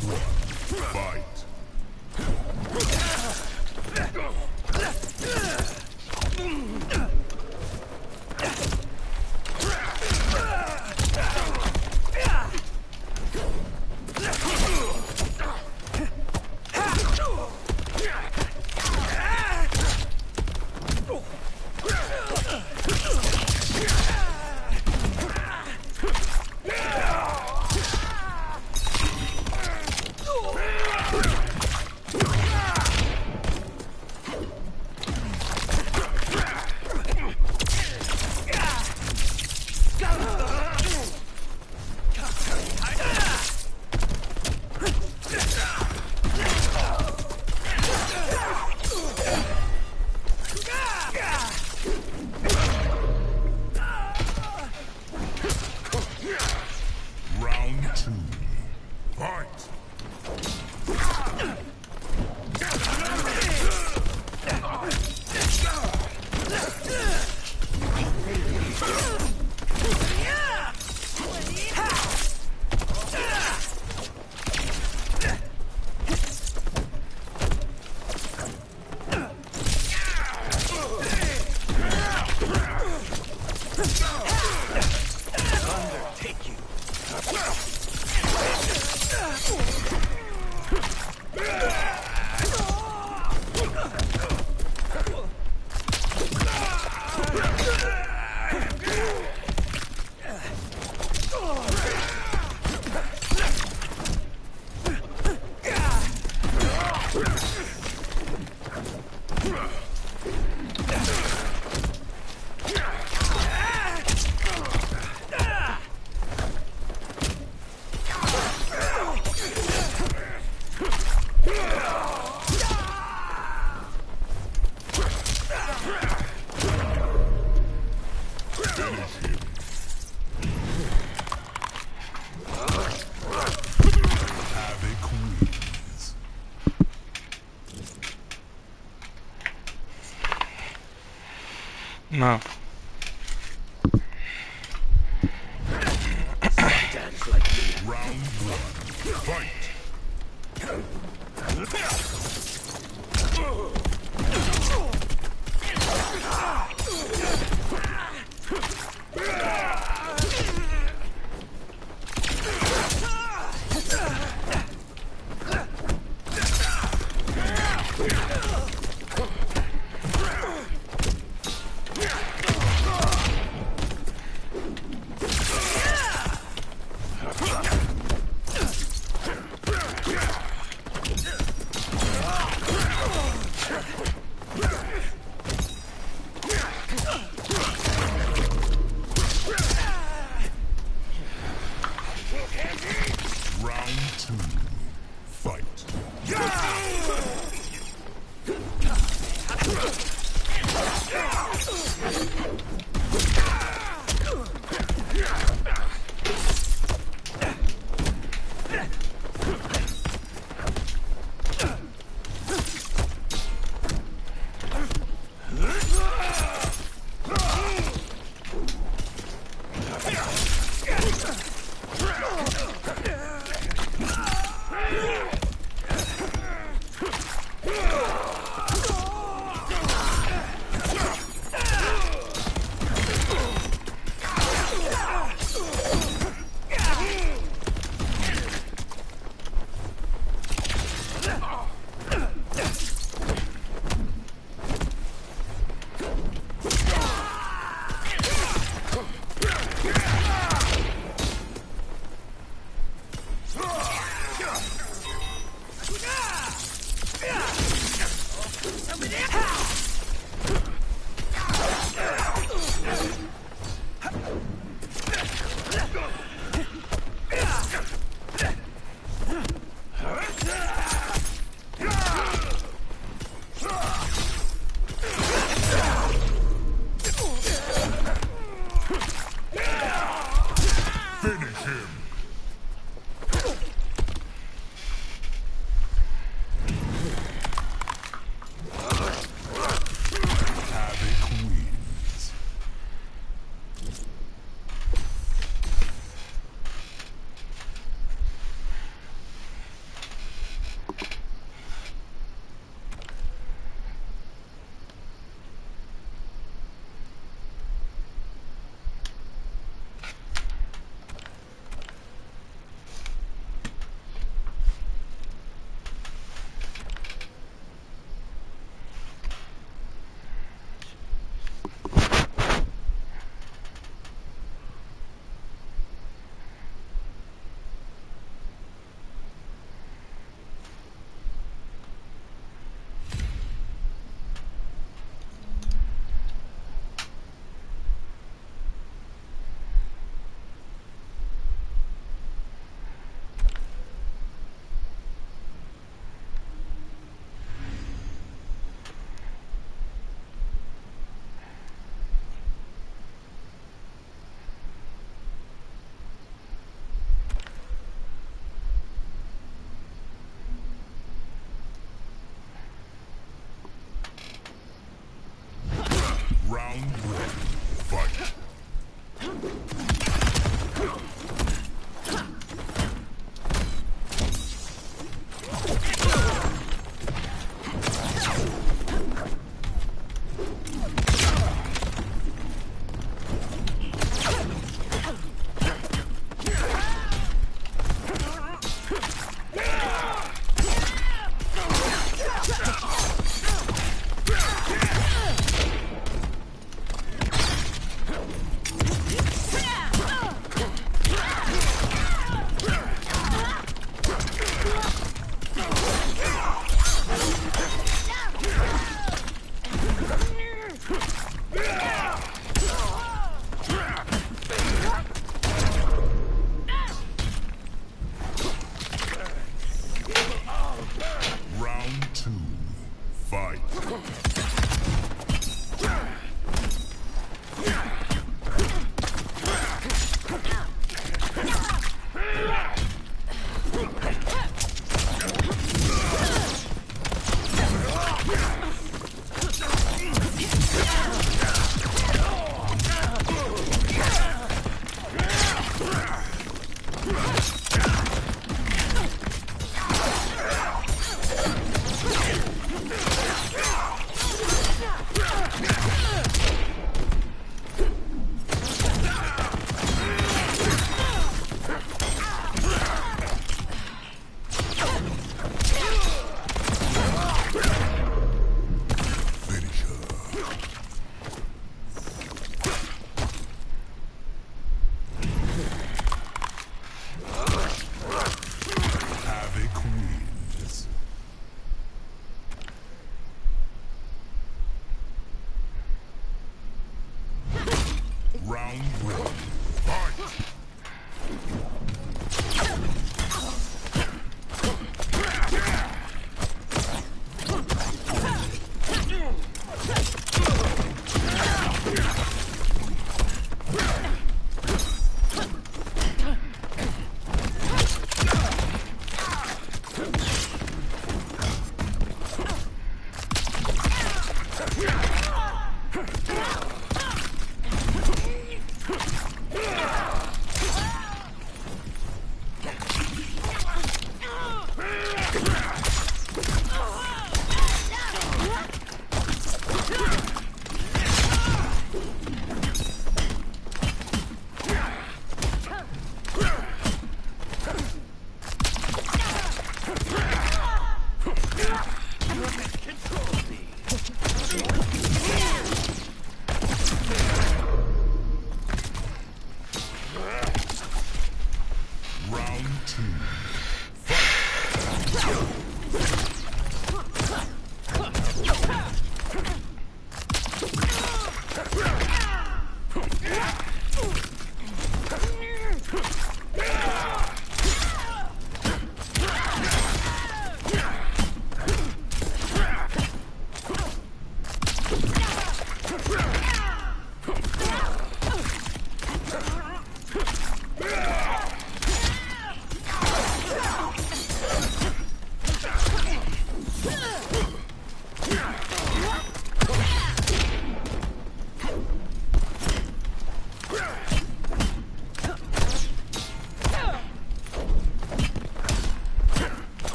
Fight. No. Round one. Fight.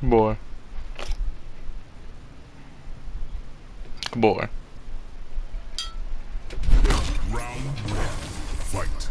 Boy. Boy. Round one. Fight.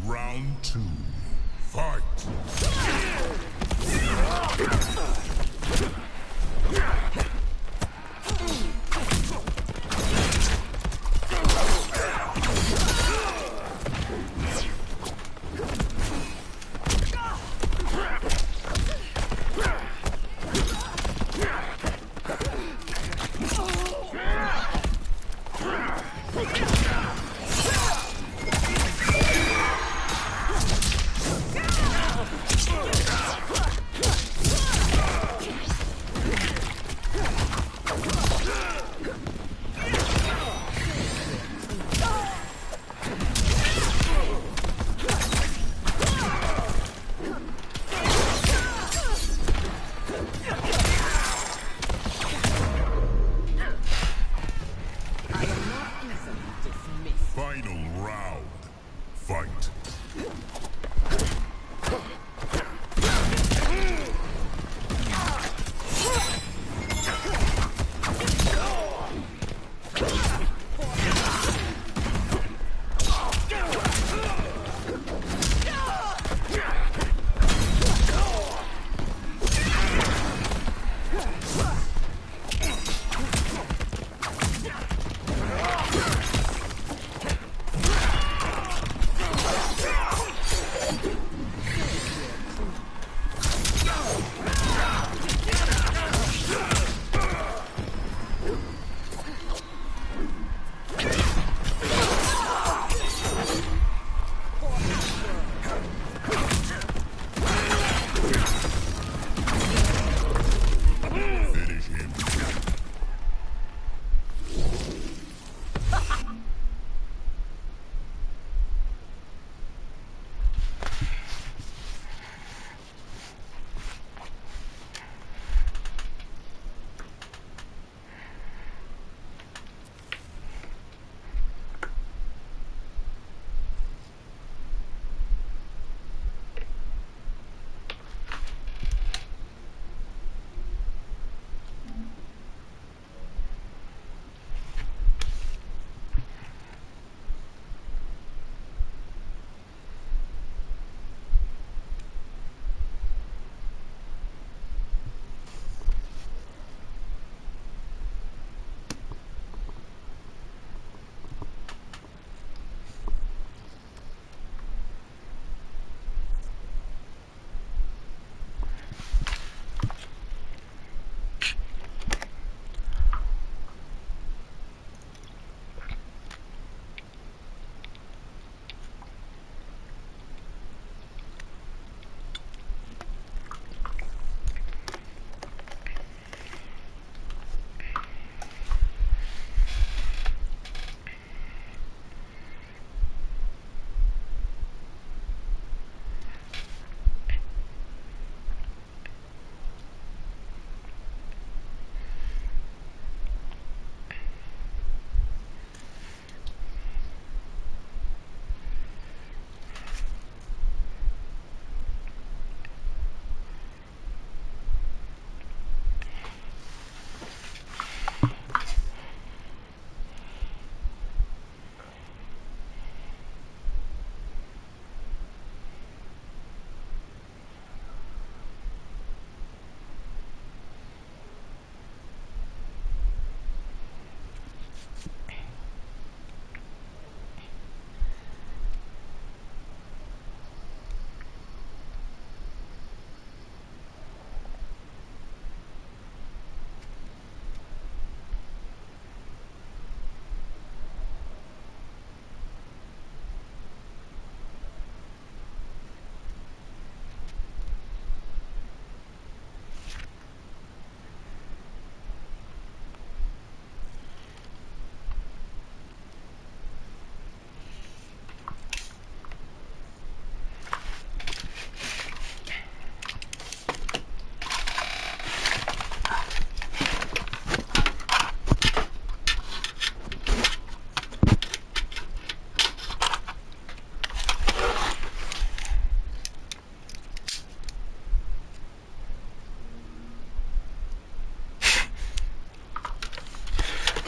Round two. Fight.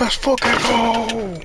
Let's fucking go!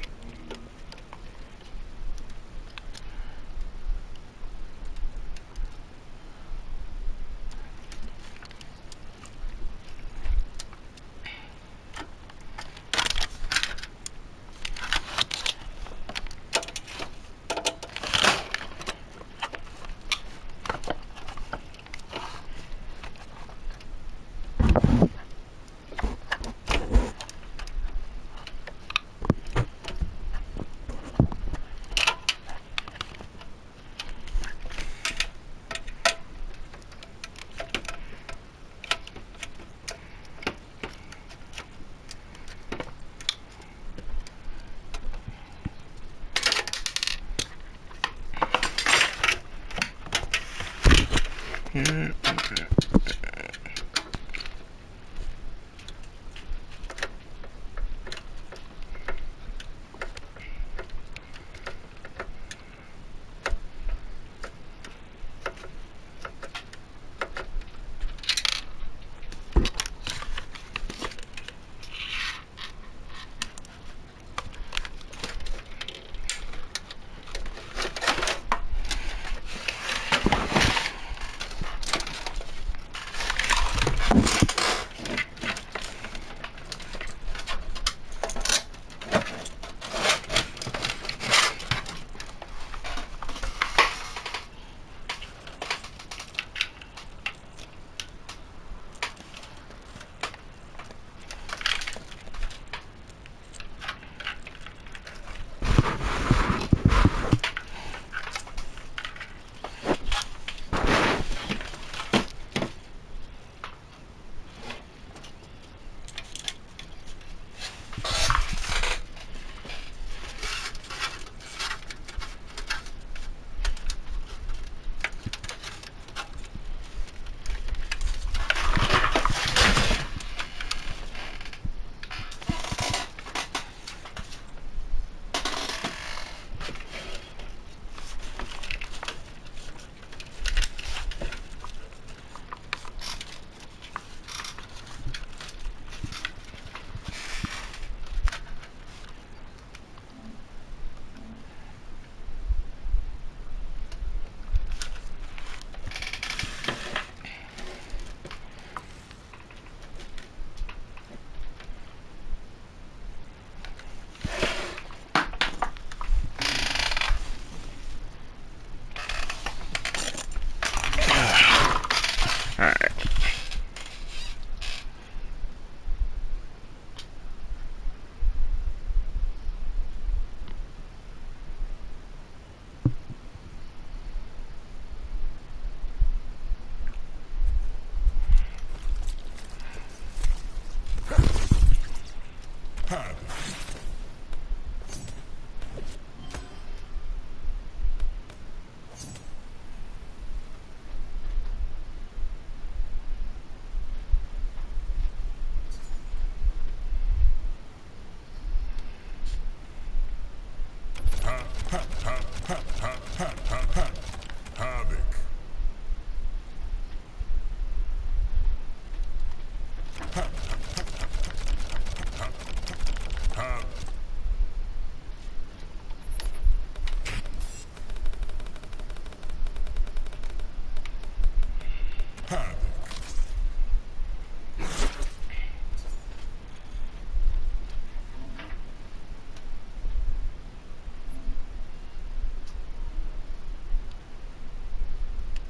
Alright. Havoc.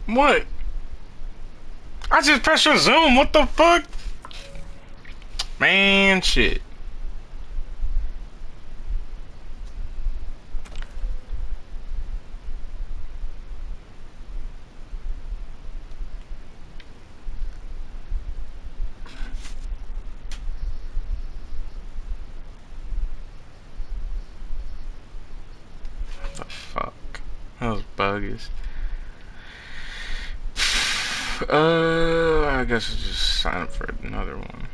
What? I just pressed your zoom. What the fuck? Man, shit. The fuck? Those buggies. I guess I'll just sign up for another one.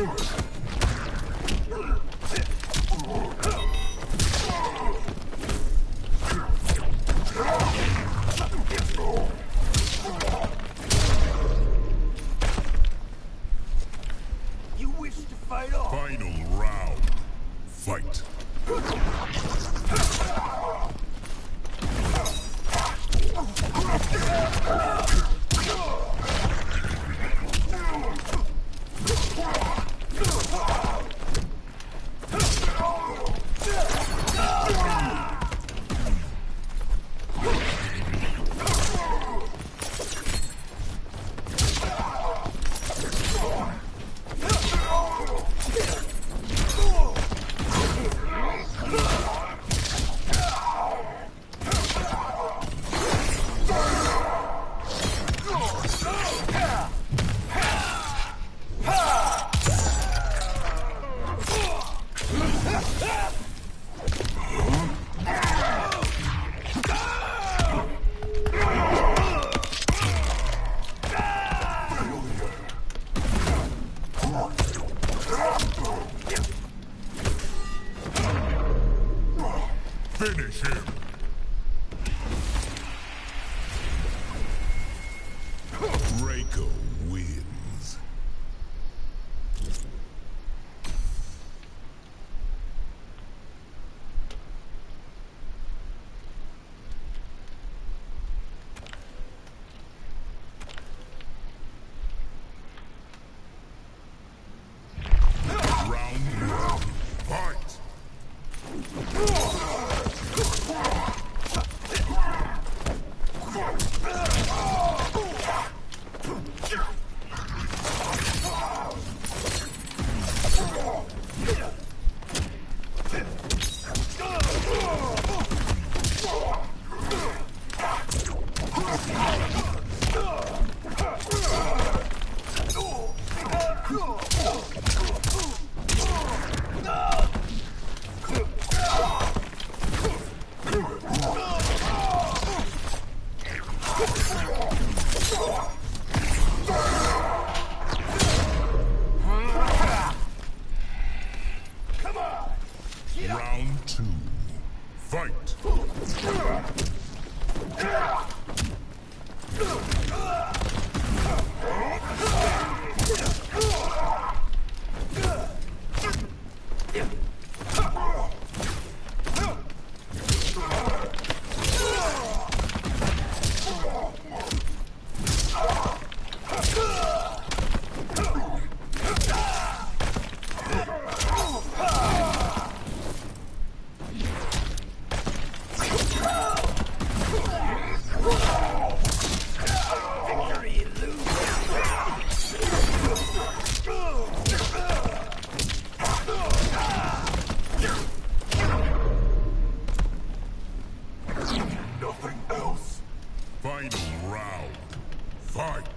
You wish to fight off? Final round. Fight. Finish him. Draco wins. Round one. Fight. Round two. Fight. Nothing else. Final round. Fight.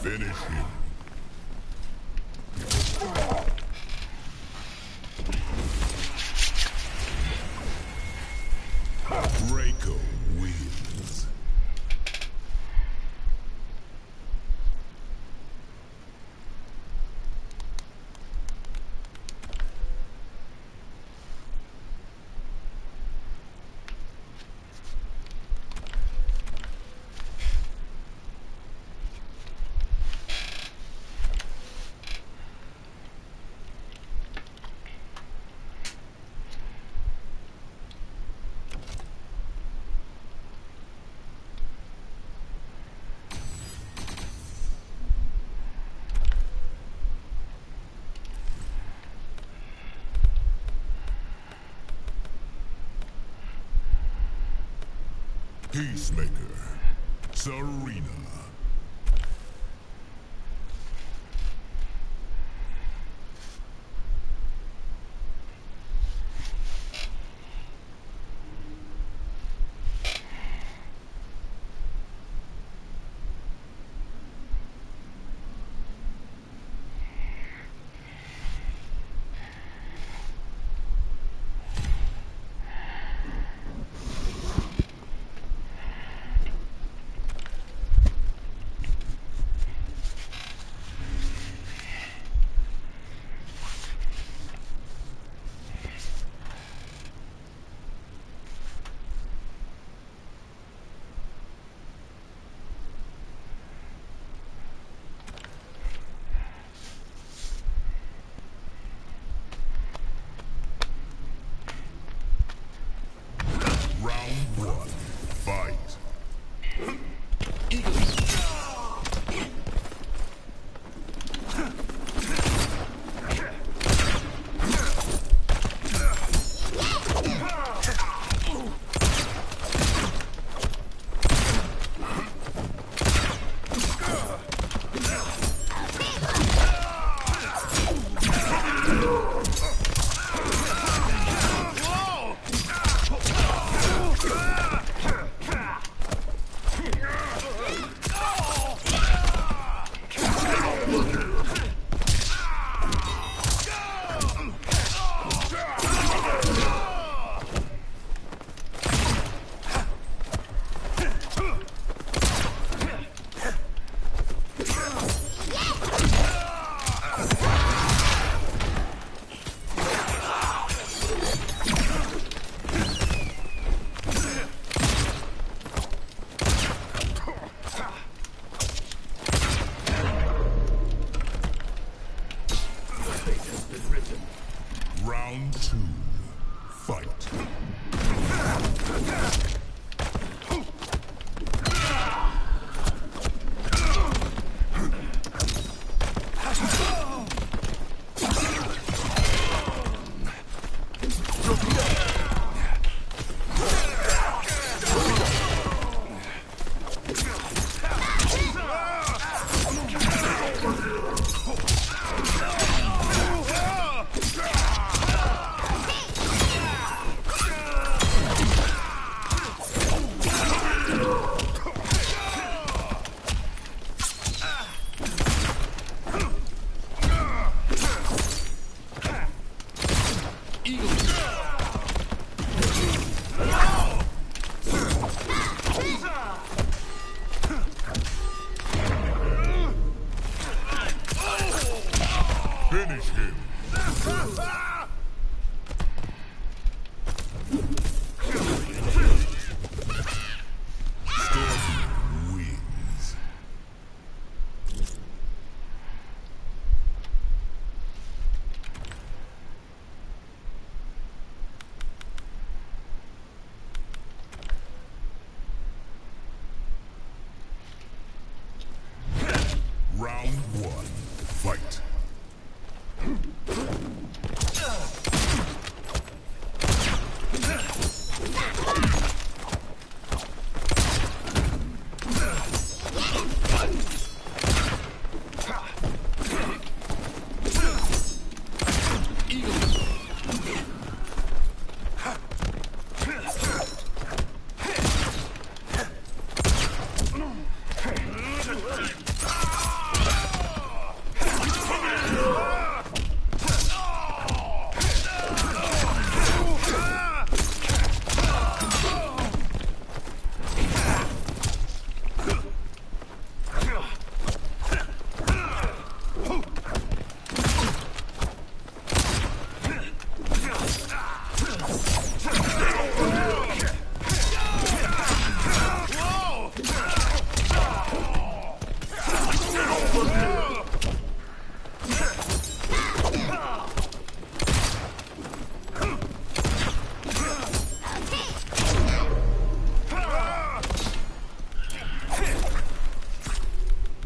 Finish him. Draco wins. Peacemaker. Serena. Round one. Fight. Round two. Fight. Finish him. Storm wins. Round one. Fight.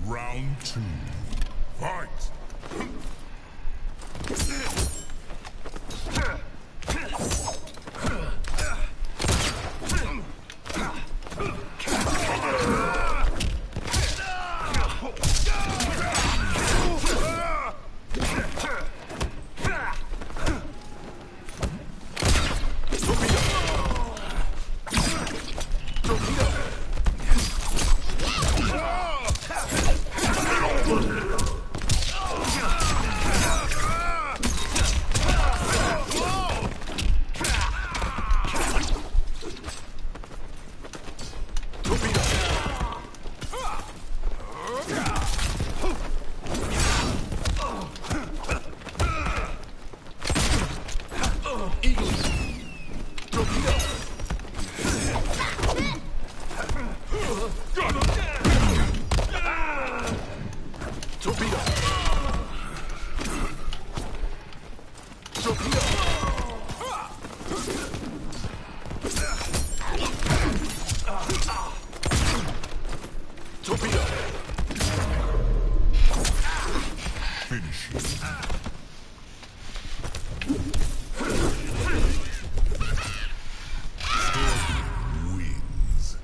Round two. Fight! Torpedo. Torpedo. Torpedo. Finish him. Wins.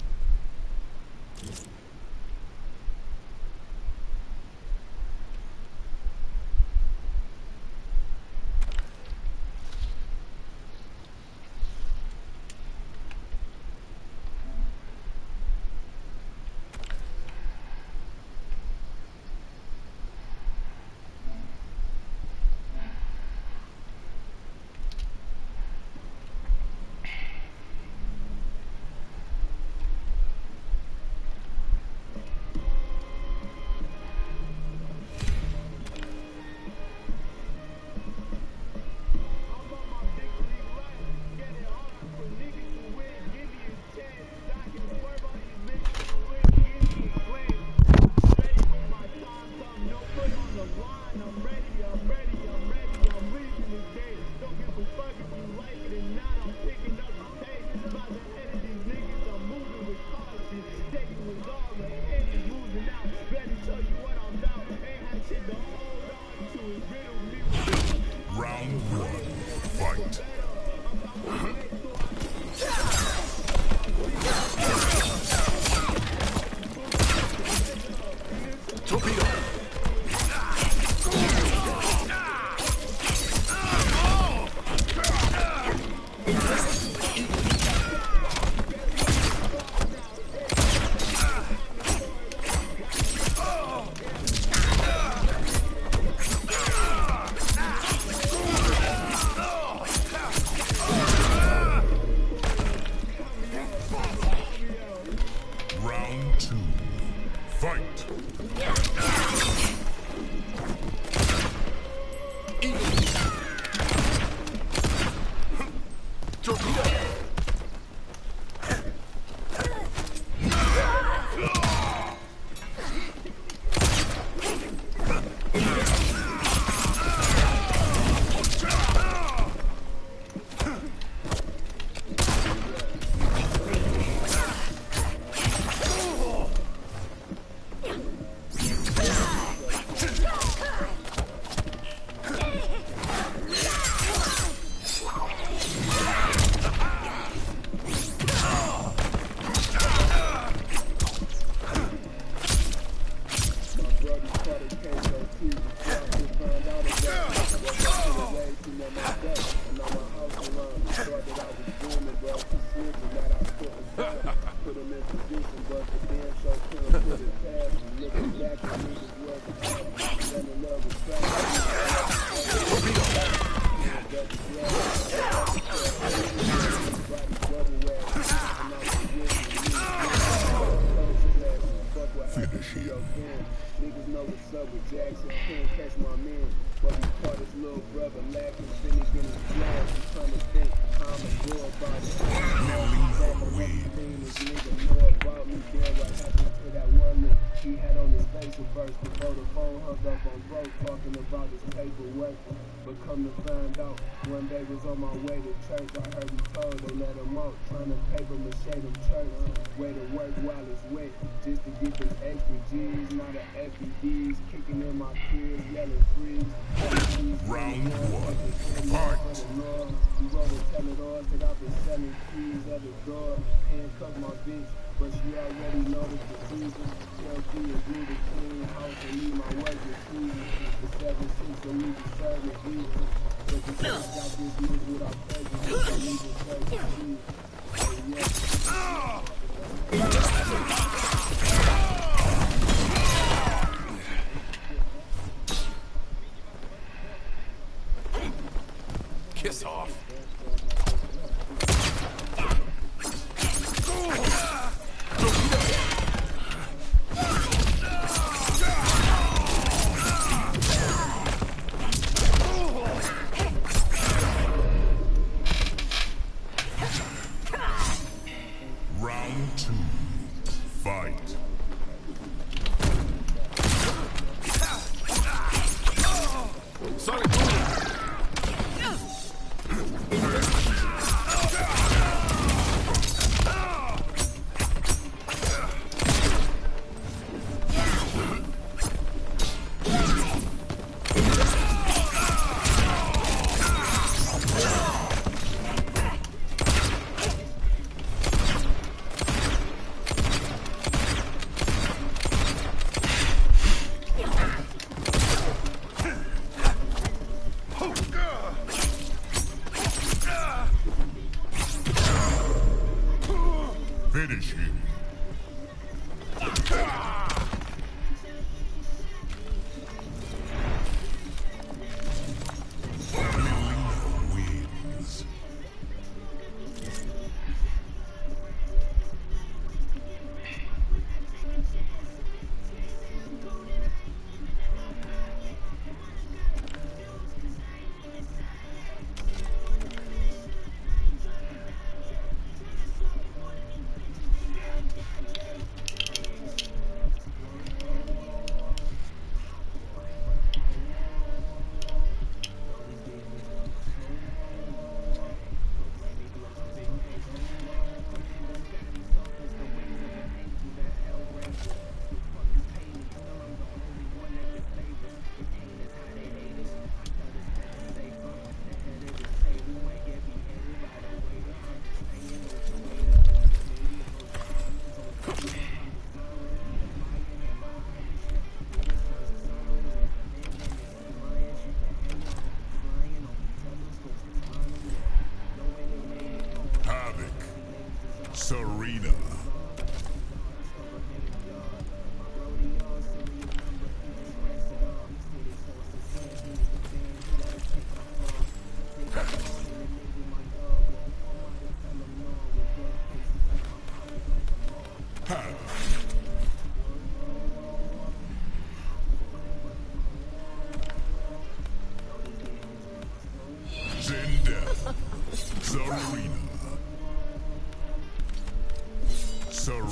Round one, fight. Torpedo. Round two, fight. Torpedo. Finish him. Niggas know what's up with Jackson. Can't catch my man. But he caught his little brother lacking. Finish in his flash. He's trying to think how I'ma go about it. This nigga know about me. Damn, what happened to that one look he had on his face at first before the phone hung up on broke talking about his paperwork. But come to find out, one day was on my way to church. I heard he told they let him out, trying to paper mache them church. Way to work while it's wet, just to get them extra G's. Not a FEDs, kicking in my kids, yelling freeze. Round one, fight. You wanna tell it all, cause I've been selling keys at the door. Handcuff my bitch, but she already noticed the season. 12 is me to clean house and leave my work is easy. The 7-6 so we can serve it easy. But the kids got this news without prejudice, I need to serve it easy. Kiss off. Round two, fight.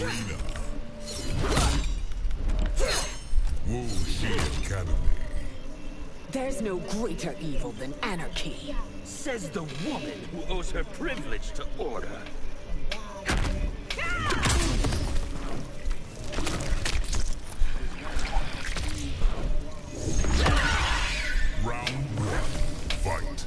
arena. Wuxi Academy. There's no greater evil than anarchy. Says the woman who owes her privilege to order. Round one. Fight.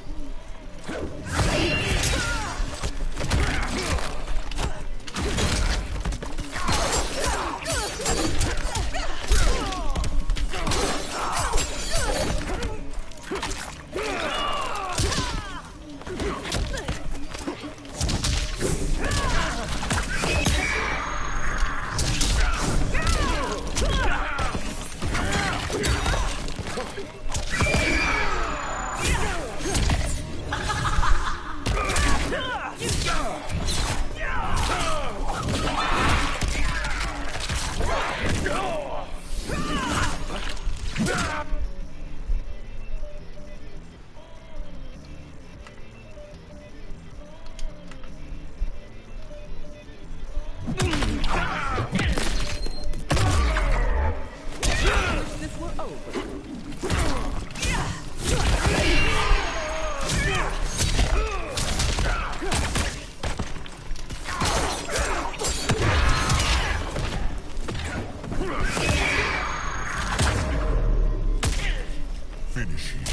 Finish him.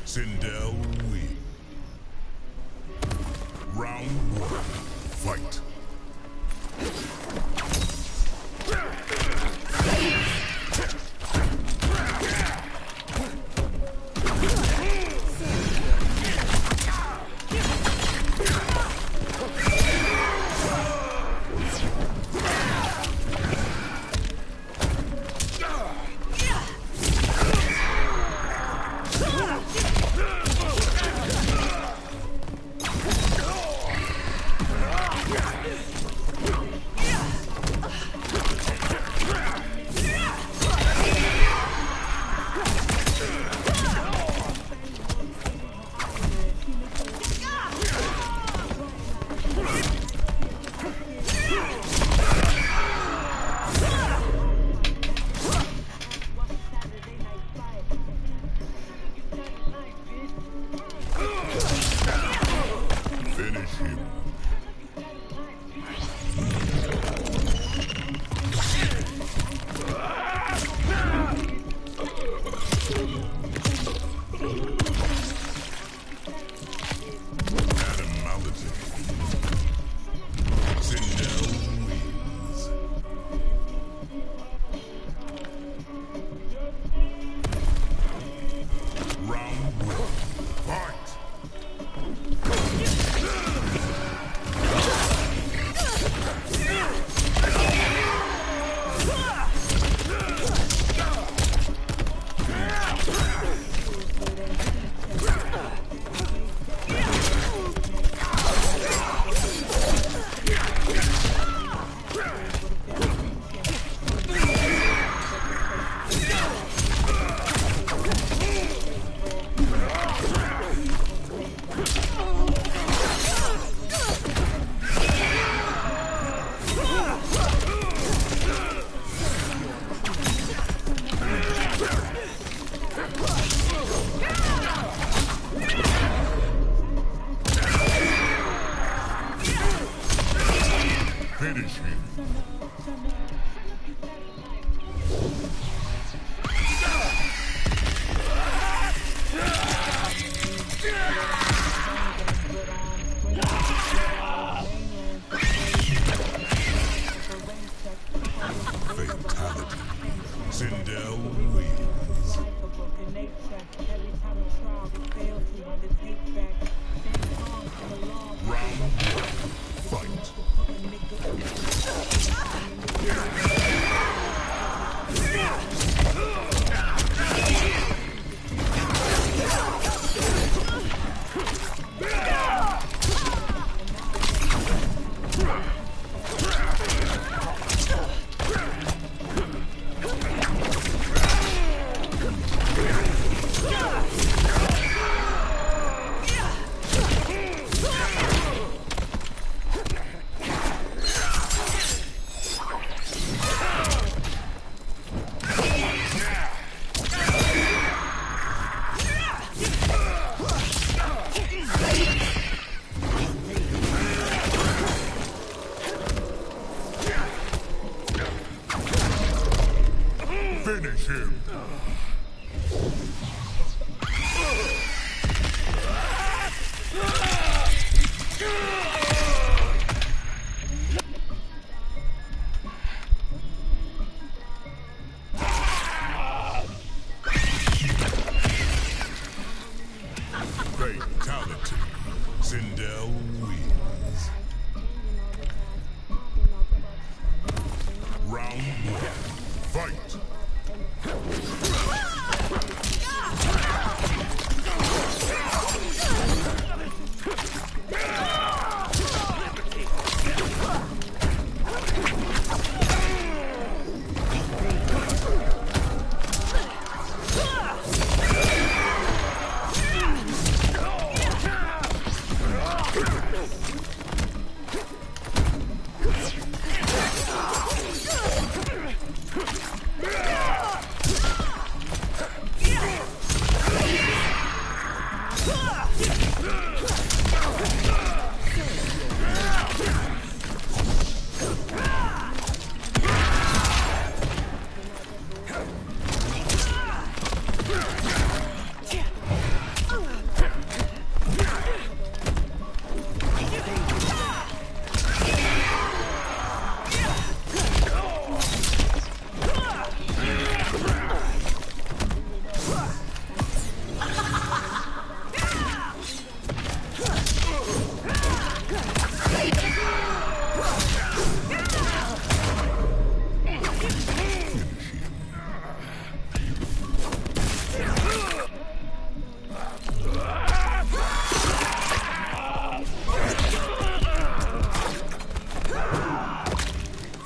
Sindel win. Round one. Fight. Finish him. Animality. Sindel wins. Round one. Fight. Finish him. Fatality. Sindel wins. Round one. Fight. Finish him. Fatality. Sindel wins. Round one. Fight.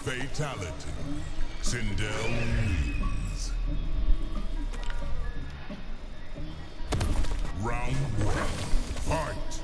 Fatality. Sindel wins. Round one. Fight.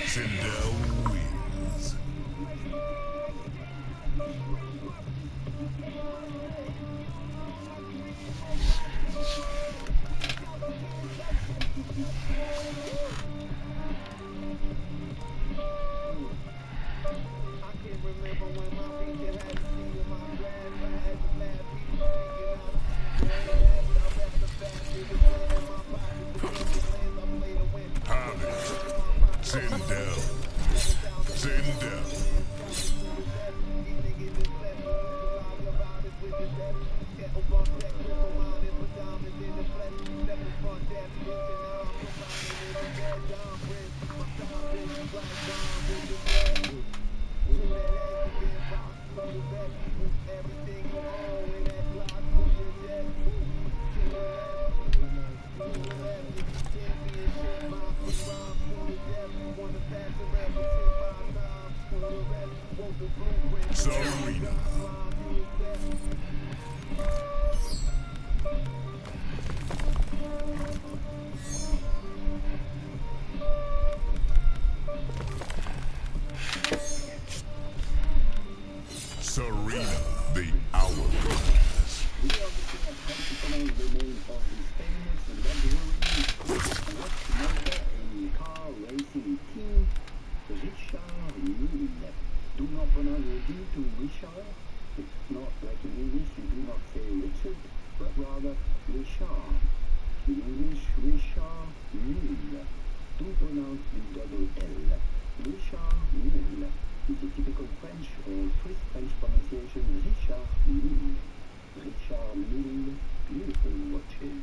Sindel wins. Sindel. Sindel. Serena. Serena, the Hourglass. Car racing team, the Richard Mille pronounce to Richard. It's not like in English, you do not say Richard, but rather Richard. In English, Richard Mille. Do pronounce the double L. Richard Mille is the typical French or Swiss French pronunciation Richard Mille. Richard Mille, beautiful watches.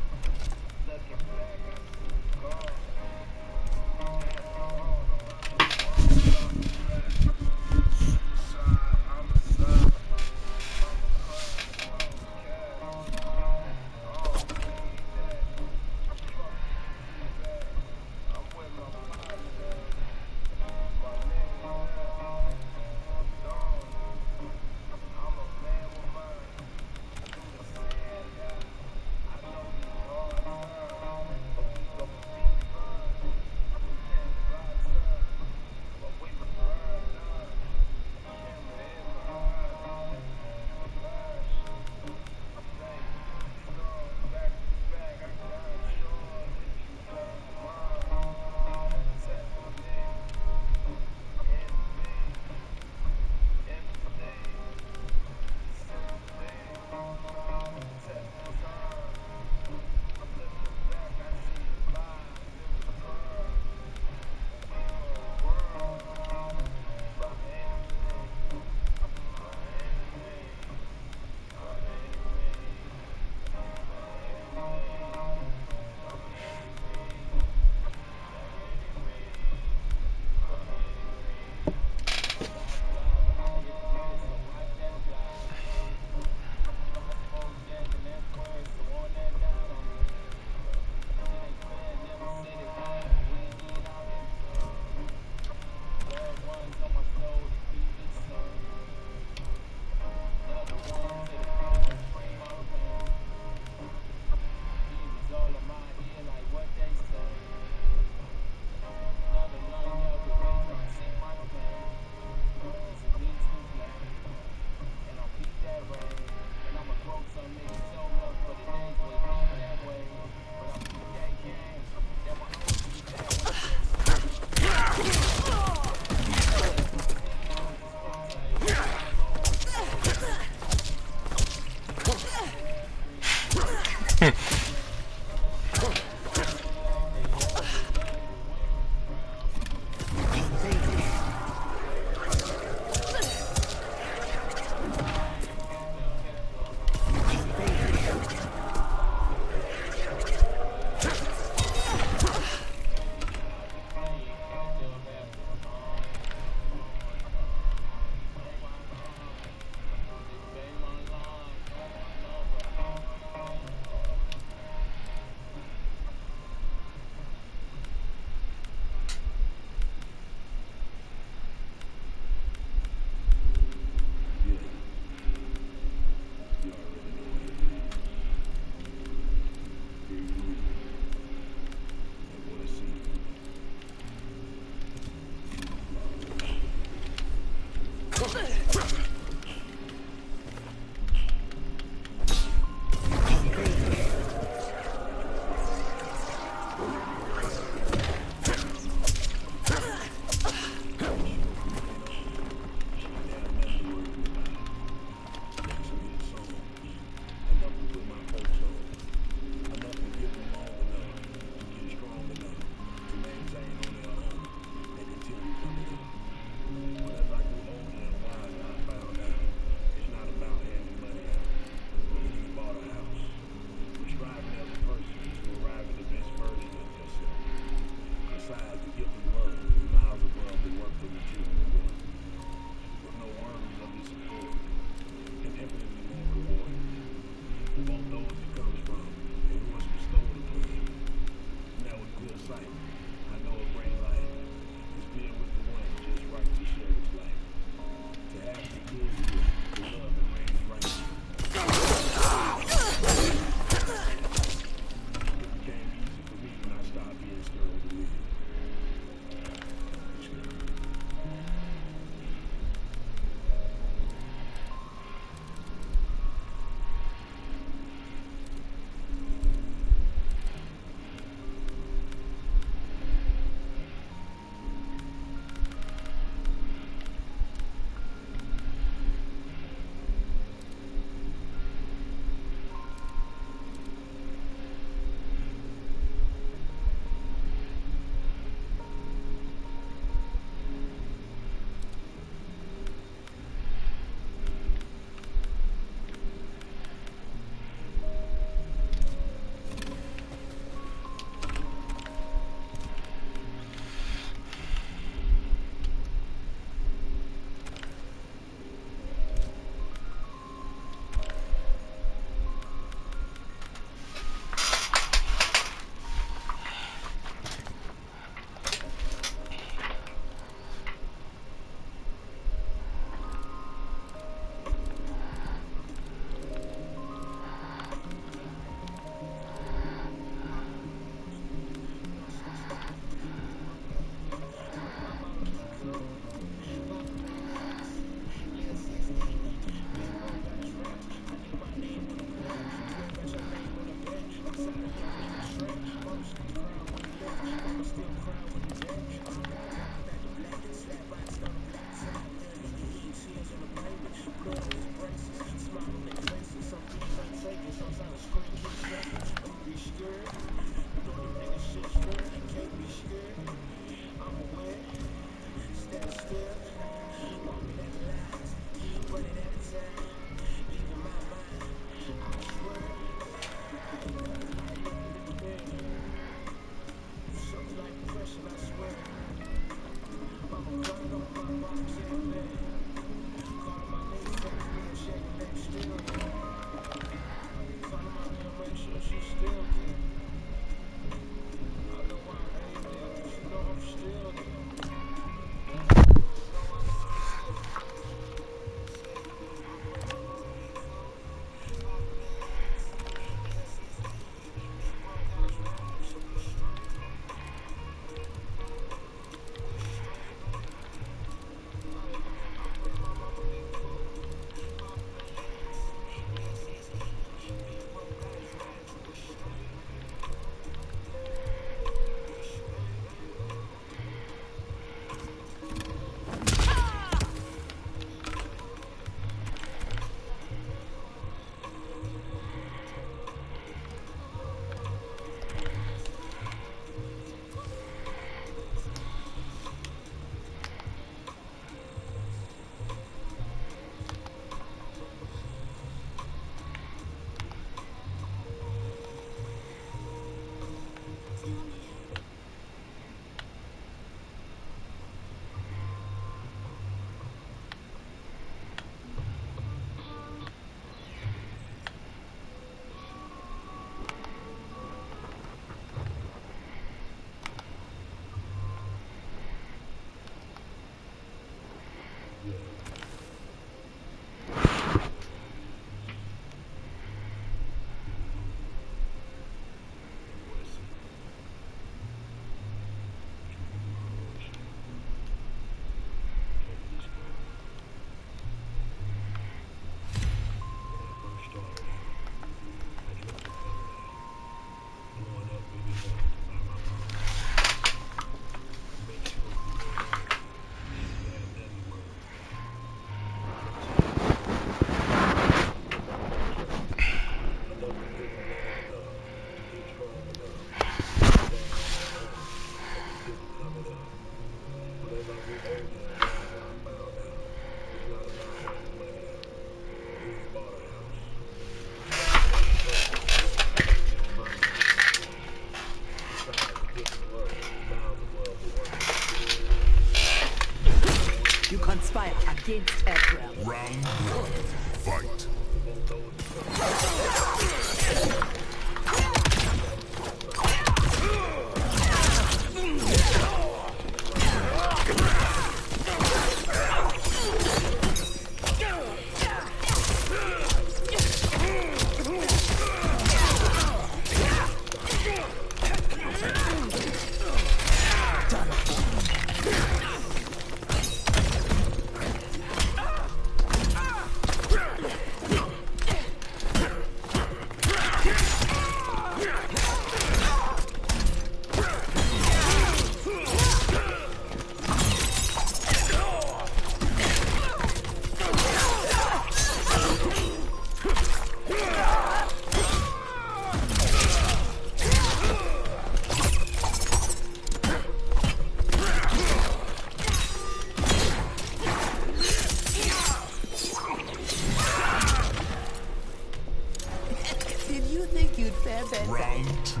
you'd fare better. Round 2.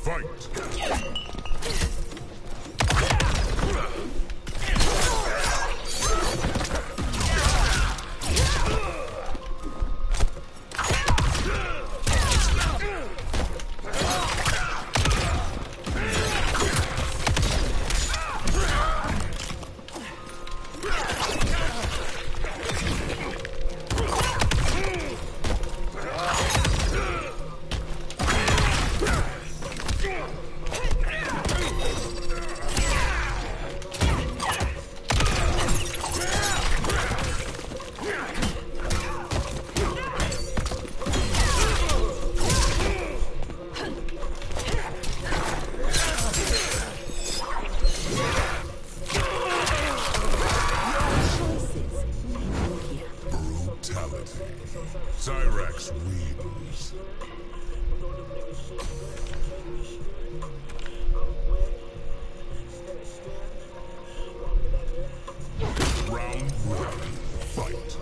Fight. Cyrax wins. Round 1. Fight.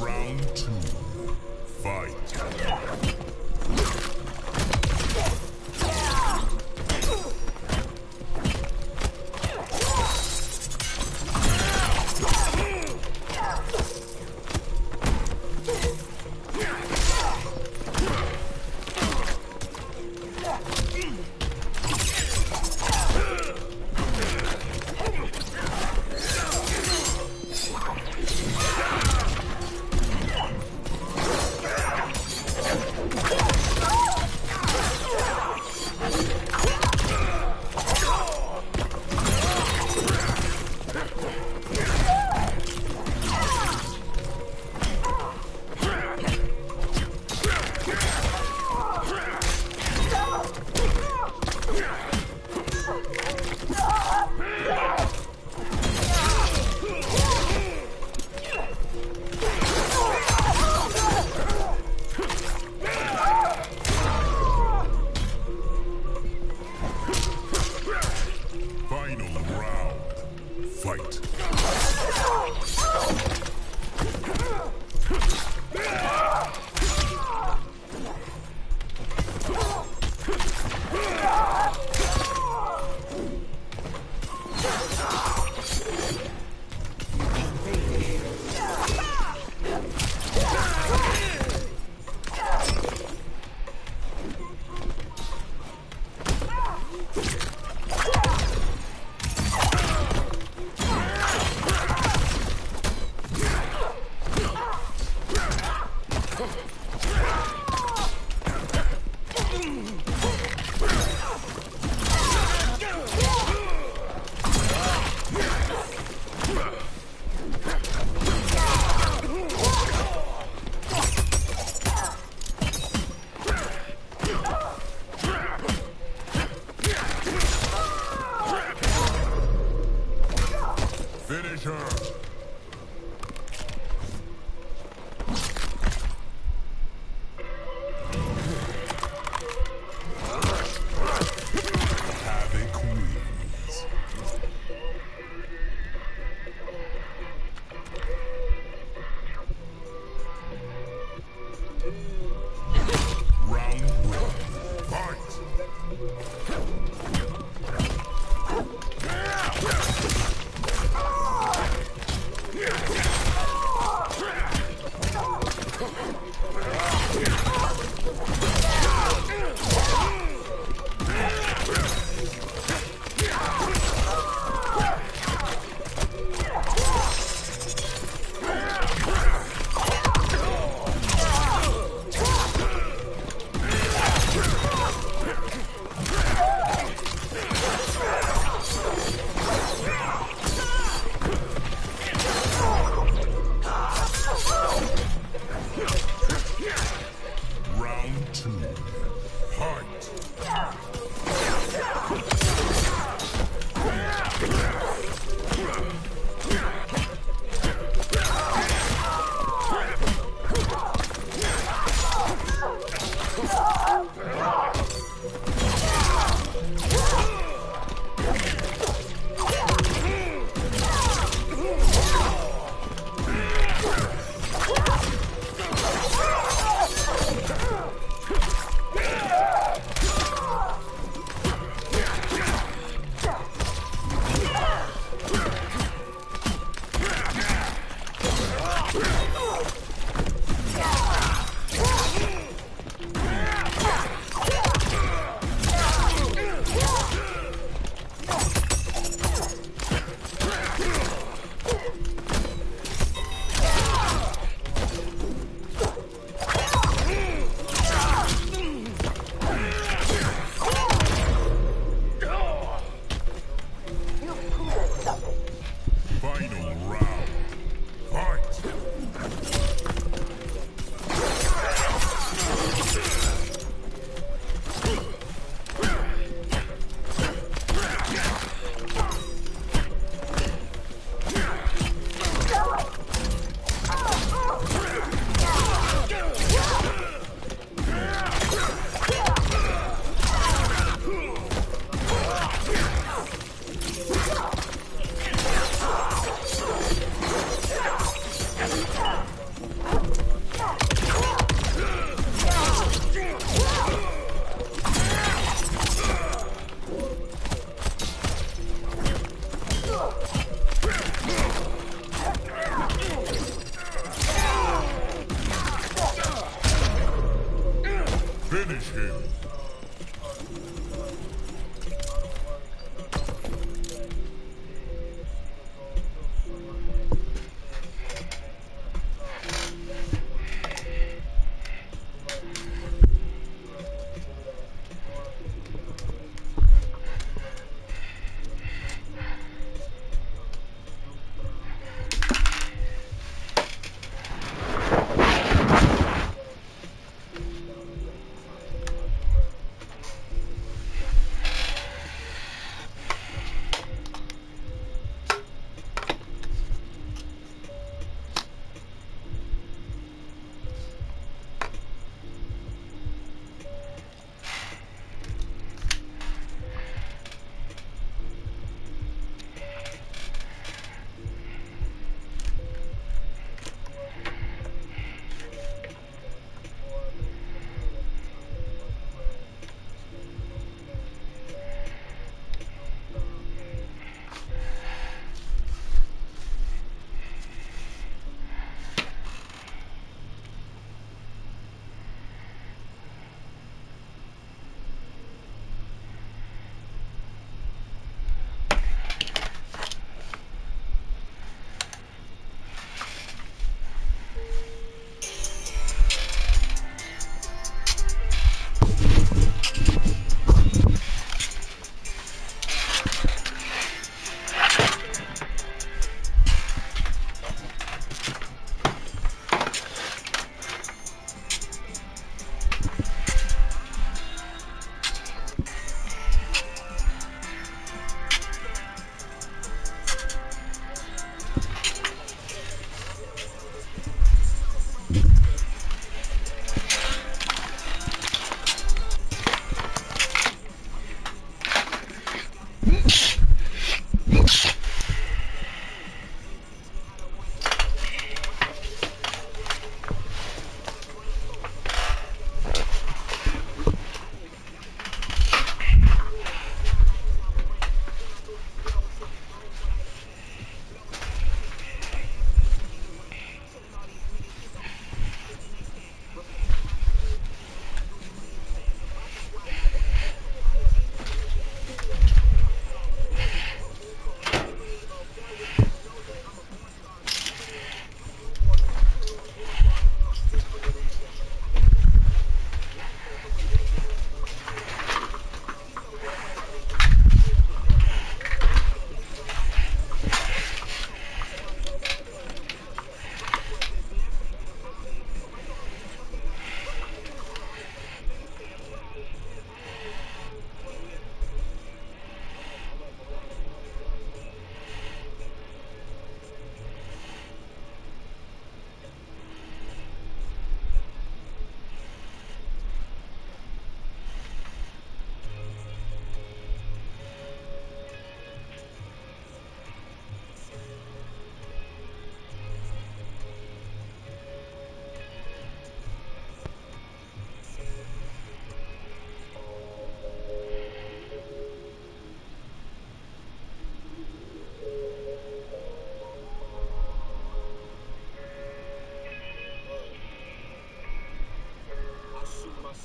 Round 2. Fight. Finish him.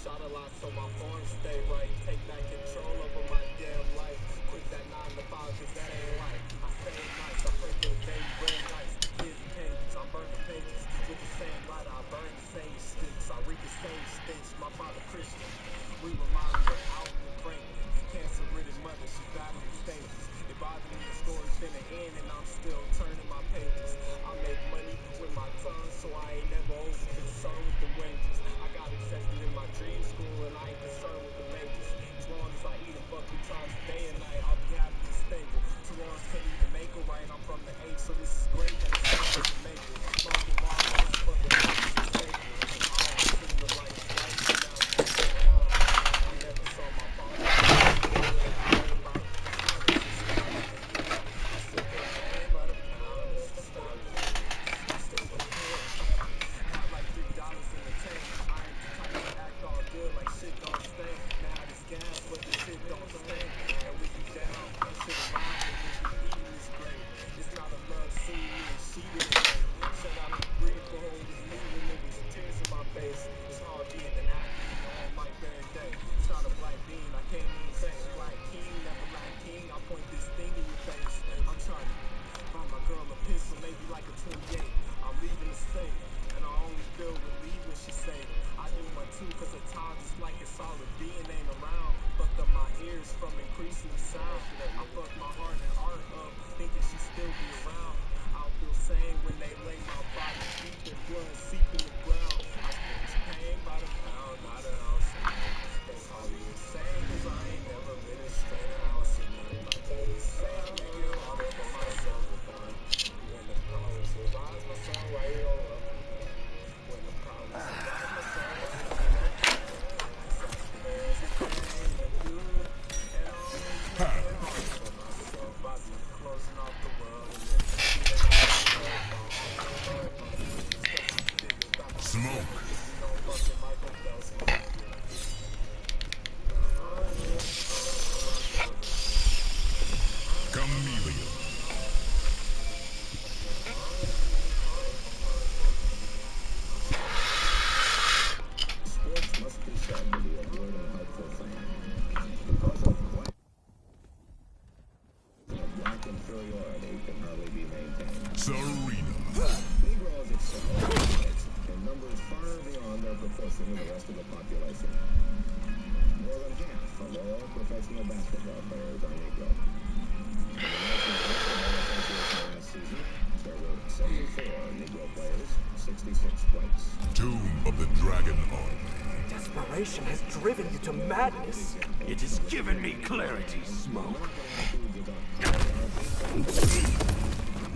Shot a lot so my form stay right. Take back control over my damn life. Quit that 9 to 5 cause that ain't life. I stay nice, I pray for the baby real nice. Kids and cages, I'm burning pages. With the same lighter, I burn the same sticks. I reek the same stench, my father Christian. We remind me of Alvin and Franklin. Cancer-ridden mother, she battling stages. It bothers me the story finna end and I'm still turning my pages. I make money with my tongue so I ain't never over concerned with the wages. I got accepted in my dream school and I ain't concerned with the majors. As long as I eat and fuck 2 times a day and night, I'll be happy and stable. 2 wrongs can't even make a right. I'm from the H, so this is great that it's not just a maple. Smoking marijuana for the ladies is staple. I always seen the lights bright, but now it's just going out. I never saw my father. I said the name of the pound is the style. Smoke. Chameleon. Sports must be said to be a good and helpful thing. Because of quite black inferiority can hardly be maintained. Serena. Negroes excel in numbers far beyond their proportion to the rest of the population. More than half of all professional basketball players are Negro. In the National Basketball Association last season, there were 74 Negro players, 66 whites. Tomb of the Dragon Army. Desperation has driven you to madness. It has given me clarity, Smoke.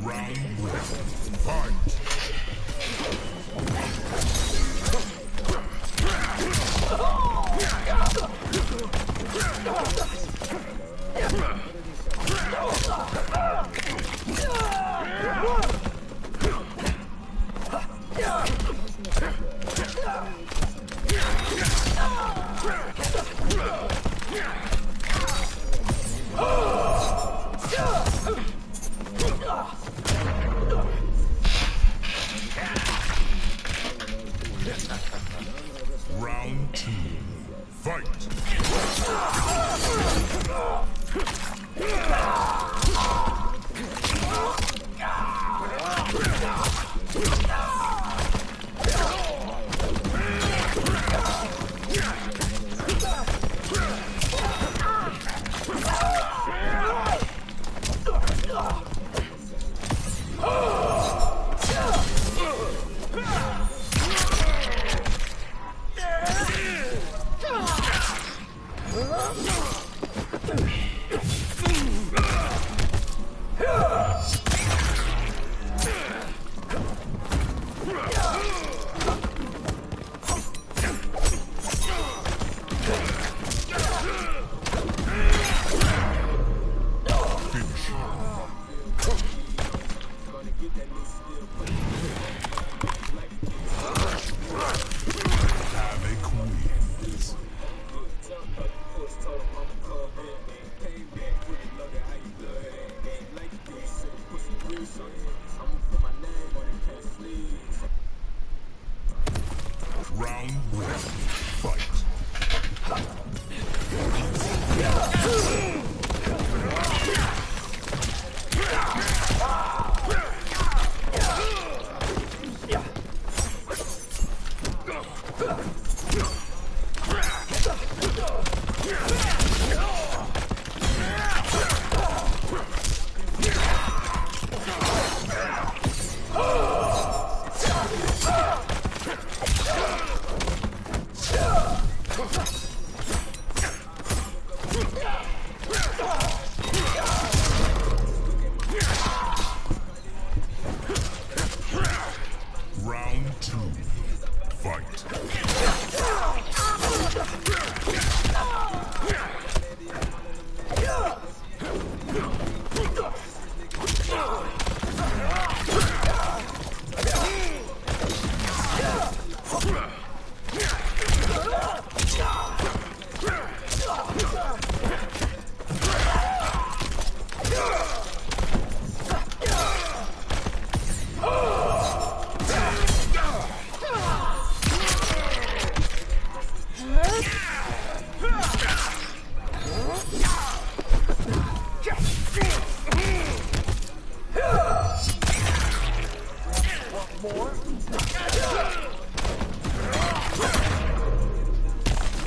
Round one. Fight. Round two. Fight. Round one. Fight. Round two. Fight.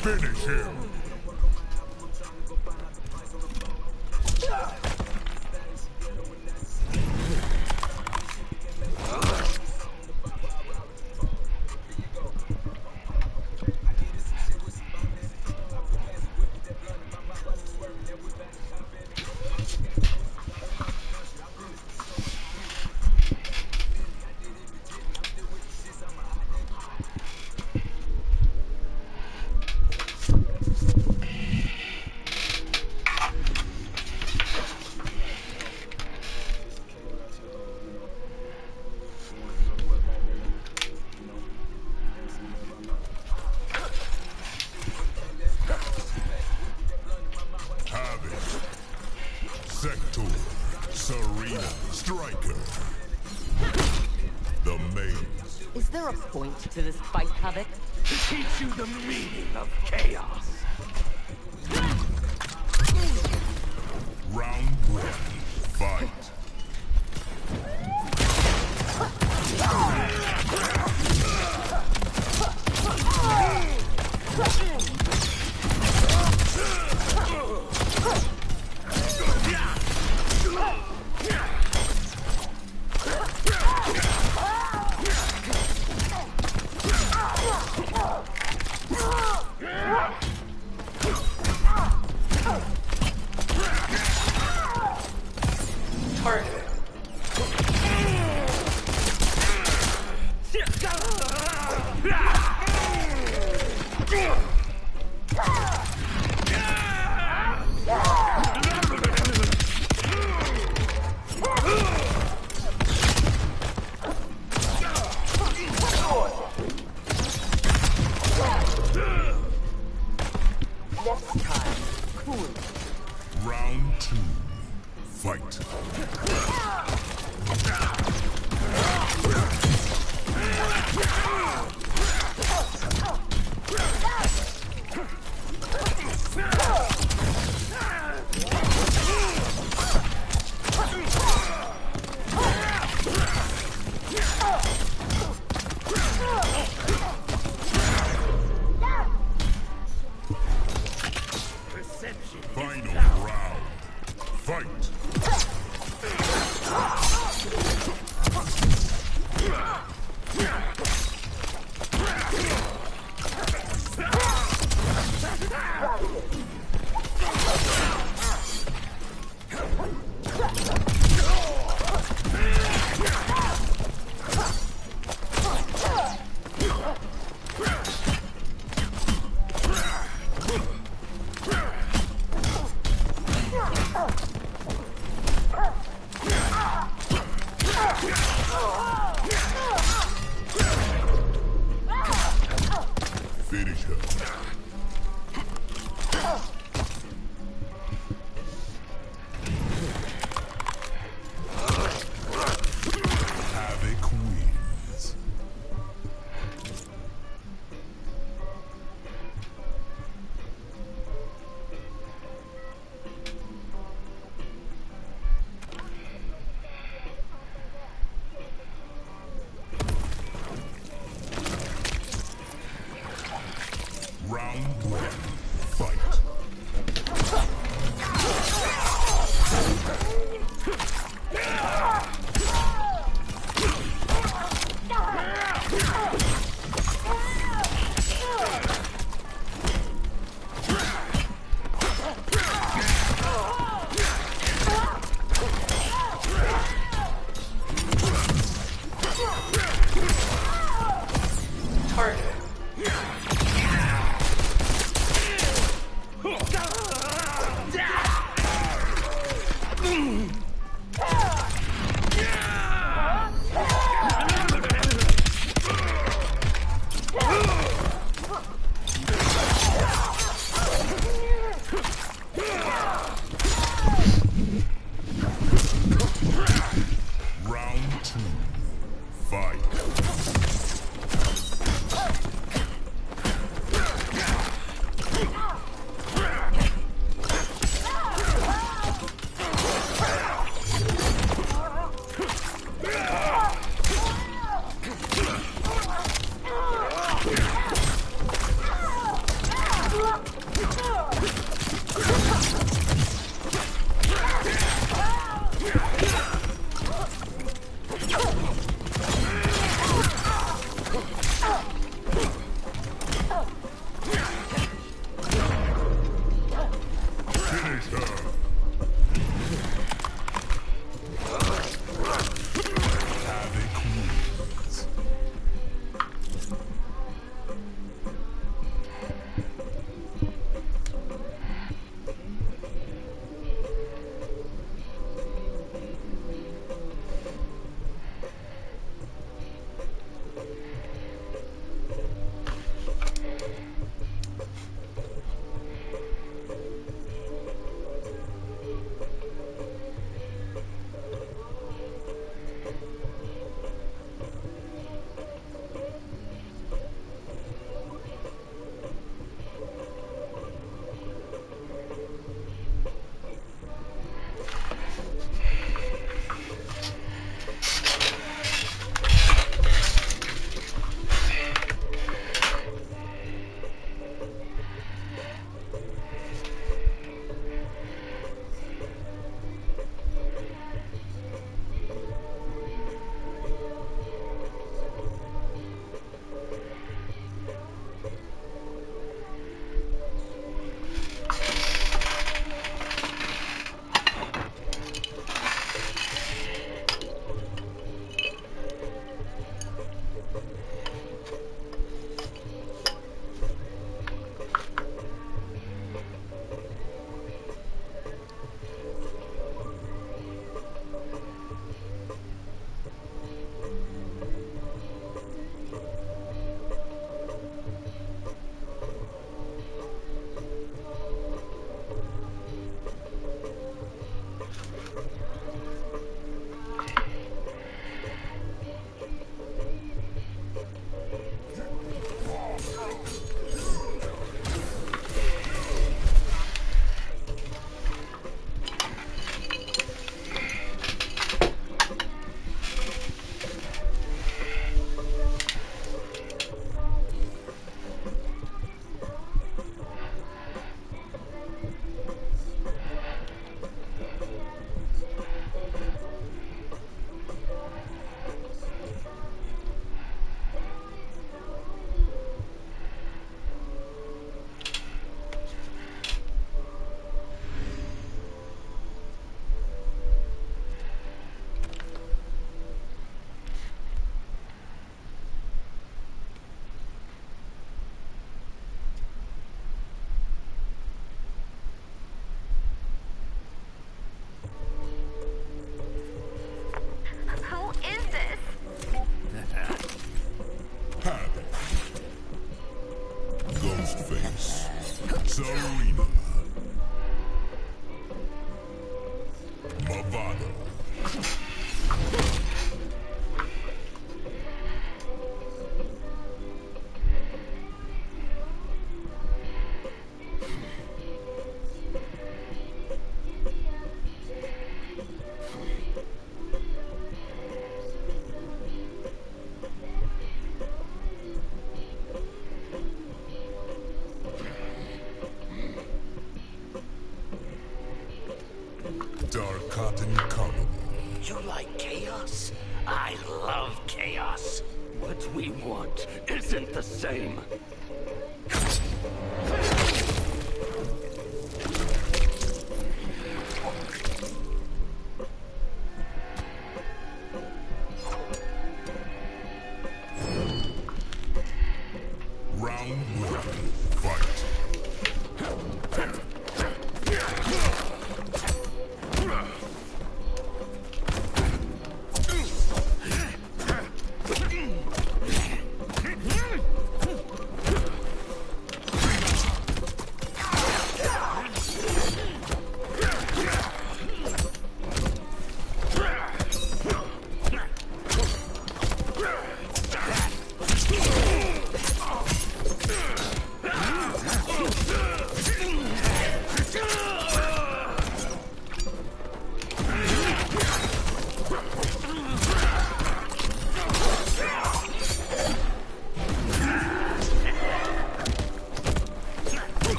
Finish him. Is there a point to this fight, Havoc? To teach you the meaning of chaos. Round one. Fight. chaos. I love chaos. What we want isn't the same. Round one. Fight.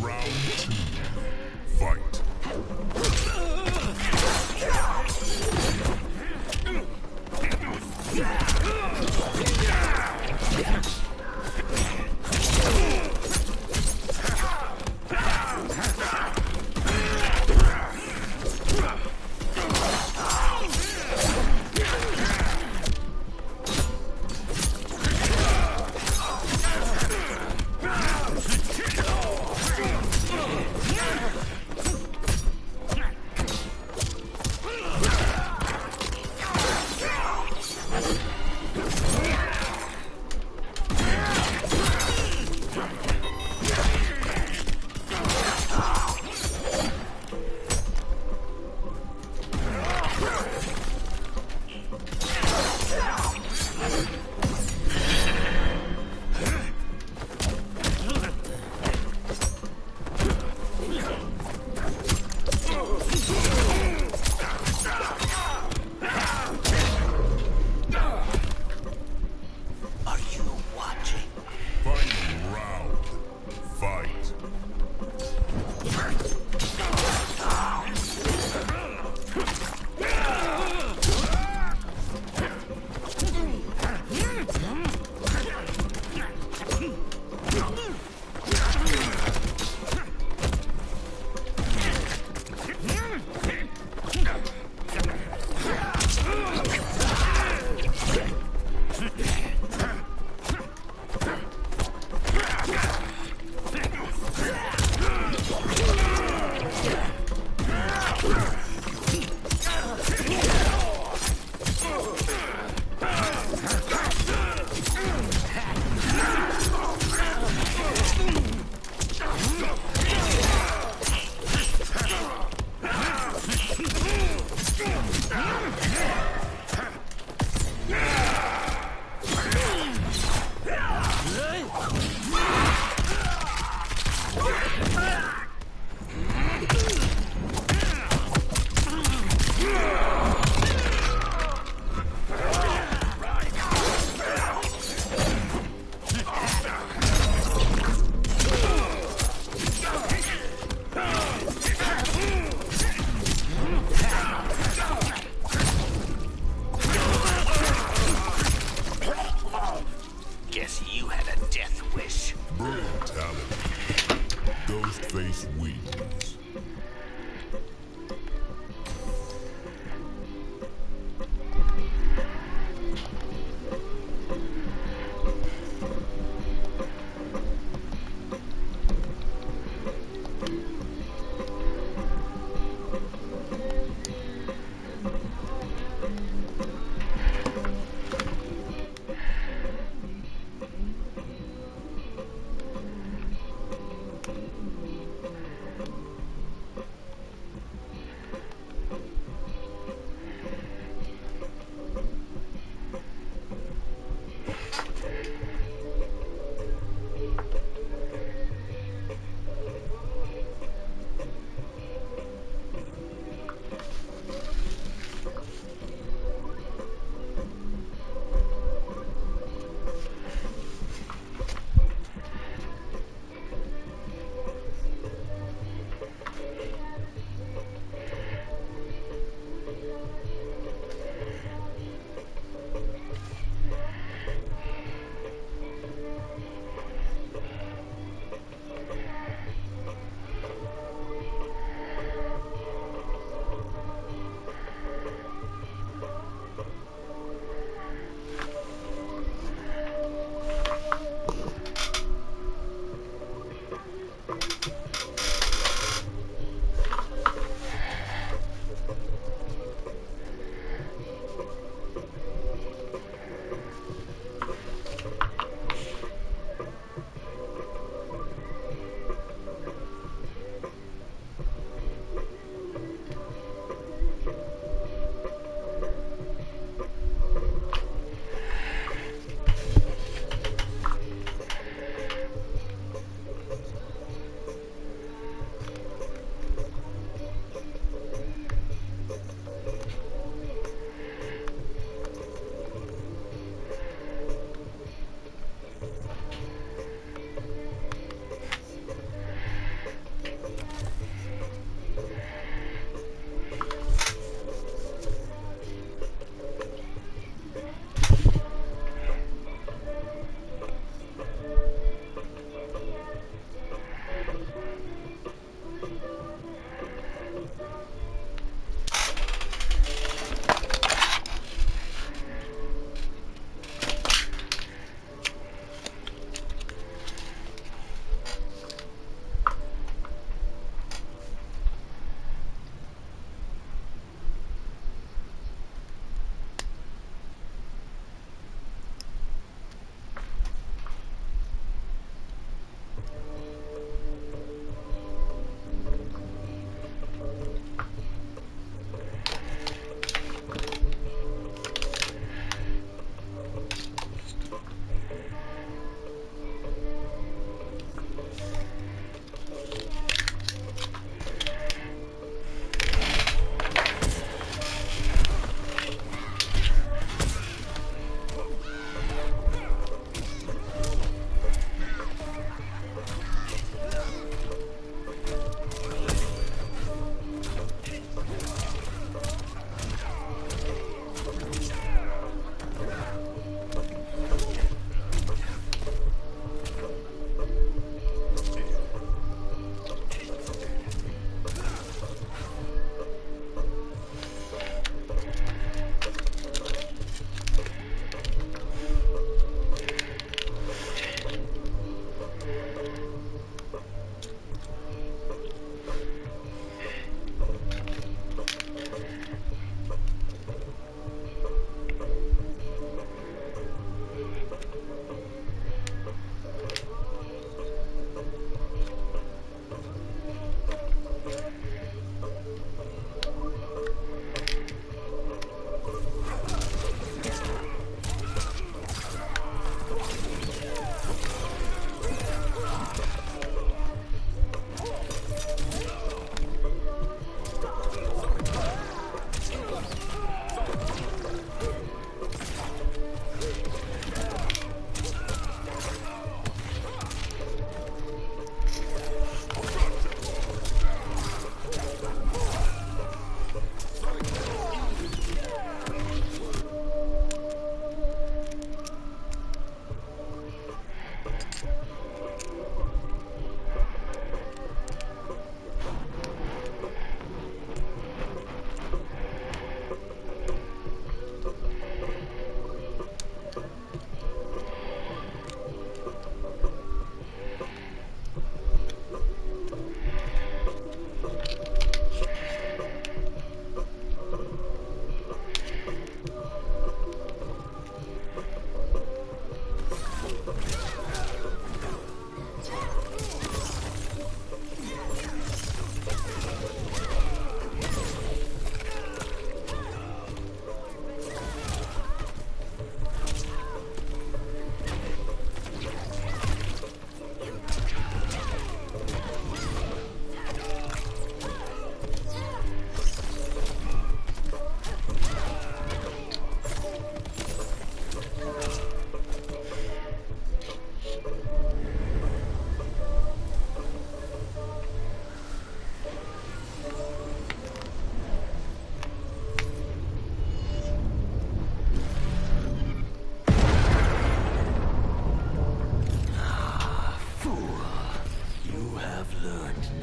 Round 2. Fight. Are you watching? Final round. Fight. Guess you had a death wish. Brutality. Ghostface wins.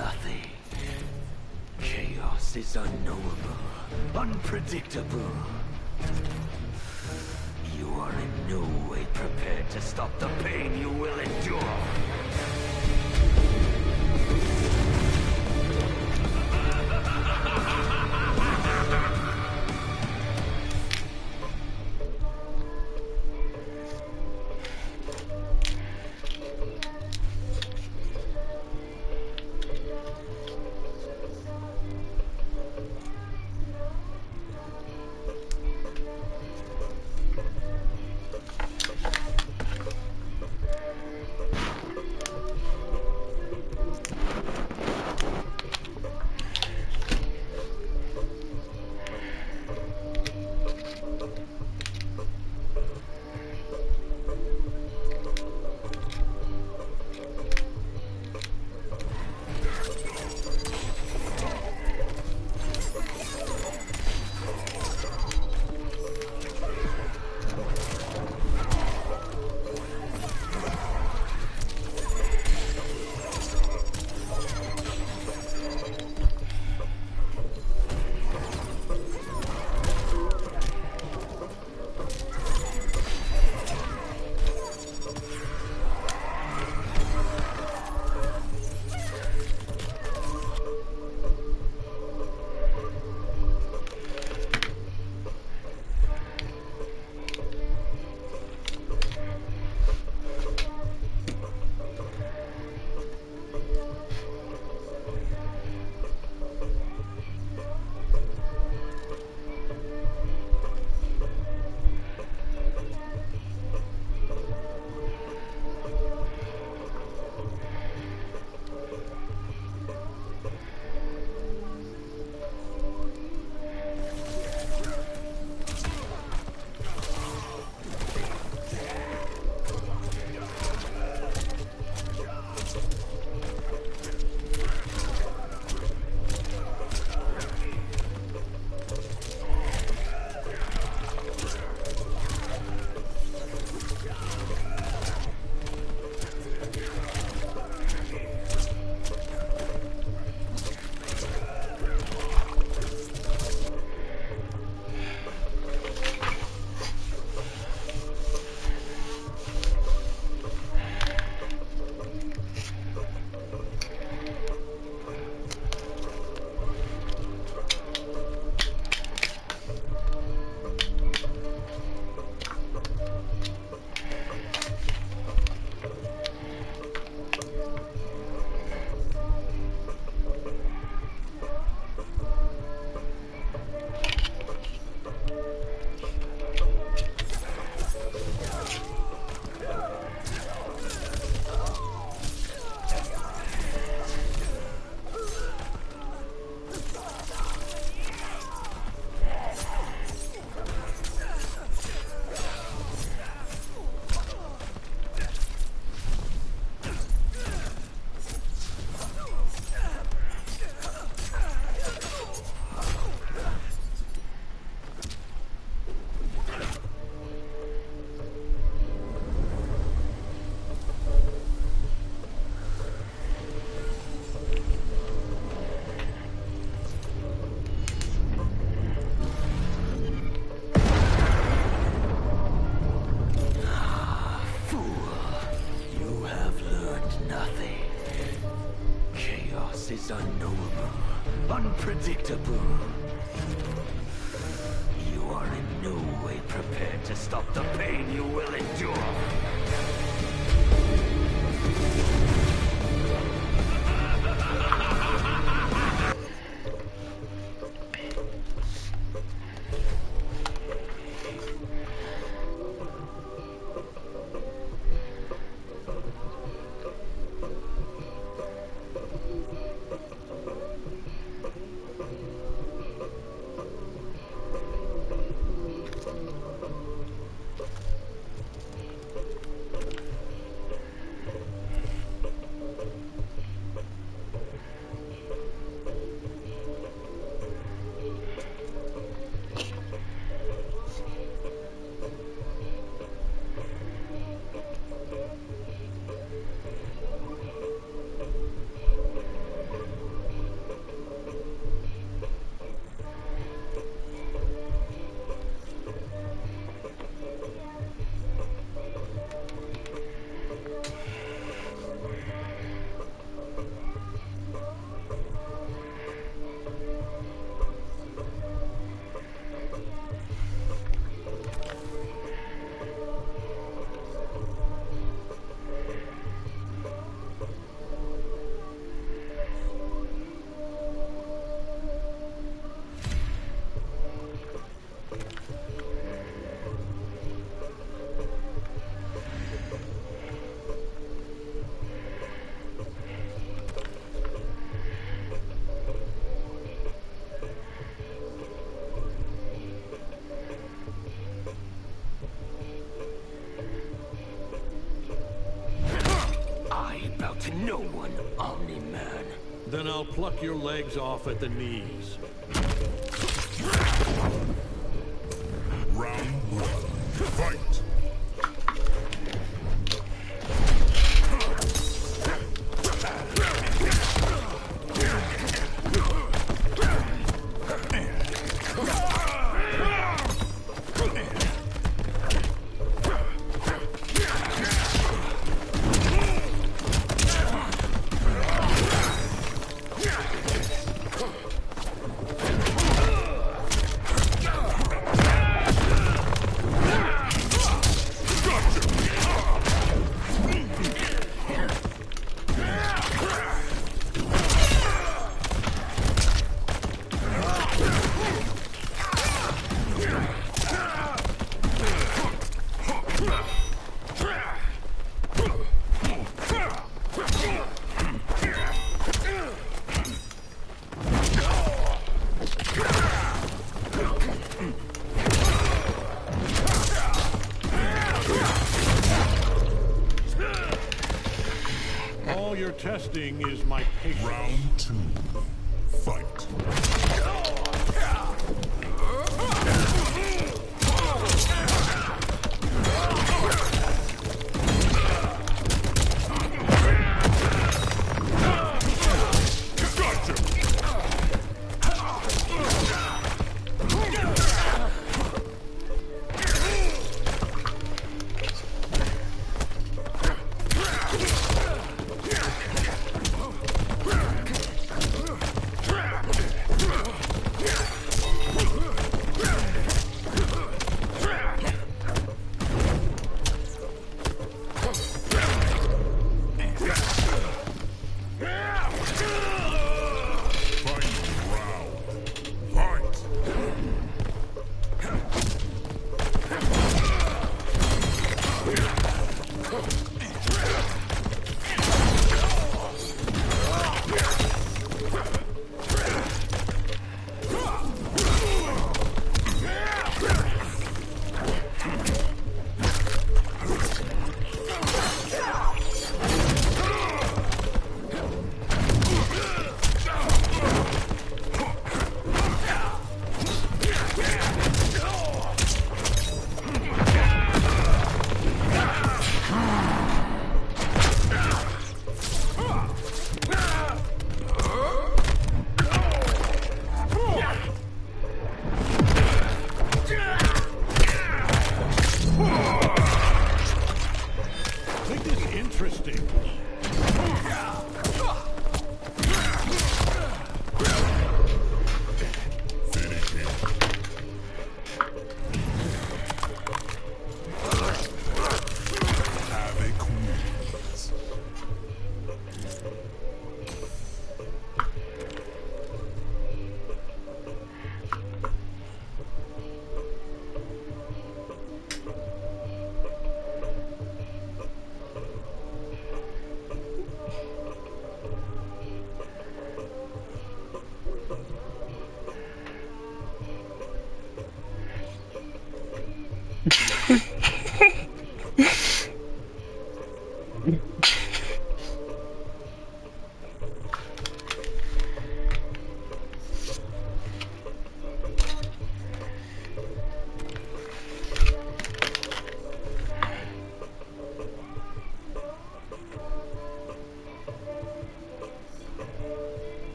nothing. Chaos is unknowable, unpredictable. You are in no way prepared to stop the pain you will endure. unknowable, unpredictable. You are in no way prepared to stop the pain you will endure. one, Omni-Man. Then I'll pluck your legs off at the knees. Round one. Fight. All you're testing is my patience. Round two. Fight. Make this interesting. Finish him. Havoc wins.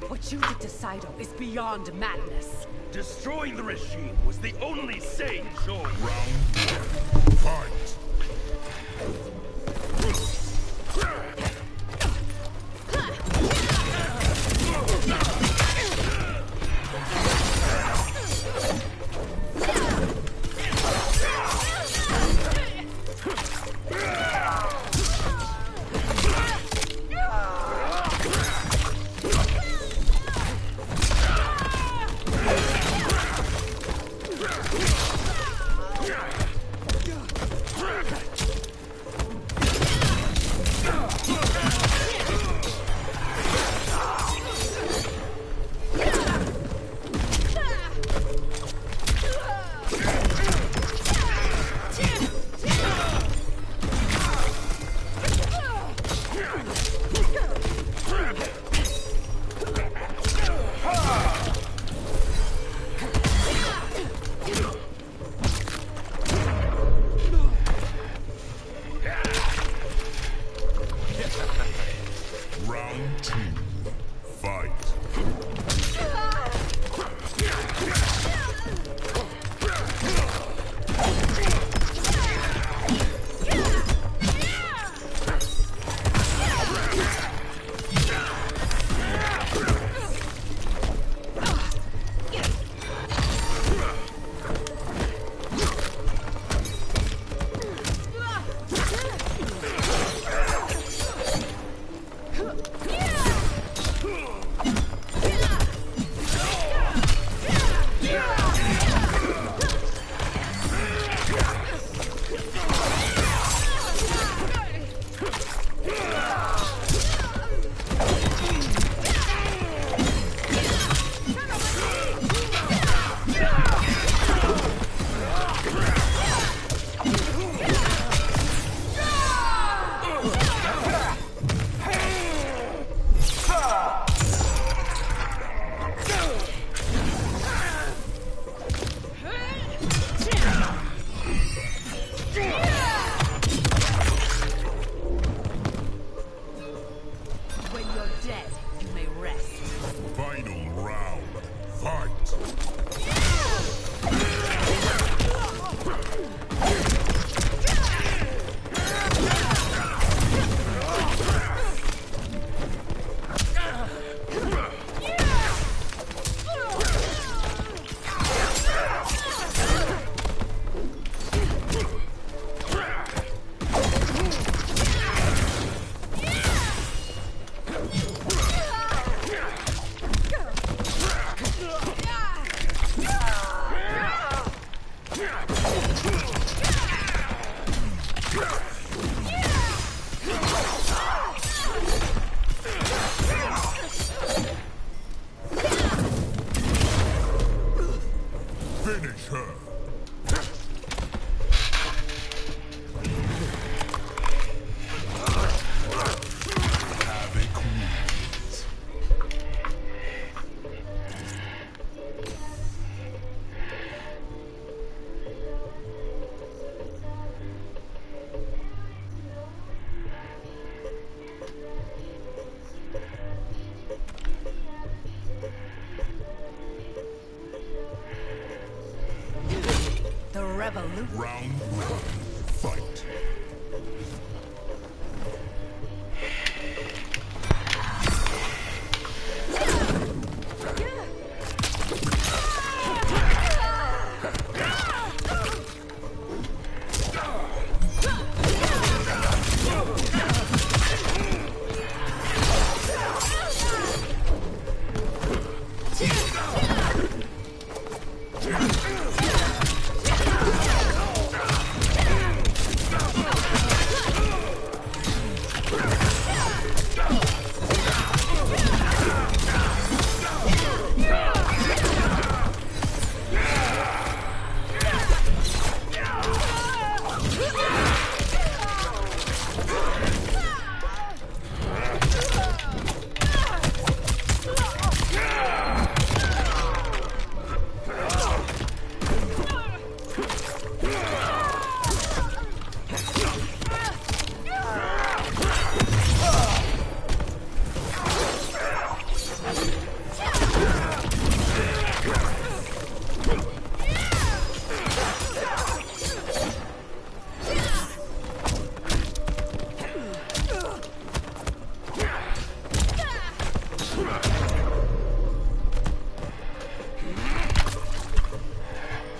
What you did to Saito is beyond madness. Destroying the regime was the only sane choice. Round one. Fight. Huh. Finish her. Havoc wins. The revolution. Round one. Fight.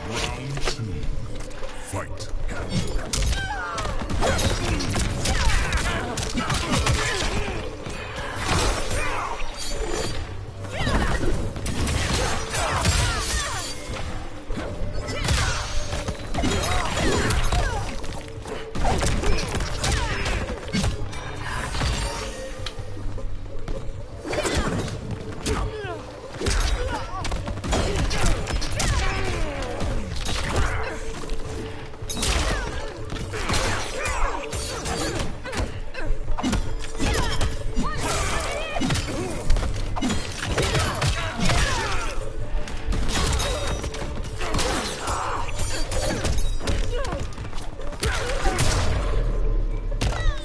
Round two. Fight.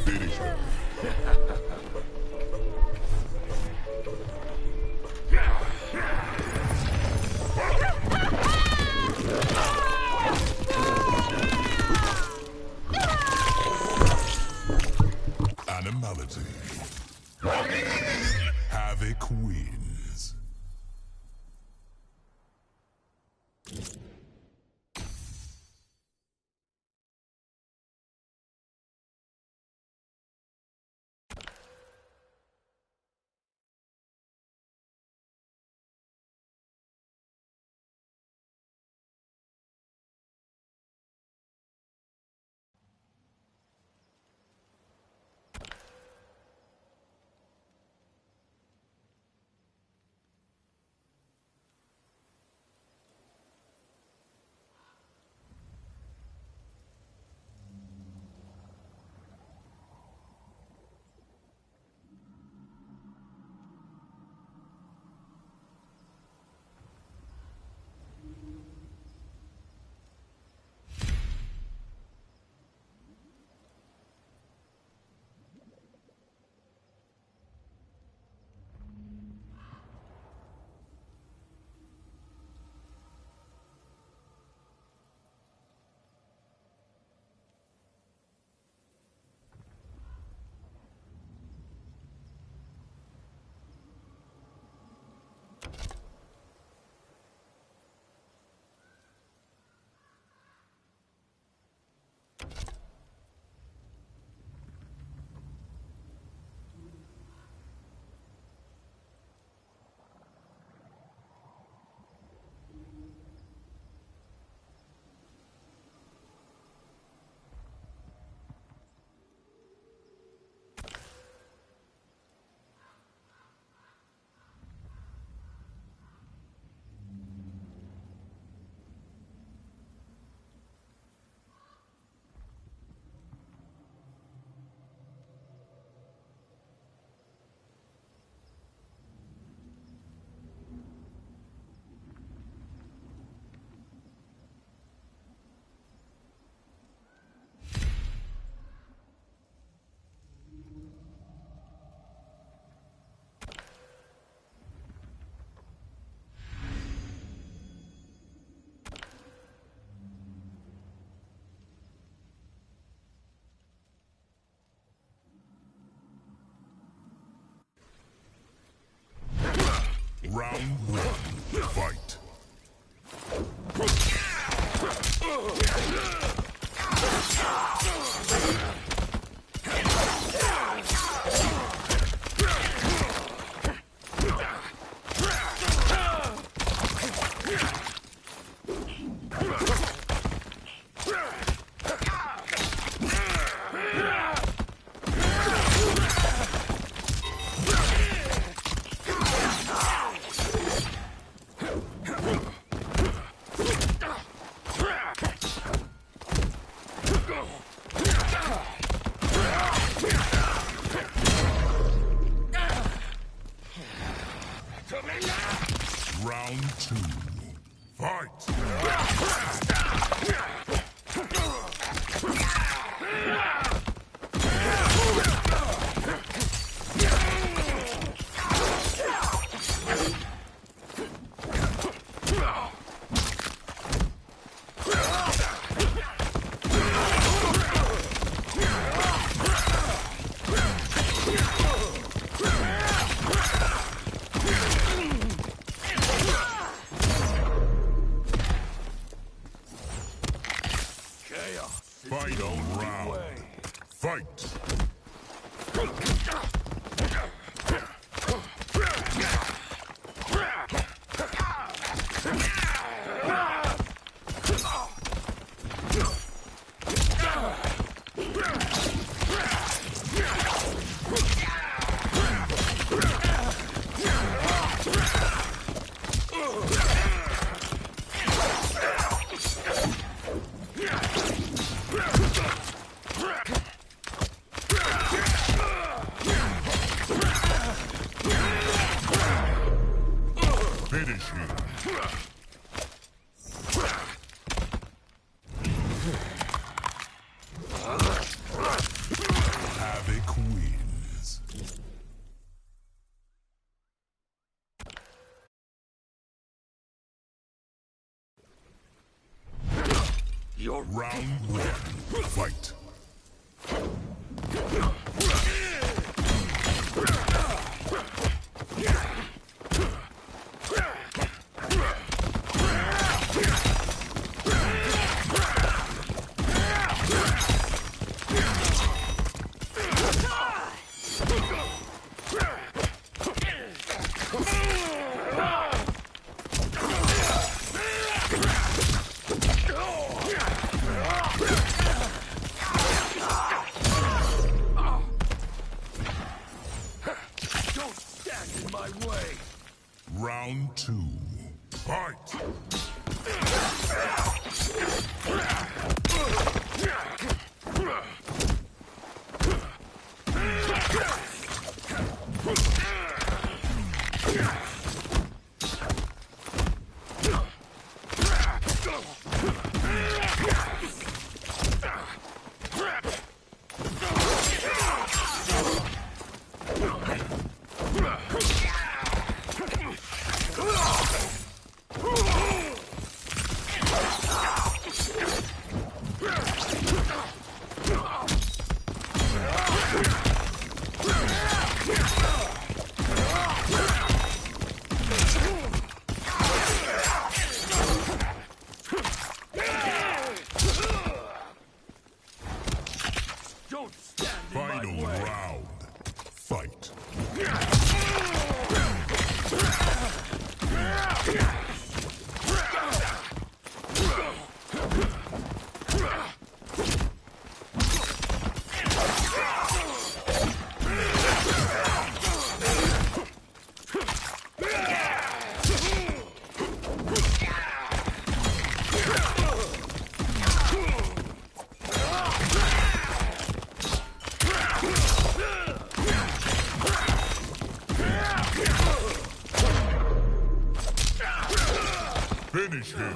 Finish her. Animality. Havoc wins. Round one, fight. Round two, fight! Final round, fight! Finish him. Havoc wins. You're Round one, fight. Don't stand in my way. Round two, fight! Don't stand in my Final way. round, fight! Finish him!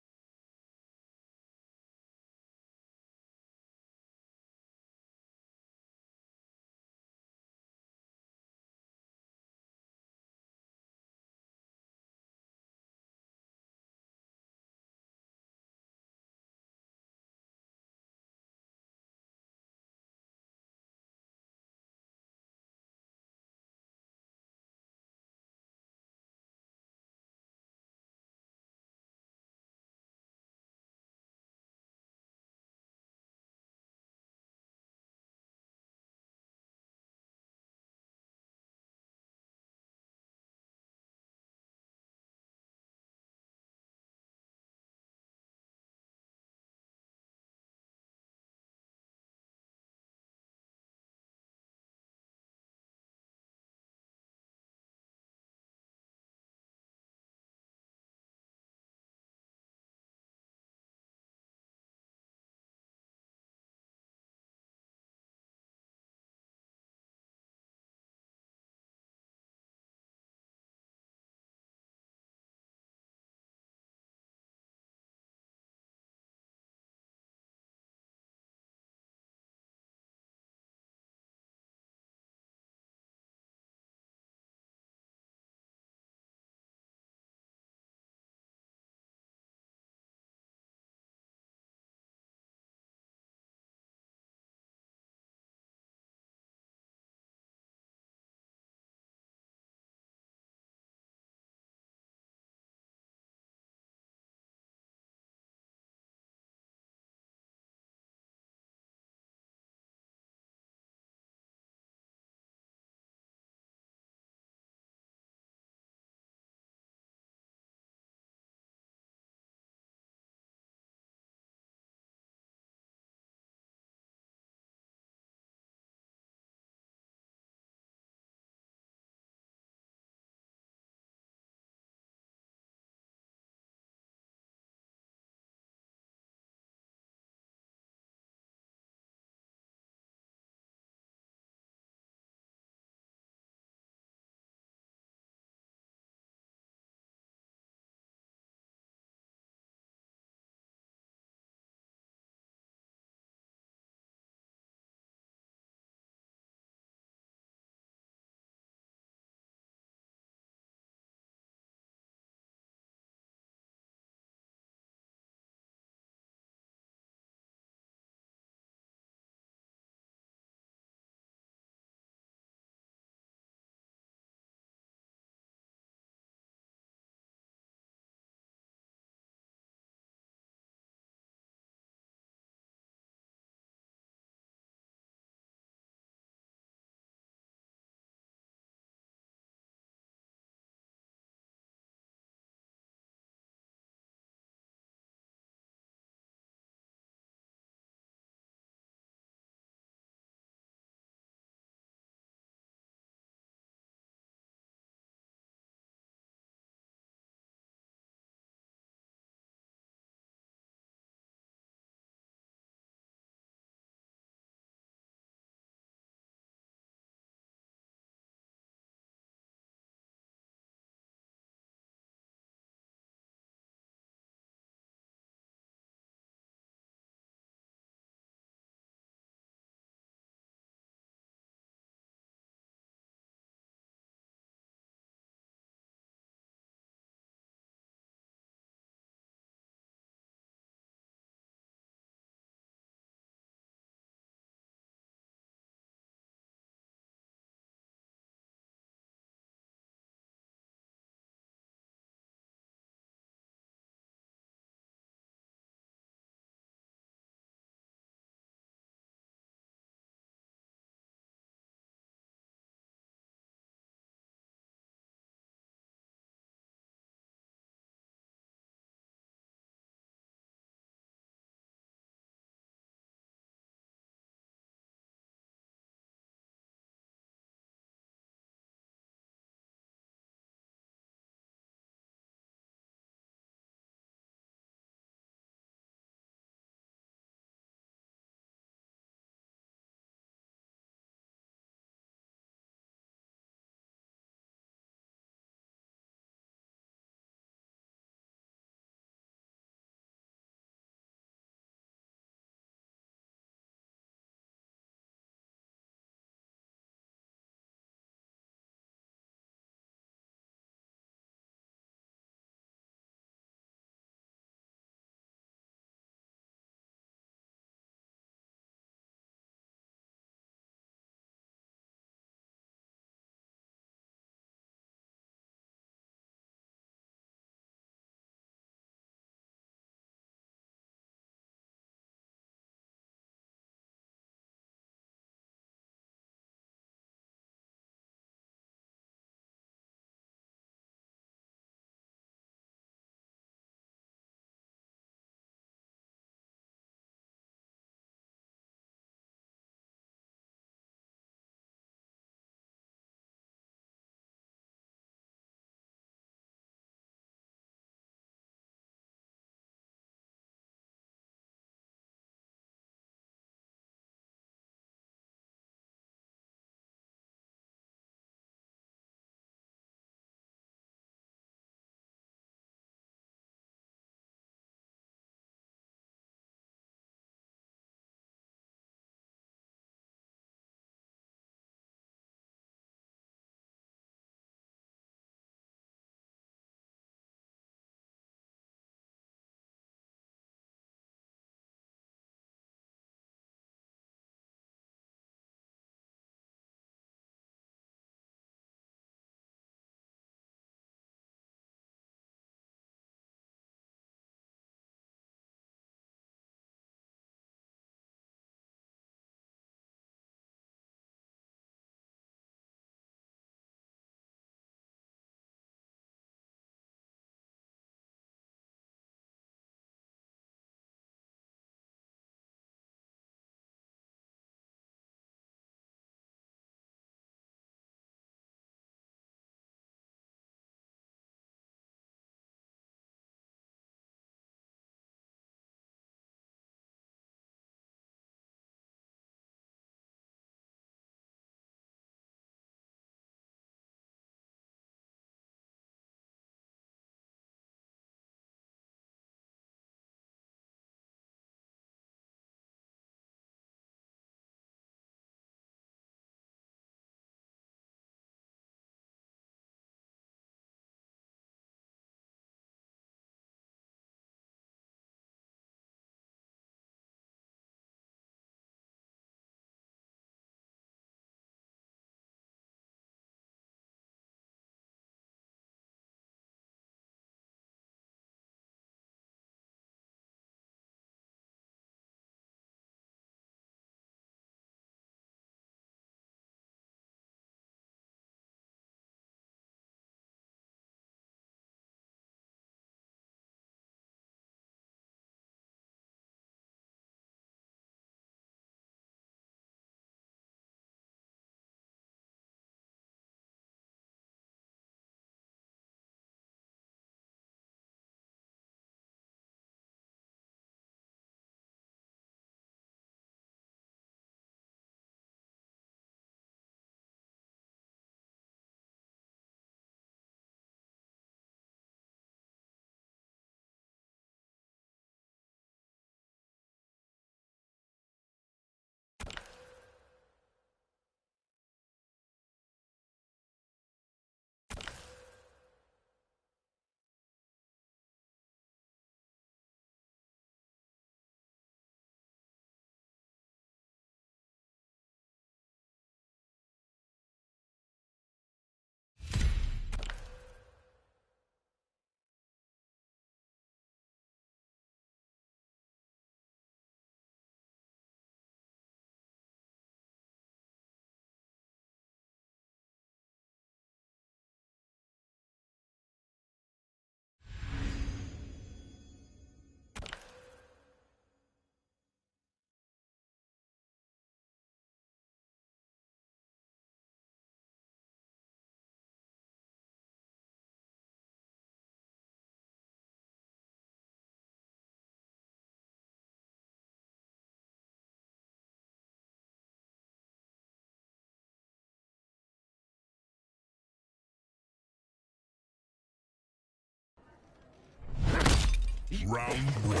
Round one.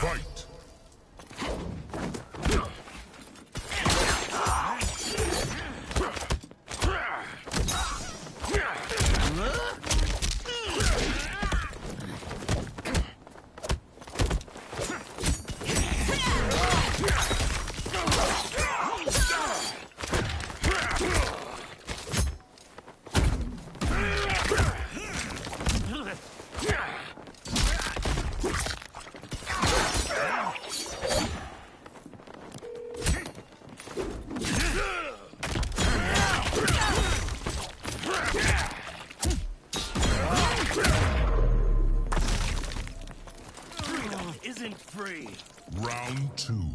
Fight. Isn't free. Round two.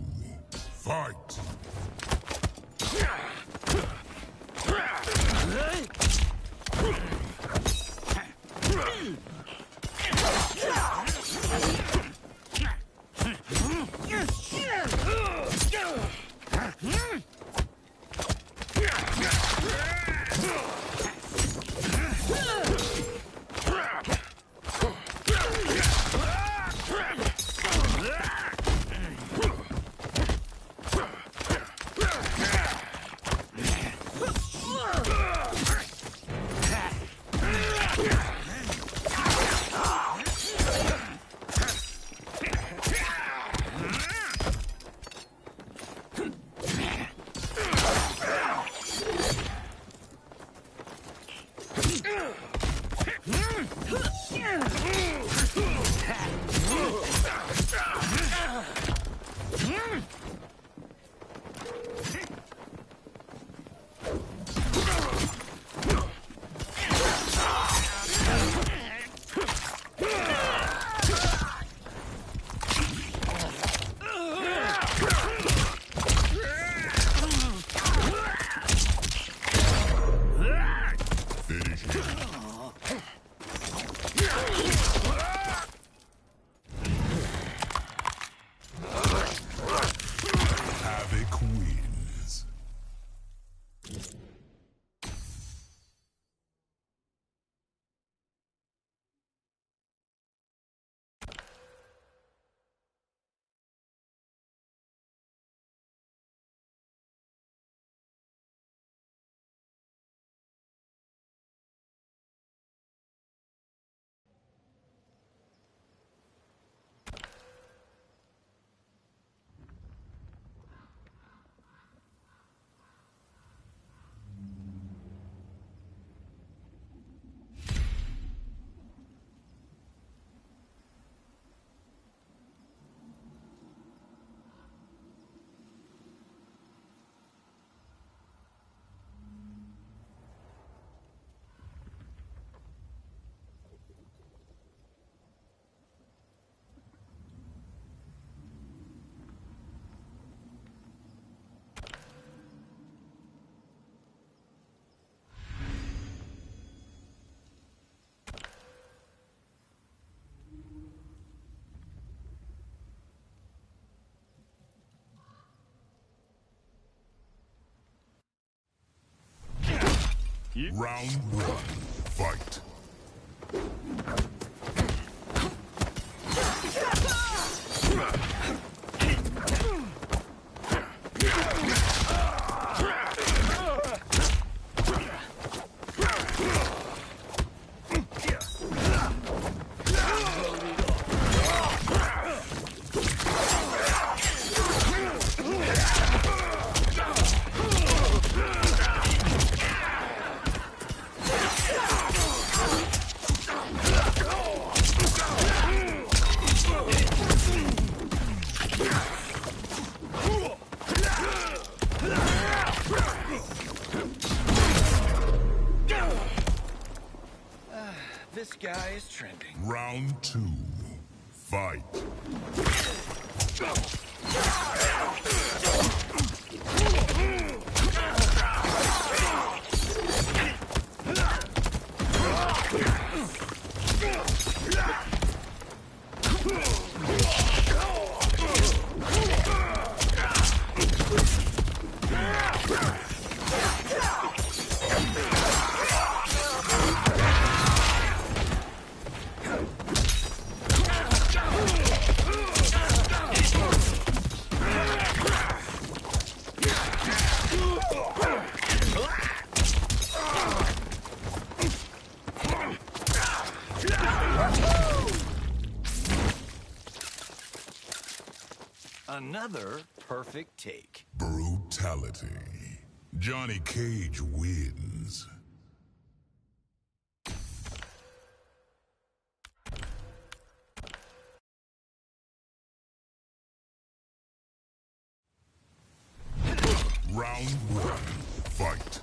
Fight. Havoc wins. Round one. Fight. This guy is trending. Round two. Fight. Another perfect take. Brutality. Johnny Cage wins. Round one, fight.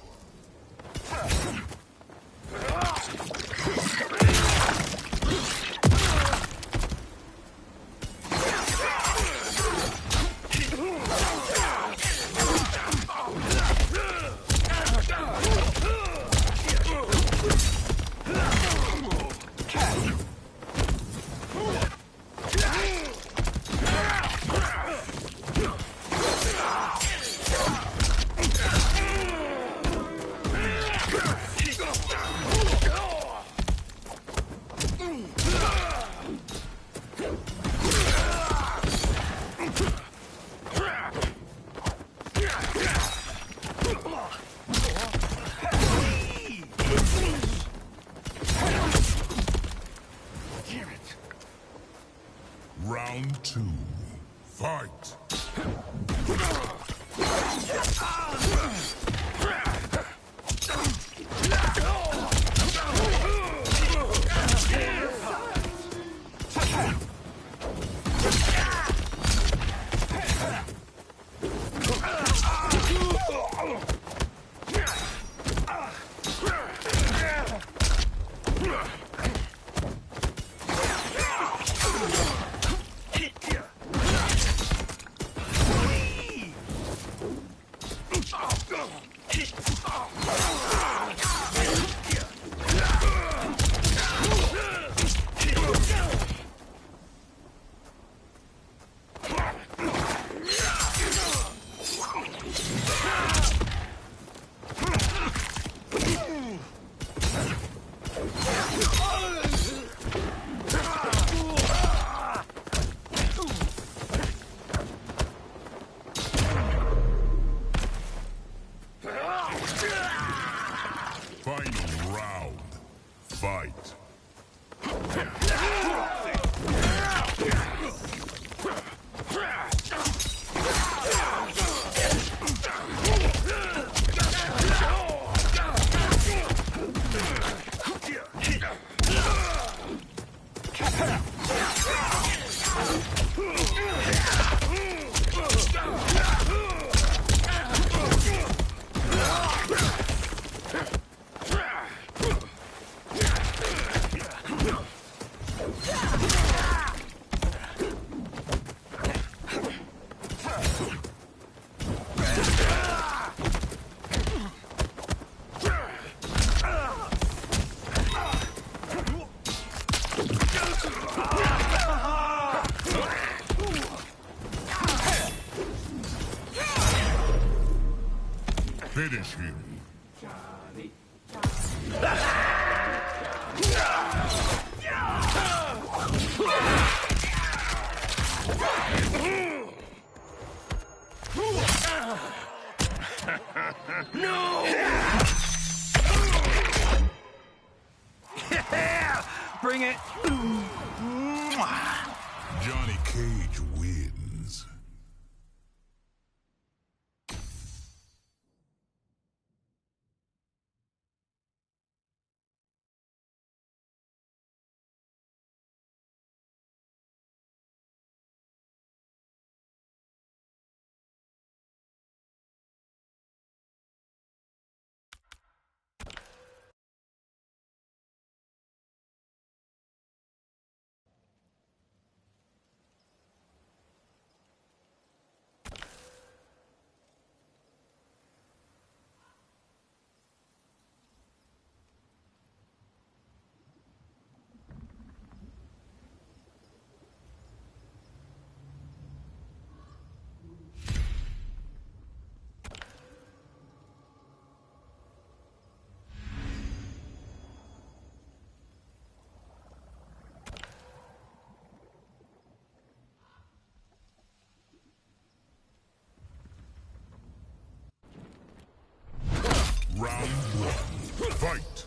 Round two, fight. Final round, fight. Finish him. No! Bring it! Johnny Cage wins. Round one, fight.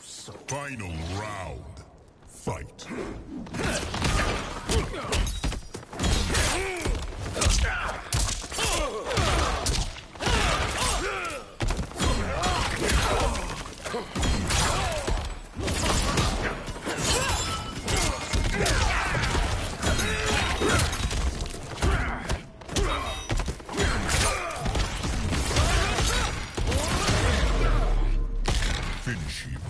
soul. Final round. Fight. Finish him.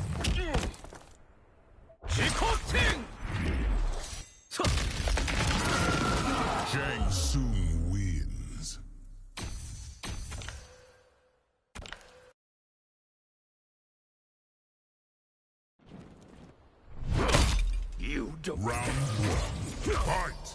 Jang Soon wins. You don't. Round one. Fight.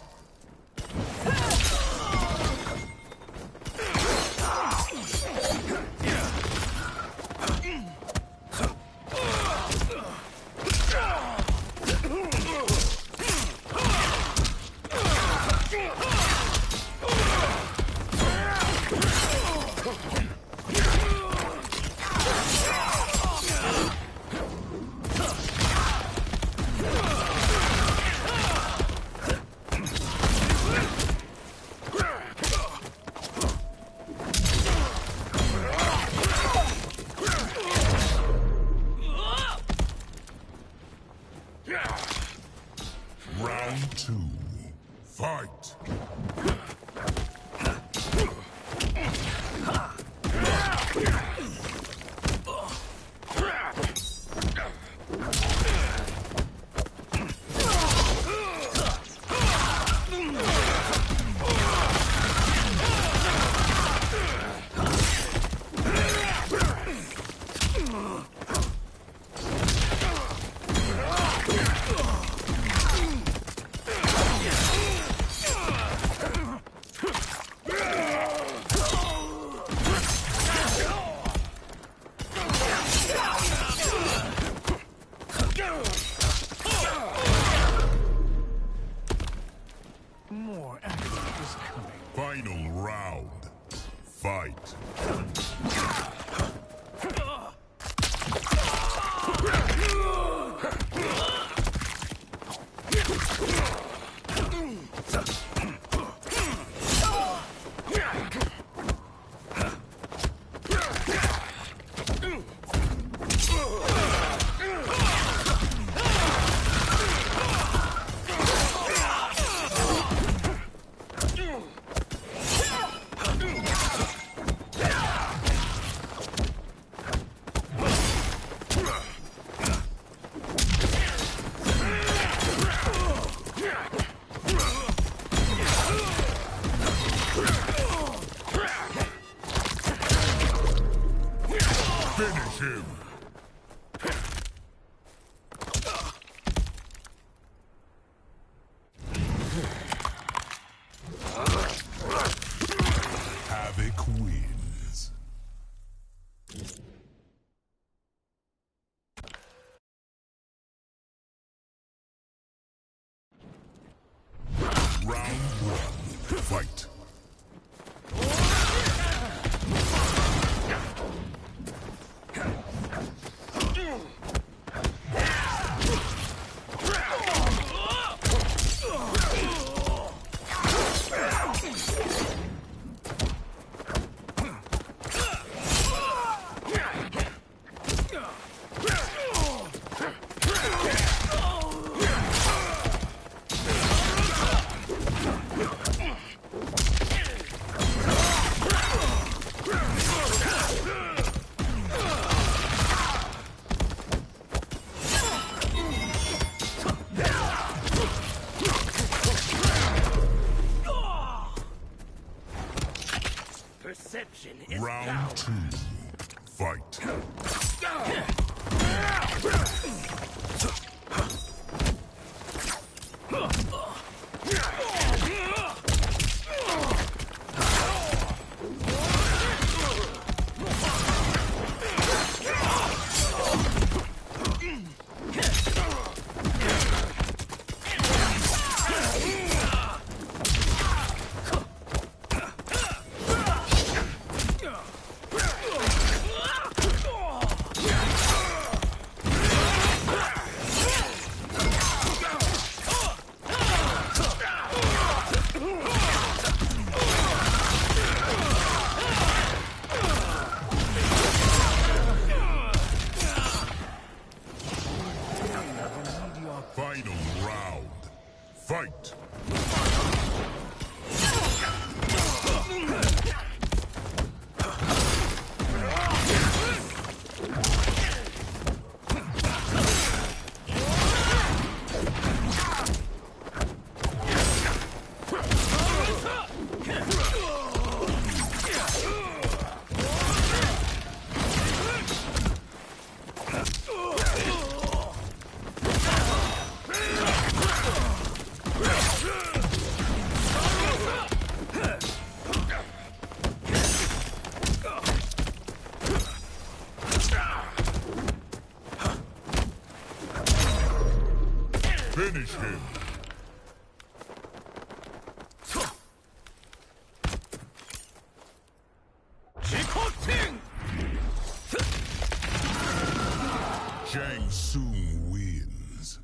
Round two. Fight. More action is coming. Final round. Fight. Finish him. Havoc wins. Round one. Fight. Perception is Round down. two. Fight. Finish him. Jang Soon wins.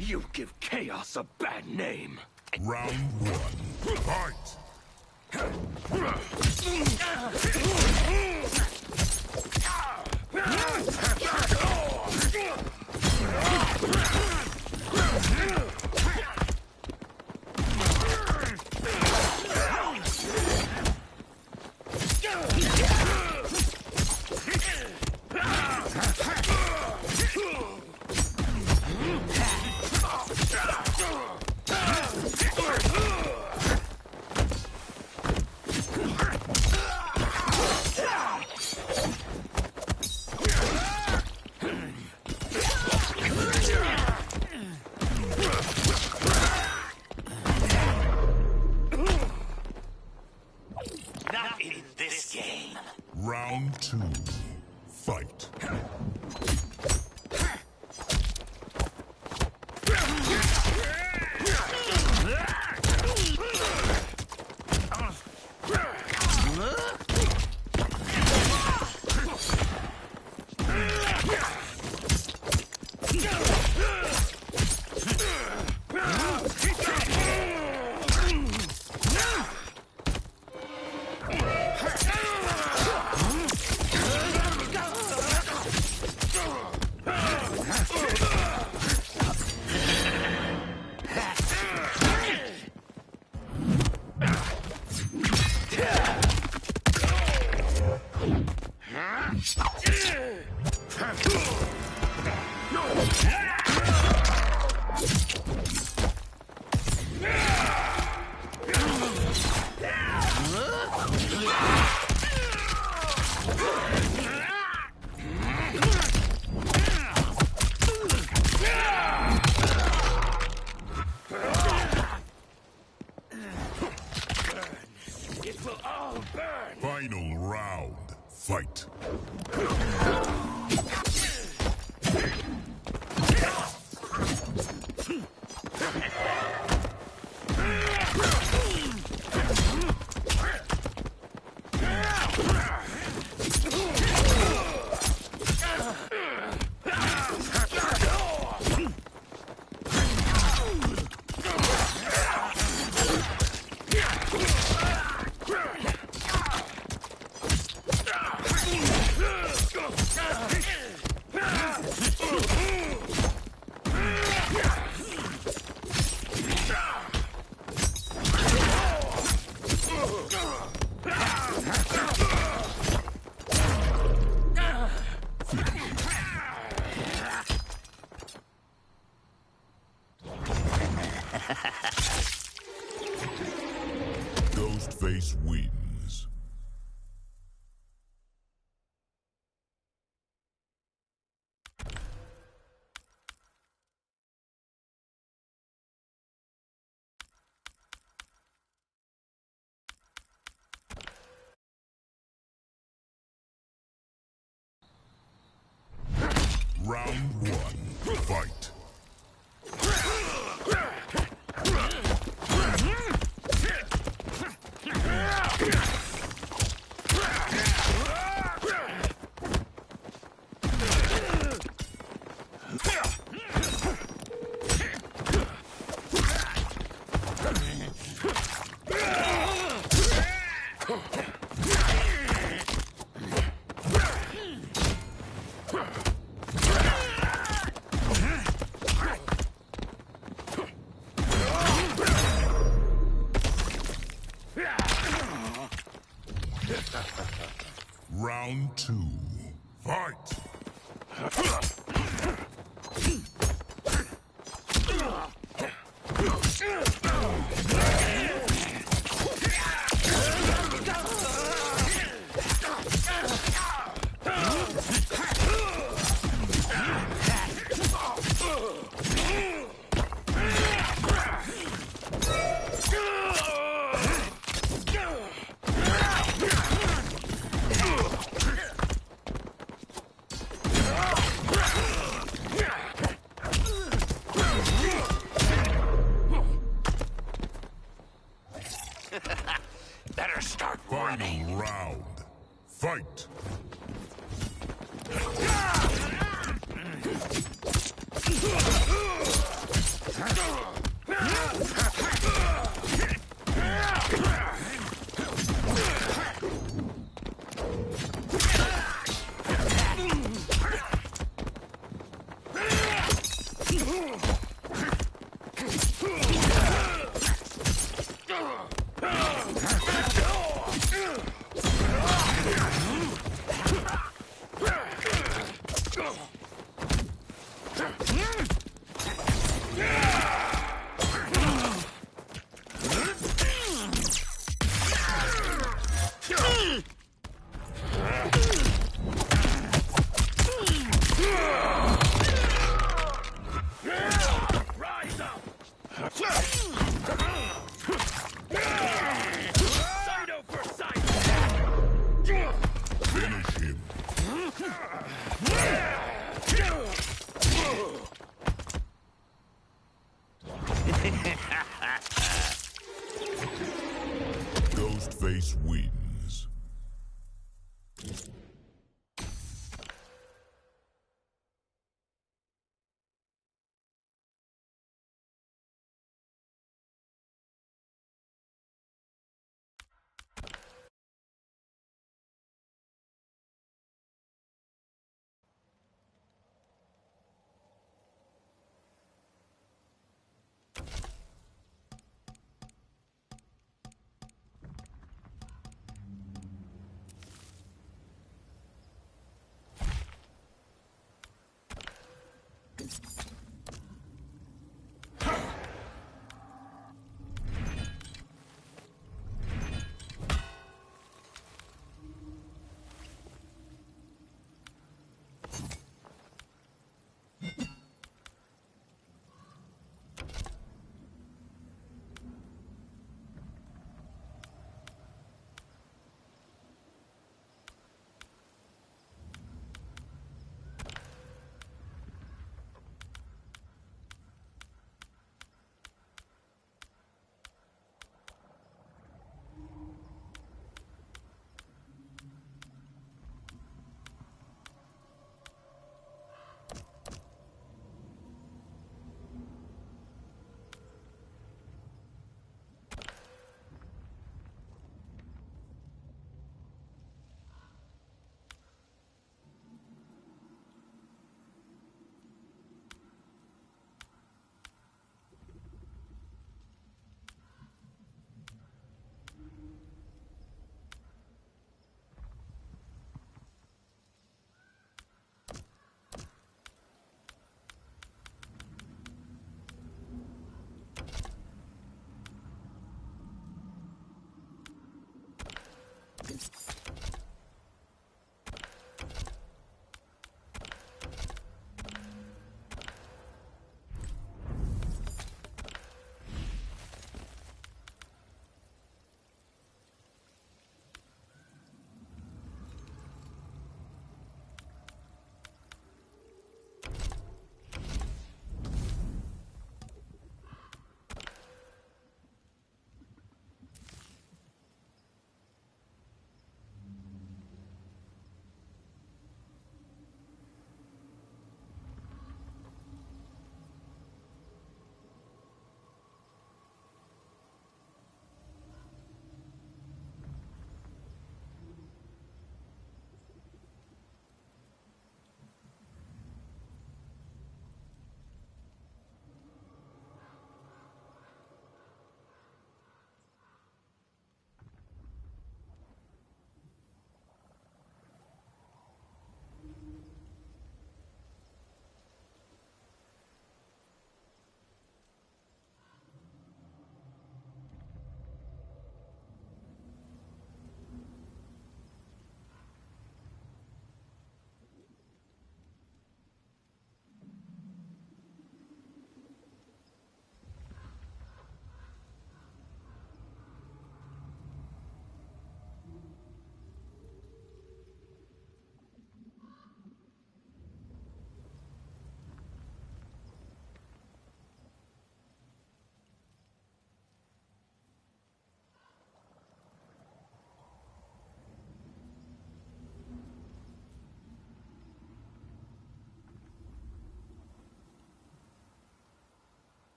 You give chaos a bad name. Round one. Fight! Not in this game. Round two. Fight. It will all burn. Final round. Fight. Round 2. Fight! Better start running. Final round. Fight!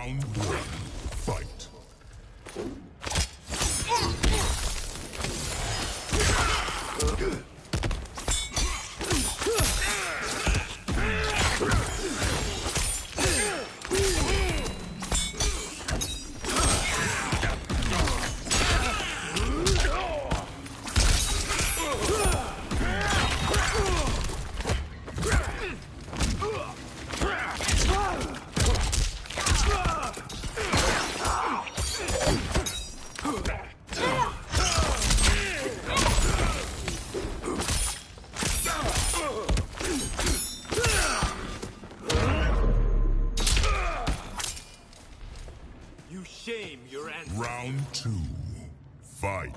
Round one. Fight. You shame your ancestors. Round two. Fight.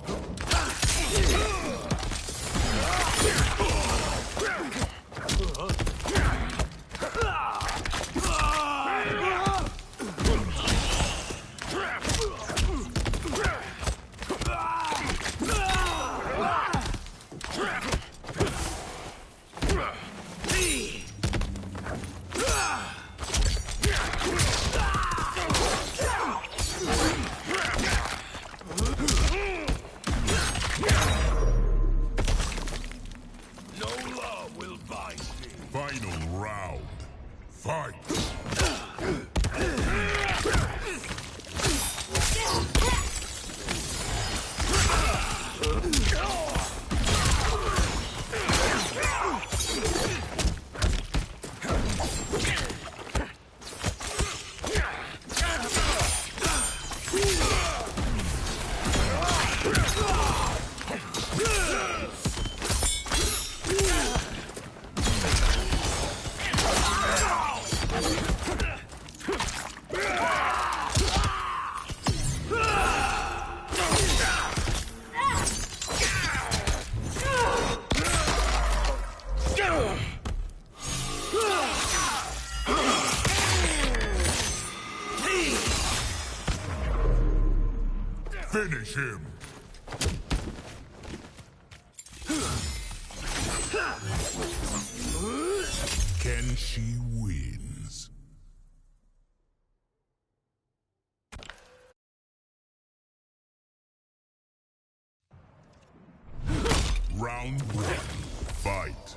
No law will bind me. Final round. Fight. Finish him. Kenshi wins. Round one. Fight.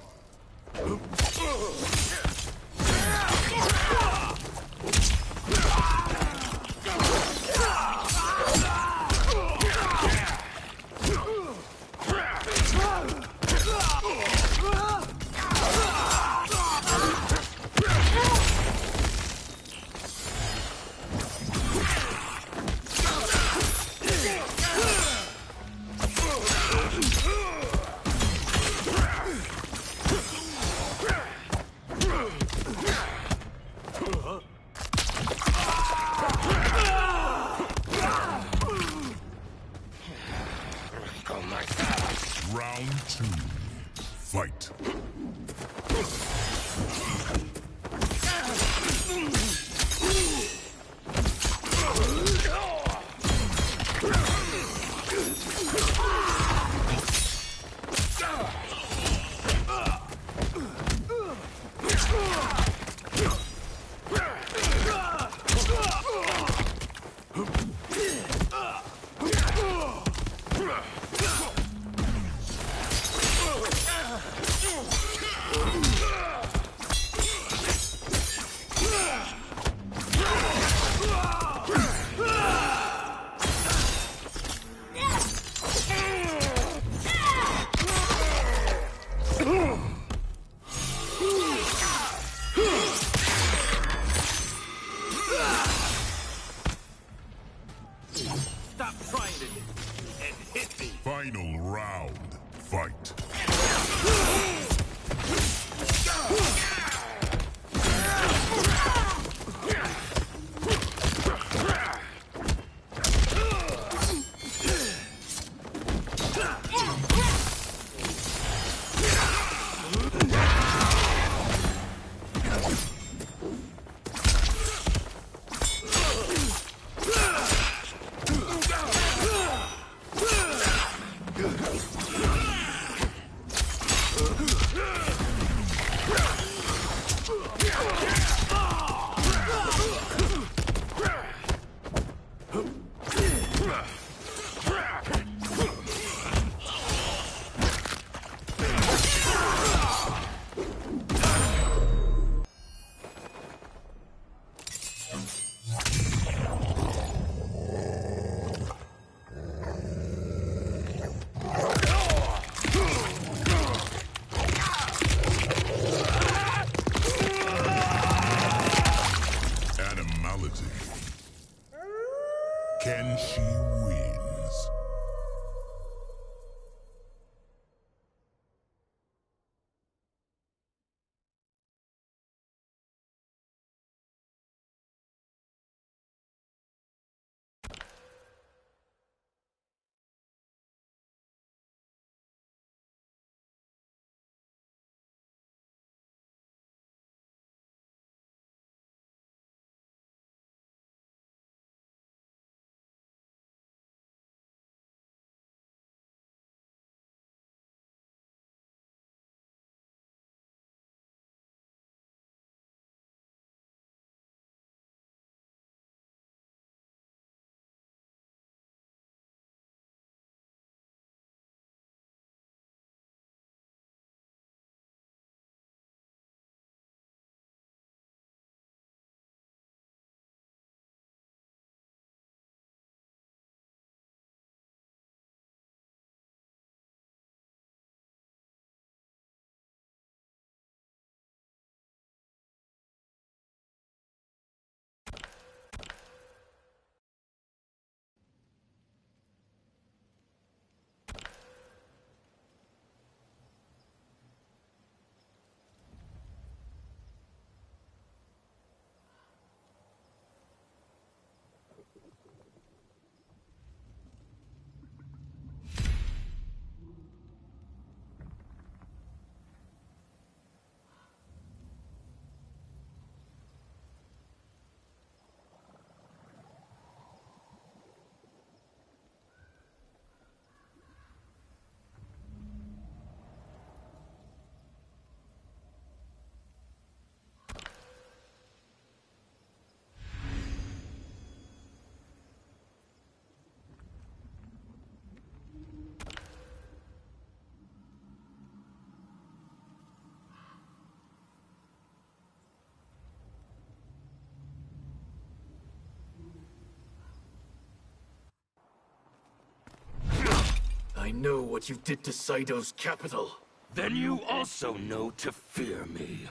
know what you did to Saito's capital, then you also know to fear me.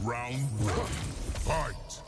Round 1. Fight!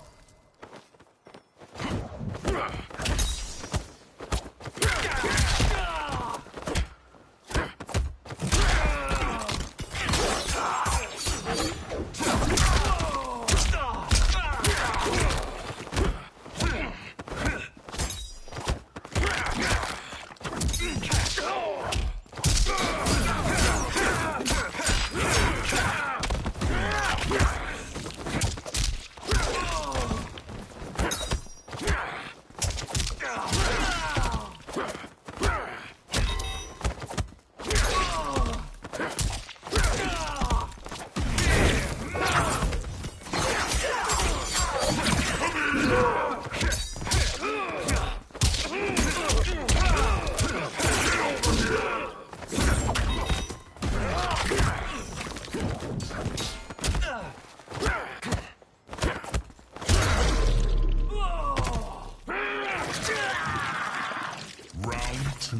Round 2.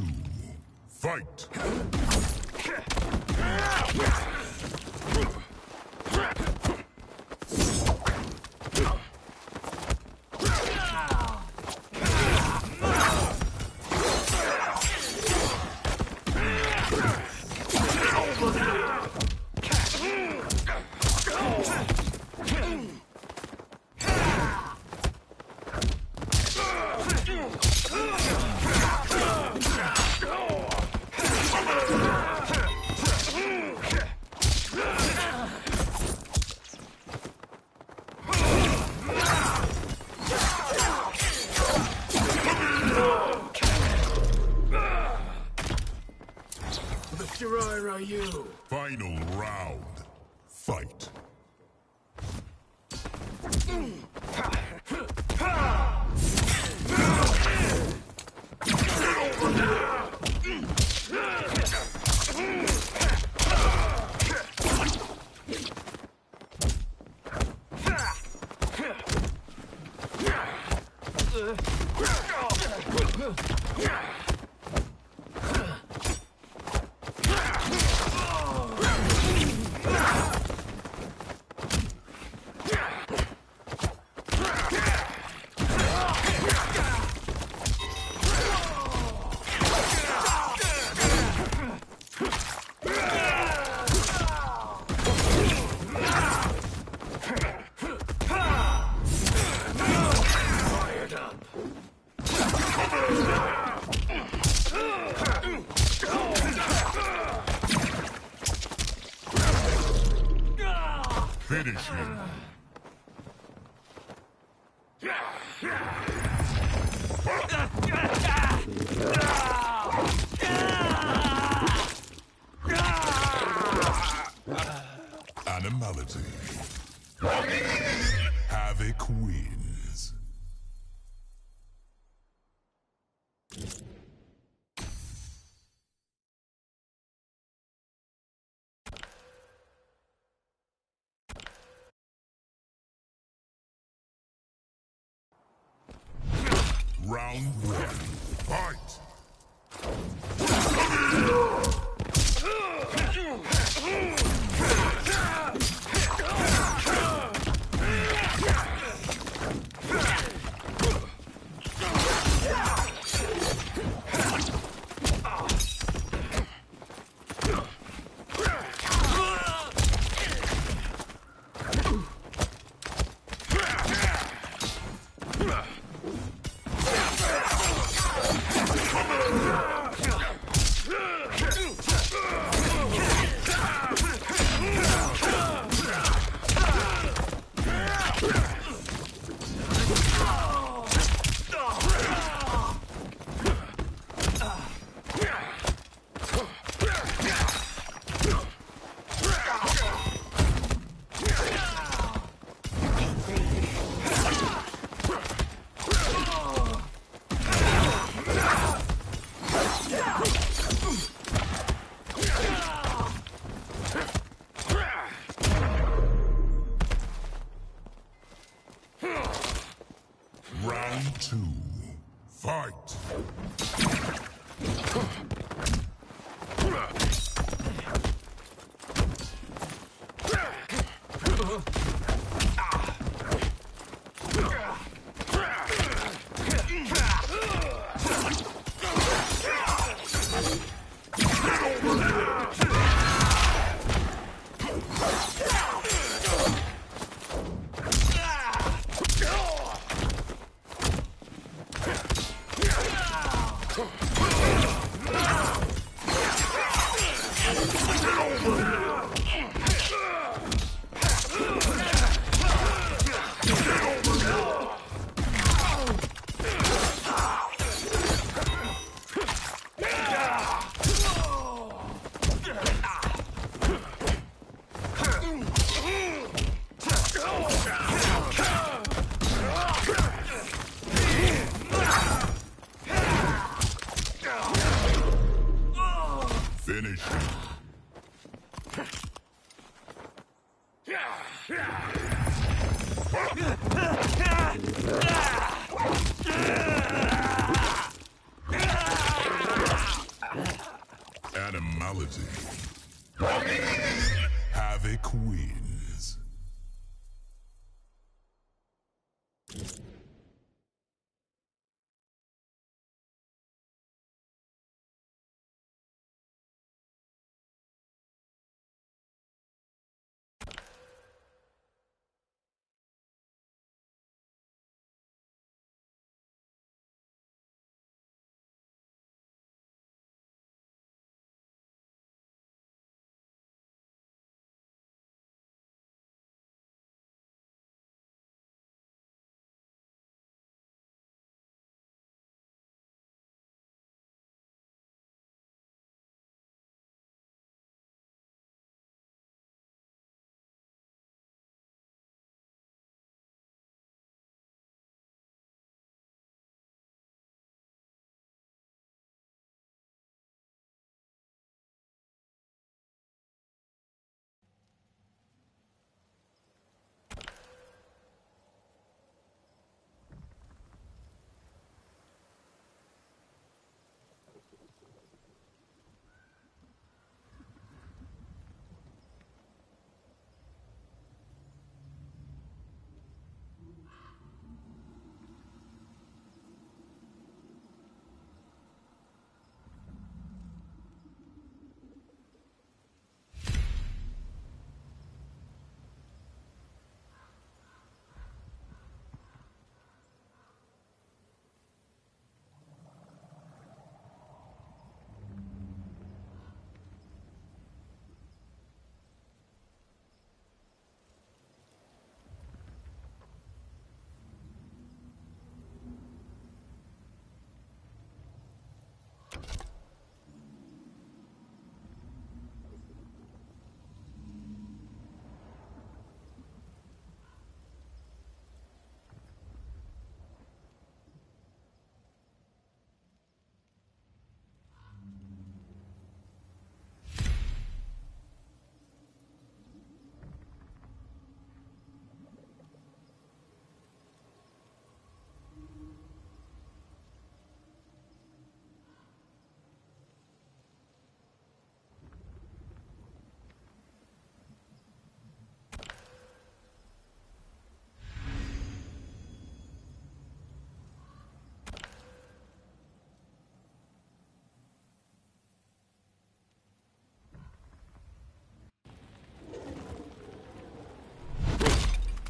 Fight! Lift your eye, Ryu. Final round. Fight! Finish him. Animality. Havoc wins. Round 1. Fight! Finish him. Animality. Havoc wins.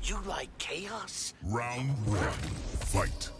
You like chaos? Round one. Fight.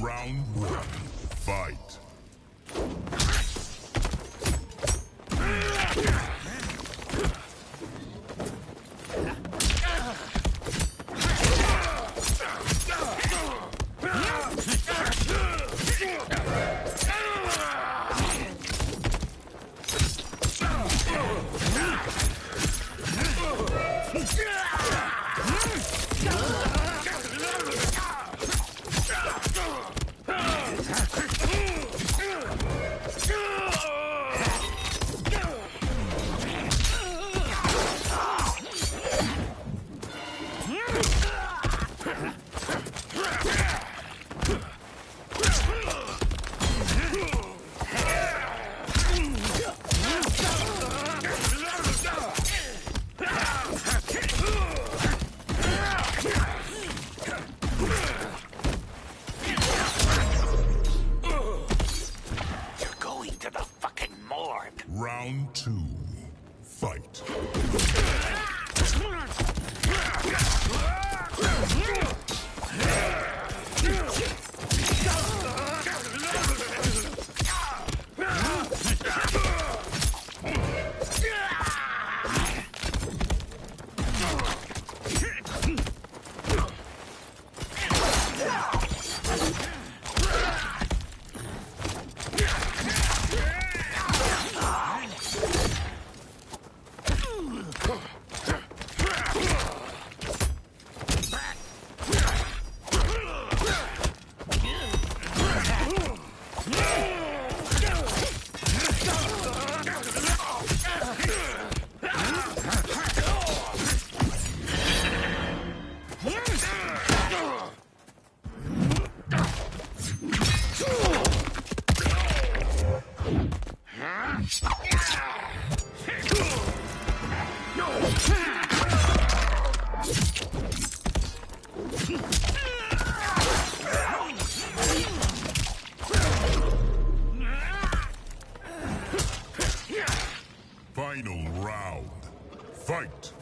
Round one, fight. Round two, fight. Final round, fight.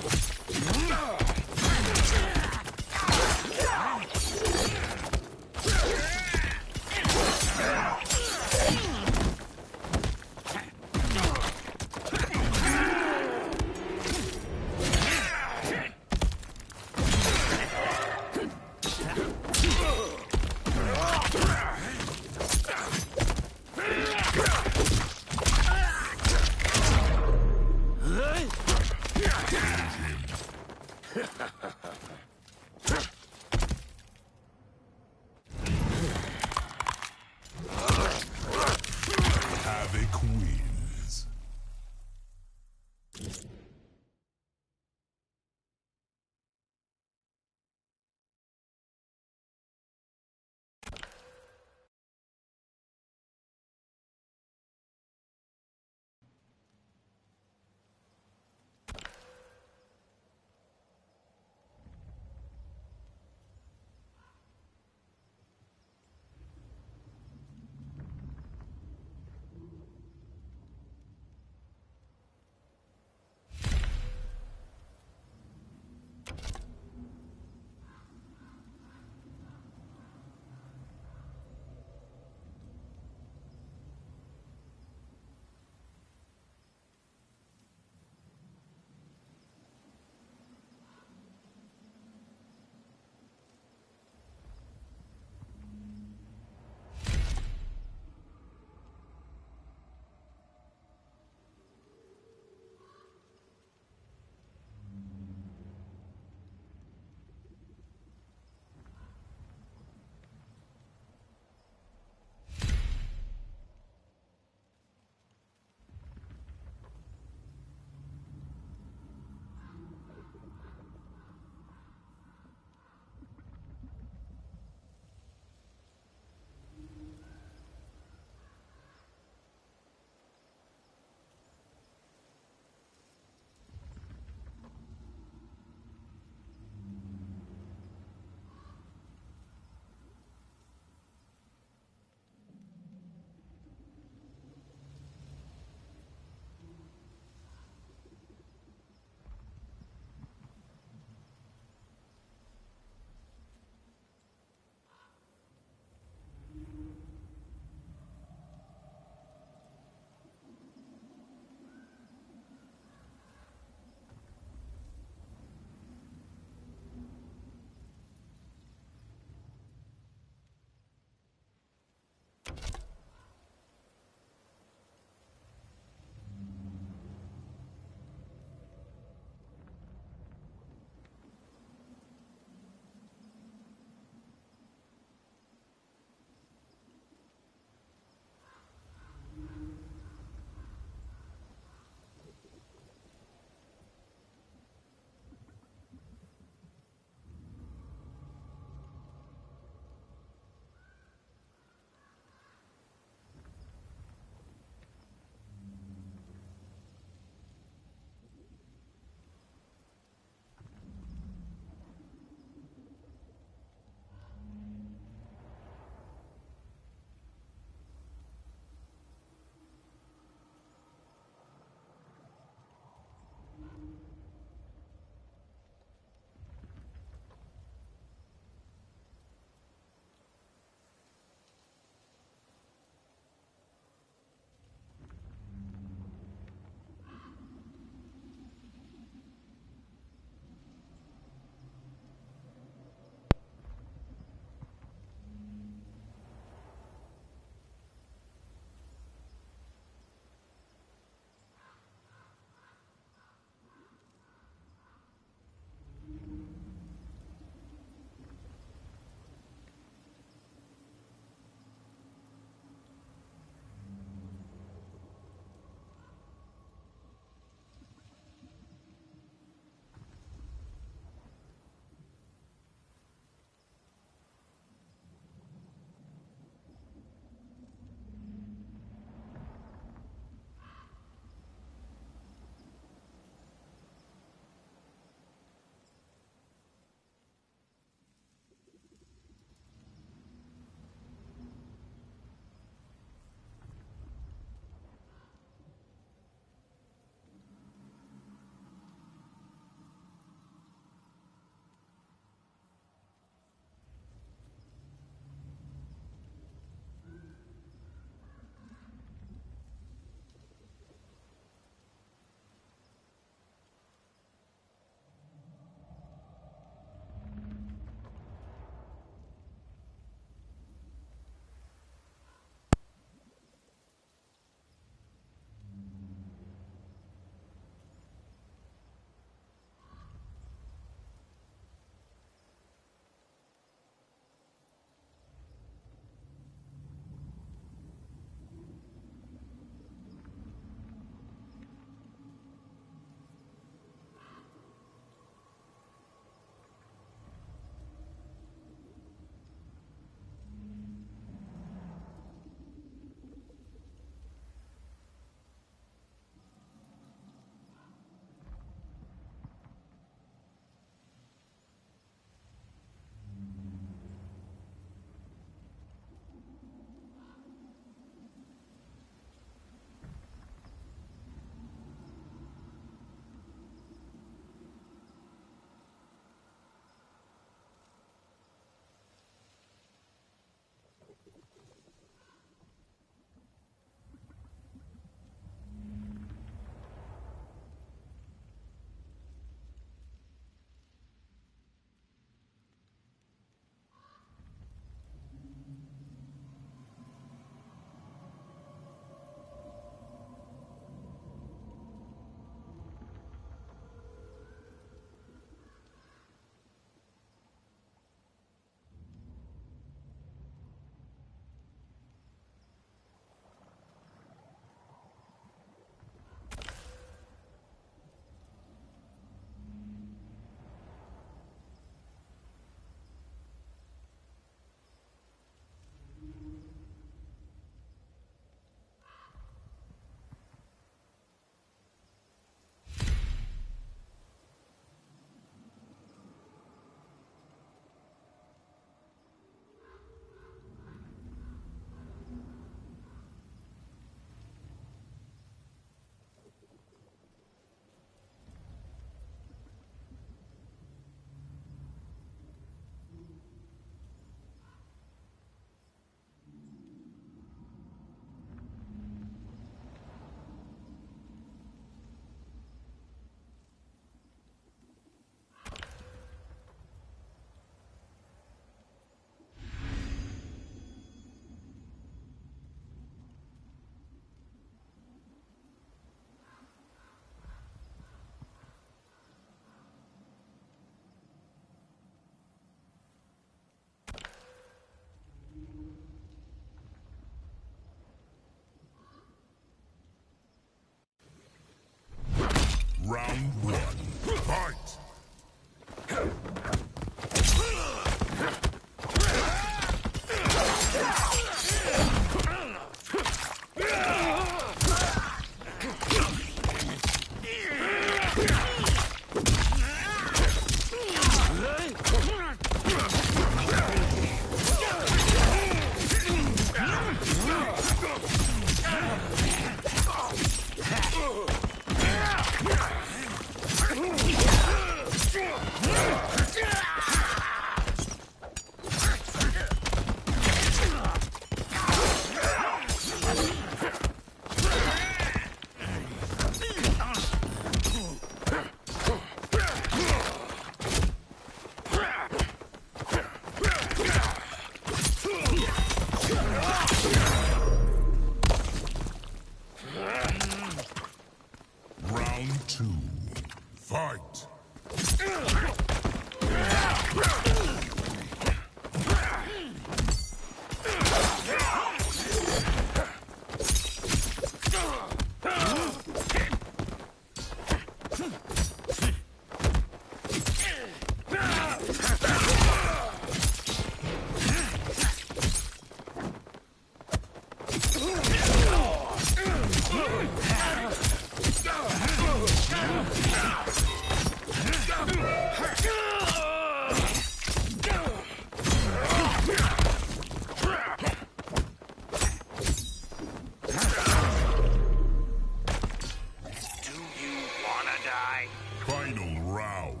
Final round.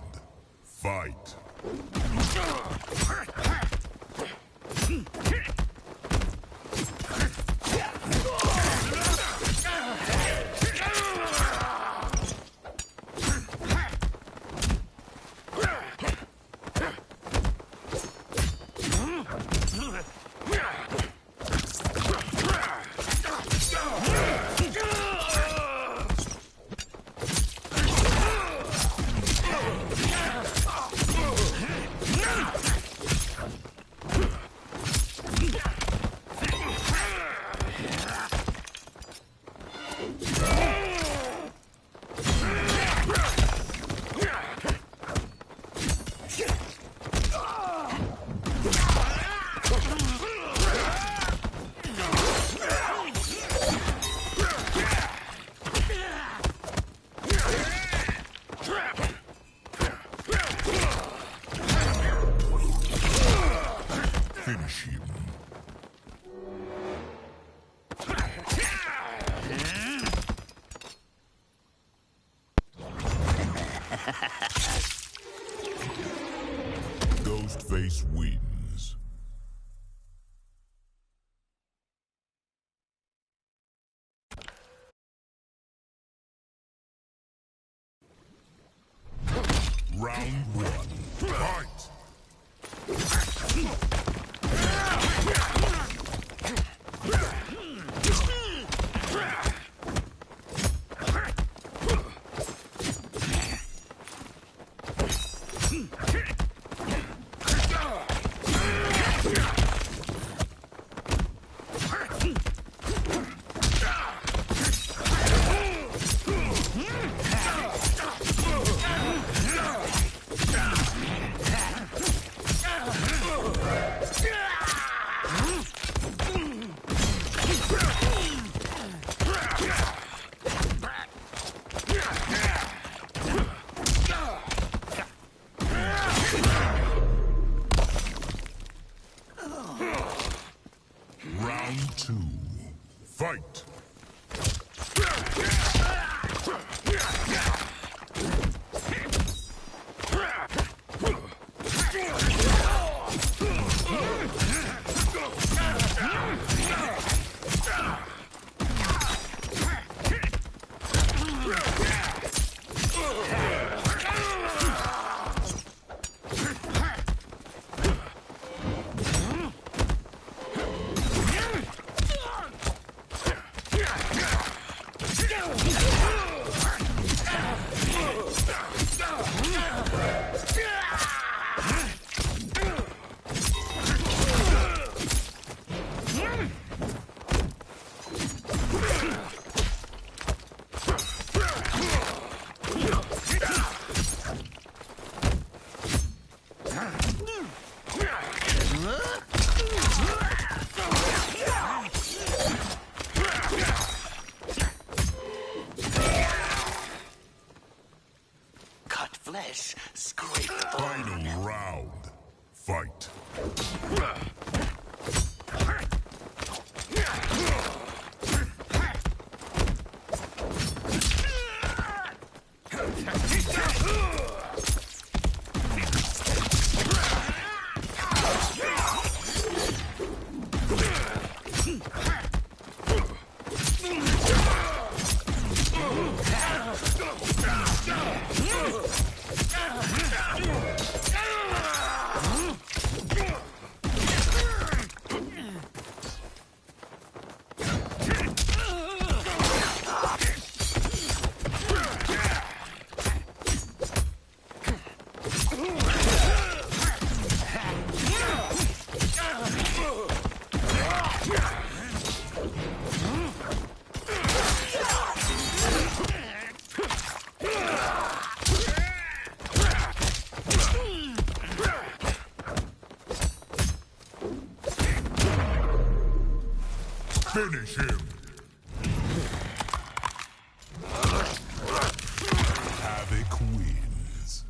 Fight. Finish him. Ghostface wins. Round one. Fight! Round two. Fight! Flesh, scrape Final round. Fight. Finish him. Havoc wins.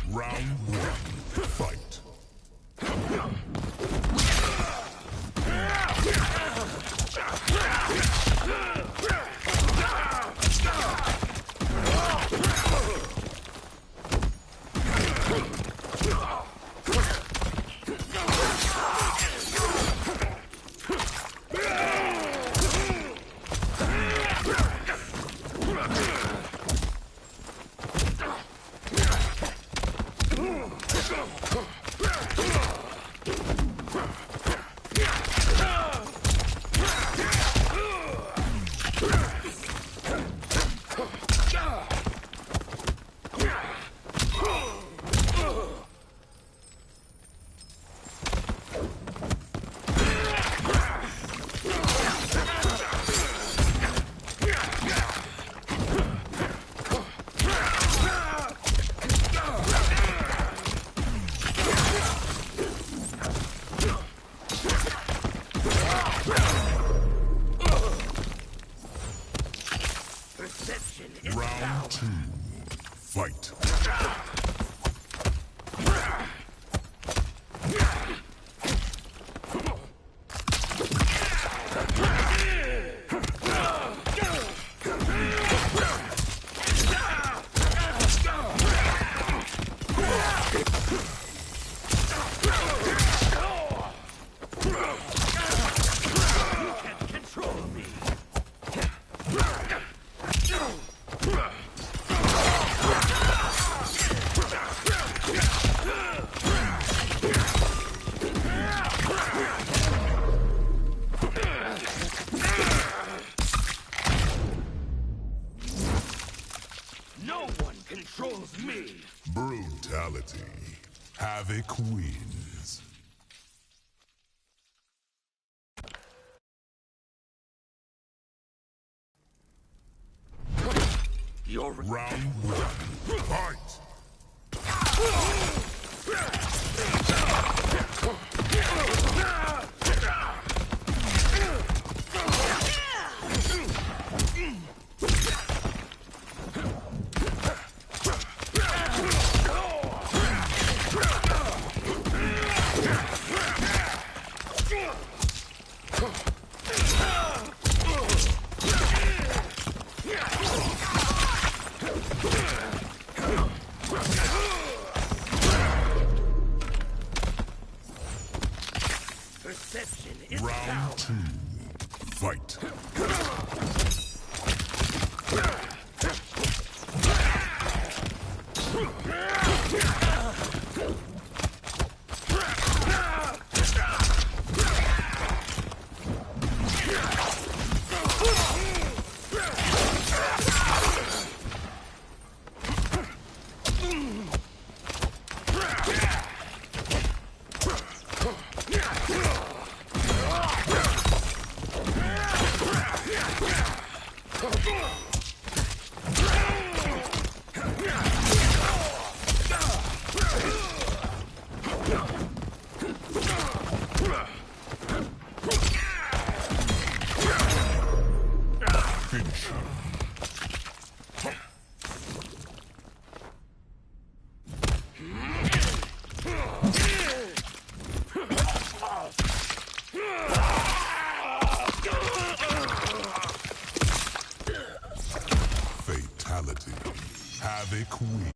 Round one, fight. Round two, fight. No one controls me! Brutality. Havoc wins. You're Round one, fight. perception is Round power. two, fight. Finish him. Fatality. Havoc wins.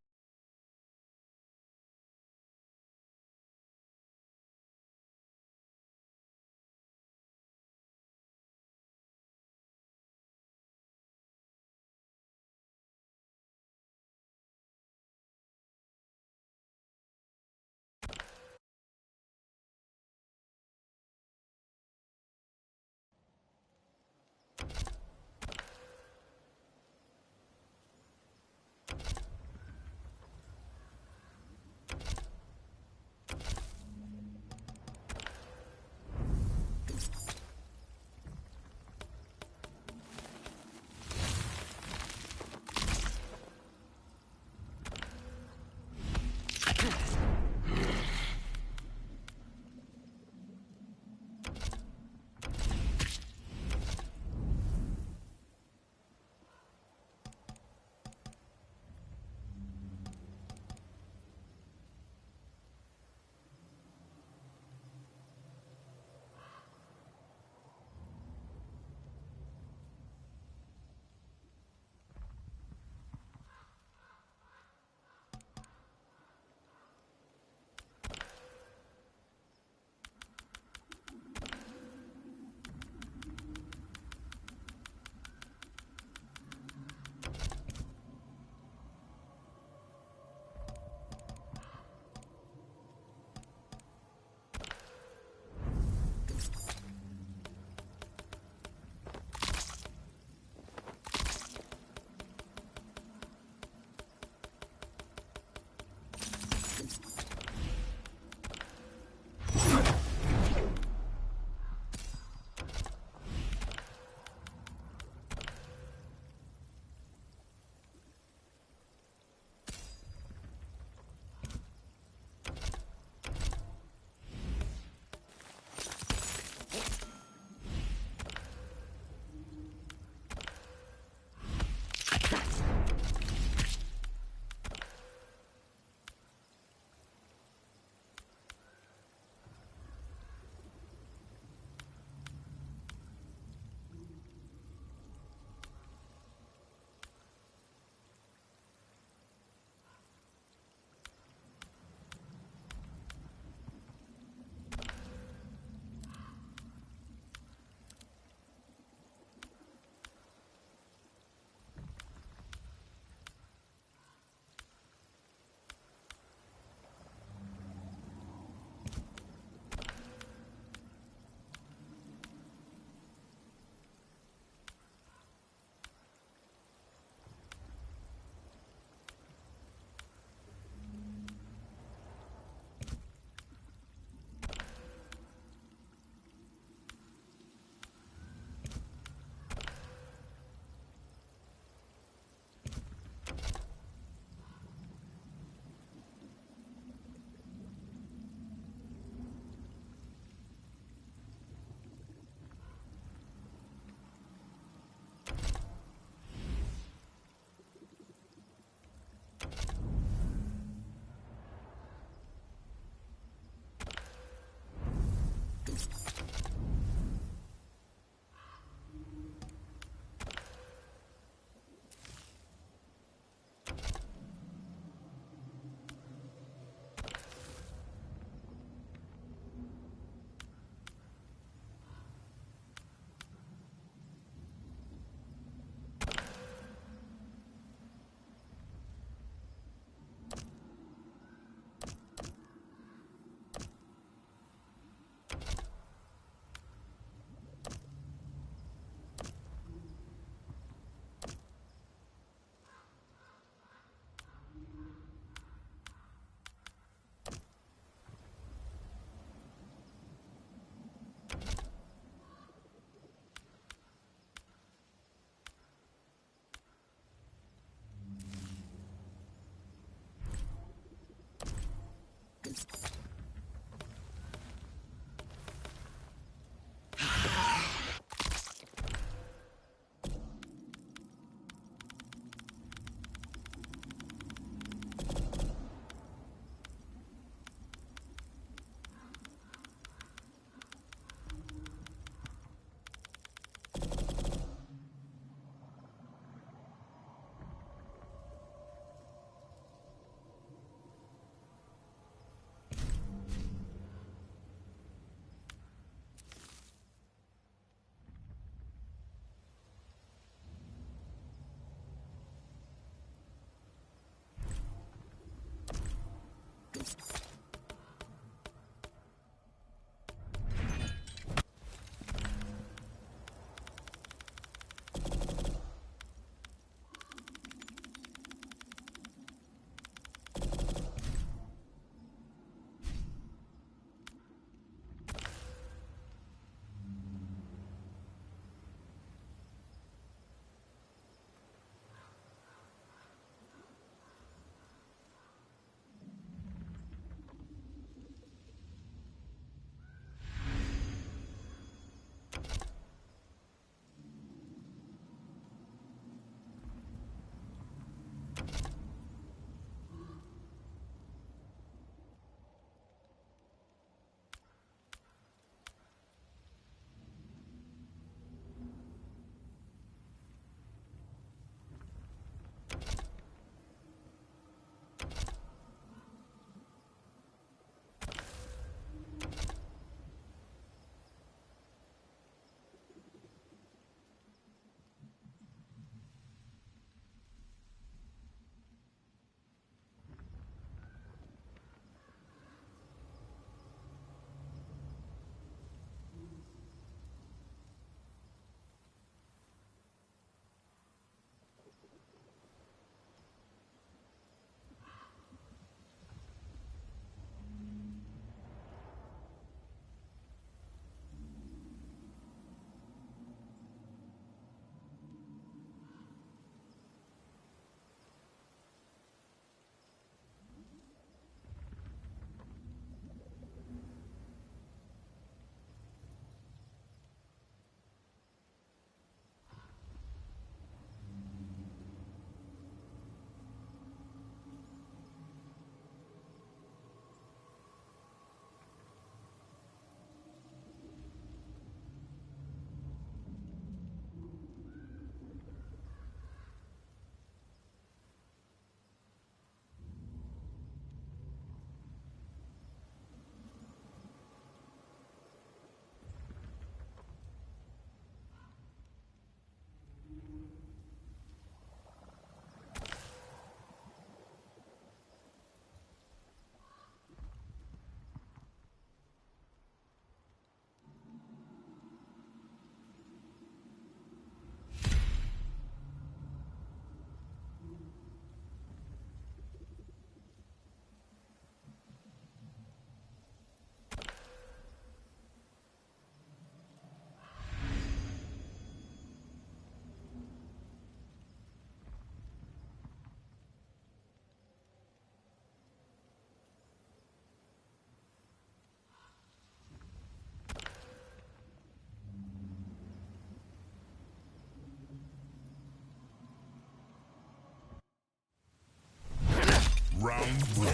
Round one.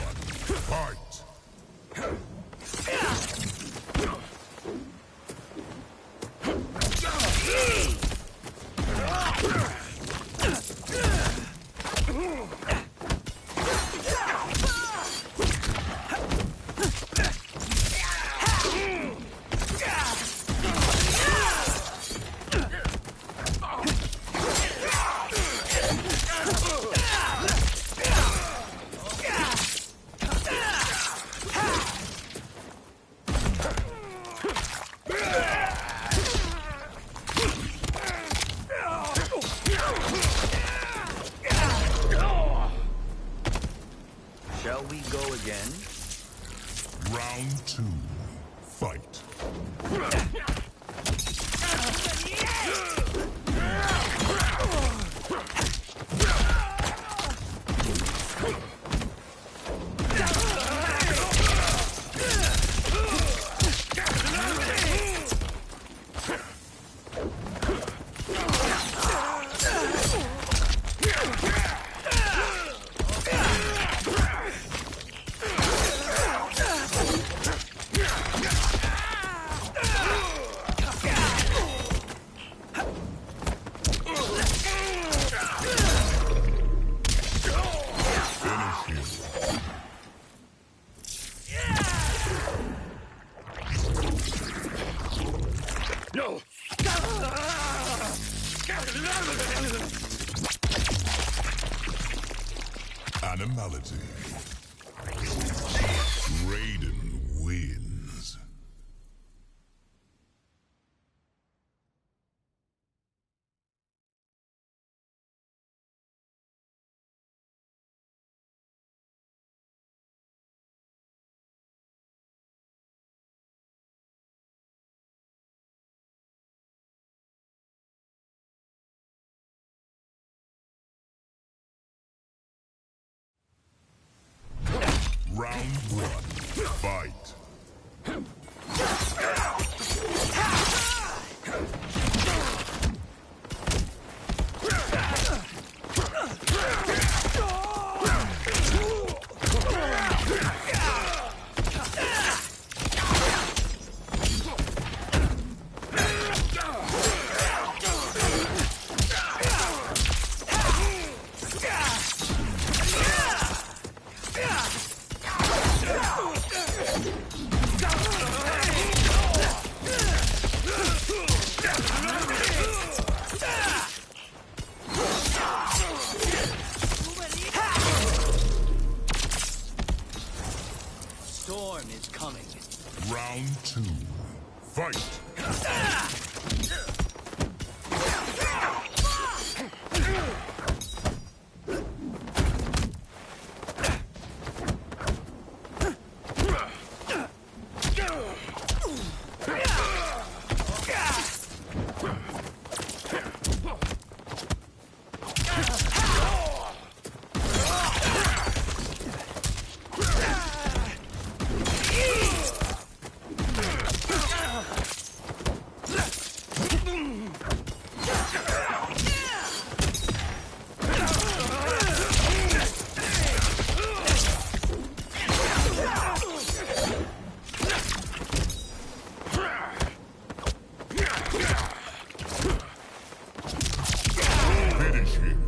Fight! Shall we go again? Round two. Fight! No! Animality. Raiden wins. Round one. Fight! Storm is coming. Round two. Fight! Finish him.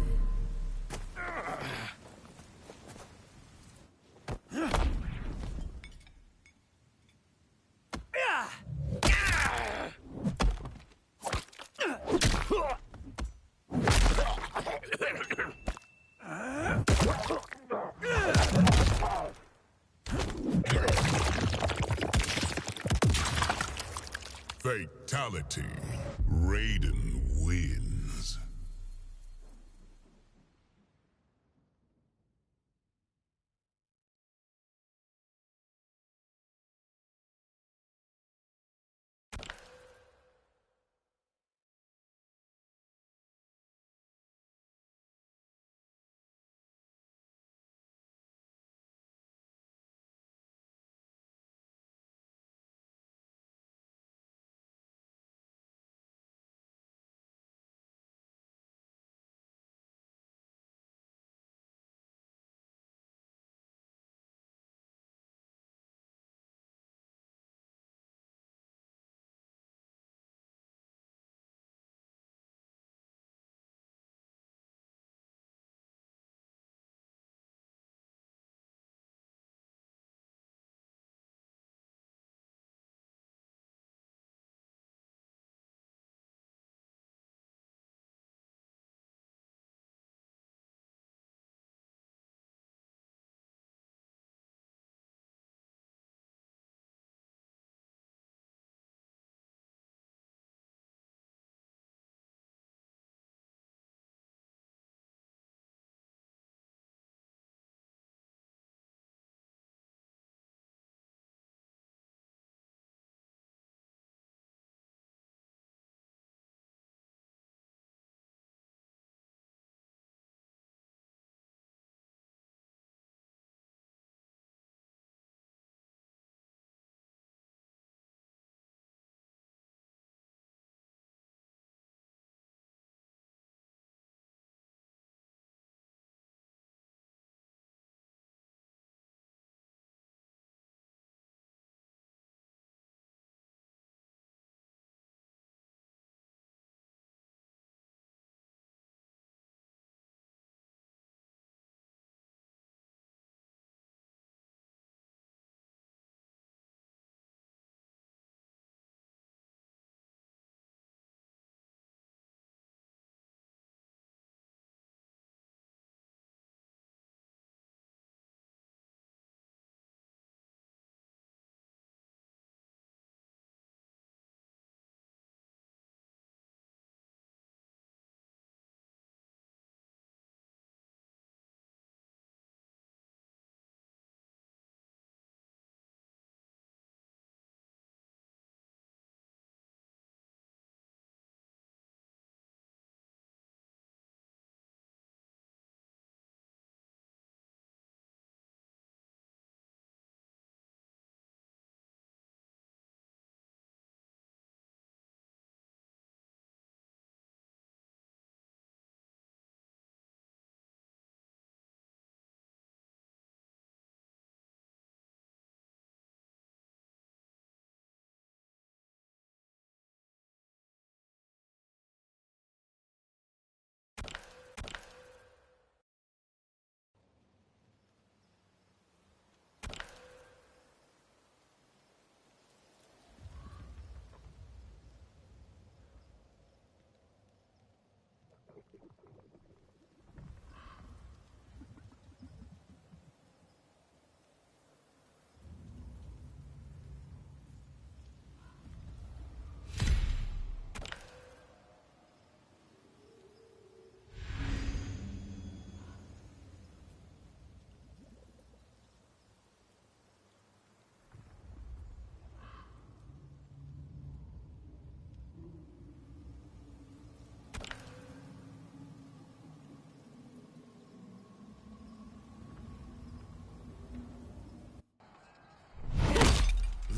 Fatality. Raiden wins.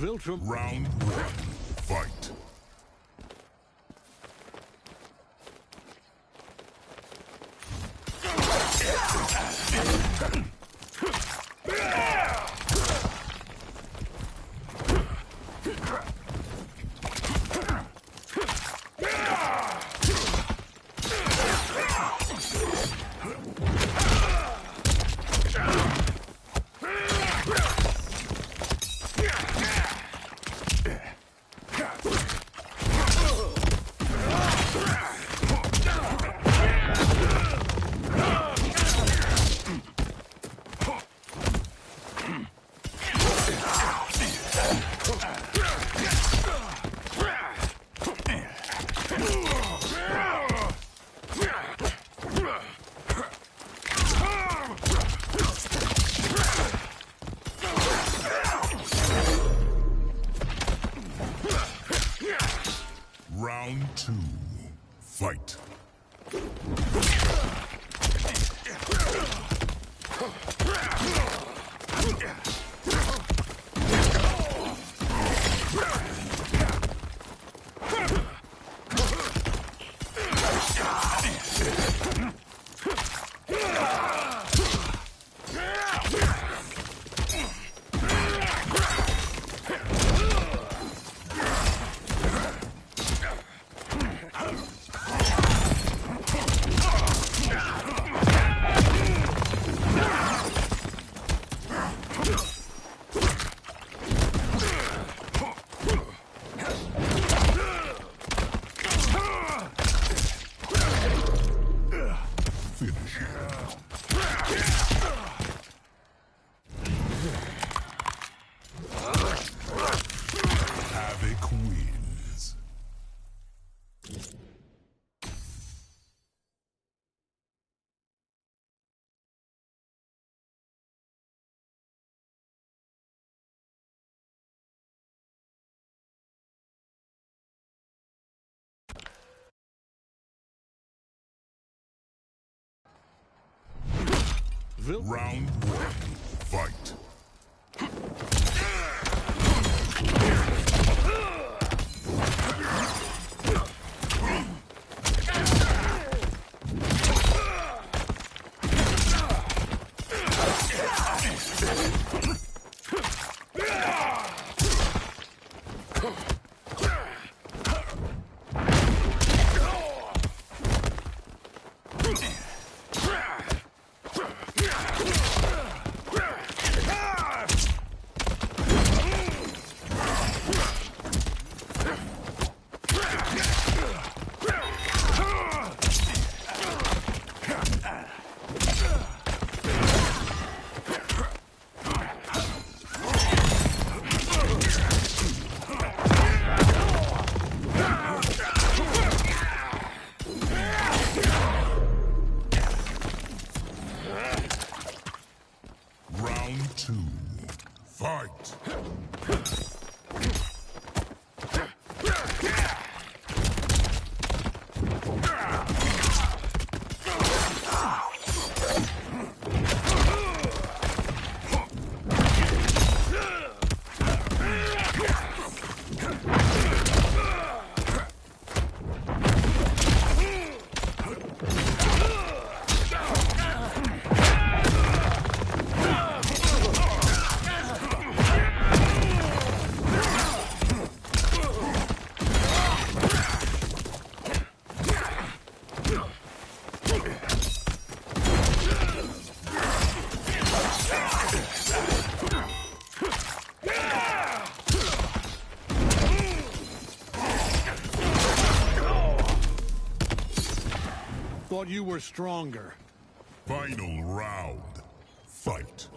Viltrum. Round one. Fight. Round two. Fight. Finish him. Havoc wins. Round one. Fight. Round two. Fight. Thought you were stronger. Final round. Fight.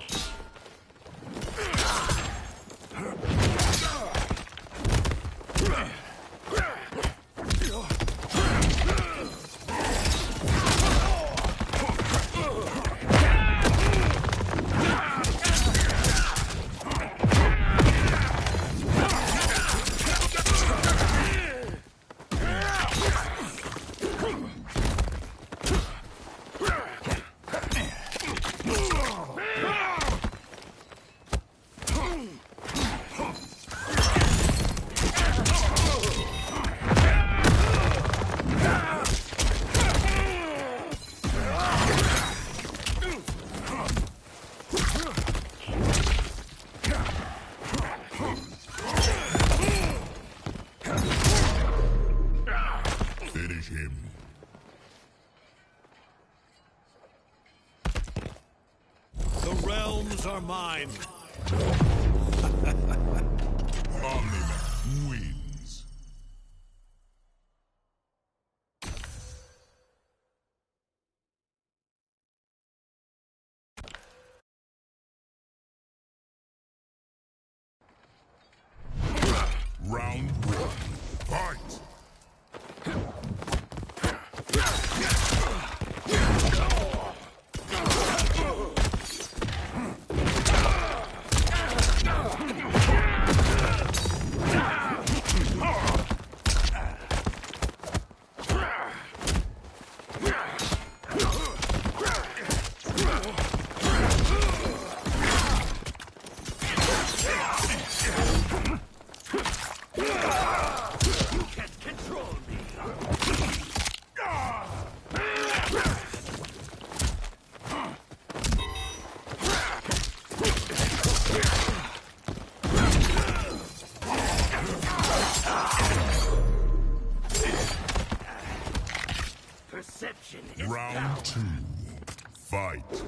mine. Omni-Man wins. Round one. Fight! Perception is Round power. two. Fight!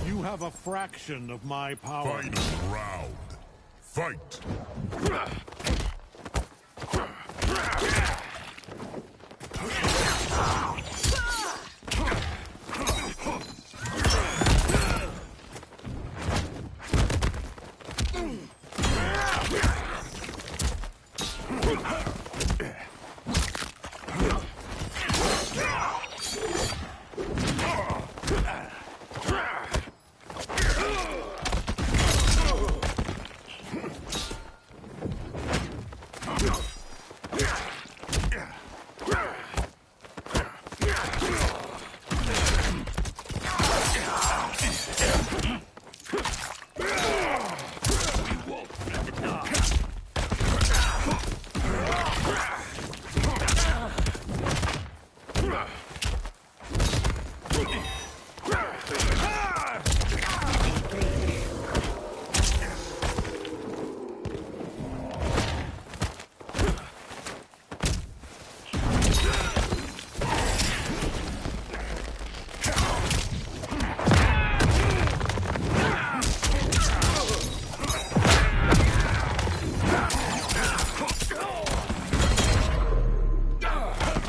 You have a fraction of my power. Final round. Fight!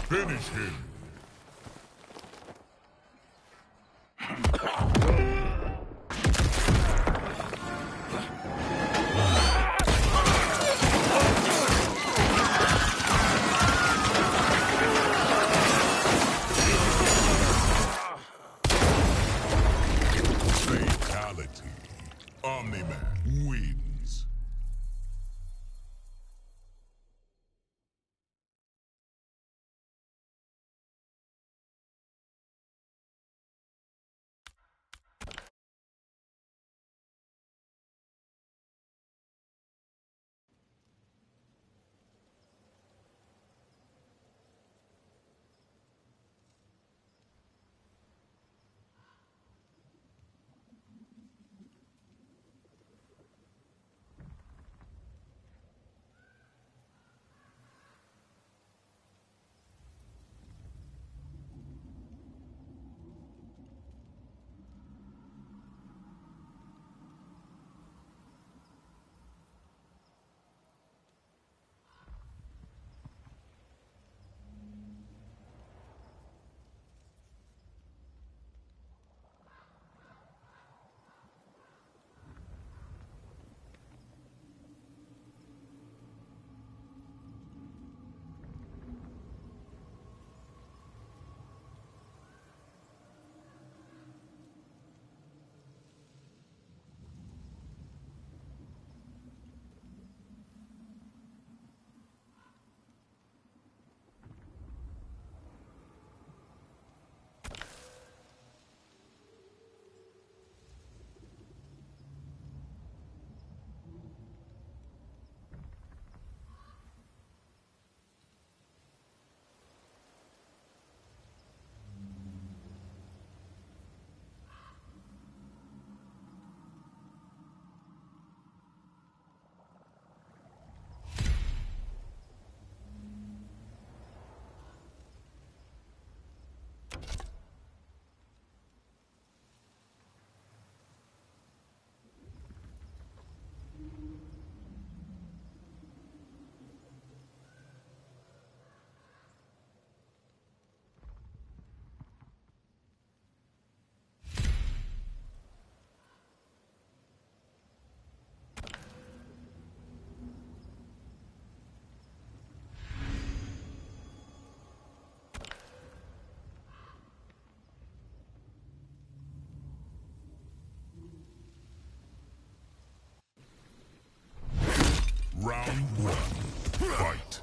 Finish him! Fatality. Omni-Man wins. Round one. Fight.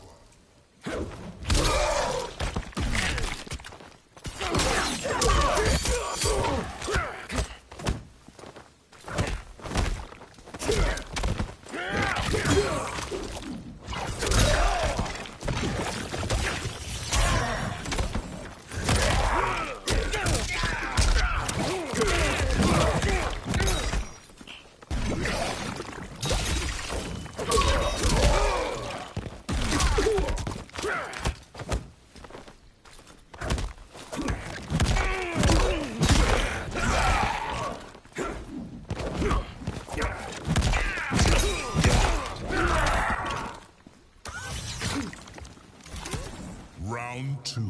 Round two.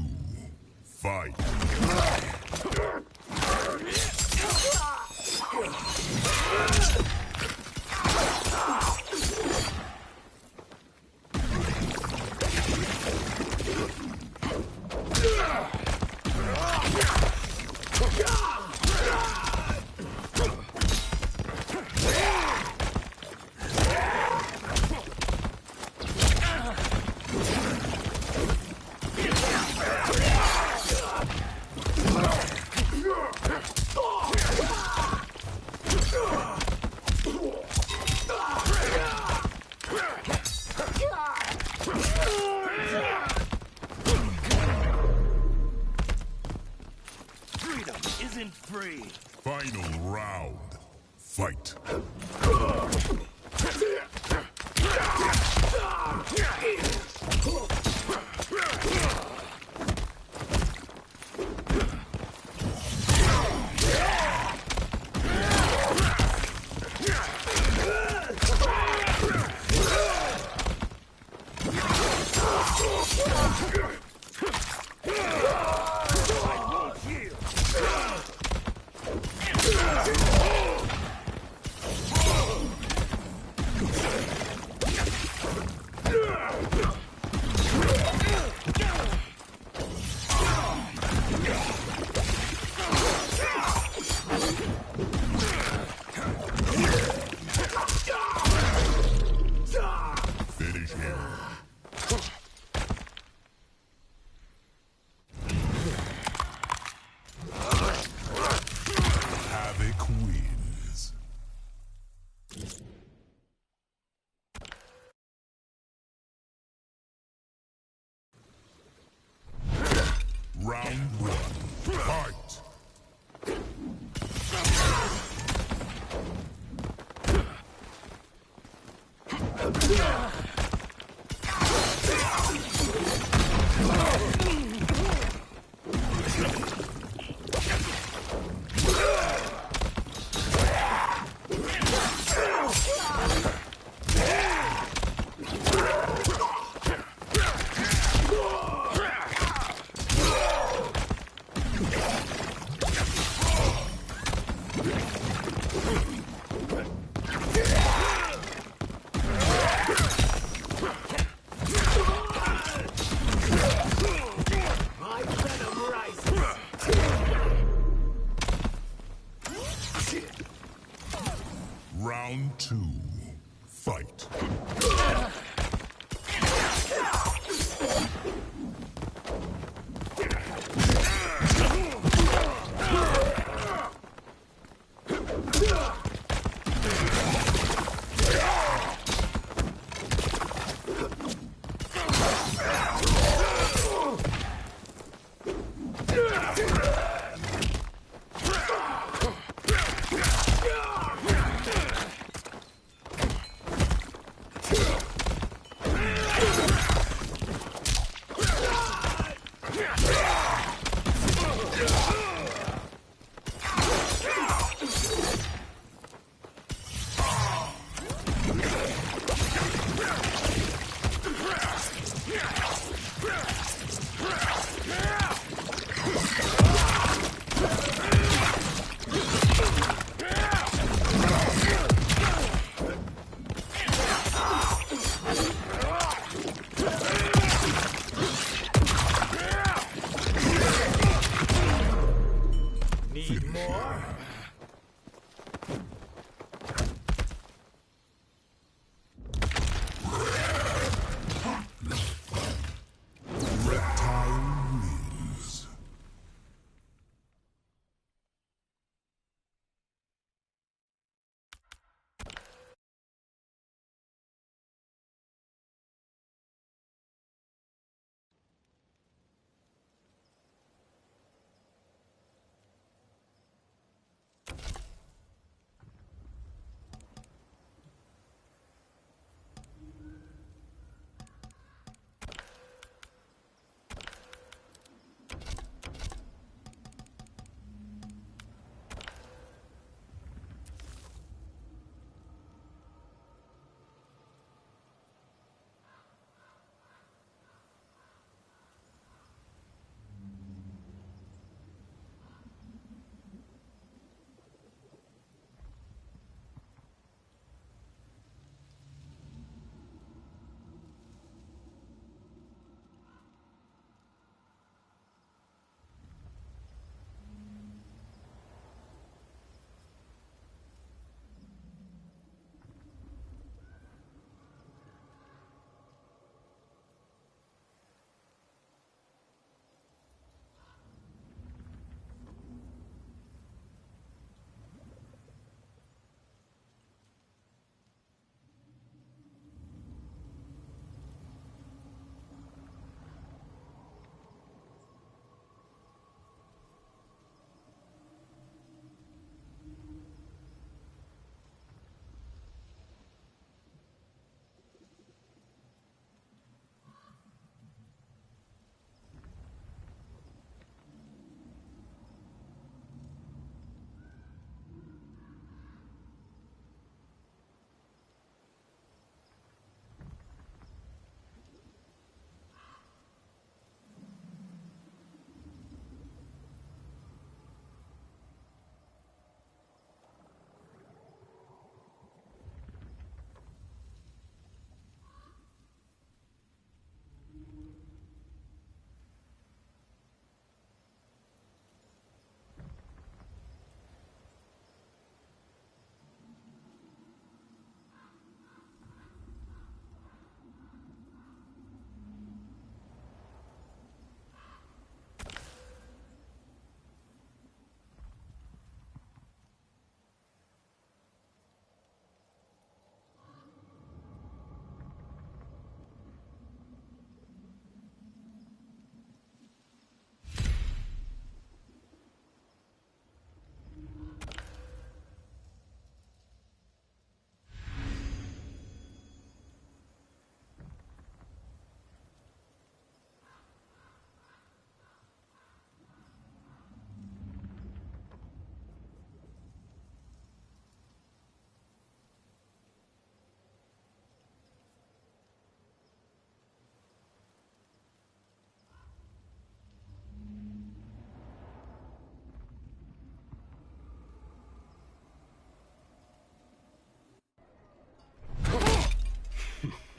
Fight. Freedom isn't free. Final round. Fight. Finish him.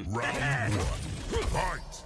Round one. Fight!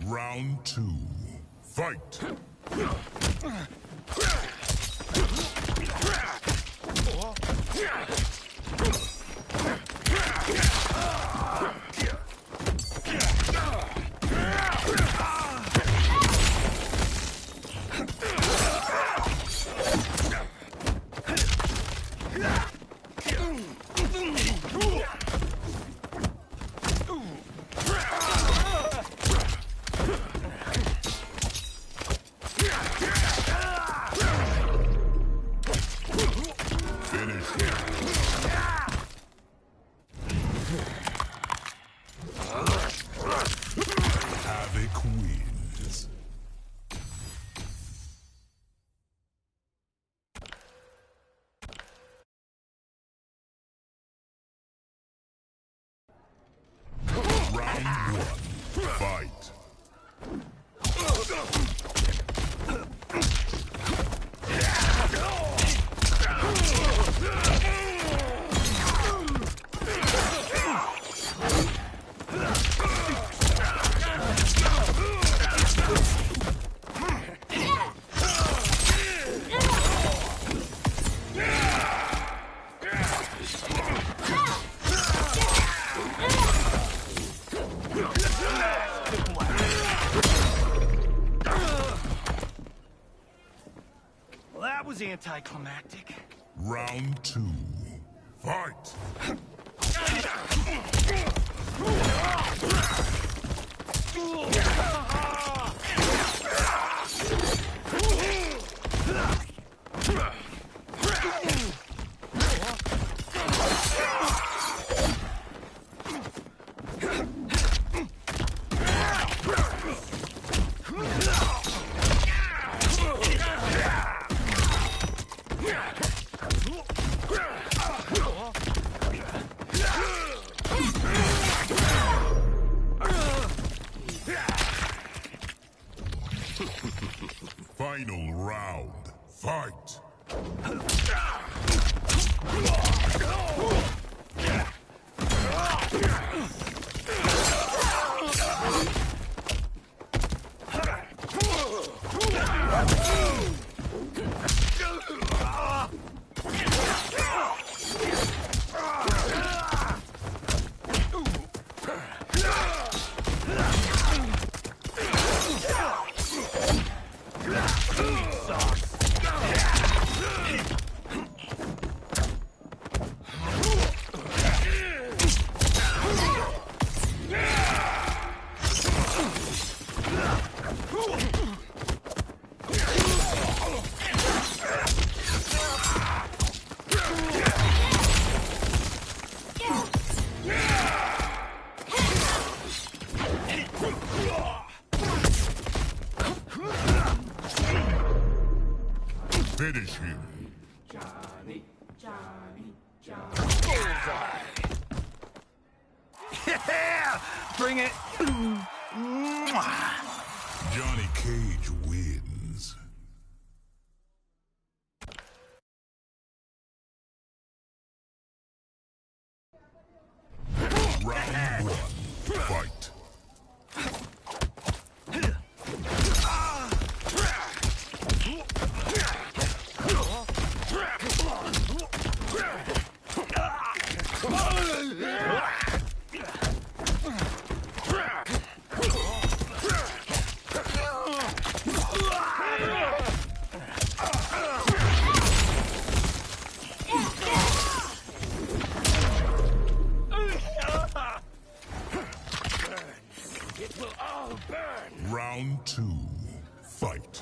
Round two. Fight! Havoc wins. Round one. Fight. Well, that was anticlimactic. Round two. Fight! Final round. Fight! Finish him. Yeah! Bring it! Johnny Cage wins. Round 1. Fight. Round 2. Fight.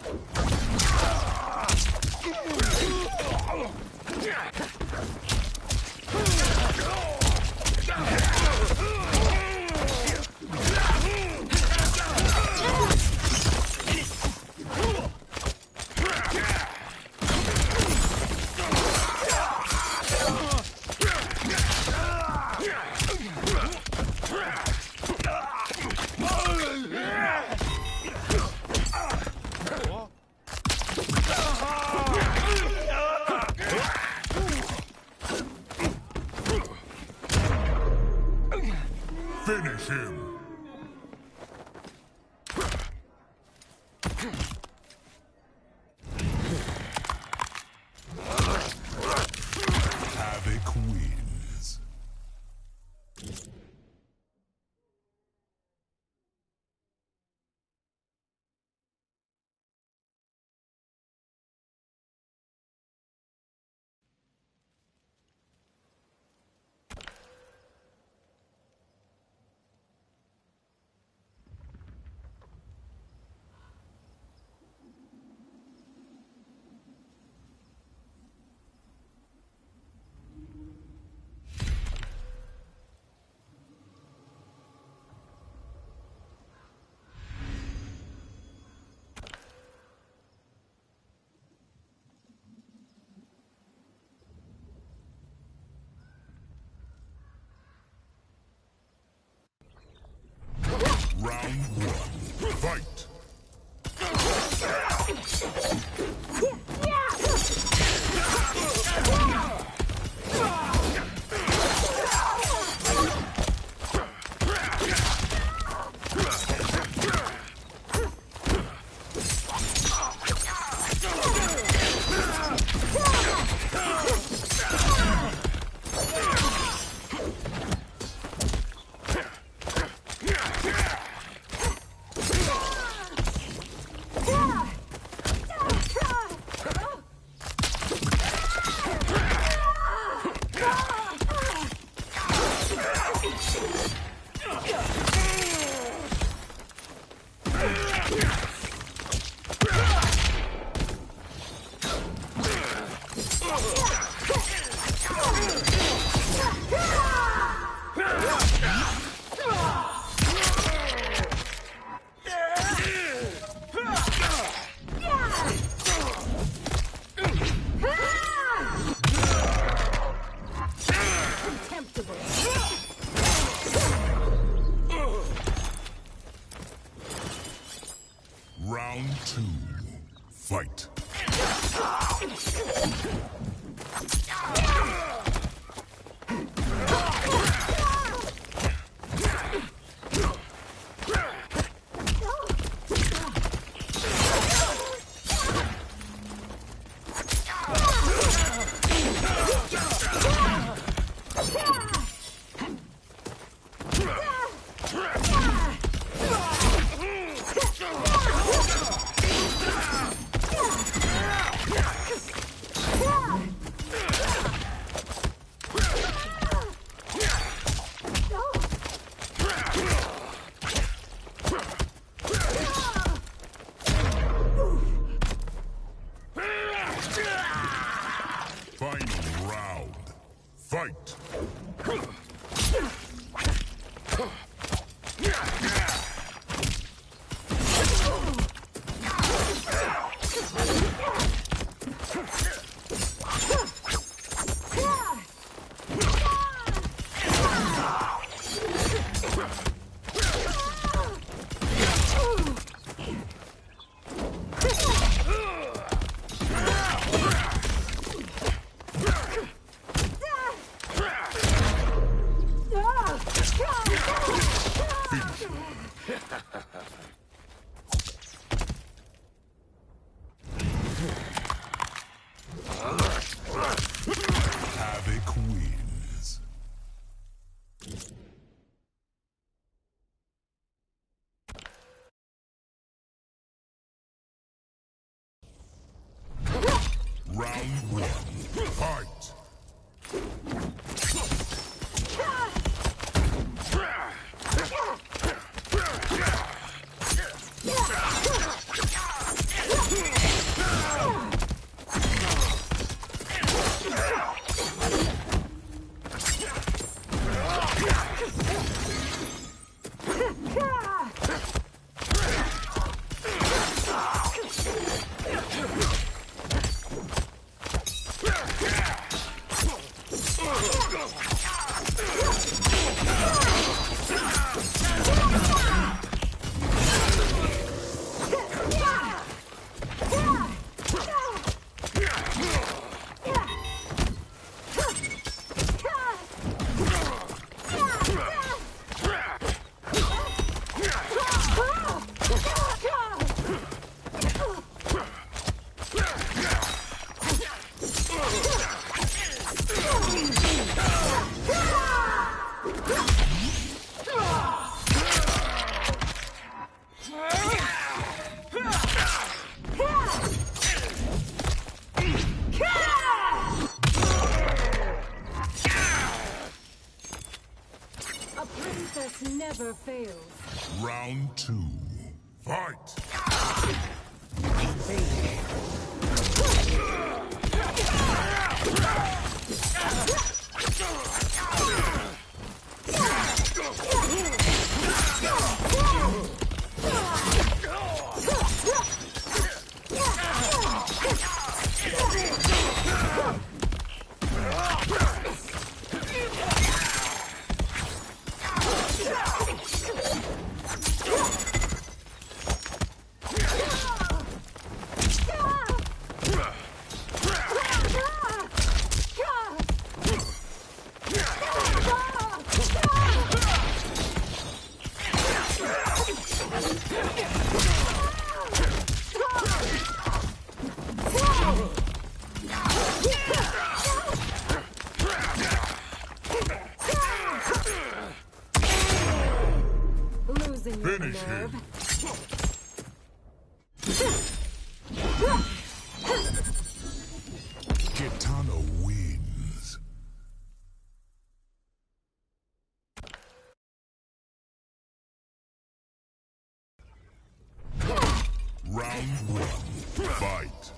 Finish him. Havoc wins. Round 1. Fight. Round 2. Fight. process never fails. Round 2. Fight! Losing your Finish nerve. him. Kitana wins. Round 1. Fight!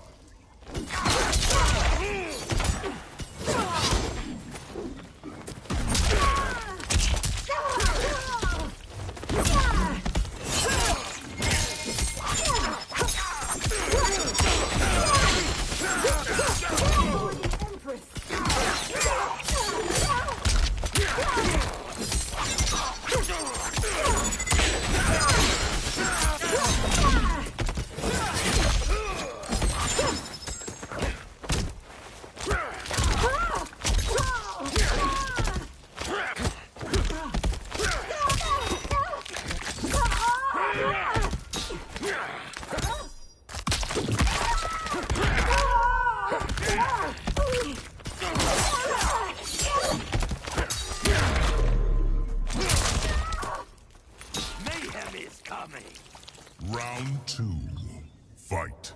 Mayhem is coming. Round 2. Fight!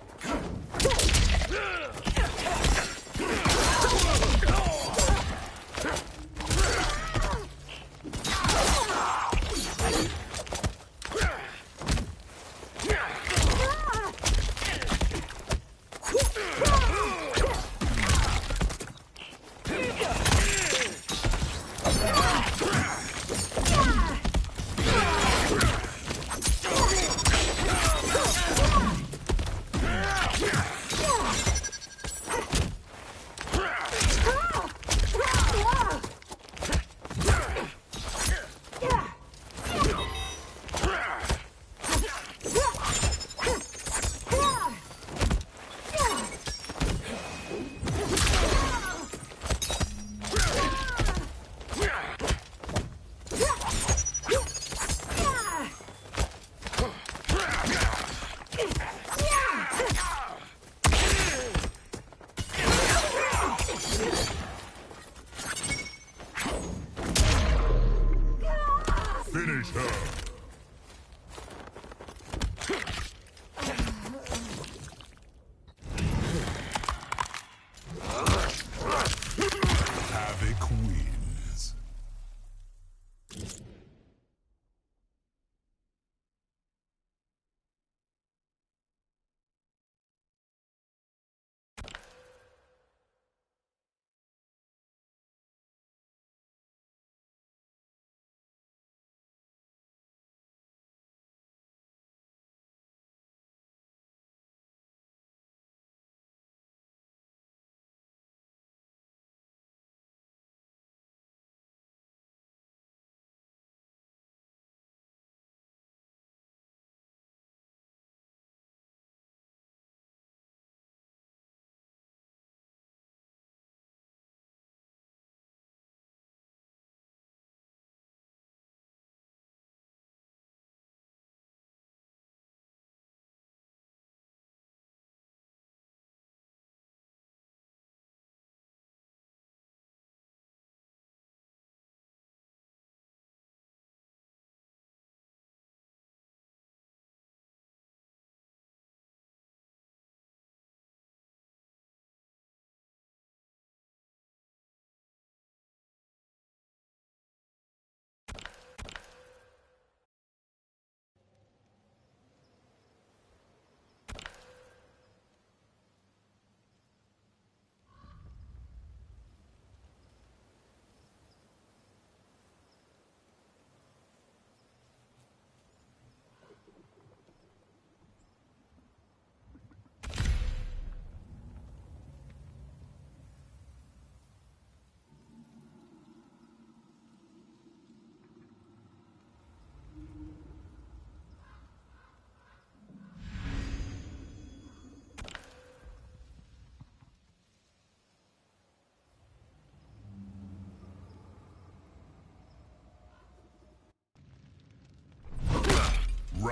Finish her!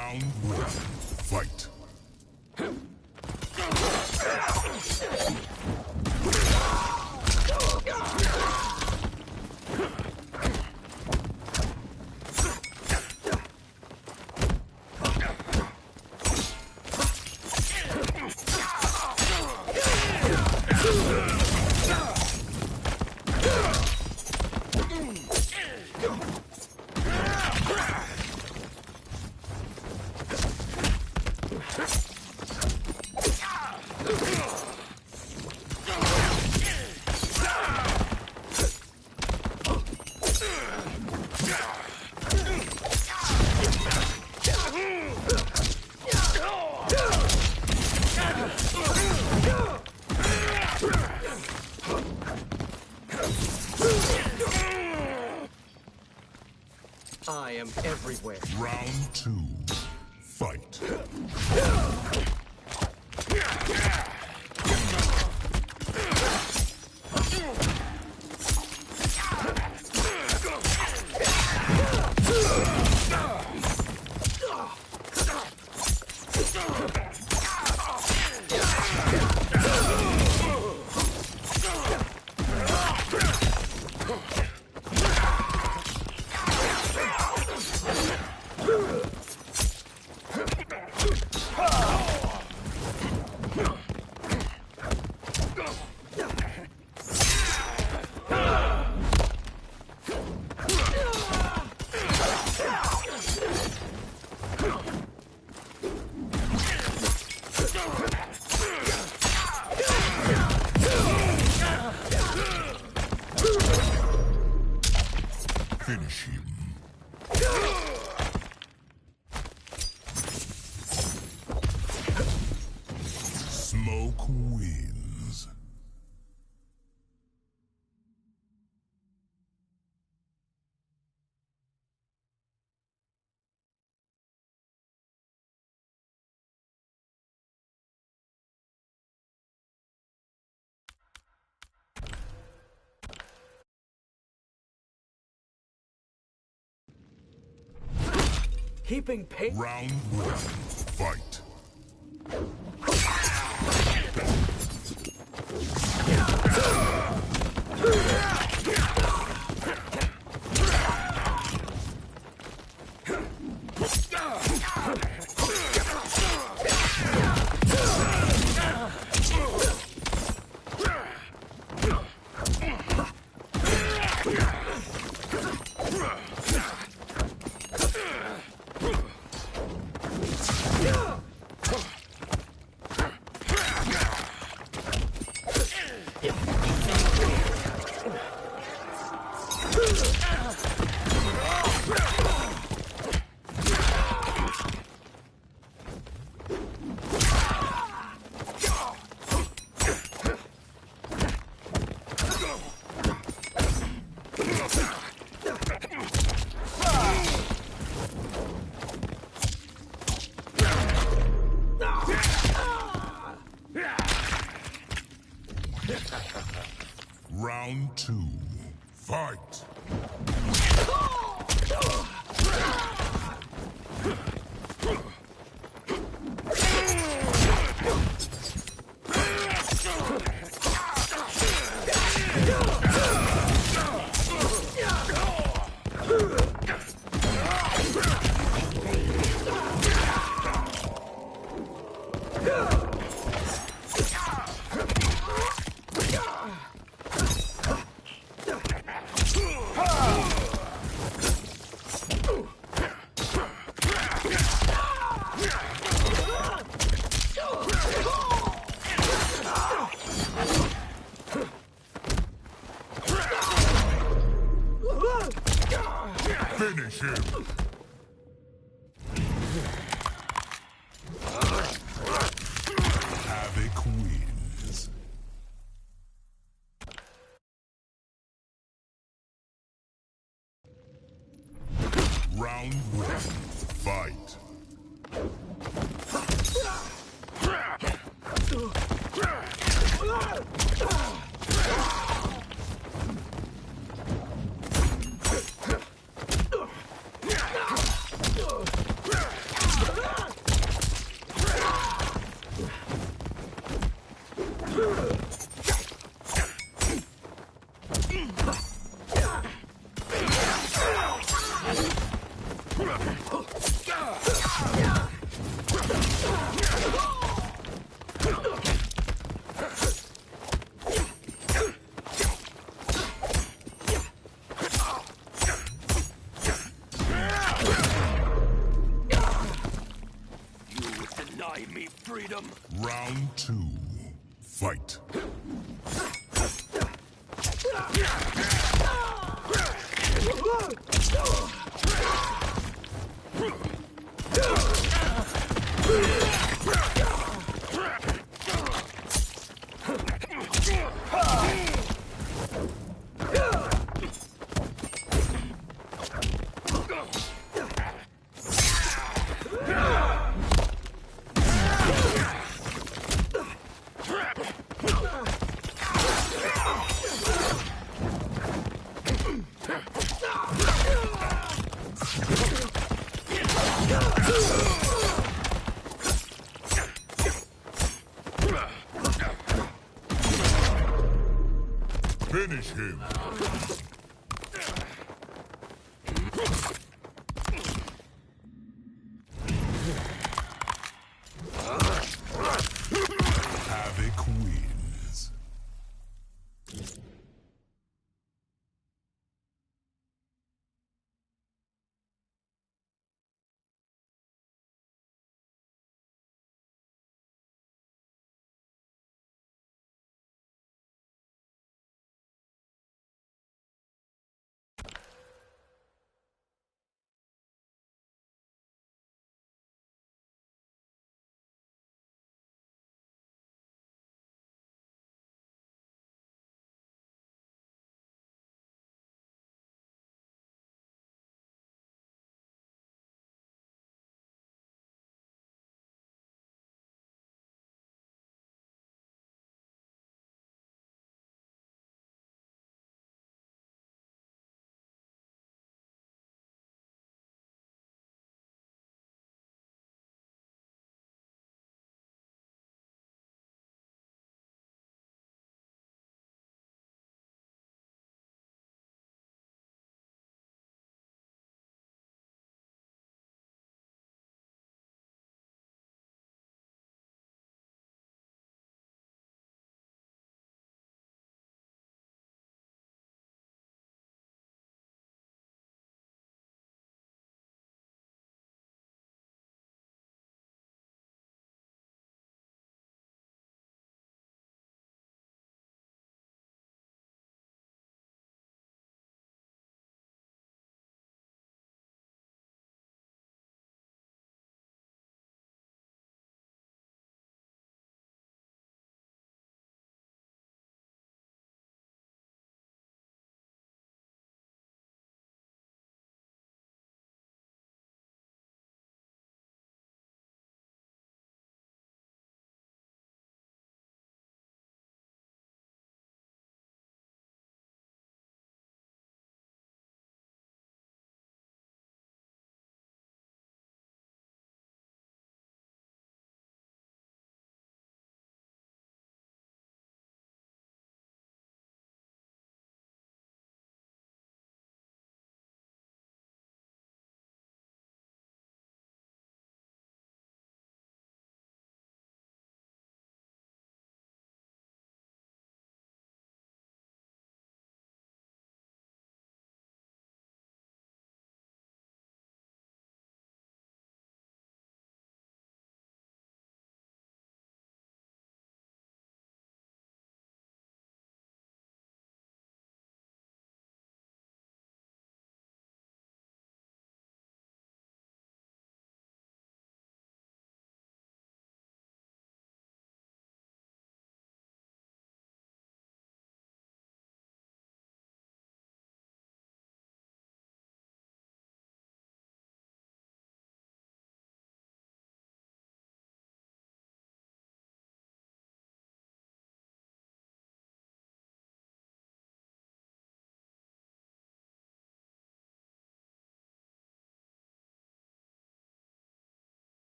Round one. Fight. I am everywhere. Round two. Fight. Finish him. Smoke wins. Keeping pace. Round one. Fight. Round two. Fight. Finish him. Havoc wins. Round one. Fight. freedom. Round 2. Fight. Finish him. Havoc wins.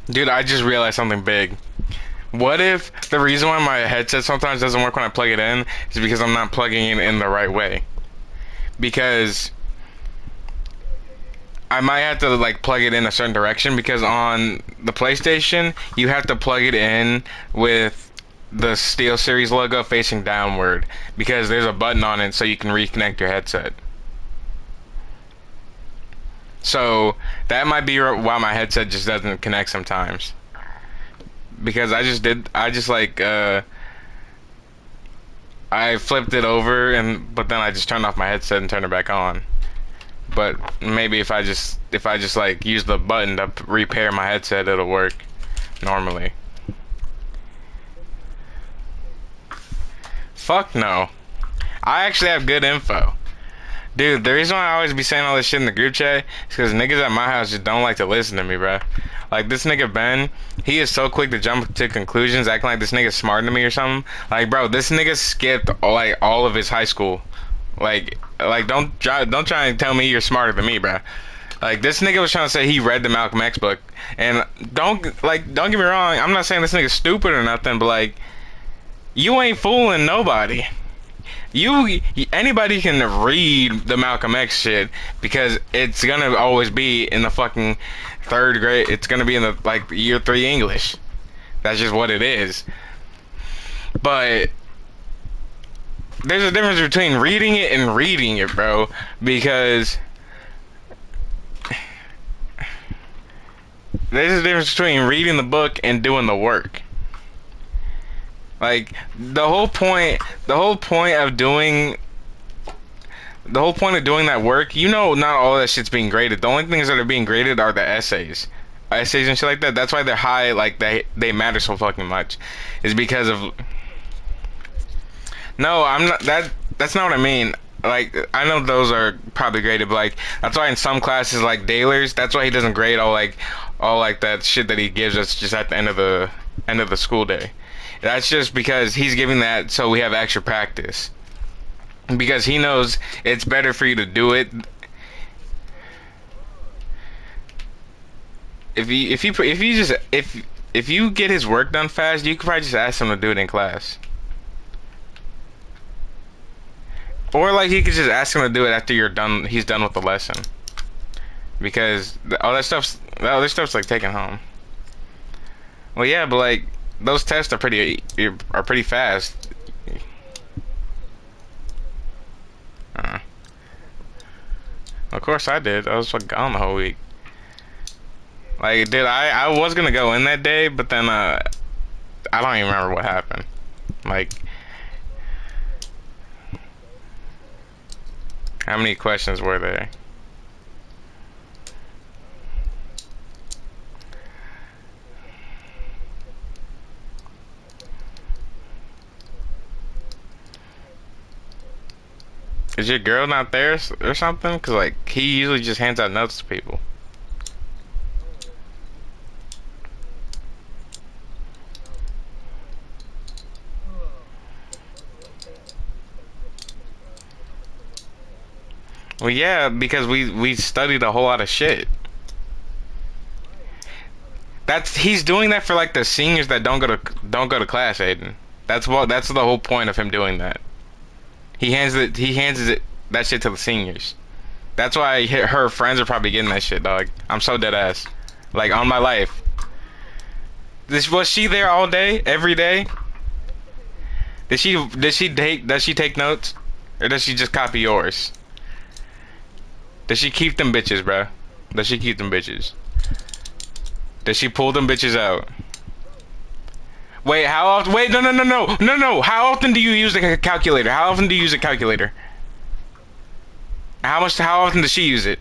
Dude, I just realized something big. What if the reason why my headset sometimes doesn't work when I plug it in is because I'm not plugging it in the right way? Because I might have to like plug it in a certain direction, because on the PlayStation you have to plug it in with the SteelSeries logo facing downward, because there's a button on it so you can reconnect your headset. So that might be why my headset just doesn't connect sometimes. Because I flipped it over, but then I just turned off my headset and turned it back on. But maybe if I just like use the button to repair my headset, it'll work normally. Fuck no. I actually have good info. Dude, the reason why I always be saying all this shit in the group chat is because niggas at my house just don't like to listen to me, bro. Like, this nigga Ben, he is so quick to jump to conclusions, acting like this nigga's smarter than me or something. Like, bro, this nigga skipped like all of his high school. Like don't try and tell me you're smarter than me, bro. Like, this nigga was trying to say he read the Malcolm X book, and don't get me wrong, I'm not saying this nigga's stupid or nothing, but like, you ain't fooling nobody. Anybody can read the Malcolm X shit, because it's gonna always be in the fucking 3rd grade. It's gonna be in the like year 3 English. That's just what it is. But there's a difference between reading it and reading it, bro. Because there's a difference between reading the book and doing the work. Like, the whole point of doing that work, you know, not all that shit's being graded. The only things that are being graded are the essays and shit like that. That's why they're high, like they matter so fucking much, is because of. No, I'm not. That's not what I mean. Like, I know those are probably graded, but like, that's why in some classes, like Daylor's, that's why he doesn't grade all that shit that he gives us just at the end of the school day. That's just because he's giving that so we have extra practice. Because he knows it's better for you to do it. If you get his work done fast, you could probably just ask him to do it in class. Or like, he could just ask him to do it after he's done with the lesson. Because the other stuff's like taken home. Well, yeah, but like, those tests are pretty fast. Of course I did. I was like gone the whole week. Like, dude, I was gonna go in that day, but then I don't even remember what happened. Like, how many questions were there? Is your girl not there or something? Cause like, he usually just hands out notes to people. Well, yeah, because we studied a whole lot of shit. He's doing that for like the seniors that don't go to class, Aiden. That's the whole point of him doing that. He hands that shit to the seniors. That's why her friends are probably getting that shit, dog. I'm so dead ass. Like, on my life. Was she there all day, every day? Does she take notes, or does she just copy yours? Does she keep them bitches, bruh? Does she keep them bitches? Does she pull them bitches out? Wait, how often? Wait, no. How often do you use a calculator? How often do you use a calculator? How often does she use it?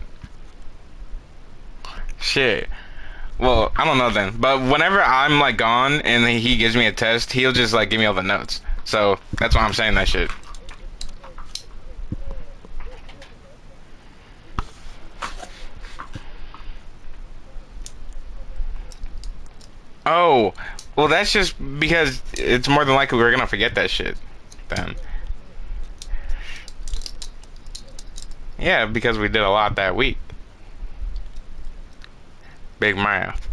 Shit. Well, I don't know then. But whenever I'm like gone and he gives me a test, he'll just like give me all the notes. So that's why I'm saying that shit. Oh, well, that's just because it's more than likely we're gonna forget that shit then. Yeah, because we did a lot that week. Big mouth.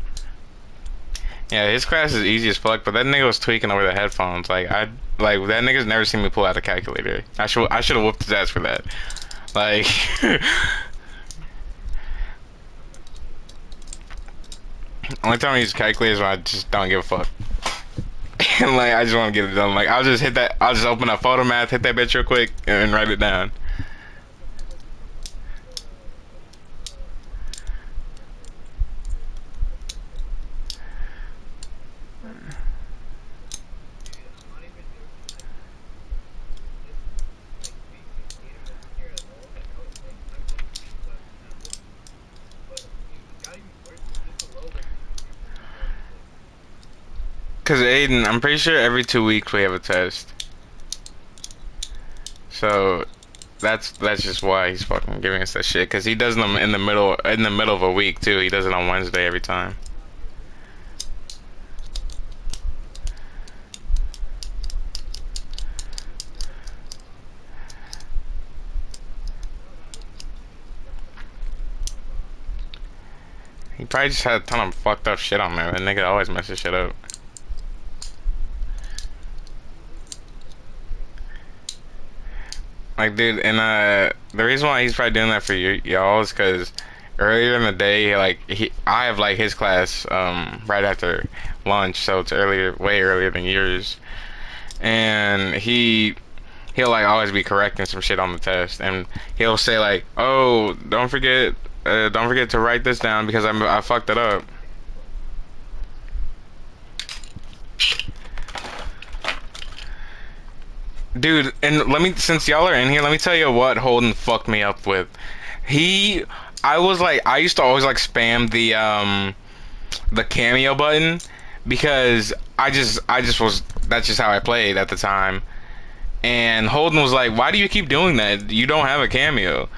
Yeah, his class is easy as fuck, but that nigga was tweaking over the headphones. Like that nigga's never seen me pull out a calculator. I should have whooped his ass for that. Like only time I use calculators when I just don't give a fuck. And like I just want to get it done. Like I'll just open up photo math, hit that bitch real quick, and write it down. Cause Aiden, I'm pretty sure every 2 weeks we have a test. So that's just why he's fucking giving us that shit. Cause he does them in the middle of a week too. He does it on Wednesday every time. He probably just had a ton of fucked up shit on there. That nigga always messes shit up. Like, dude, and the reason why he's probably doing that for y'all is because earlier in the day, like, I have like his class right after lunch, so it's way earlier than yours, and he'll like always be correcting some shit on the test, and he'll say like, "Oh, don't forget to write this down because I fucked it up." Dude, and since y'all are in here, let me tell you what Holden fucked me up with. I used to always like spam the cameo button because that's just how I played at the time. And Holden was like, "Why do you keep doing that? You don't have a cameo.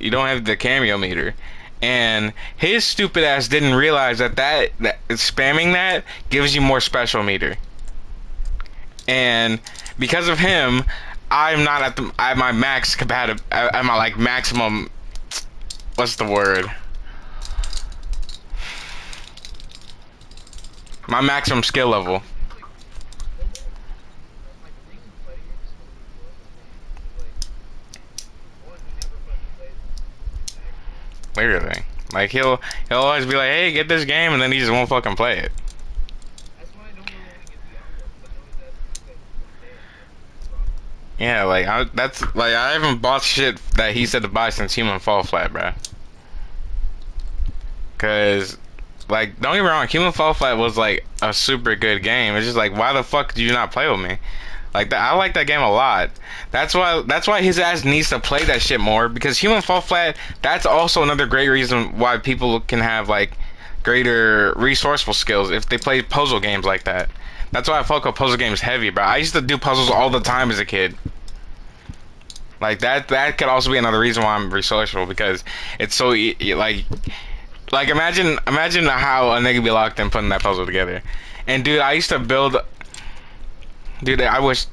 You don't have the cameo meter." And his stupid ass didn't realize that spamming that gives you more special meter. And because of him, I'm not at my max compatible, at my like maximum, what's the word? My maximum skill level. Literally. Like he'll always be like, "Hey, get this game," and then he just won't fucking play it. Yeah, like I haven't bought shit that he said to buy since Human Fall Flat, bro. Cause, like, don't get me wrong, Human Fall Flat was like a super good game. It's just like, why the fuck did you not play with me? Like that, I like that game a lot. That's why his ass needs to play that shit more. Because Human Fall Flat, that's also another great reason why people can have like greater resourceful skills if they play puzzle games like that. That's why I fuck with puzzle games heavy, bro. I used to do puzzles all the time as a kid. Like that could also be another reason why I'm resourceful, because it's so like imagine how a nigga be locked in putting that puzzle together. And dude, I used to build. Dude, I wish,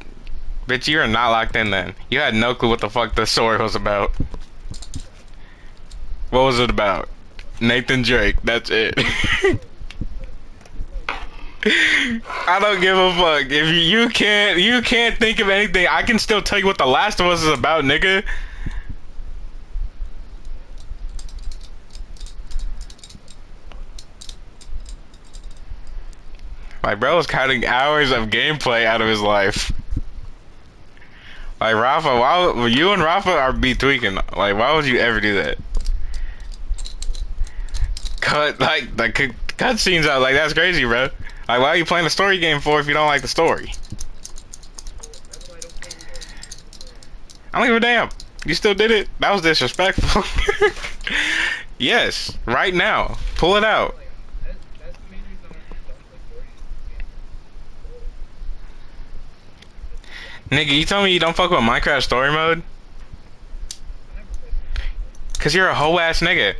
bitch, you are not locked in then. You had no clue what the fuck the story was about. What was it about? Nathan Drake. That's it. I don't give a fuck. If you can't think of anything, I can still tell you what The Last of Us is about, nigga. My bro was counting hours of gameplay out of his life. Like Rafa, why you and Rafa are be tweaking? Like, why would you ever do that? Cut scenes out, like that's crazy, bro. Like, why are you playing a story game for if you don't like the story? I don't give a damn. You still did it? That was disrespectful. Yes, right now. Pull it out. Nigga, you tell me you don't fuck with Minecraft story mode? Cause you're a hoe ass nigga.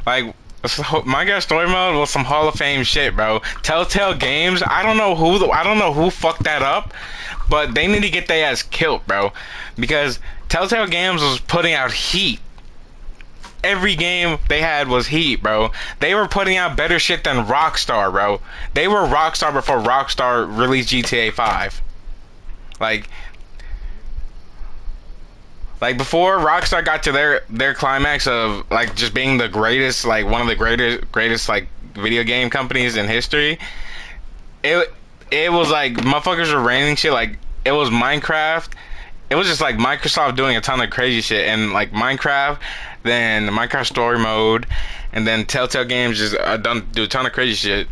Like, Minecraft story mode was some Hall of Fame shit, bro. Telltale Games, I don't know who fucked that up, but they need to get their ass killed, bro. Because Telltale Games was putting out heat. every game they had was heat, bro. They were putting out better shit than Rockstar, bro. They were Rockstar before Rockstar released GTA 5. Like before Rockstar got to their climax of like just being the greatest, like one of the greatest like video game companies in history. It was like motherfuckers were raining shit. Like it was Minecraft. It was just like Microsoft doing a ton of crazy shit, and like Minecraft, then Minecraft story mode, and then Telltale Games just do a ton of crazy shit.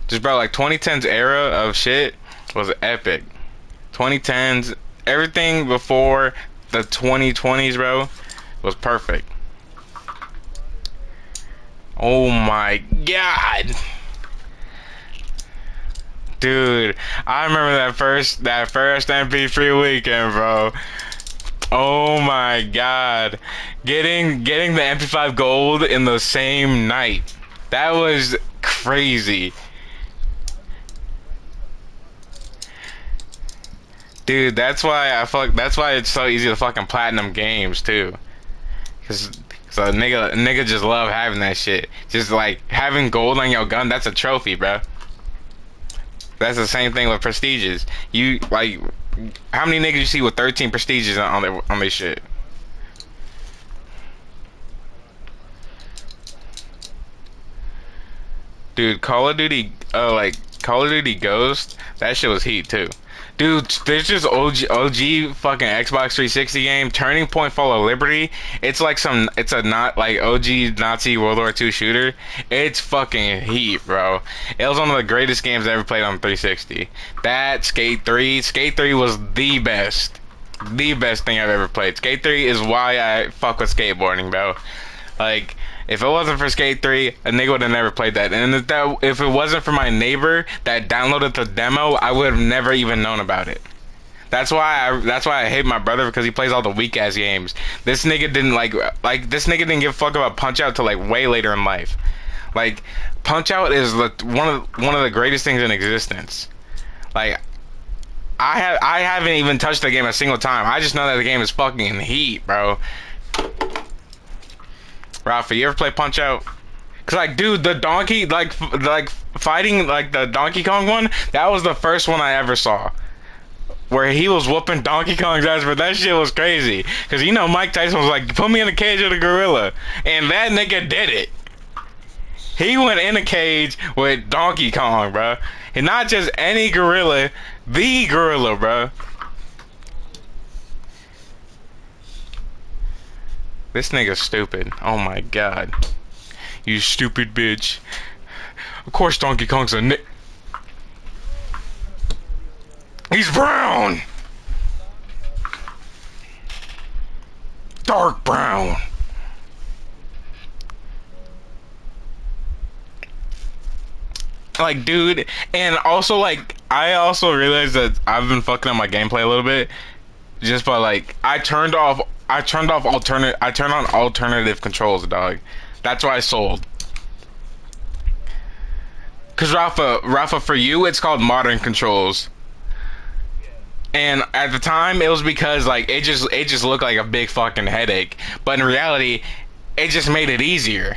Just bro, like 2010's era of shit was epic. 2010s, everything before the 2020s, bro, was perfect. Oh my god. Dude, I remember that first MP3 weekend, bro. Oh my god. Getting the MP5 gold in the same night. That was crazy. Dude, that's why that's why it's so easy to fucking platinum games too. Cause a nigga just love having that shit. Just like having gold on your gun, that's a trophy, bro. That's the same thing with prestiges. You like, how many niggas you see with 13 prestiges on their shit? Dude, Call of Duty Ghost, that shit was heat too. Dude, there's just OG fucking Xbox 360 game, Turning Point Fall of Liberty. It's a not like OG Nazi World War II shooter. It's fucking heat, bro. It was one of the greatest games I ever played on 360. That Skate 3 was the best thing I've ever played. Skate 3 is why I fuck with skateboarding, bro. Like, if it wasn't for Skate 3, a nigga would have never played that. And if it wasn't for my neighbor that downloaded the demo, I would have never even known about it. That's why I hate my brother, because he plays all the weak ass games. This nigga didn't this nigga didn't give a fuck about Punch Out till like way later in life. Like, Punch Out is one of the greatest things in existence. Like, I haven't even touched the game a single time. I just know that the game is fucking heat, bro. Rafa, you ever play Punch Out? Cause like, dude, the donkey, like fighting like the Donkey Kong one, that was the first one I ever saw, where he was whooping Donkey Kong's ass. But that shit was crazy, cause you know Mike Tyson was like, put me in a cage with a gorilla, and that nigga did it. He went in a cage with Donkey Kong, bro, and not just any gorilla, the gorilla, bro. This nigga's stupid. Oh my god. You stupid bitch. Of course Donkey Kong's a He's brown! Dark brown. Like, dude, and also, like, I also realized that I've been fucking up my gameplay a little bit. Just by, like, I turned on alternative controls, dog. That's why I sold. Cause Rafa, for you, it's called modern controls. And at the time, it was because like it just looked like a big fucking headache. But in reality, it just made it easier.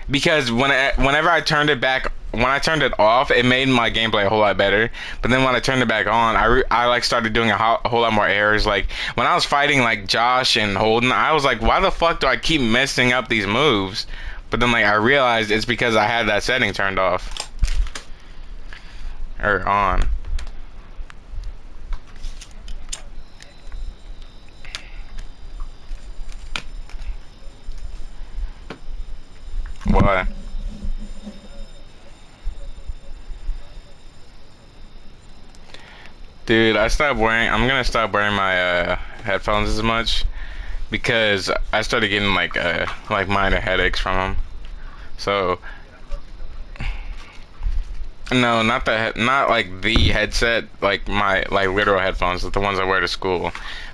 Because whenever I turned it back, when I turned it off, it made my gameplay a whole lot better. But then when I turned it back on, I like started doing a whole lot more errors. Like when I was fighting like Josh and Holden, I was like, why the fuck do I keep messing up these moves? But then like I realized it's because I had that setting turned off or on. Why? Dude, I'm gonna stop wearing my headphones as much because I started getting like minor headaches from them. So no, not like the headset, like my literal headphones, the ones I wear to school,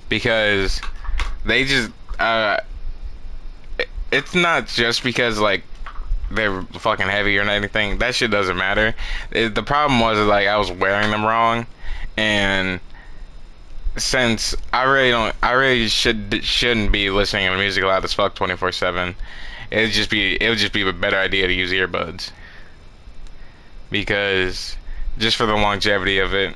because they just it's not just because like they're fucking heavy or anything. That shit doesn't matter. The problem was like I was wearing them wrong, and since I really shouldn't be listening to music loud as fuck 24/7. It would just be a better idea to use earbuds because just for the longevity of it.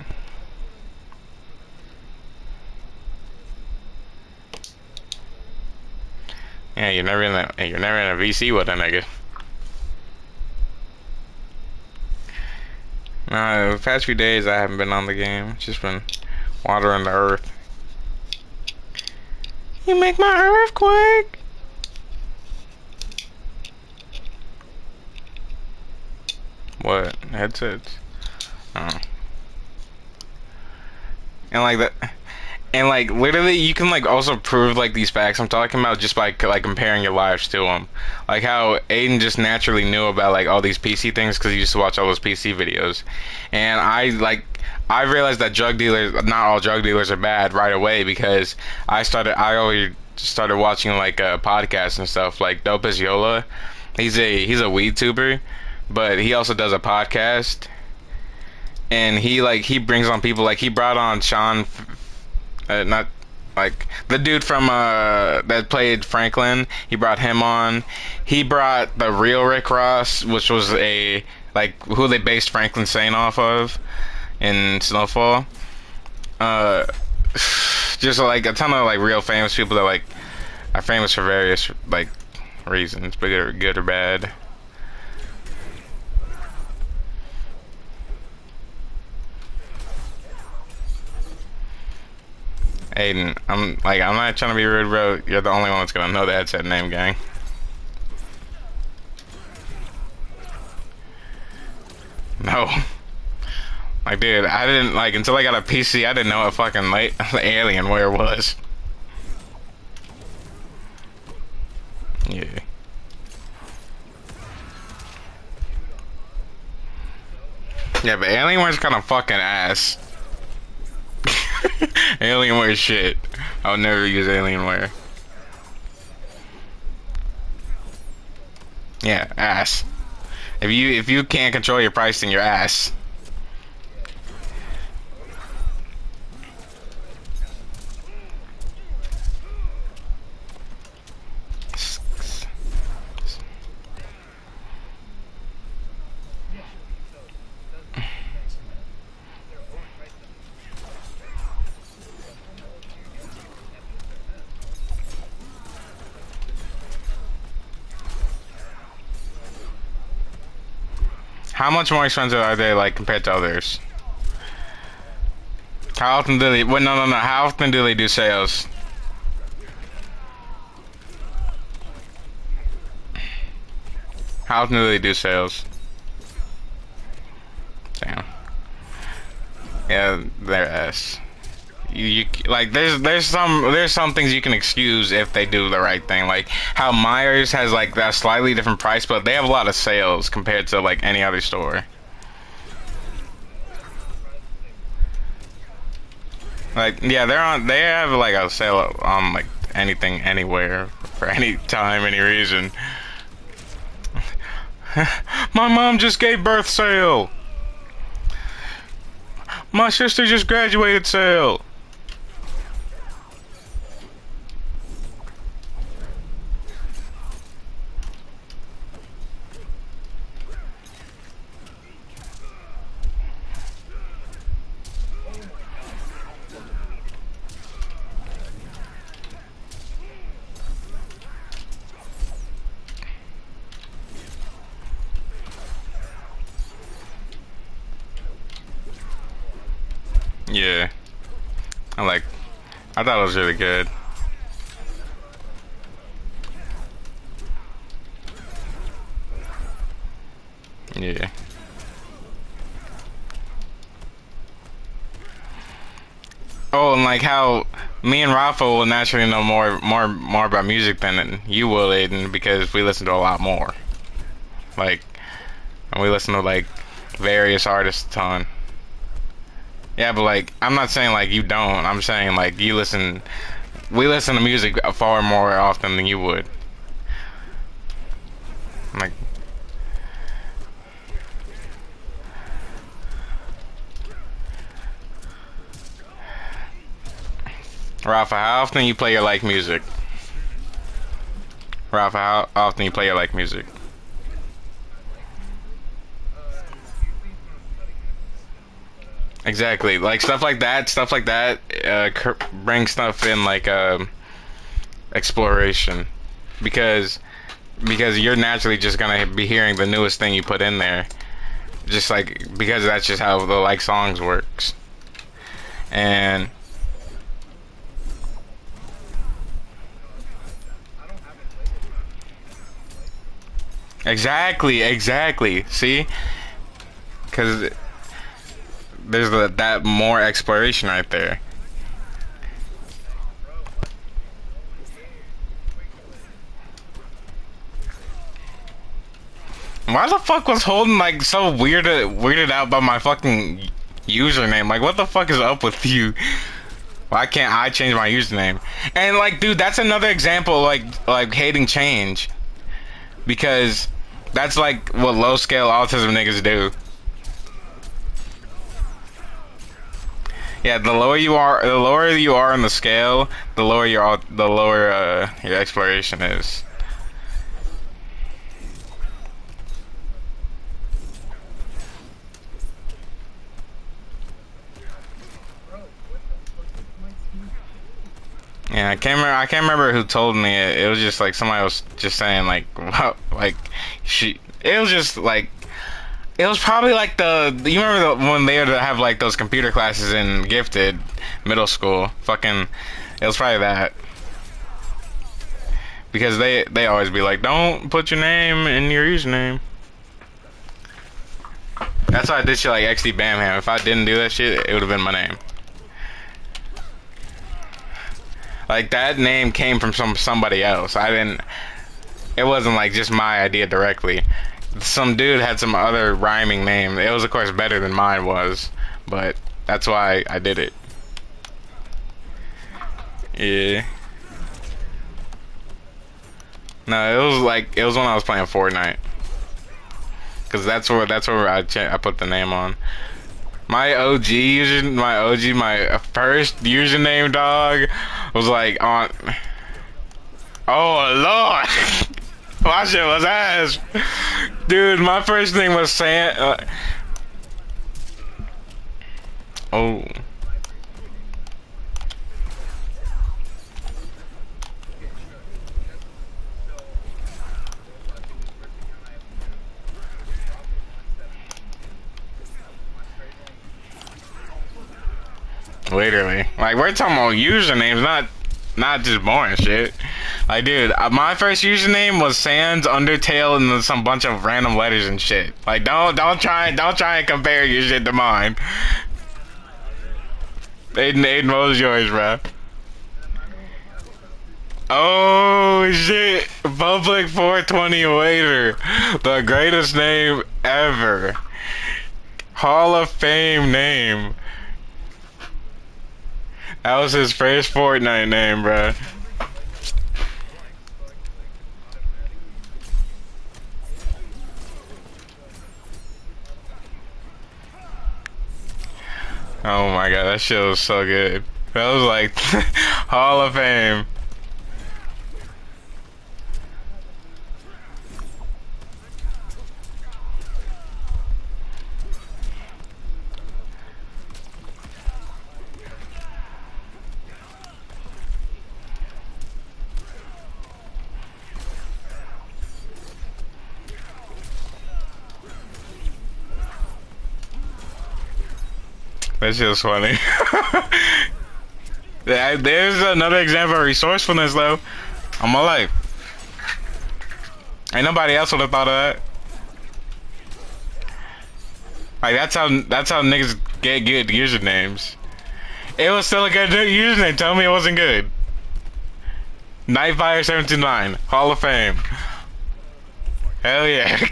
Yeah, you're never in a VC with a nigga. No, the past few days I haven't been on the game. Just been watering the earth. You make my earthquake. What headsets? Oh. And like that. And like literally, you can like also prove like these facts I'm talking about just by like comparing your lives to them. Like how Aiden just naturally knew about like all these PC things because he used to watch all those PC videos, and I realized that drug dealers, not all drug dealers are bad right away because I always started watching like podcasts and stuff like Dope as Yola. He's a weed tuber, but he also does a podcast, and he brings on people like he brought on Sean. Not like the dude from that played Franklin. He brought him on. He brought the real Rick Ross, which was a like who they based Franklin Saint off of in Snowfall. Just like a ton of like real famous people that like are famous for various like reasons, but good or bad. Aiden, I'm not trying to be rude, bro. You're the only one that's gonna know the headset name, gang. No. Like, dude, I didn't, like, until I got a PC, I didn't know what fucking Alienware was. Yeah. Yeah, but Alienware's kind of fucking ass. Alienware shit. I'll never use Alienware. Yeah, ass. If you can't control your pricing, you're ass. How much more expensive are they, like, compared to others? How often do they... Wait, no. How often do they do sales? How often do they do sales? Damn. Yeah, they're ass. You like there's some things you can excuse if they do the right thing, like how Myers has like that slightly different price, but they have a lot of sales compared to like any other store. Like yeah, they have like a sale on like anything anywhere for any time, any reason. My mom just gave birth sale. My sister just graduated sale. Yeah, I thought it was really good. Yeah. Oh, and like how me and Rafa will naturally know more about music than you will, Aiden, because we listen to a lot more. Like, and we listen to like various artists a ton. Yeah, but like, I'm not saying like you don't. I'm saying like we listen to music far more often than you would. Like, Rafa, how often you play your like music? Rafa, how often you play your like music? Exactly, like stuff like that, bring stuff in like exploration, because you're naturally just gonna be hearing the newest thing you put in there, just like because that's just how the like songs works, and exactly. See, because there's that more exploration right there. Why the fuck was Holden like so weirded out by my fucking username? Like, what the fuck is up with you? Why can't I change my username? And like, dude, that's another example like hating change, because that's like what low scale autism niggas do. Yeah, the lower you are in the scale, the lower your exploration is. Yeah, I can't remember who told me it. It was just like somebody was just saying like, wow, like it was just like, it was probably like you remember when they would have like those computer classes in gifted middle school? Fucking, it was probably that. Because they always be like, don't put your name in your username. That's why I did shit like XD Bamham. If I didn't do that shit, it would have been my name. Like, that name came from somebody else. It wasn't like just my idea directly. Some dude had some other rhyming name. It was of course better than mine was, but that's why I did it. Yeah. No, it was when I was playing Fortnite. Cause that's where I put the name on. My first username, dog, was like on. Oh Lord, my shit was ass, dude. My first name was Sam. Oh. Literally, like, we're talking about usernames, not just boring shit. Like, dude, my first username was Sans Undertale and then some bunch of random letters and shit. Like, don't try and compare your shit to mine. Aiden, what was yours, bro? Oh shit! Public 420 waiter, the greatest name ever. Hall of Fame name. That was his first Fortnite name, bro. Oh my god, that shit was so good. That was like Hall of Fame. That shit was funny. There's another example of resourcefulness, though. On my life. Ain't nobody else would have thought of that. Like, that's how niggas get good usernames. It was still a good username. Tell me it wasn't good. Nightfire729, Hall of Fame. Hell yeah.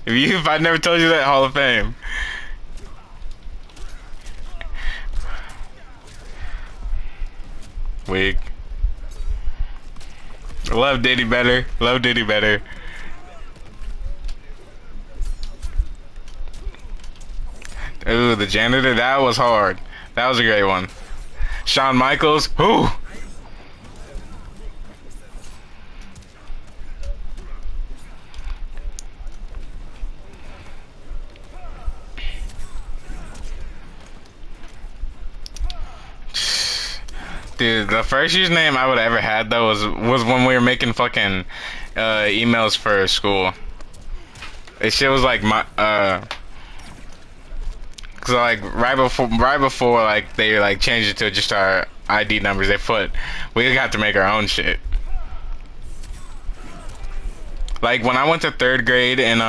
If I never told you that, Hall of Fame. Weak. Love Diddy better. Love Diddy better. Ooh, the janitor, that was hard. That was a great one. Shawn Michaels, who? Dude, the first username I would have ever had though was when we were making fucking emails for school. This shit was like my cause like right before like they like changed it to just our ID numbers, we got to make our own shit. Like when I went to third grade in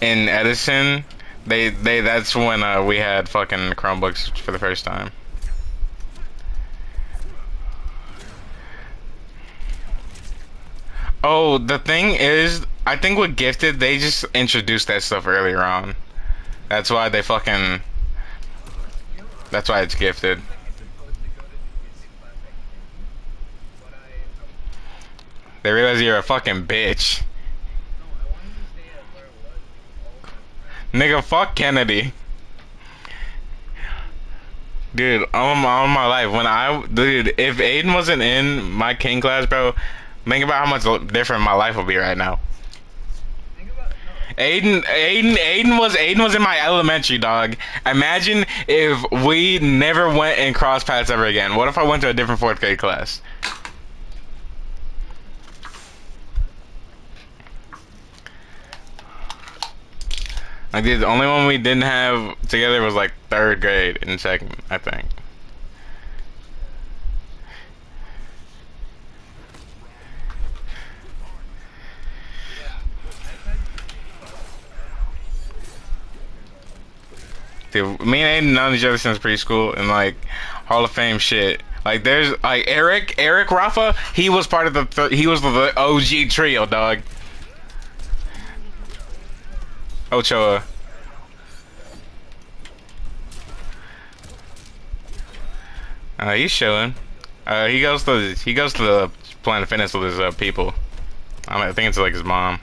Edison, that's when we had fucking Chromebooks for the first time. Oh, the thing is, I think with Gifted, they just introduced that stuff earlier on. That's why they fucking... That's why it's Gifted. They realize you're a fucking bitch. Nigga, fuck Kennedy. Dude, on my life, dude, if Aiden wasn't in my King class, bro, think about how much different my life would be right now. Aiden was in my elementary, dog. Imagine if we never went and crossed paths ever again. What if I went to a different 4th grade class? Like, dude, the only one we didn't have together was like 3rd grade and 2nd, I think. Dude, me and Aiden known each other since preschool and like Hall of Fame shit. Like there's like Eric Rafa, he was part of the OG trio, dog. Ochoa. He's chilling. He goes to the Planet Fitness with his people. I think it's like his mom.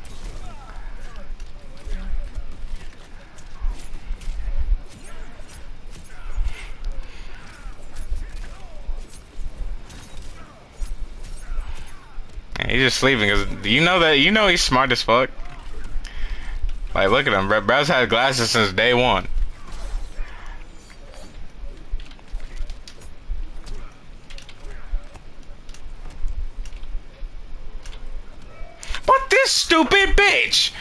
Yeah, he's just sleeping. Cause you know he's smart as fuck. Like, look at him, bro. Bro's had glasses since day one. But this stupid bitch!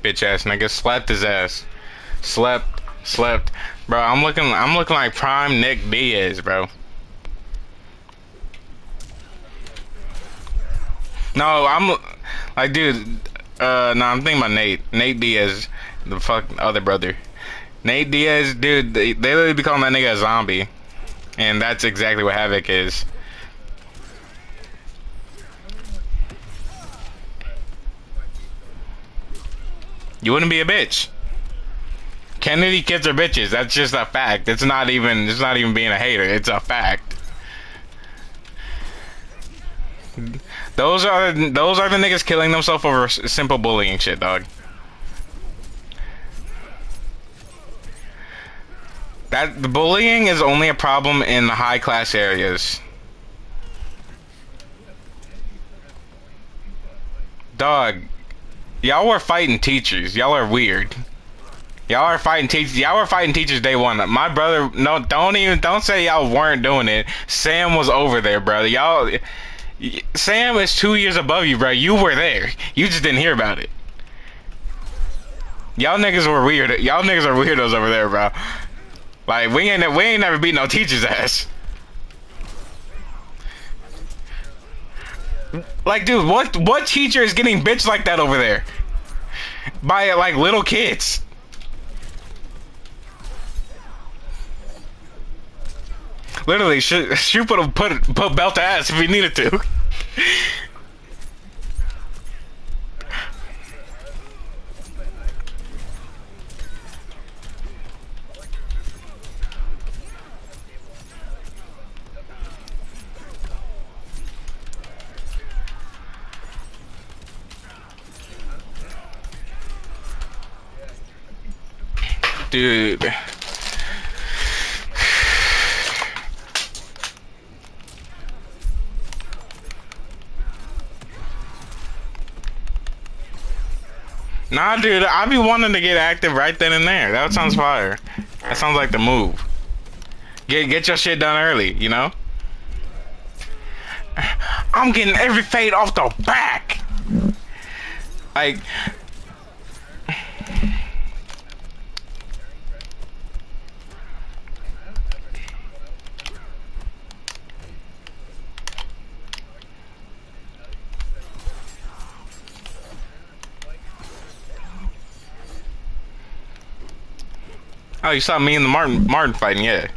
Bitch ass nigga slapped his ass. Slept. Bro, I'm looking like prime Nick Diaz, bro. No, I'm like, dude, no, I'm thinking about Nate Diaz, the fuck other brother. Nate Diaz, dude, they literally be calling that nigga a zombie. And that's exactly what Havoc is. You wouldn't be a bitch. Kennedy kids are bitches. That's just a fact. It's not even being a hater. It's a fact. Those are the niggas killing themselves over simple bullying shit, dog. The bullying is only a problem in the high class areas. Dog, y'all were fighting teachers. Y'all are weird. Y'all are fighting teachers. Y'all were fighting teachers day one. My brother, no, don't say y'all weren't doing it. Sam was over there, brother. Sam is 2 years above you, bro. You were there. You just didn't hear about it. Y'all niggas were weird. Y'all niggas are weirdos over there, bro. Like we ain't never beat no teacher's ass. Like, dude, what teacher is getting bitched like that over there? By like little kids. Literally, should put belt to ass if he needed to. Dude. Nah, dude, I be wanting to get active right then and there. That sounds fire. That sounds like the move. Get your shit done early, you know? I'm getting every fade off the back. Like, oh, you saw me and the Martin fighting, yeah.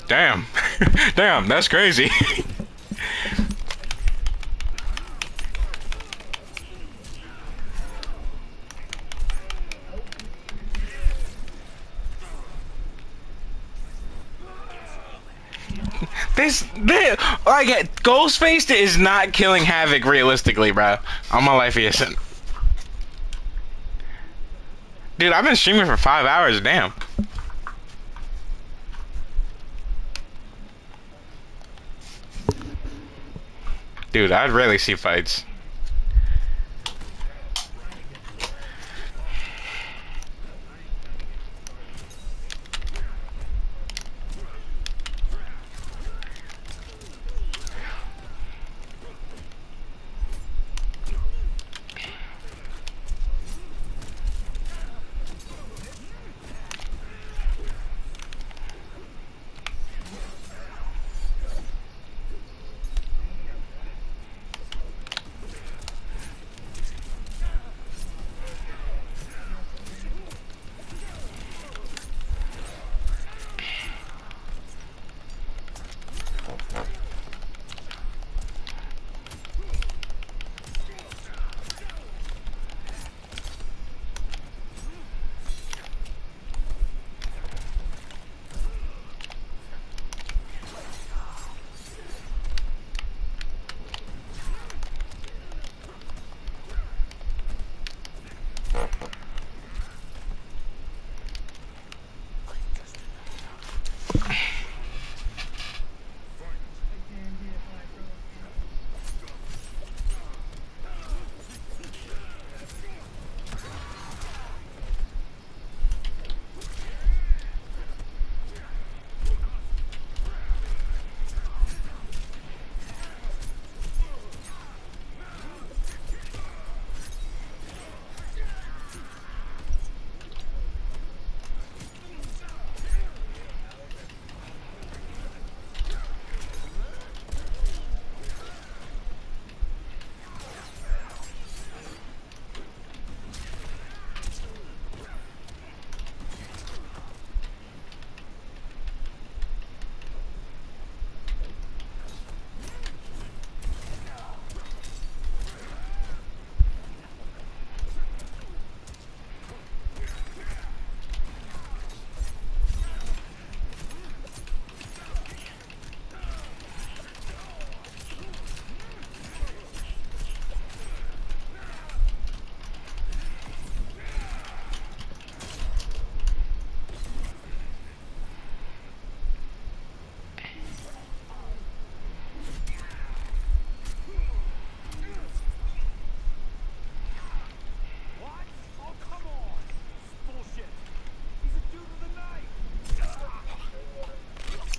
Damn. Damn, that's crazy. this like Ghostface is not killing Havoc realistically, bro. On my life he isn't. Dude, I've been streaming for 5 hours, damn. Dude, I'd rarely see fights.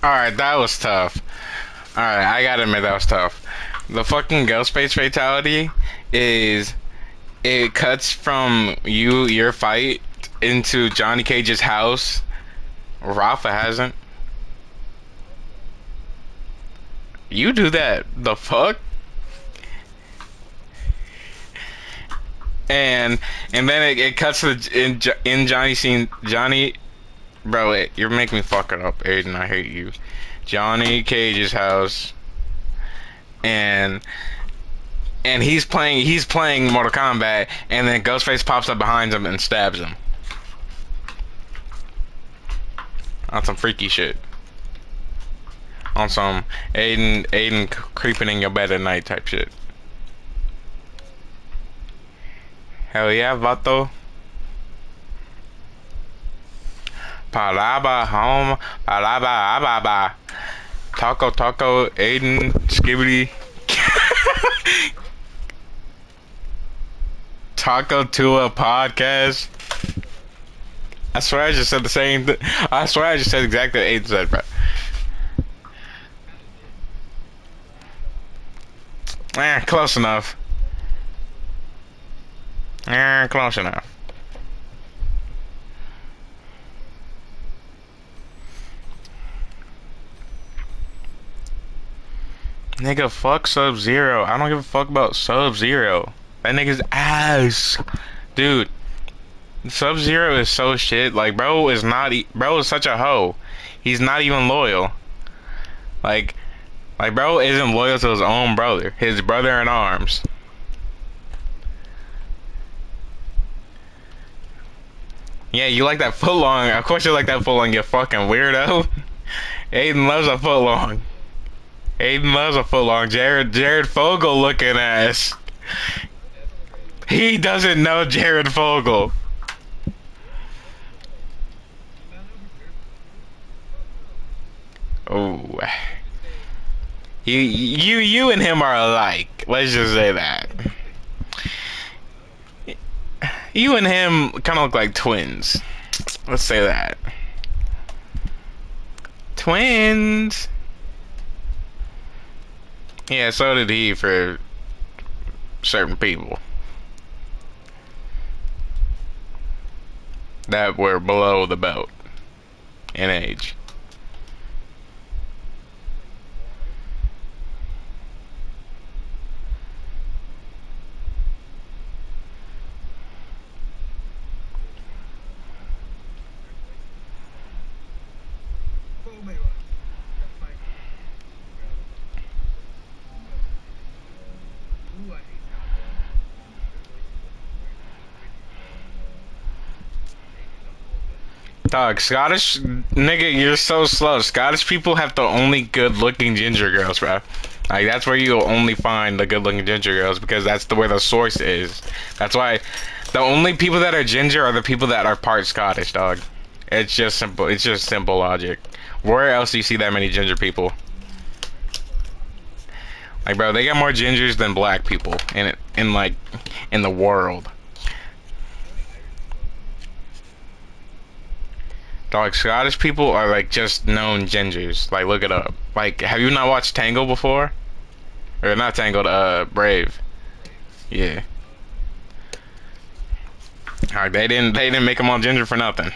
Alright, that was tough. Alright, I gotta admit that was tough. The fucking Ghostface fatality is it cuts from your fight into Johnny Cage's house. Rafa hasn't. You do that. The fuck? And then it cuts to in Johnny scene. Johnny, bro, you're making me fuck it up, Aiden. I hate you. Johnny Cage's house, and he's playing Mortal Kombat, and then Ghostface pops up behind him and stabs him. On some freaky shit. On some Aiden creeping in your bed at night type shit. Hell yeah, vato. Palaba home. Palaba ababa. Taco taco. Aiden. Skibbity. Taco Tua podcast. I swear I just said the same. I swear I just said exactly what Aiden said, bro. Close enough. Close enough. Nigga, fuck Sub-Zero. I don't give a fuck about Sub-Zero. That nigga's ass. Dude, Sub-Zero is so shit. Like, bro is not... bro is such a hoe. He's not even loyal. Like, bro isn't loyal to his own brother. His brother in arms. Yeah, you like that footlong. Of course you like that footlong, you fucking weirdo. Aiden loves a footlong. Aiden loves a footlong. Jared Fogle looking ass. He doesn't know Jared Fogle. Oh. You and him are alike. Let's just say that. You and him kind of look like twins. Let's say that. Twins. Yeah, so did he for certain people that were below the belt in age. Dog, Scottish nigga, you're so slow. Scottish people have the only good-looking ginger girls, bro. Like, that's where you'll only find the good-looking ginger girls because that's where the source is. That's why the only people that are ginger are the people that are part Scottish, dog. It's just simple. It's just simple logic. Where else do you see that many ginger people? Like, bro, they got more gingers than black people in the world. Dog, Scottish people are like just known gingers. Like, look it up. Like, have you not watched Tango before? Or not Tango, Brave. Yeah. Alright, they didn't make them all ginger for nothing.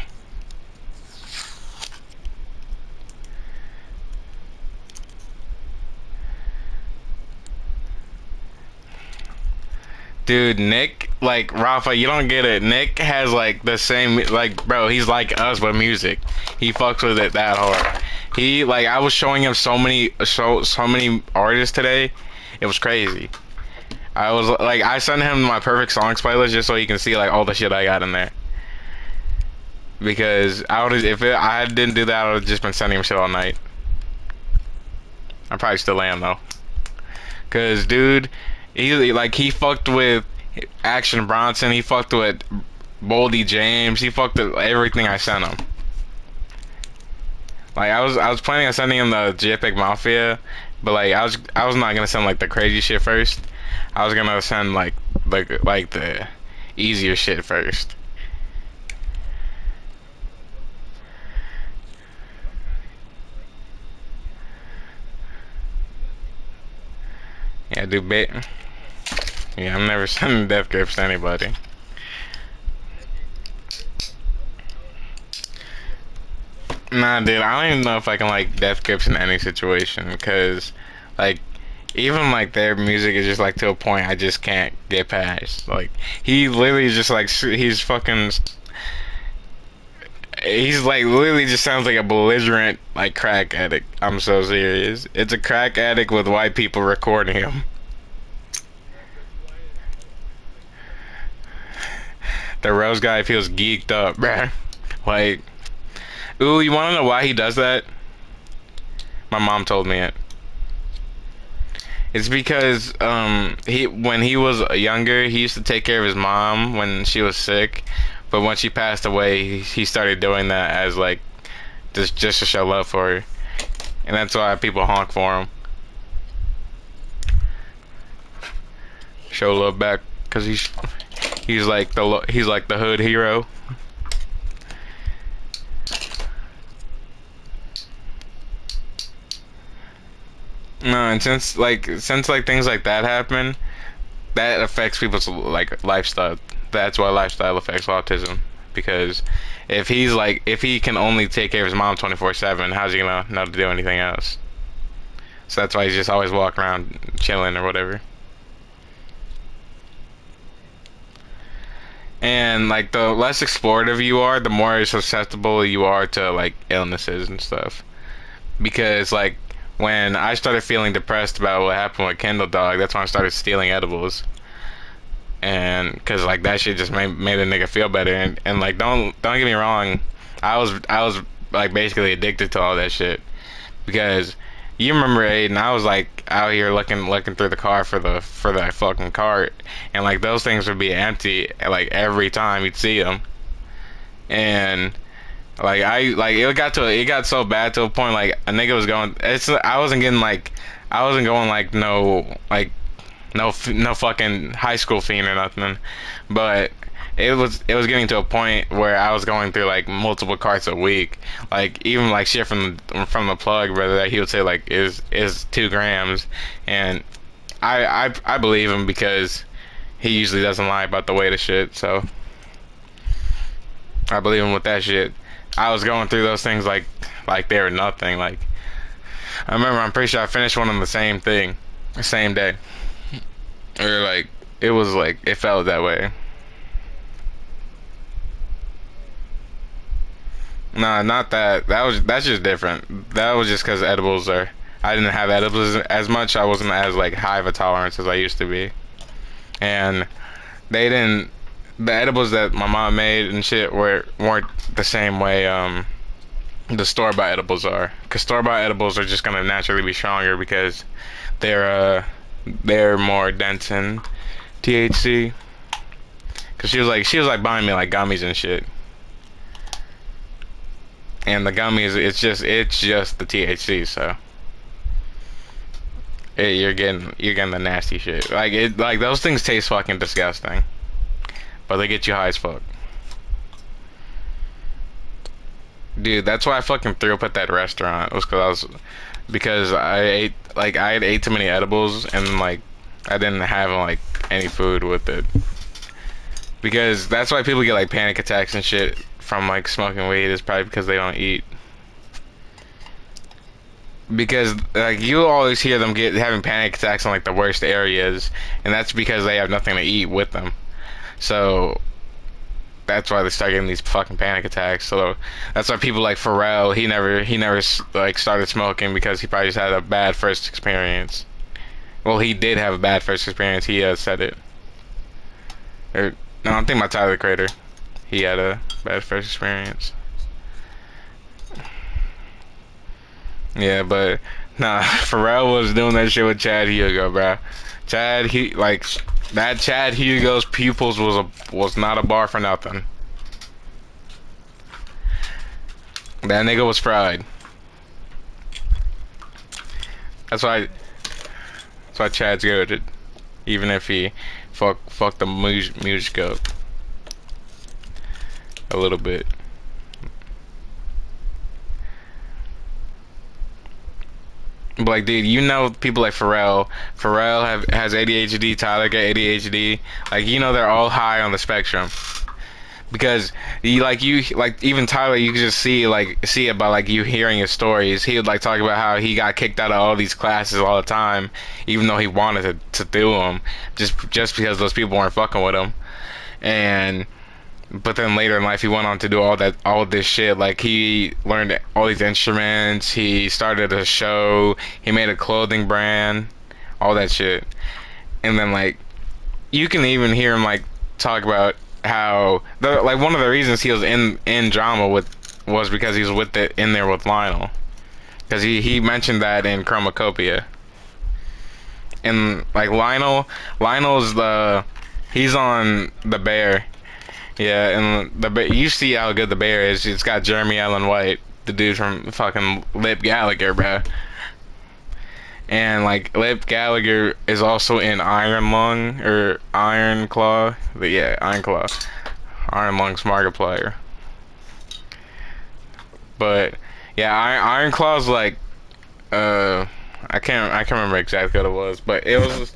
Dude, Nick, like, Rafa, you don't get it. Nick has, like, the same, like, bro, he's like us with music. He fucks with it that hard. He, like, I was showing him so many artists today. It was crazy. I was, like, I sent him my perfect songs playlist just so he can see, like, all the shit I got in there. Because I didn't do that, I would have just been sending him shit all night. I probably still am, though. Because, dude... he fucked with Action Bronson, he fucked with Boldy James, he fucked with everything I sent him. Like, I was planning on sending him the JPEG Mafia, but like I was not gonna send like the crazy shit first. I was gonna send like the easier shit first. Yeah, dude, yeah, I'm never sending death grips to anybody. Nah, dude, I don't even know if I can like death grips in any situation because, like, even like their music is just like to a point I just can't get past. Like, he literally just like he's like literally just sounds like a belligerent like crack addict. I'm so serious. It's a crack addict with white people recording him. The Rose guy feels geeked up, bruh. Like, ooh, you wanna know why he does that? My mom told me it. It's because when he was younger, he used to take care of his mom when she was sick. But when she passed away, he started doing that as like just to show love for her, and that's why people honk for him. Show love back, cause he's like the hood hero. No, and since things like that happen, that affects people's like lifestyle. That's why lifestyle affects autism. Because if he can only take care of his mom 24/7, how's he gonna know to do anything else? So that's why he's just always walking around chilling or whatever. And like the less explorative you are, the more susceptible you are to like illnesses and stuff. Because like when I started feeling depressed about what happened with Kendall Dog, that's when I started stealing edibles. And because like that shit just made a nigga feel better. And like don't get me wrong, I was like basically addicted to all that shit. Because you remember, Aiden, I was like out here looking through the car for that fucking cart, and like those things would be empty like every time you'd see them. And like it got so bad to a point like a nigga was going. I wasn't going like no fucking high school fiend or nothing, but it was getting to a point where I was going through like multiple carts a week, like even like shit from the plug brother that he would say like is 2 grams, and I believe him because he usually doesn't lie about the weight of shit, so I believe him with that shit. I was going through those things like they were nothing. Like I remember, I'm pretty sure I finished one on the same day. Or like it felt that way. Nah, not that. That's just different. That was just because edibles are. I didn't have edibles as much. I wasn't as like high of a tolerance as I used to be, and they didn't. The edibles that my mom made and shit weren't the same way the store-bought edibles are. Cause store-bought edibles are just gonna naturally be stronger because they're more dense in THC. Cause she was like buying me like gummies and shit. And the gummies, it's just the THC, so you're getting the nasty shit. Like those things taste fucking disgusting, but they get you high as fuck. Dude, that's why I fucking threw up at that restaurant. It was because I had ate too many edibles and like I didn't have like any food with it. Because that's why people get like panic attacks and shit from like smoking weed, is probably because they don't eat. Because like you always hear them having panic attacks in like the worst areas, and that's because they have nothing to eat with them. So that's why they start getting these fucking panic attacks. So that's why people like Pharrell, he never like started smoking because he probably just had a bad first experience. Well, he did have a bad first experience. He said it. No, I'm thinking about Tyler the Creator. He had a bad first experience. Yeah, but nah, Pharrell was doing that shit with Chad Hugo, bro. Chad Hugo's pupils was not a bar for nothing. That nigga was fried. That's why Chad's good, even if he fuck the music up a little bit. But like, dude, you know people like Pharrell has ADHD, Tyler got ADHD. Like, you know, they're all high on the spectrum. Because even Tyler, you can just see it by like you hearing his stories. He would like talk about how he got kicked out of all these classes all the time, even though he wanted to do them, just because those people weren't fucking with him. But then later in life, he went on to do all this shit. Like, he learned all these instruments. He started a show. He made a clothing brand, all that shit. And then like, you can even hear him like talk about how one of the reasons he was in drama was because he was in there with Lionel, because he mentioned that in Chromacopia. And like Lionel's he's on The Bear, Yeah, and you see how good the bear is. It's got Jeremy Allen White, the dude from fucking Lip Gallagher, bro. And like Lip Gallagher is also in Iron Lung or Iron Claw. But yeah, Iron Claw. Iron Lung's Markiplier. But yeah, Iron Claw's like I can't remember exactly what it was, but it was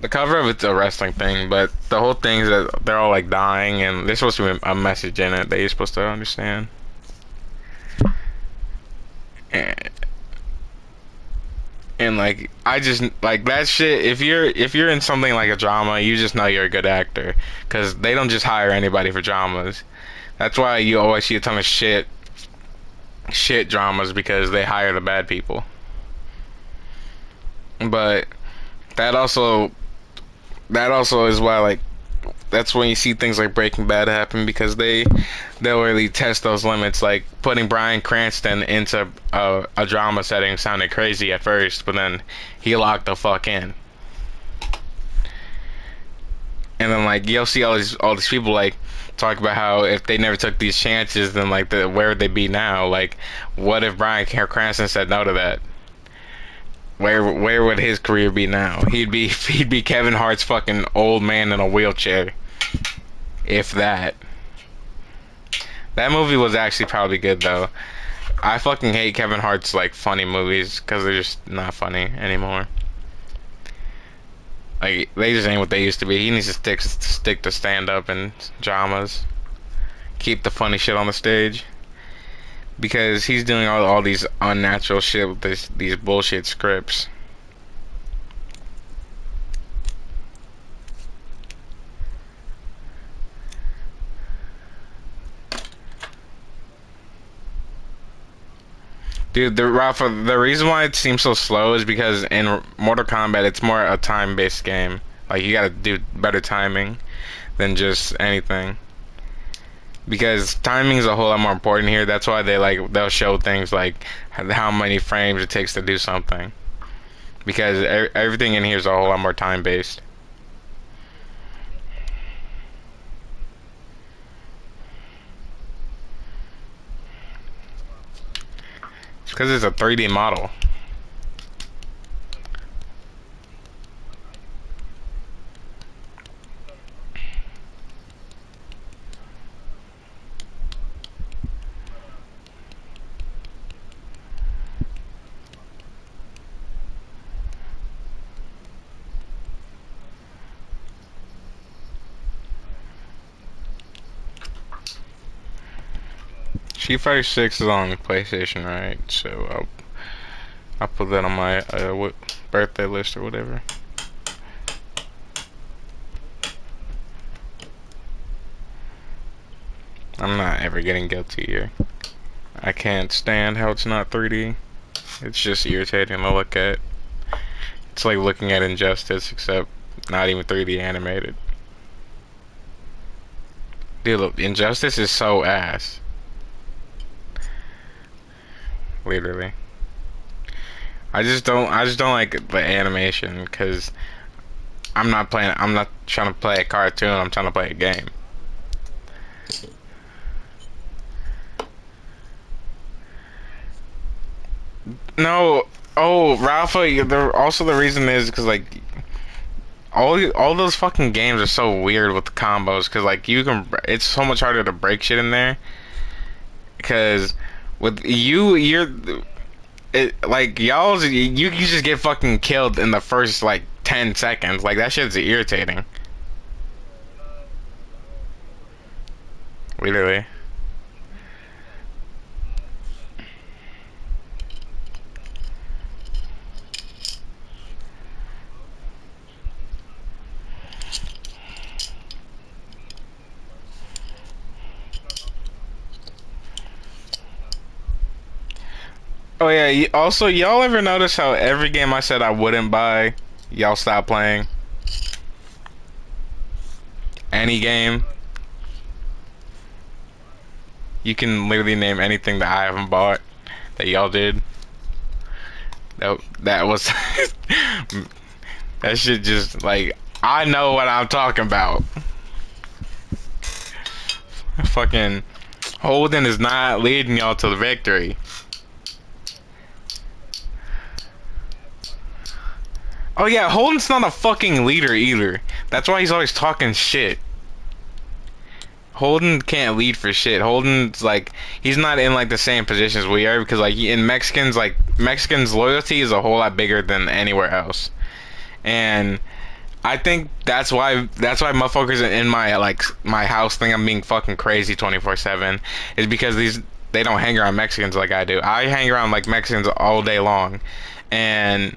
the cover of it's a wrestling thing, but the whole thing is that they're all like dying and there's supposed to be a message in it that you're supposed to understand. And, and like I just like that shit. If you're in something like a drama, you just know you're a good actor because they don't just hire anybody for dramas. That's why you always see a ton of shit dramas because they hire the bad people. But that also is why like that's when you see things like Breaking Bad happen because they'll really test those limits. Like putting Bryan Cranston into a drama setting sounded crazy at first, but then he locked the fuck in. And then like you'll see all these people like talk about how if they never took these chances, then like where would they be now? Like what if Bryan Cranston said no to that? Where would his career be now? He'd be Kevin Hart's fucking old man in a wheelchair. If that. That movie was actually probably good though. I fucking hate Kevin Hart's like funny movies because they're just not funny anymore. Like they just ain't what they used to be. He needs to stick to stand up and dramas. Keep the funny shit on the stage. Because he's doing all these unnatural shit with these bullshit scripts. Dude, the reason why it seems so slow is because in Mortal Kombat it's more a time-based game. Like you gotta do better timing than just anything. Because timing is a whole lot more important here. That's why they'll show things like how many frames it takes to do something. Because everything in here is a whole lot more time based. It's because it's a 3D model. Street Fighter 6 is on PlayStation, right? So I'll put that on my birthday list or whatever. I'm not ever getting guilty here. I can't stand how it's not 3D. It's just irritating to look at. It's like looking at Injustice, except not even 3D animated. Dude, look, Injustice is so ass. Literally. I just don't like the animation because I'm not trying to play a cartoon, I'm trying to play a game. No, oh, Rafa, also the reason is because like all those fucking games are so weird with the combos because like it's so much harder to break shit in there because with like you just get fucking killed in the first like 10 seconds. Like that shit's irritating. Literally. Oh yeah, also y'all ever notice how every game I said I wouldn't buy, y'all stop playing? Any game. You can literally name anything that I haven't bought that y'all did. That was that shit just like I know what I'm talking about. Fucking Holden is not leading y'all to the victory. Oh yeah, Holden's not a fucking leader either. That's why he's always talking shit. Holden can't lead for shit. Holden's like, he's not in like the same positions we are, because like in Mexicans, like Mexicans loyalty is a whole lot bigger than anywhere else. And I think that's why motherfuckers in my like my house think I'm being fucking crazy 24/7, is because they don't hang around Mexicans like I do. I hang around like Mexicans all day long. And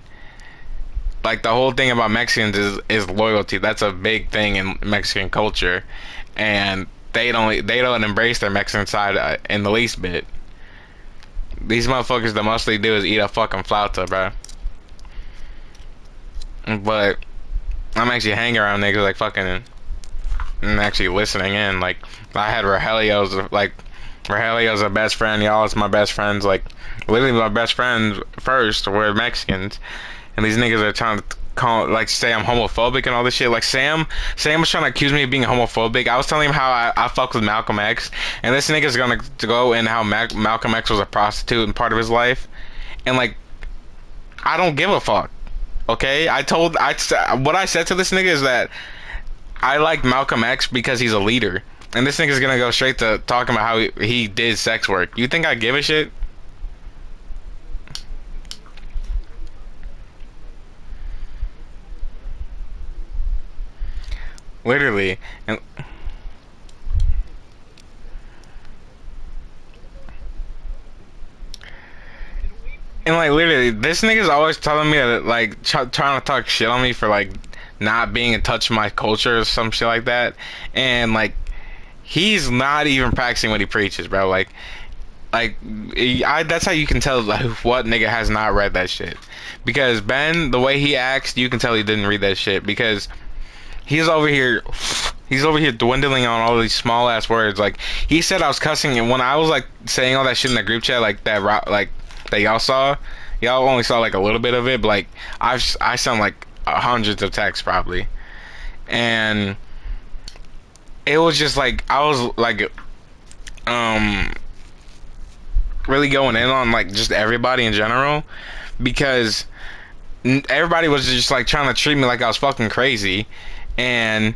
like the whole thing about Mexicans is loyalty. That's a big thing in Mexican culture, and they don't embrace their Mexican side in the least bit. These motherfuckers, the most they do is eat a fucking flauta, bro. But I'm actually hanging around niggas like fucking and actually listening in. Like I had Rogelio's a best friend. Y'all is my best friends. Like literally my best friends first were Mexicans. And these niggas are trying to say I'm homophobic and all this shit. Like Sam was trying to accuse me of being homophobic. I was telling him how I fucked with Malcolm X, and this nigga's gonna go in how Malcolm X was a prostitute and part of his life, and like I don't give a fuck. Okay, what I said to this nigga is that I like Malcolm X because he's a leader, and this nigga's gonna go straight to talking about how he did sex work. You think I give a shit? Literally. And like literally, this nigga's always telling me that like trying to talk shit on me for like not being in touch with my culture or some shit like that. And like he's not even practicing what he preaches, bro. That's how you can tell like, what nigga has not read that shit. Because Ben, the way he acts, you can tell he didn't read that shit, because he's over here dwindling on all these small ass words. Like he said I was cussing, and when I was like saying all that shit in the group chat, like that y'all saw, y'all only saw like a little bit of it, but like I sent like hundreds of texts probably, and it was just like I was like really going in on like just everybody in general, because everybody was just like trying to treat me like I was fucking crazy, and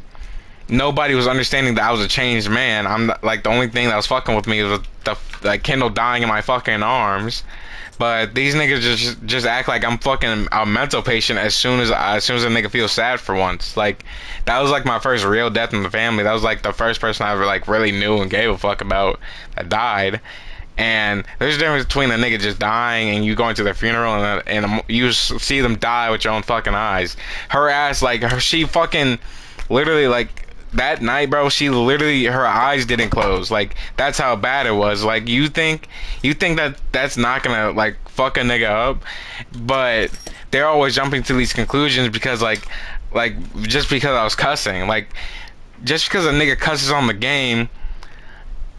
nobody was understanding that I was a changed man. I'm like the only thing that was fucking with me was the like Kindle dying in my fucking arms. But these niggas just act like I'm fucking a mental patient as soon as a nigga feels sad for once. Like that was like my first real death in the family. That was like the first person I ever like really knew and gave a fuck about that died. And there's a difference between a nigga just dying and you going to their funeral and you see them die with your own fucking eyes. Her ass, like, she fucking literally, like, that night, bro, she literally, her eyes didn't close. Like, that's how bad it was. Like, you think that that's not gonna, like, fuck a nigga up? But they're always jumping to these conclusions because, like, just because I was cussing. Like, just because a nigga cusses on the game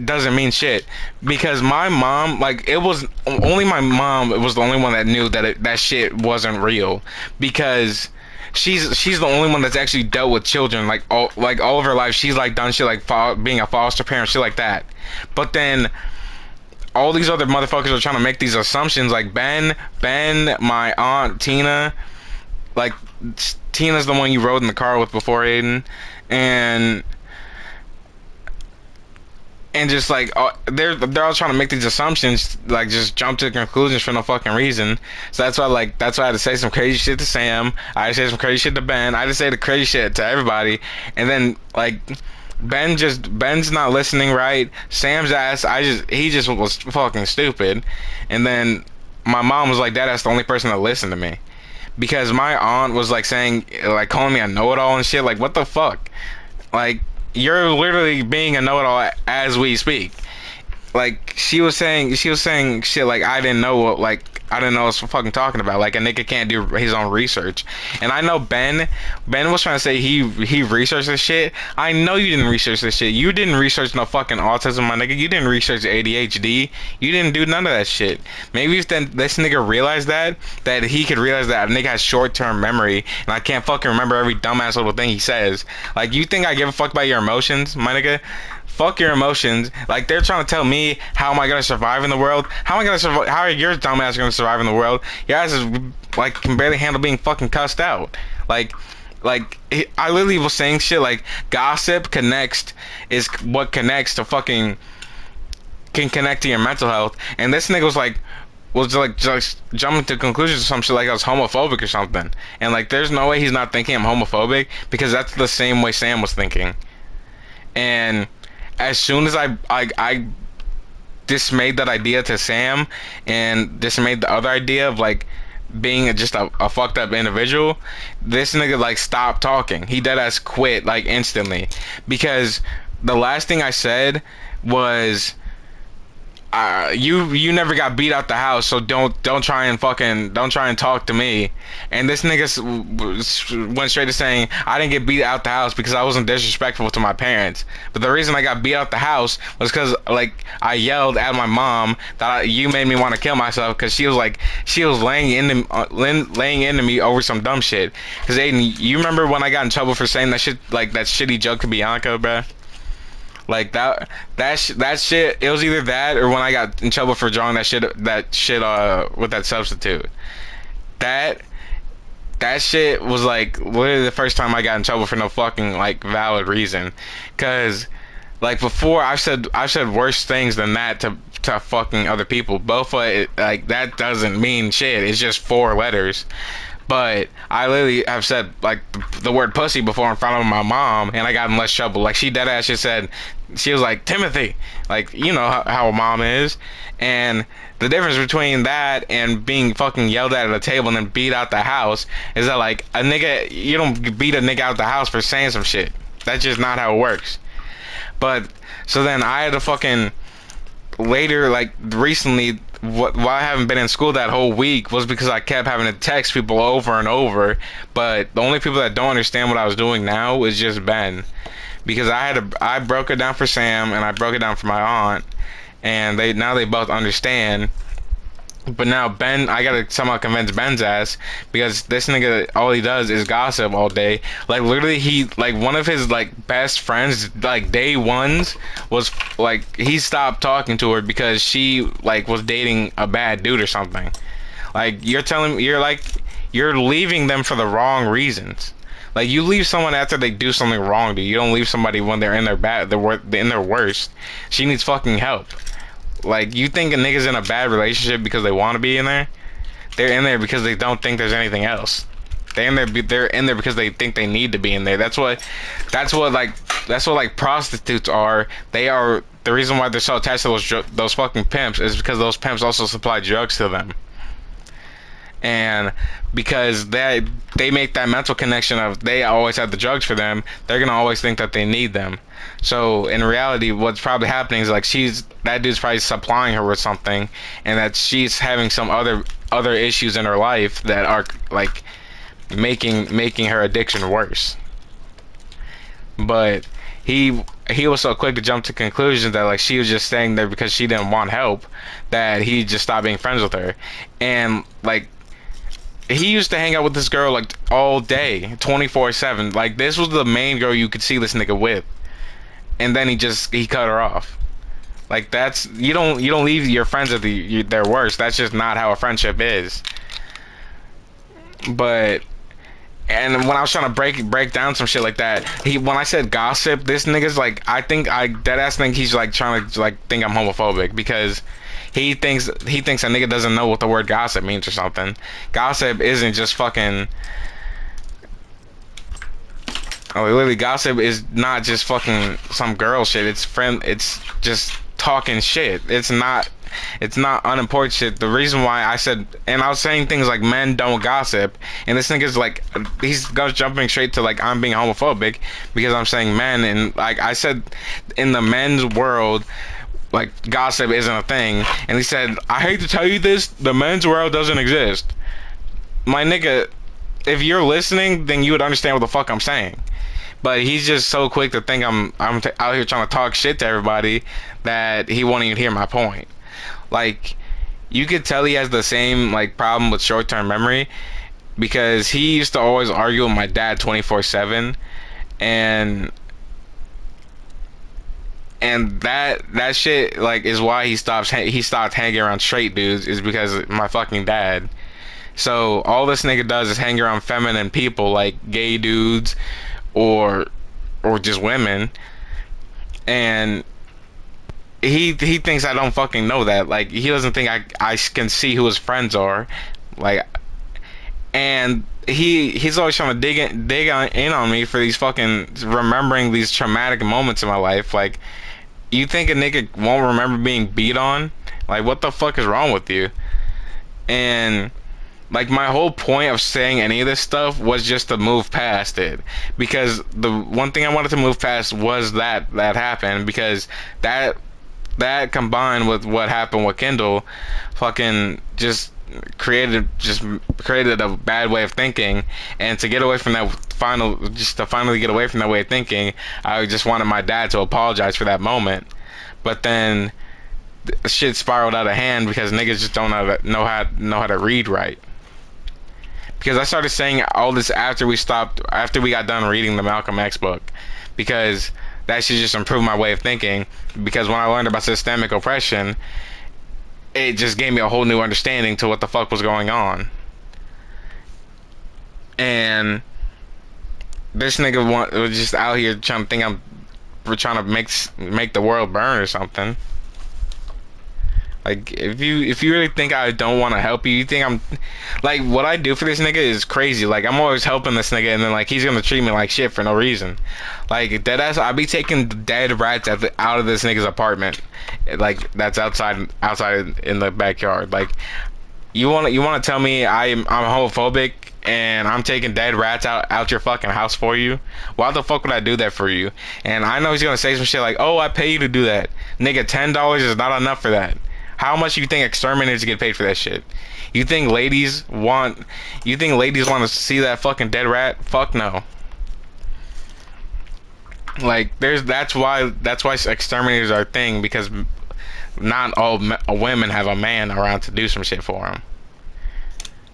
doesn't mean shit, because my mom, like, it was only my mom was the only one that knew that that shit wasn't real, because she's the only one that's actually dealt with children like all of her life. She's like done shit like being a foster parent, shit like that. But then all these other motherfuckers are trying to make these assumptions, like Ben, my aunt Tina, like Tina's the one you rode in the car with before, Aiden, and just like they're all trying to make these assumptions, like just jump to conclusions for no fucking reason. So that's why I had to say some crazy shit to Sam. I had to say some crazy shit to Ben. I had to say the crazy shit to everybody. And then like Ben's not listening right. Sam's ass, he just was fucking stupid. And then my mom was like, that's the only person that listened to me, because my aunt was like saying, like calling me a know-it-all and shit. Like, what the fuck? Like, you're literally being a know-it-all as we speak. Like, she was saying shit like I didn't know what I was fucking talking about. Like, a nigga can't do his own research. And I know Ben was trying to say he researched this shit. I know you didn't research this shit. You didn't research no fucking autism, my nigga. You didn't research ADHD. You didn't do none of that shit. Maybe if this nigga realized that he could realize that a nigga has short-term memory and I can't fucking remember every dumbass little thing he says. Like, you think I give a fuck about your emotions, my nigga? fuck your emotions. Like, they're trying to tell me how am I gonna survive in the world. How am I gonna survive? How are your dumb ass gonna survive in the world? Your ass is like can barely handle being fucking cussed out. I literally was saying shit like gossip connects is what connects to fucking can connect to your mental health, and this nigga was like just jumping to conclusions or some shit like I was homophobic or something. And like, there's no way he's not thinking I'm homophobic, because that's the same way Sam was thinking. And as soon as I dismayed that idea to Sam and dismayed the other idea of like being just a fucked up individual, this nigga like stopped talking. He dead ass quit like instantly, because the last thing I said was you never got beat out the house, so don't try and talk to me. And this nigga went straight to saying I didn't get beat out the house because I wasn't disrespectful to my parents, but the reason I got beat out the house was because like I yelled at my mom that you made me want to kill myself, because she was laying into me over some dumb shit. Because Aiden, you remember when I got in trouble for saying that shit, like that shitty joke to Bianca, bruh? Like that shit, it was either that or when I got in trouble for drawing that shit with that substitute. That shit was like literally the first time I got in trouble for no fucking like valid reason. Cause like before I said worse things than that to fucking other people. Both like that doesn't mean shit. It's just 4 letters. But I literally have said like the word pussy before in front of my mom, and I got in less trouble. Like, she dead ass just said, she was like, Timothy, like, you know how a mom is. And the difference between that and being fucking yelled at a table and then beat out the house is that like a nigga, you don't beat a nigga out the house for saying some shit. That's just not how it works. But so then I had to fucking later, like recently, why I haven't been in school that whole week was because I kept having to text people over and over. But the only people that don't understand what I was doing now is just Ben, because I broke it down for Sam and I broke it down for my aunt, and they both understand. But now Ben, I gotta somehow convince Ben's ass, because this nigga, all he does is gossip all day. Like, literally, he, like, one of his, like, best friends, like, day ones, was, like, he stopped talking to her because she, like, was dating a bad dude or something. Like, you're leaving them for the wrong reasons. Like, you leave someone after they do something wrong to you. You don't leave somebody when they're in their worst. She needs fucking help. Like, you think a nigga's in a bad relationship because they want to be in there? They're in there because they don't think there's anything else. They're in there because they think they need to be in there. That's what prostitutes are. They are the reason why they're so attached to those fucking pimps is because those pimps also supply drugs to them. And because they make that mental connection of they always have the drugs for them, they're gonna always think that they need them. So in reality, what's probably happening is like that dude's probably supplying her with something, and that she's having some other issues in her life that are like making her addiction worse. But he was so quick to jump to conclusions that like she was just staying there because she didn't want help, that he just stopped being friends with her. And like, he used to hang out with this girl like all day, 24/7. Like, this was the main girl you could see this nigga with, and then he cut her off. Like, that's, you don't leave your friends at their worst. That's just not how a friendship is. But, and when I was trying to break down some shit like that, when I said gossip, this nigga's like, I dead ass think he's like trying to like think I'm homophobic, because he thinks a nigga doesn't know what the word gossip means or something. Gossip isn't just fucking, literally, gossip is not just fucking some girl shit. It's just talking shit. It's not unimportant shit. The reason why I said, and I was saying things like men don't gossip, and this nigga's like, he's jumping straight to like I'm being homophobic because I'm saying men, and like I said, in the men's world, like, gossip isn't a thing. And he said, I hate to tell you this, the men's world doesn't exist. My nigga, if you're listening, then you would understand what the fuck I'm saying. But he's just so quick to think I'm out here trying to talk shit to everybody that he won't even hear my point. Like, you could tell he has the same like problem with short-term memory, because he used to always argue with my dad 24/7, and and that shit like is why he stopped hanging around straight dudes, is because of my fucking dad. So all this nigga does is hang around feminine people like gay dudes or just women, and he thinks I don't fucking know that. Like, he doesn't think I can see who his friends are, like, and he's always trying to dig in on me for these fucking remembering these traumatic moments in my life. Like, you think a nigga won't remember being beat on? Like, what the fuck is wrong with you? And like, my whole point of saying any of this stuff was just to move past it, because the one thing I wanted to move past was that happened, because that combined with what happened with Kendall fucking just created a bad way of thinking. And to get away from that finally get away from that way of thinking, I just wanted my dad to apologize for that moment. But then shit spiraled out of hand because niggas just don't know how to read right. Because I started saying all this after we got done reading the Malcolm X book, because that should just improve my way of thinking. Because when I learned about systemic oppression, it just gave me a whole new understanding to what the fuck was going on. And this nigga was just out here trying to think we're trying to make the world burn or something. Like, if you really think I don't want to help you, you think I'm like, what I do for this nigga is crazy. Like, I'm always helping this nigga, and then like he's gonna treat me like shit for no reason. Like, deadass, I be taking dead rats out of this nigga's apartment, like that's outside in the backyard. Like, you want to tell me I'm homophobic and I'm taking dead rats out your fucking house for you? Why the fuck would I do that for you? And I know he's gonna say some shit like, oh, I pay you to do that. Nigga, $10 is not enough for that. How much you think exterminators get paid for that shit? You think ladies want to see that fucking dead rat? Fuck no. Like, that's why exterminators are a thing, because not all women have a man around to do some shit for them.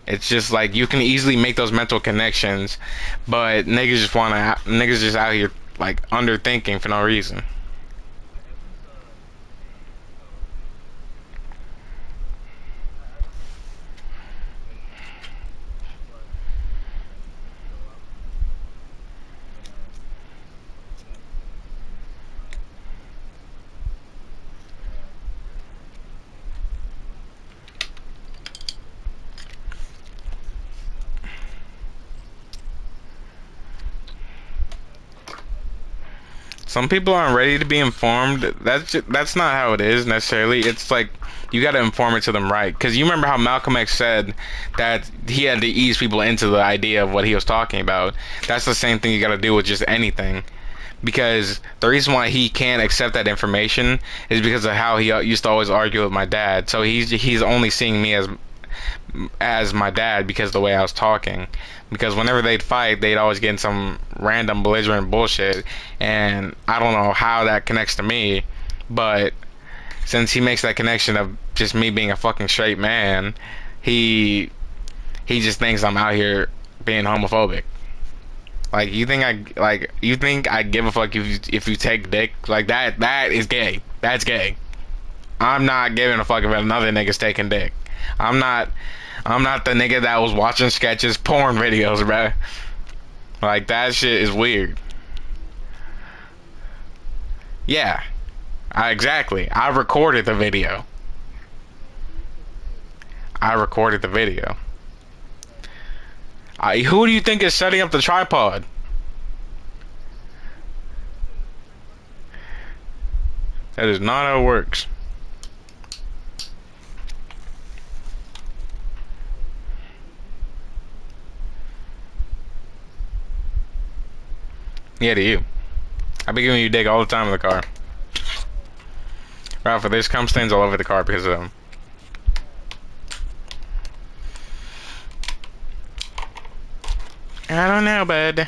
It's just like, you can easily make those mental connections, but niggas just out here like underthinking for no reason. Some people aren't ready to be informed. That's not how it is necessarily. It's like, you got to inform it to them right. Because you remember how Malcolm X said that he had to ease people into the idea of what he was talking about. That's the same thing you got to do with just anything. Because the reason why he can't accept that information is because of how he used to always argue with my dad. So he's only seeing me as my dad because of the way I was talking. Because whenever they'd fight, they'd always get in some random belligerent bullshit, and I don't know how that connects to me, but since he makes that connection of just me being a fucking straight man, he just thinks I'm out here being homophobic. Like, you think I give a fuck if you take dick? Like, that is gay. That's gay. I'm not giving a fuck if another nigga's taking dick. I'm not the nigga that was watching sketches, porn videos, bruh. Like, that shit is weird. Yeah. Exactly. I recorded the video. Who do you think is setting up the tripod? That is not how it works. Yeah, to you. I be giving you dick all the time in the car. Ralph, there's cum stains all over the car because of them. I don't know, bud.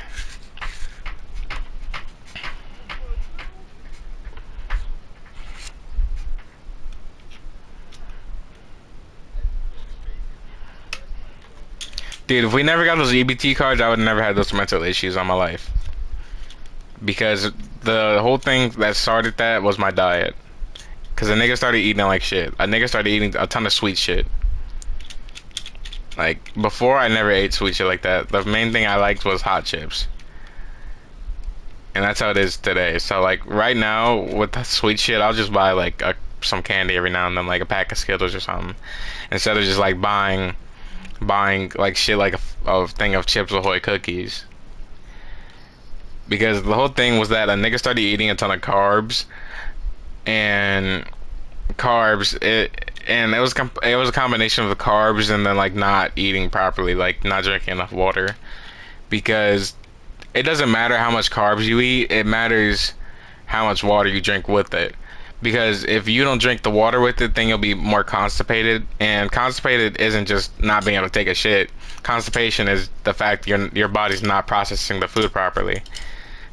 Dude, if we never got those EBT cards, I would have never had those mental issues on my life. because the whole thing that started that was my diet. Cause a nigga started eating like shit. A nigga started eating a ton of sweet shit. Like before, I never ate sweet shit like that. The main thing I liked was hot chips, and that's how it is today. So like right now with the sweet shit, I'll just buy like some candy every now and then, like a pack of Skittles or something, instead of just like buying like shit like a thing of Chips Ahoy cookies. Because the whole thing was that a nigga started eating a ton of carbs, and it was a combination of the carbs and then like not eating properly, like not drinking enough water. Because it doesn't matter how much carbs you eat, it matters how much water you drink with it. Because if you don't drink the water with it, then you'll be more constipated, and constipated isn't just not being able to take a shit. Constipation is the fact your body's not processing the food properly.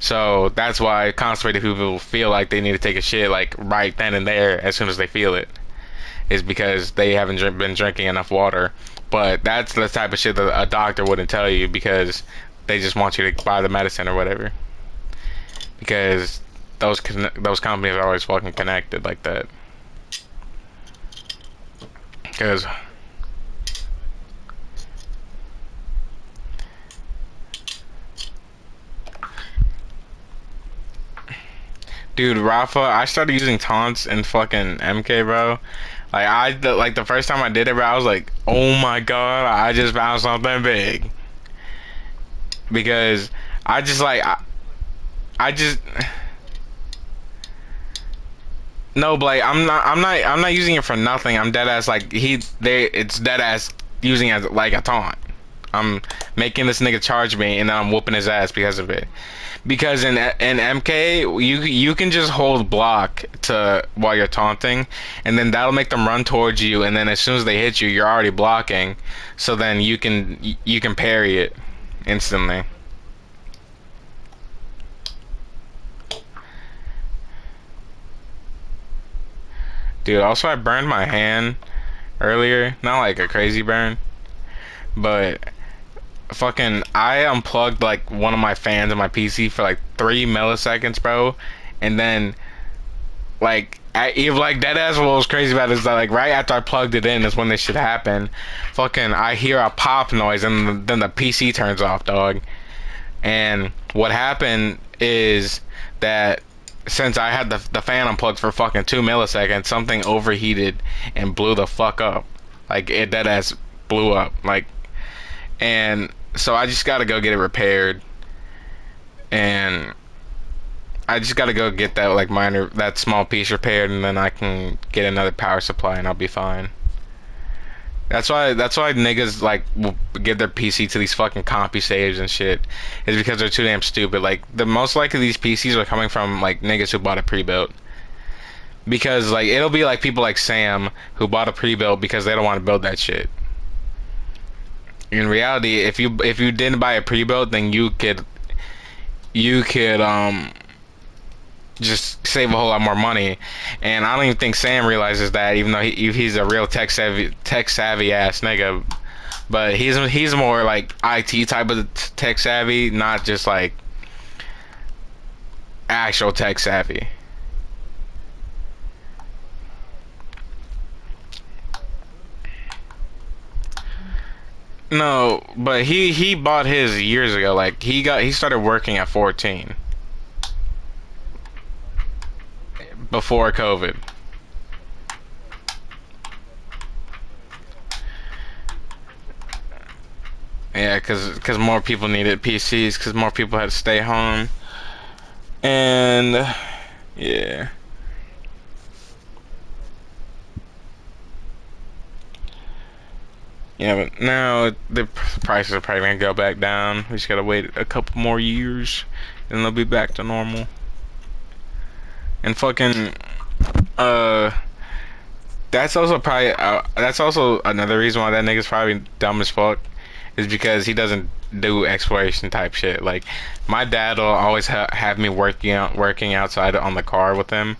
So that's why constipated people feel like they need to take a shit like right then and there as soon as they feel it, is because they haven't been drinking enough water. But that's the type of shit that a doctor wouldn't tell you, because they just want you to buy the medicine or whatever. Because those companies are always fucking connected like that. Because dude, Rafa, I started using taunts in fucking MK, bro. Like the first time I did it, bro, I was like, oh my god, I just found something big. Because I just like I just no, but like I'm not using it for nothing. I'm dead ass like it's dead ass using it as like a taunt. I'm making this nigga charge me, and then I'm whooping his ass because of it. Because in MK, you can just hold block to while you're taunting, and then that'll make them run towards you, and then as soon as they hit you, you're already blocking. So then you can parry it instantly. Dude, also I burned my hand earlier. Not like a crazy burn, but fucking I unplugged like one of my fans on my PC for like 3 milliseconds, bro, and then like even like that ass, what was crazy about it is that like right after I plugged it in is when this shit happened. Fucking I hear a pop noise, and then the PC turns off, dog. And what happened is that since I had the fan unplugged for fucking 2 milliseconds, something overheated and blew the fuck up. Like it dead ass blew up. Like, and so I just gotta go get it repaired, and I just gotta go get that like that small piece repaired, and then I can get another power supply and I'll be fine. That's why niggas like will give their PC to these fucking CompuSaves and shit, is because they're too damn stupid. Like the most likely these PCs are coming from like niggas who bought a pre-built. Because like it'll be like people like Sam who bought a pre-built because they don't want to build that shit. In reality, if you didn't buy a pre-built, then you could just save a whole lot more money. And I don't even think Sam realizes that, even though he's a real tech savvy ass nigga. But he's more like IT type of tech savvy, not just like actual tech savvy. No, but he bought his years ago. Like he started working at 14 before COVID. Yeah, cause more people needed PCs, cause more people had to stay home, and yeah. Yeah, but now the prices are probably gonna go back down. We just gotta wait a couple more years, and they'll be back to normal. And fucking, that's also another reason why that nigga's probably dumb as fuck, is because he doesn't do exploration type shit. Like my dad will always have me working outside on the car with him,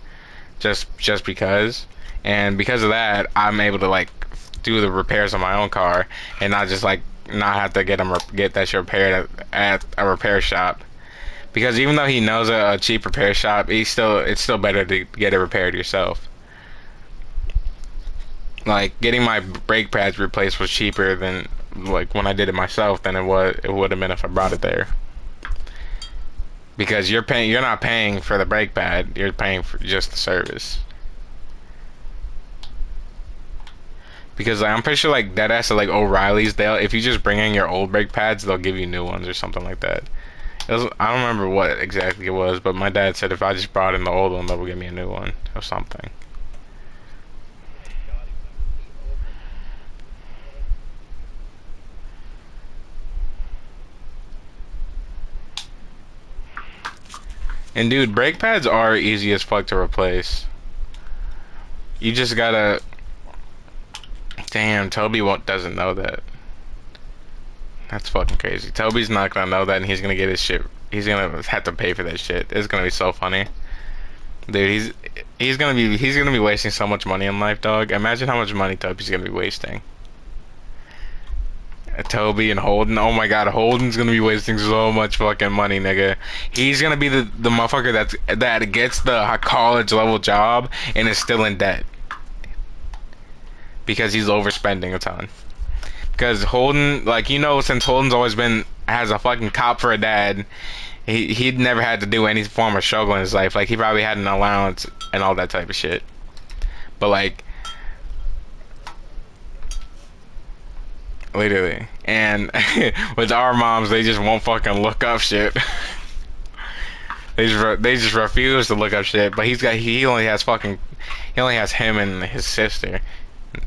just because, and because of that, I'm able to like do the repairs on my own car and not just like not have to get that shit repaired at a repair shop. Because even though he knows a cheap repair shop, it's still better to get it repaired yourself. Like getting my brake pads replaced was cheaper than like when I did it myself than it would have been if I brought it there. Because you're not paying for the brake pad, you're paying for just the service. Because like, I'm pretty sure like deadass at like O'Reilly's, if you just bring in your old brake pads, they'll give you new ones or something like that. I don't remember what exactly it was, but my dad said if I just brought in the old one, they'll give me a new one or something. And dude, brake pads are easy as fuck to replace. You just gotta... Damn, Toby doesn't know that. That's fucking crazy. Toby's not gonna know that, and he's gonna get his shit. He's gonna have to pay for that shit. It's gonna be so funny, dude. He's gonna be wasting so much money in life, dog. Imagine how much money Toby's gonna be wasting. Toby and Holden. Oh my god, Holden's gonna be wasting so much fucking money, nigga. He's gonna be the motherfucker that gets the college level job and is still in debt because he's overspending a ton. Because Holden, like, you know, since Holden's always has a fucking cop for a dad, he'd never had to do any form of struggle in his life. Like, he probably had an allowance and all that type of shit. But like, literally. And with our moms, they just won't fucking look up shit. They just refuse to look up shit. But he only has him and his sister.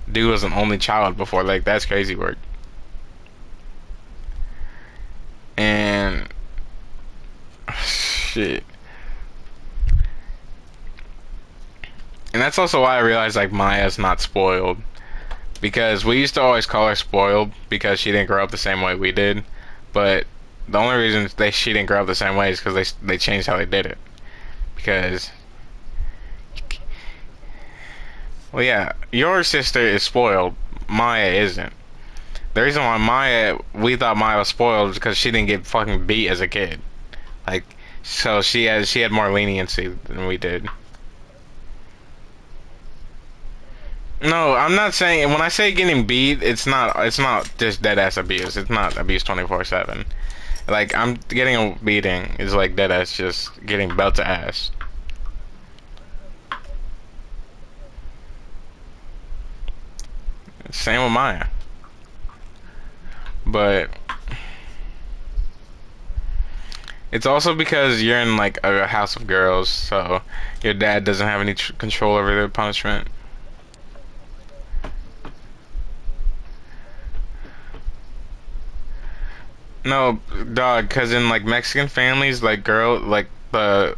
Dude was an only child before. Like, that's crazy work. And shit. And that's also why I realized like Maya's not spoiled. Because we used to always call her spoiled because she didn't grow up the same way we did. But the only reason she didn't grow up the same way is because they changed how they did it. Because, well, yeah, your sister is spoiled. Maya isn't. The reason why we thought Maya was spoiled is because she didn't get fucking beat as a kid. Like, so she had more leniency than we did. No, I'm not saying, when I say getting beat, it's not just dead ass abuse. It's not abuse 24/7. Like, I'm getting a beating is like dead ass just getting belt to ass. Same with Maya. But it's also because you're in like a house of girls, so your dad doesn't have any control over their punishment. No, dog, cause in like Mexican families, like the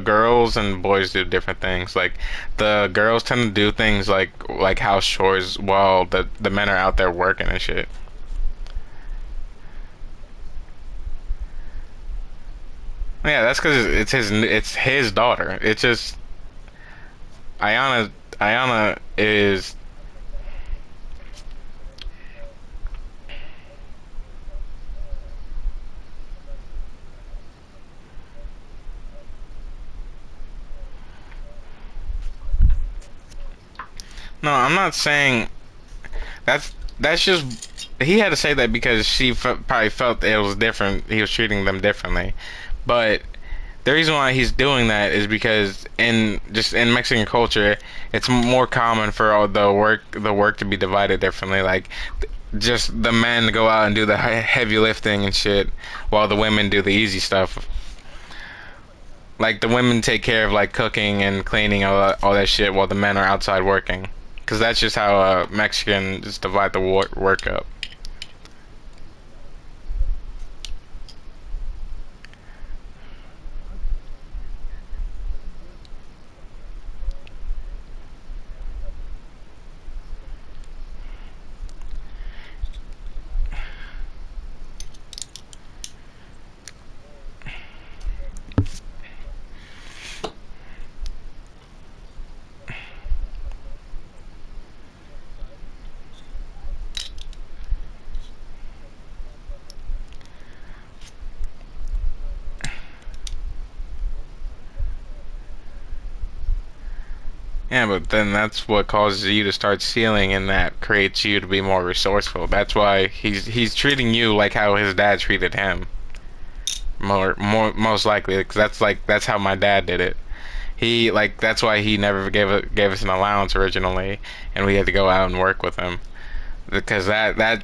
girls and boys do different things. Like the girls tend to do things like house chores while the men are out there working and shit. Yeah, that's cause it's his daughter. It's just Ayana is. No, I'm not saying that's just he had to say that because probably felt it was different. He was treating them differently, but the reason why he's doing that is because in Mexican culture, it's more common for all the work to be divided differently. Like just the men go out and do the heavy lifting and shit, while the women do the easy stuff. Like the women take care of like cooking and cleaning all that shit, while the men are outside working. Because that's just how Mexicans divide the work up. Yeah, but then that's what causes you to start stealing, and that creates you to be more resourceful. That's why he's treating you like how his dad treated him. Most likely, because that's how my dad did it. He like that's why he never gave us an allowance originally, and we had to go out and work with him because that.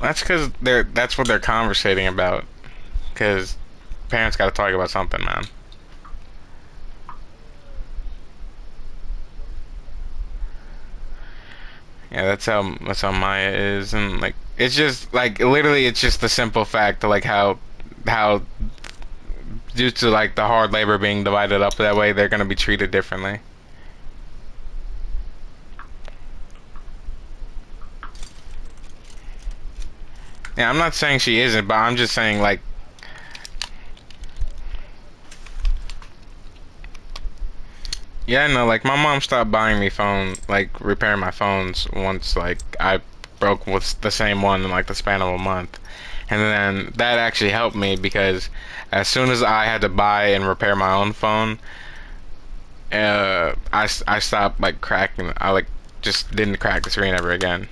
That's because that's what they're conversating about. Because parents got to talk about something, man. Yeah, that's how Maya is, and like it's just like literally, it's just the simple fact of like how due to like the hard labor being divided up that way, they're gonna be treated differently. Yeah, I'm not saying she isn't, but I'm just saying like. Yeah, no, like my mom stopped buying me repairing my phones once like I broke with the same one in like the span of a month. And then that actually helped me because as soon as I had to buy and repair my own phone, I stopped like cracking. I like just didn't crack the screen ever again.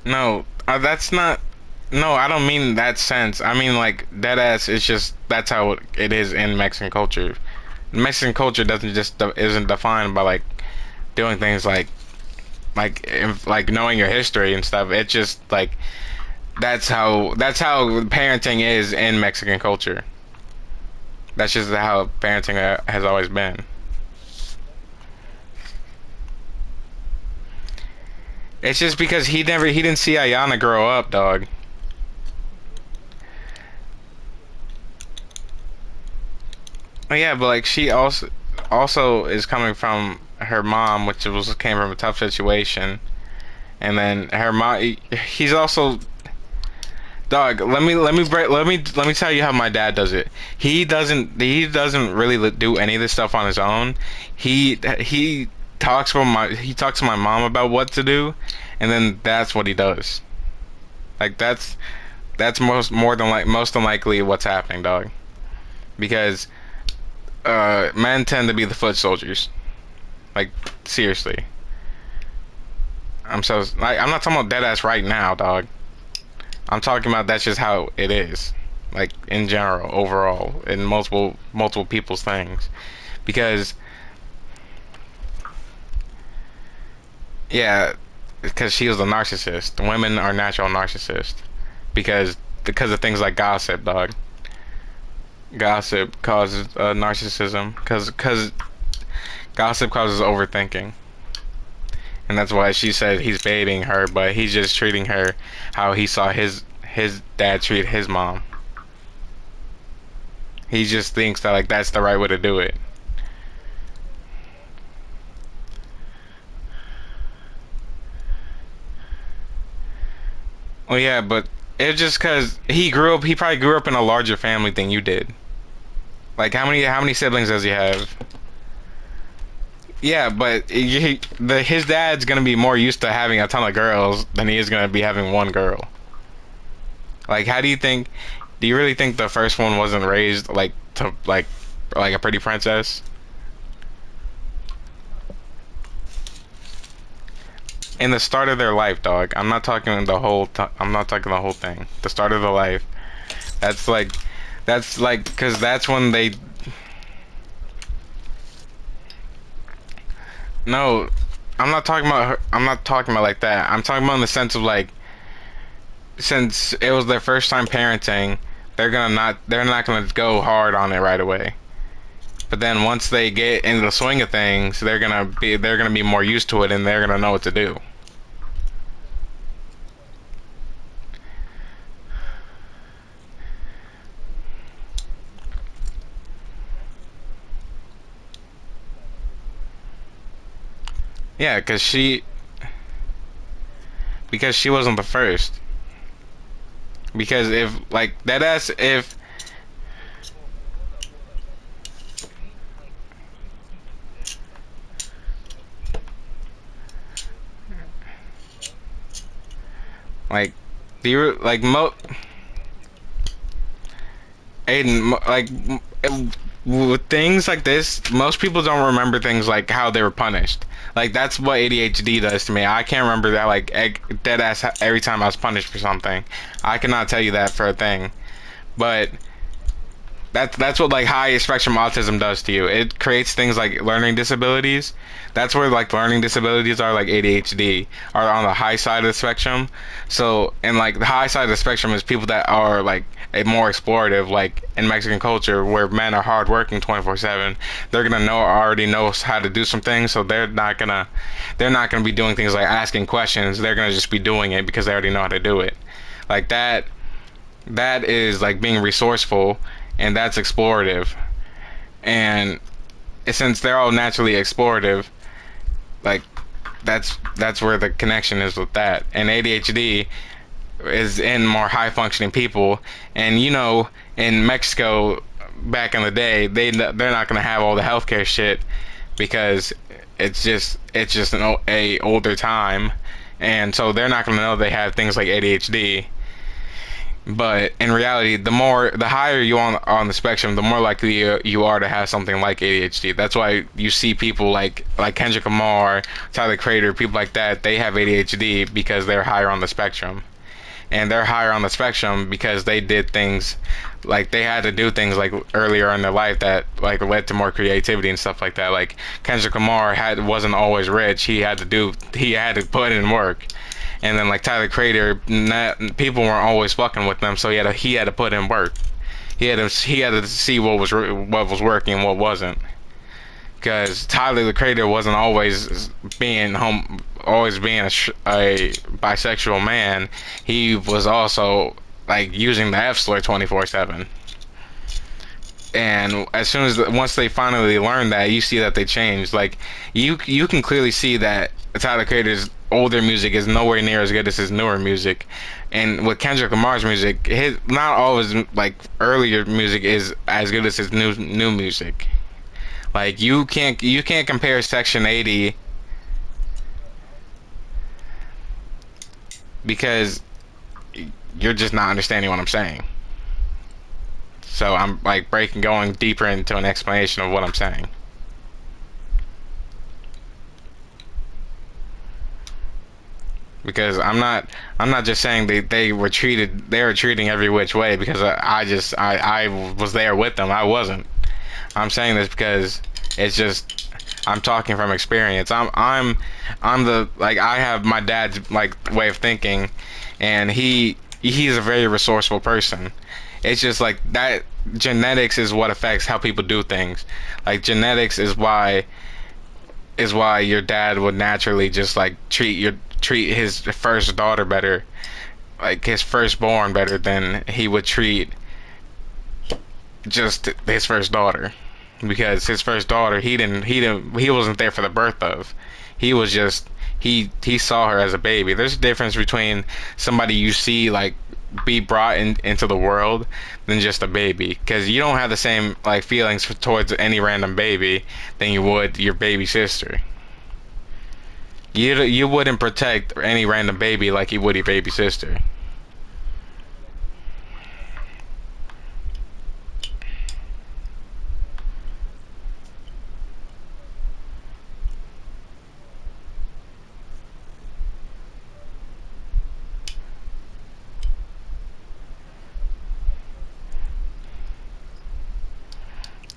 No, that's not. No, I don't mean that sense. I mean like dead ass. It's just that's how it is in Mexican culture. Mexican culture doesn't just isn't defined by like doing things like knowing your history and stuff. It's just like that's how parenting is in Mexican culture. That's just how parenting has always been. It's just because he didn't see Ayana grow up, dog. Oh, yeah, but like she also is coming from her mom, which came from a tough situation, and then her mom. He's also dog. Let me tell you how my dad does it. He doesn't really do any of this stuff on his own. He he talks to my mom about what to do, and then that's what he does. Like that's most unlikely what's happening, dog. Because men tend to be the foot soldiers. Like seriously. I'm not talking about dead ass right now, dog. I'm talking about that's just how it is. Like in general, overall, in multiple people's things. Because yeah, because she was a narcissist. Women are natural narcissists. Because of things like gossip, dog. Gossip causes narcissism. Because gossip causes overthinking. And that's why she said he's baiting her, but he's just treating her how he saw his dad treat his mom. He just thinks that like that's the right way to do it. Well, yeah, but it's just because he probably grew up in a larger family than you did. Like how many siblings does he have? Yeah, but his dad's gonna be more used to having a ton of girls than he is gonna be having one girl. Like, how do you think? Do you really think the first one wasn't raised like to like a pretty princess? In the start of their life, dog. I'm not talking the whole thing. The start of the life. That's like, because that's when they. No, I'm not talking about her. I'm not talking about like that. I'm talking about in the sense of like, since it was their first time parenting, they're not gonna go hard on it right away. But then once they get into the swing of things, they're gonna be more used to it, and they're gonna know what to do. Yeah, because she wasn't the first. Because if like that ass if like do you like with things like this, most people don't remember things like how they were punished. Like that's what ADHD does to me. I can't remember that like dead ass every time I was punished for something. I cannot tell you that for a thing. But that's what like high spectrum autism does to you. It creates things like learning disabilities. That's where like learning disabilities are, like ADHD are on the high side of the spectrum. So and like the high side of the spectrum is people that are like a more explorative, like in Mexican culture where men are hardworking 24/7. They're gonna already know how to do some things, so they're not gonna be doing things like asking questions. They're gonna just be doing it because they already know how to do it. Like that is like being resourceful, and that's explorative. And since they're all naturally explorative, like that's where the connection is with that. And ADHD is in more high functioning people. And you know, in Mexico back in the day, they're not gonna have all the healthcare shit because it's just a older time, and so they're not gonna know they have things like ADHD. But in reality, the higher you on the spectrum, the more likely you are to have something like ADHD. That's why you see people like Kendrick Lamar, Tyler Creator, people like that. They have ADHD because they're higher on the spectrum, and they're higher on the spectrum because they did things like they had to do things like earlier in their life that like led to more creativity and stuff like that. Like Kendrick Lamar wasn't always rich. He had to put in work. And then like Tyler Creator, people weren't always fucking with them, so he had to put in work. He had to see what was working and what wasn't. Because Tyler the Creator wasn't always being a bisexual man. He was also like using the F slur 24/7. And once they finally learn that, you see that they changed. Like you can clearly see that Tyler Creator's older music is nowhere near as good as his newer music. And with Kendrick Lamar's music, not all of his like earlier music is as good as his new music. Like you can't compare Section 80 because you're just not understanding what I'm saying. So I'm like going deeper into an explanation of what I'm saying. Because I'm not just saying they were treating every which way because I was there with them. I wasn't. I'm saying this because it's just I'm talking from experience. I'm the like I have my dad's like way of thinking, and he's a very resourceful person. It's just like that genetics is what affects how people do things. Like genetics is why your dad would naturally just like treat his first daughter better, like his firstborn better than he would treat just his first daughter, because his first daughter he wasn't there for the birth of. He was just he saw her as a baby. There's a difference between somebody you see like be brought into the world than just a baby, because you don't have the same like feelings towards any random baby than you would your baby sister. You wouldn't protect any random baby like you would your baby sister.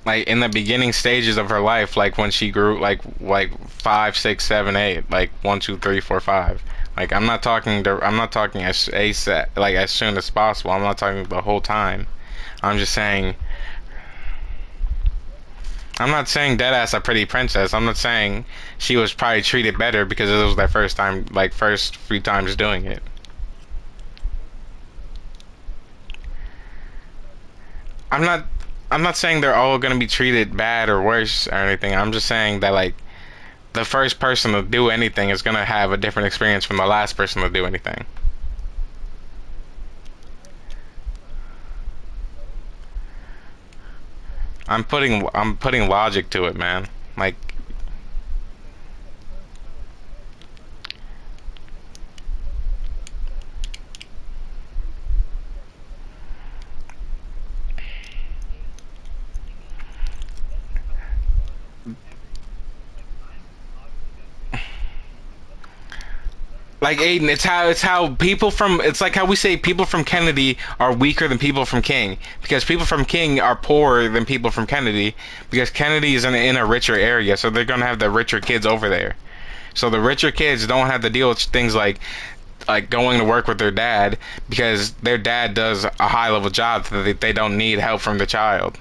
Like in the beginning stages of her life, like when she grew like 5, 6, 7, 8, like 1, 2, 3, 4, 5. Like I'm not talking like as soon as possible. I'm not talking the whole time. I'm just saying I'm not saying deadass a pretty princess. I'm not saying she was probably treated better because it was their first time, like first few times doing it. I'm not I'm not saying they're all gonna be treated bad or worse or anything. I'm just saying that like the first person to do anything is gonna have a different experience from the last person to do anything. I'm putting logic to it, man. Like Aiden, it's how people from it's like how we say people from Kennedy are weaker than people from King because people from King are poorer than people from Kennedy because Kennedy is in a richer area, so they're gonna have the richer kids over there. So the richer kids don't have to deal with things like going to work with their dad because their dad does a high level job so that they don't need help from the child.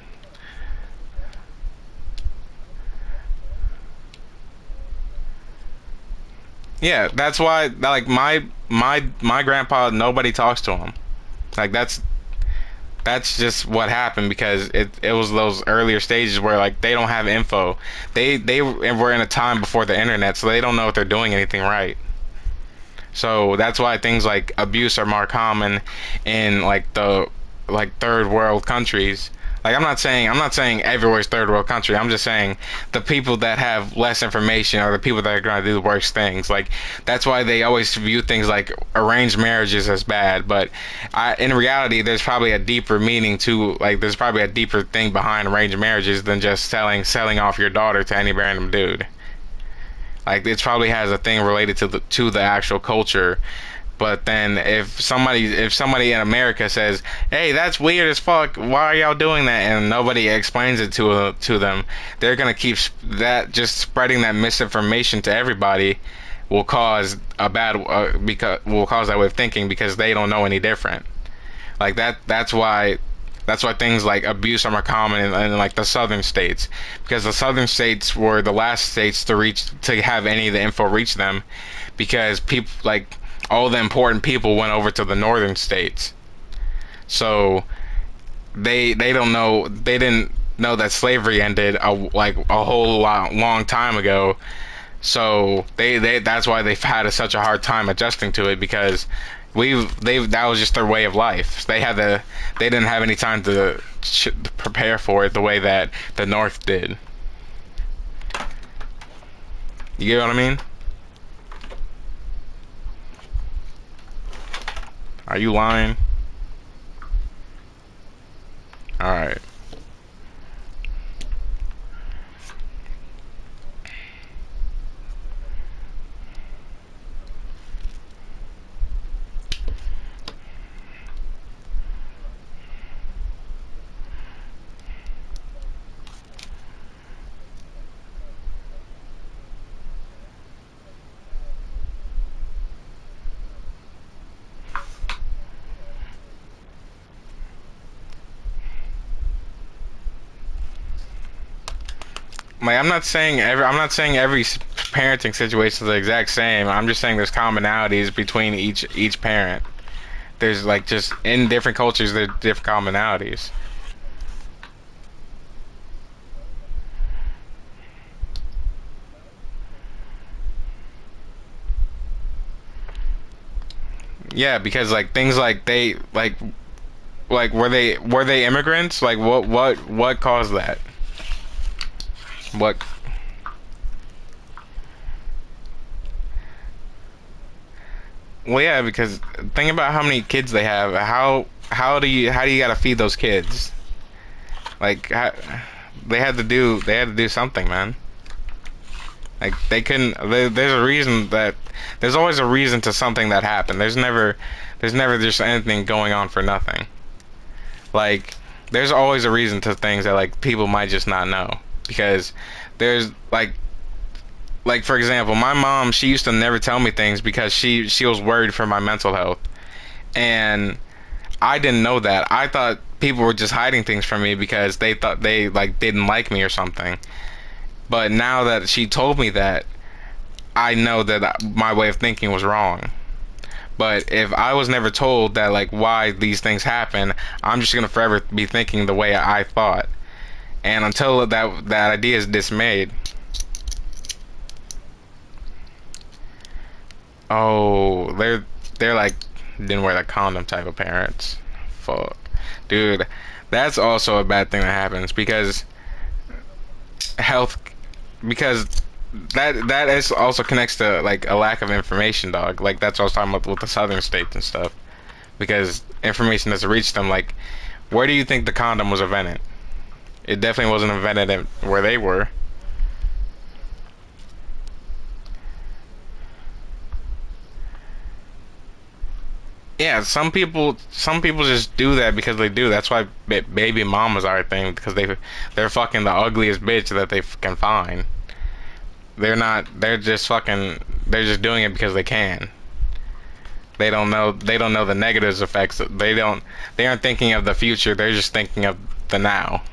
Yeah, that's why like my grandpa, nobody talks to him. Like that's just what happened because it was those earlier stages where like they don't have info. They were in a time before the internet, so they don't know if they're doing anything right. So that's why things like abuse are more common in like the like third world countries. Like I'm not saying everywhere's third world country. I'm just saying the people that have less information are the people that are going to do the worst things. Like that's why they always view things like arranged marriages as bad. But in reality, there's probably a deeper meaning to like there's probably a deeper thing behind arranged marriages than just selling off your daughter to any random dude. Like it probably has a thing related to the actual culture. But then if somebody in America says, "Hey, that's weird as fuck. Why are y'all doing that?" and nobody explains it to them, they're gonna keep that just spreading that misinformation to everybody will cause a bad because will cause that way of thinking because they don't know any different. Like that's why things like abuse are more common in like the southern states because the southern states were the last states to have any of the info reach them because people like all the important people went over to the northern states, so they didn't know that slavery ended a whole long time ago. So they that's why they've had such a hard time adjusting to it because they that was just their way of life. They didn't have any time to prepare for it the way that the North did. You get what I mean? Are you lying? All right. Like I'm not saying every parenting situation is the exact same. I'm just saying there's commonalities between each parent. There's like just in different cultures there's different commonalities. Yeah, because like things like they like were they immigrants? Like what caused that? What? Well, yeah, because think about how many kids they have. How do you gotta feed those kids? Like they had to do something, man. Like they couldn't. There's always a reason to something that happened. There's never just anything going on for nothing. Like there's always a reason to things that like people might just not know because there's like for example, my mom, she used to never tell me things because she was worried for my mental health, and I didn't know that. I thought people were just hiding things from me because they thought they like didn't like me or something. But now that she told me that, I know that my way of thinking was wrong. But if I was never told that like why these things happen, I'm just gonna forever be thinking the way I thought. And until that idea is dismayed. Oh, they're like didn't wear the condom type of parents. Fuck, dude, that's also a bad thing that happens because health, because that is also connects to like a lack of information, dog. Like that's what I was talking about with the southern states and stuff. Because information doesn't reach them. Like, where do you think the condom was invented? It definitely wasn't invented where they were. Yeah, some people just do that because they do. That's why baby mamas are a thing, because they're fucking the ugliest bitch that they can find. They're not. They're just fucking. They're just doing it because they can. They don't know. They don't know the negatives effects. They don't. They aren't thinking of the future. They're just thinking of the now.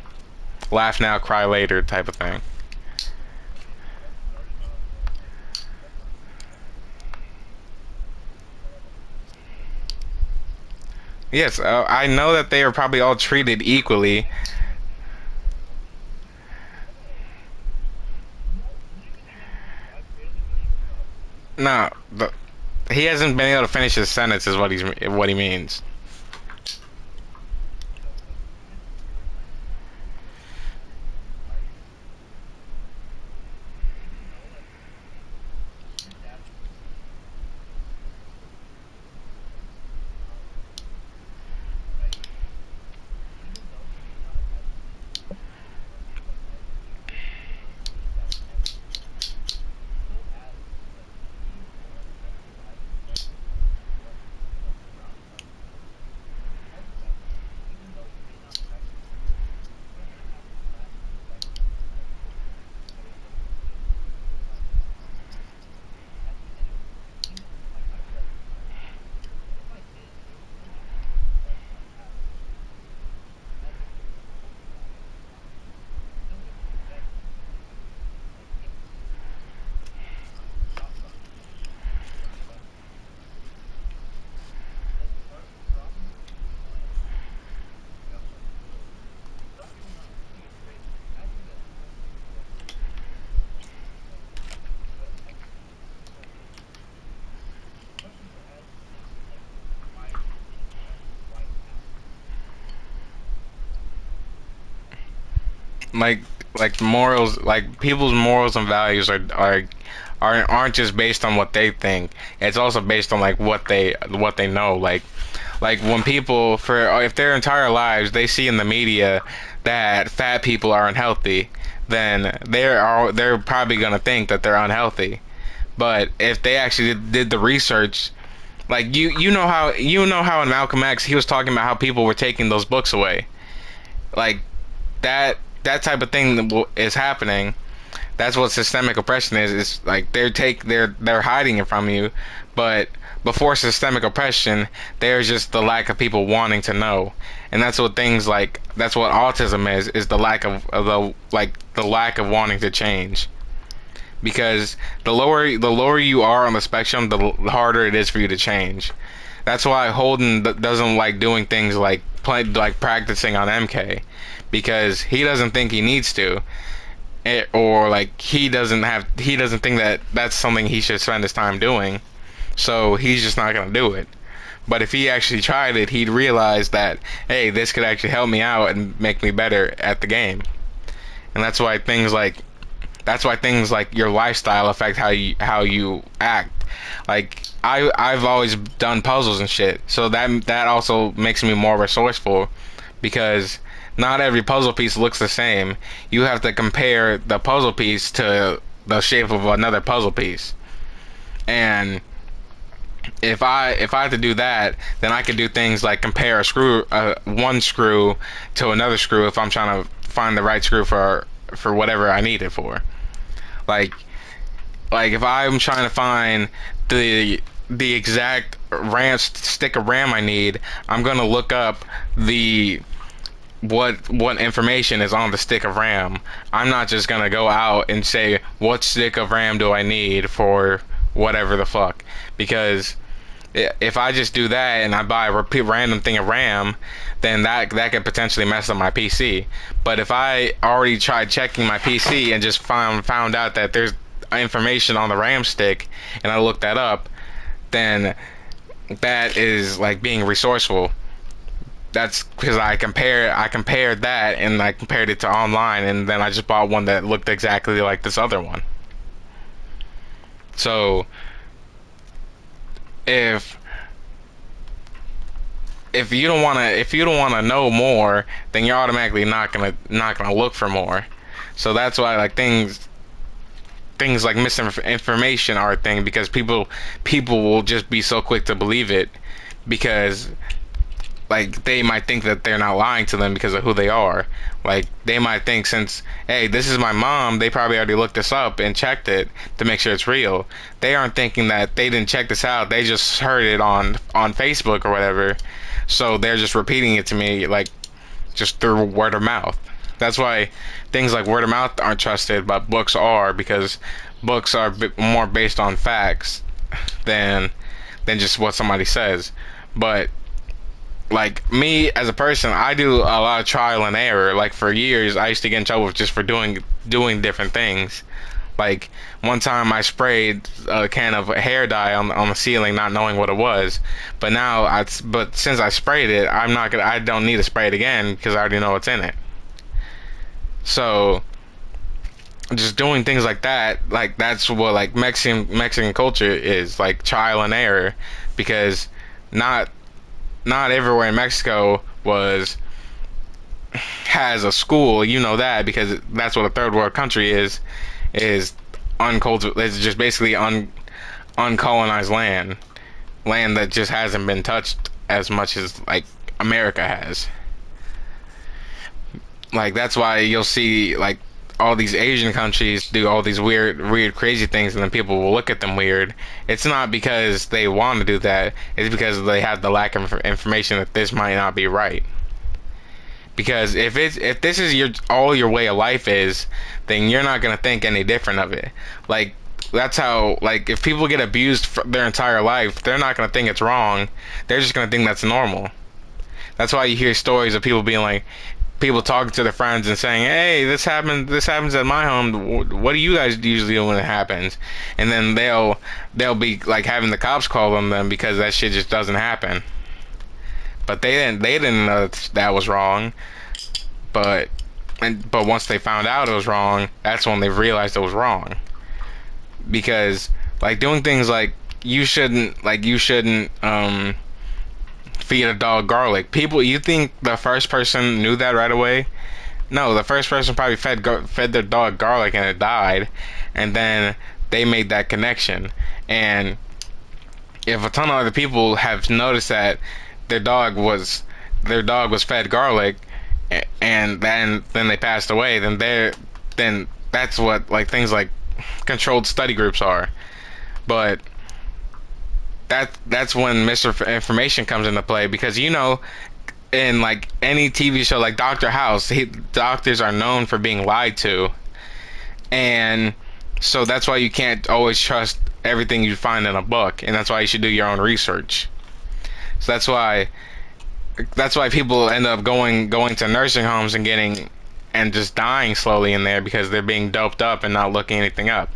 Laugh now, cry later type of thing. Yes, I know that they are probably all treated equally. No, he hasn't been able to finish his sentence, is what he means. like like morals, like people's morals and values aren't just based on what they think. It's also based on like what they know. Like when people, for if their entire lives they see in the media that fat people are unhealthy, then they're probably gonna think that they're unhealthy. But if they actually did the research, like you know how in Malcolm X he was talking about how people were taking those books away, like that type of thing is happening. That's what systemic oppression is. It's like they're hiding it from you, but before systemic oppression, there's just the lack of people wanting to know, and that's what autism is the lack of the lack of wanting to change. Because the lower you are on the spectrum, the harder it is for you to change. That's why Holden doesn't like doing things like practicing on MK, because he doesn't think he needs to, or like he doesn't think that that's something he should spend his time doing. So he's just not gonna do it. But if he actually tried it, he'd realize that, hey, this could actually help me out and make me better at the game. And that's why things like your lifestyle affect how you act. Like I've always done puzzles and shit, so that also makes me more resourceful, because not every puzzle piece looks the same. You have to compare the puzzle piece to the shape of another puzzle piece. And if I have to do that, then I can do things like compare one screw to another screw if I'm trying to find the right screw for whatever I need it for. Like like if I'm trying to find the exact RAM stick of RAM I need, I'm gonna look up what information is on the stick of RAM. I'm not just gonna go out and say what stick of RAM do I need for whatever the fuck, because if I just do that and I buy a random thing of RAM, then that could potentially mess up my PC. But if I already tried checking my PC and just found out that there's information on the RAM stick and I looked that up, then that is like being resourceful. That's because I compared that and I compared it to online, and then I just bought one that looked exactly like this other one. So if you don't wanna know more, then you're automatically not gonna look for more. So that's why like things like misinformation are a thing, because people will just be so quick to believe it, because like they might think that they're not lying to them because of who they are. Like they might think, since hey, this is my mom, they probably already looked this up and checked it to make sure it's real. They aren't thinking that they didn't check this out, they just heard it on Facebook or whatever, so they're just repeating it to me, like just through word of mouth. That's why things like word of mouth aren't trusted, but books are, because books are more based on facts than just what somebody says. But like me as a person, I do a lot of trial and error. Like for years I used to get in trouble just for doing different things. Like one time I sprayed a can of hair dye on the ceiling, not knowing what it was. But now but since I sprayed it, I don't need to spray it again because I already know what's in it. So just doing things like that, like that's what like Mexican culture is, like trial and error, because not everywhere in Mexico has a school. You know that because that's what a third world country is uncultivated. It's just basically uncolonized land that just hasn't been touched as much as like America has. Like that's why you'll see like all these Asian countries do all these weird, crazy things, and then people will look at them weird. It's not because they want to do that. It's because they have the lack of information that this might not be right. Because if this is all your way of life is, then you're not gonna think any different of it. Like that's how, like if people get abused for their entire life, they're not gonna think it's wrong. They're just gonna think that's normal. That's why you hear stories of people being like, people talking to their friends and saying, "Hey, this happens at my home. What do you guys usually do when it happens?" And then they'll be like having the cops call on them because that shit just doesn't happen. But they didn't know that was wrong. But once they found out it was wrong, that's when they realized it was wrong. Because like doing things like you shouldn't feed a dog garlic. People, you think the first person knew that right away? No, the first person probably fed their dog garlic and it died, and then they made that connection. And if a ton of other people have noticed that their dog was fed garlic, and then they passed away, then that's what like things like controlled study groups are. But that's when misinformation comes into play, because you know, in like any TV show like Dr. House, doctors are known for being lied to, and so that's why you can't always trust everything you find in a book, and that's why you should do your own research. So that's why people end up going to nursing homes and just dying slowly in there, because they're being doped up and not looking anything up.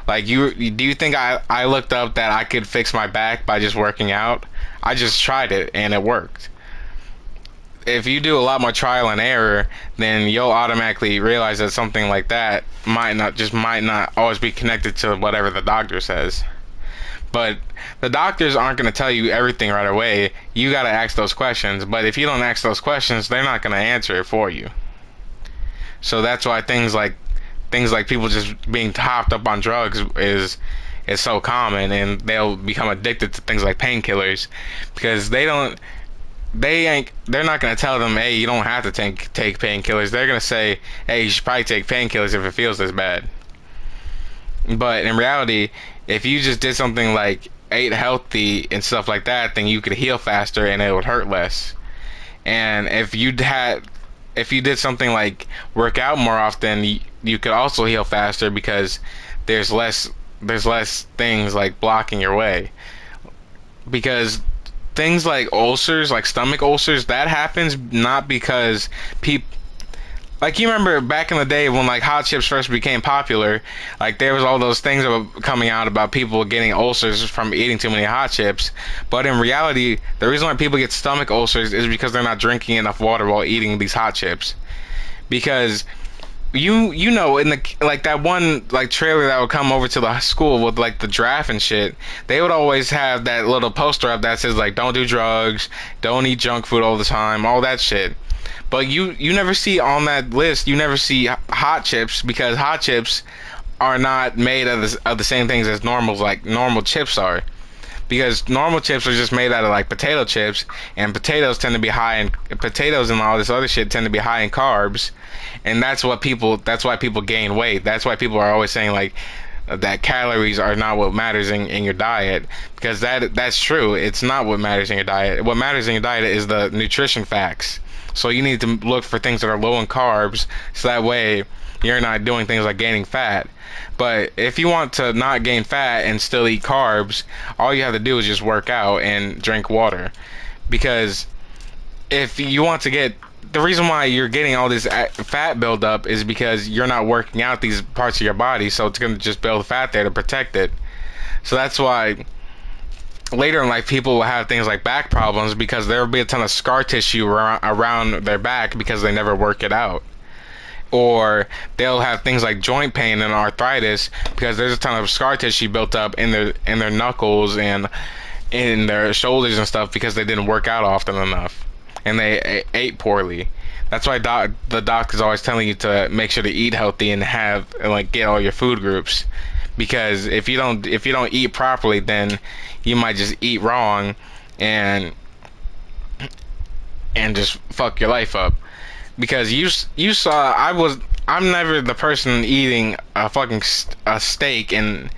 Like do you think I looked up that I could fix my back by just working out? I just tried it and it worked. If you do a lot more trial and error, then you'll automatically realize that something like that might not always be connected to whatever the doctor says. But the doctors aren't going to tell you everything right away. You got to ask those questions. But if you don't ask those questions, they're not going to answer it for you. So that's why things like people just being hopped up on drugs is so common, and they'll become addicted to things like painkillers, because they're not going to tell them, hey, you don't have to take painkillers. They're going to say, hey, you should probably take painkillers if it feels this bad. But in reality, if you just did something like ate healthy and stuff like that, then you could heal faster and it would hurt less. And if if you did something like work out more often, you could also heal faster because there's less things like blocking your way. Because things like ulcers, like stomach ulcers, that happens not because people, like, you remember back in the day when like hot chips first became popular, like there was all those things coming out about people getting ulcers from eating too many hot chips. But in reality, the reason why people get stomach ulcers is because they're not drinking enough water while eating these hot chips. Because you know, in the like that one like trailer that would come over to the school with like the draft and shit, they would always have that little poster up that says like, don't do drugs, don't eat junk food all the time, all that shit. But you never see on that list, you never see hot chips, because hot chips are not made of the same things as normal chips are. Because normal chips are just made out of like potato chips, and potatoes tend to be high in potatoes, and all this other shit tend to be high in carbs, and that's why people gain weight. That's why people are always saying like that calories are not what matters in your diet, because that's true. It's not what matters in your diet. What matters in your diet is the nutrition facts. So you need to look for things that are low in carbs, so that way you're not doing things like gaining fat. But if you want to not gain fat and still eat carbs, all you have to do is just work out and drink water. Because if you want to get, the reason why you're getting all this fat buildup is because you're not working out these parts of your body, so it's going to just build fat there to protect it. So that's why later in life people will have things like back problems, because there will be a ton of scar tissue around their back because they never work it out. Or they'll have things like joint pain and arthritis because there's a ton of scar tissue built up in their knuckles and in their shoulders and stuff, because they didn't work out often enough and they ate poorly. That's why the doctor's always telling you to make sure to eat healthy and like get all your food groups. Because if you don't eat properly, then you might just eat wrong and just fuck your life up. Because you saw, I'm never the person eating a fucking steak and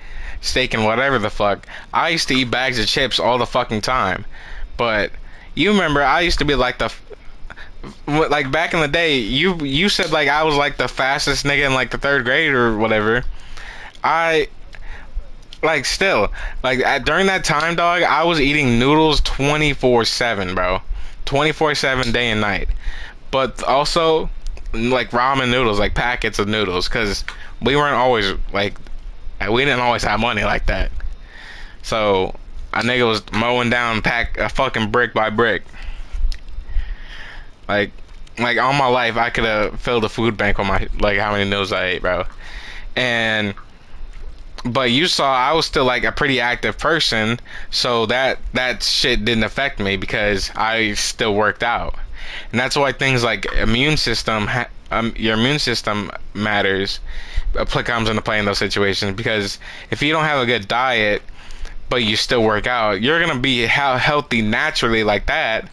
whatever the fuck. I used to eat bags of chips all the fucking time. But you remember, I used to be like like back in the day, you said like I was like the fastest nigga in like the 3rd grade or whatever. Like still, like during that time, dog, I was eating noodles 24/7, bro. 24/7, day and night. But also like ramen noodles, like packets of noodles, because we weren't always like, we didn't always have money like that. So a nigga was mowing down a fucking brick by brick. Like all my life I could have filled a food bank on my, like, how many noodles I ate, bro. But you saw I was still like a pretty active person, so that shit didn't affect me because I still worked out. And that's why things like your immune system matters, comes into play in those situations. Because if you don't have a good diet but you still work out, you're gonna be healthy naturally like that.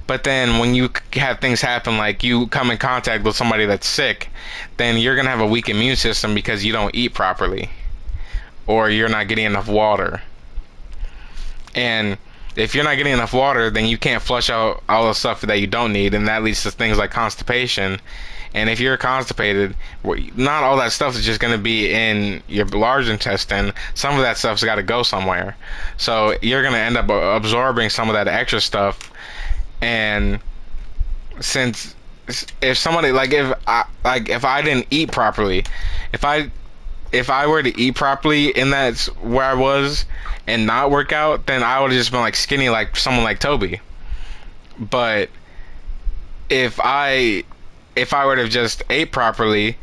But then when you have things happen, like you come in contact with somebody that's sick, then you're gonna have a weak immune system because you don't eat properly, or you're not getting enough water. And if you're not getting enough water, then you can't flush out all the stuff that you don't need, and that leads to things like constipation. And if you're constipated, not all that stuff is just going to be in your large intestine. Some of that stuff's got to go somewhere. So you're going to end up absorbing some of that extra stuff. And since if somebody if I didn't eat properly, if I were to eat properly and that's where I was and not work out, then I would have just been like skinny like someone like Toby. But if I would have just ate properly,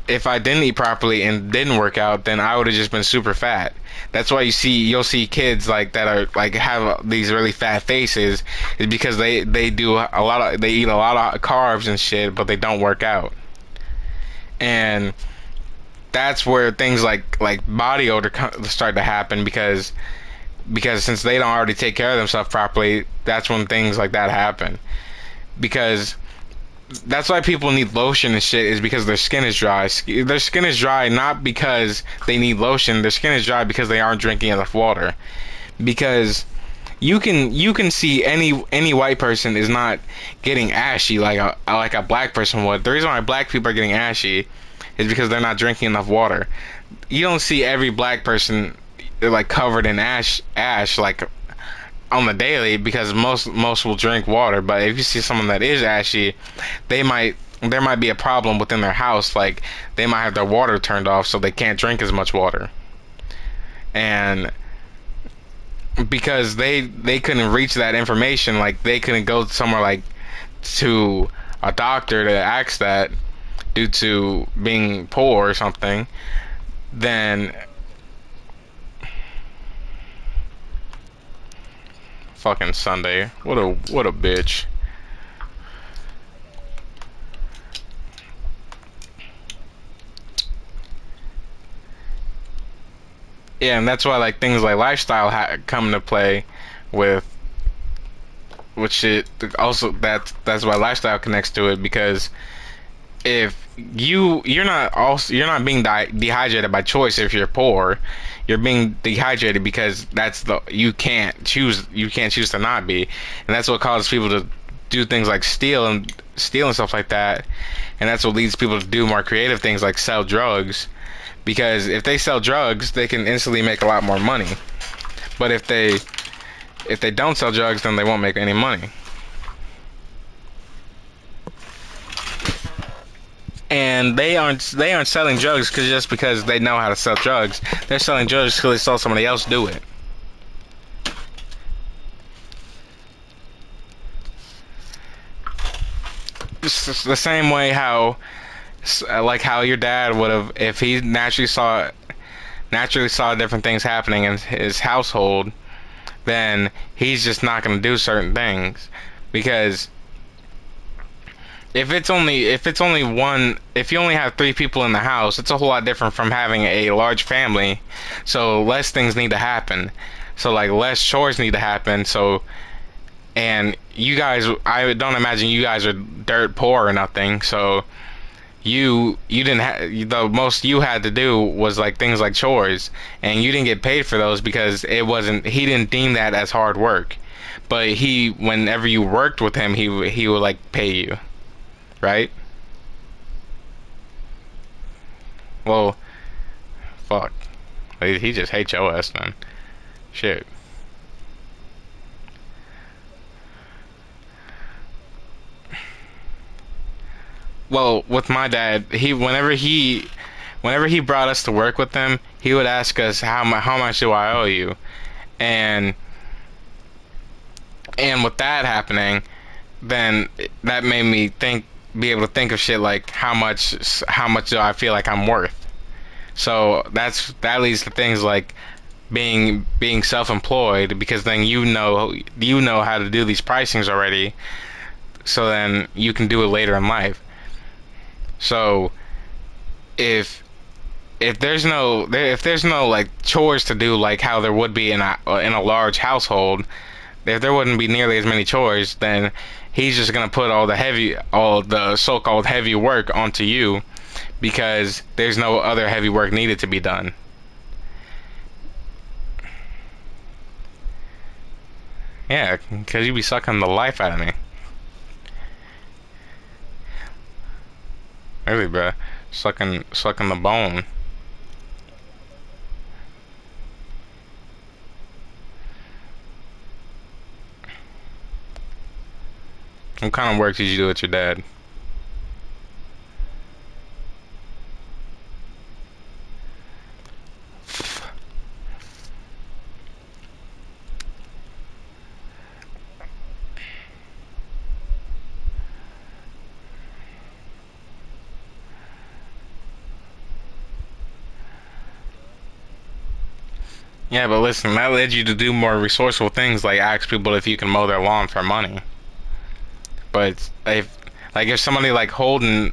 if I didn't eat properly and didn't work out, then I would have just been super fat. That's why you'll see kids like that are like have these really fat faces, is because they eat a lot of carbs and shit, but they don't work out. And that's where things like body odor start to happen, because since they don't already take care of themselves properly, that's when things like that happen. Because that's why people need lotion and shit, is because their skin is dry. Their skin is dry not because they need lotion. Their skin is dry because they aren't drinking enough water. Because you can see any white person is not getting ashy like a black person would. The reason why black people are getting ashy is because they're not drinking enough water. You don't see every black person like covered in ash like on the daily, because most will drink water. But if you see someone that is ashy, there might be a problem within their house, like they might have their water turned off so they can't drink as much water. And because they couldn't reach that information, like they couldn't go somewhere like to a doctor to ask that due to being poor or something, then fucking Sunday, what a bitch. Yeah, and that's why like things like lifestyle come into play with shit. Also, that's why lifestyle connects to it, because if you're not being dehydrated by choice. If you're poor, you're being dehydrated because you can't choose to not be, and that's what causes people to do things like steal and stuff like that. And that's what leads people to do more creative things like sell drugs, because if they sell drugs they can instantly make a lot more money. But if they don't sell drugs, then they won't make any money. And they aren't selling drugs just because they know how to sell drugs. They're selling drugs because they saw somebody else do it. It's the same way how your dad would have, if he naturally saw different things happening in his household, then he's just not going to do certain things. Because if you only have 3 people in the house, it's a whole lot different from having a large family. So less things need to happen. So like less chores need to happen. So, and you guys, I don't imagine you guys are dirt poor or nothing. So you didn't have, the most you had to do was like things like chores, and you didn't get paid for those because he didn't deem that as hard work. But whenever you worked with him, he would like pay you, right? Well, fuck, he just hates your ass, man. Shit. Well, with my dad, whenever he brought us to work with him, he would ask us how much do I owe you, and with that happening, then that made me be able to think of shit like how much do I feel like I'm worth. So that leads to things like being self-employed, because then you know how to do these pricings already, so then you can do it later in life. So if there's no like chores to do like how there would be in a large household, if there wouldn't be nearly as many chores, then he's just gonna put all the so-called heavy work onto you, because there's no other heavy work needed to be done. Yeah, because you be sucking the life out of me. Really, bruh. Sucking the bone. What kind of work did you do with your dad? Yeah, but listen, that led you to do more resourceful things, like ask people if you can mow their lawn for money. But if somebody like Holden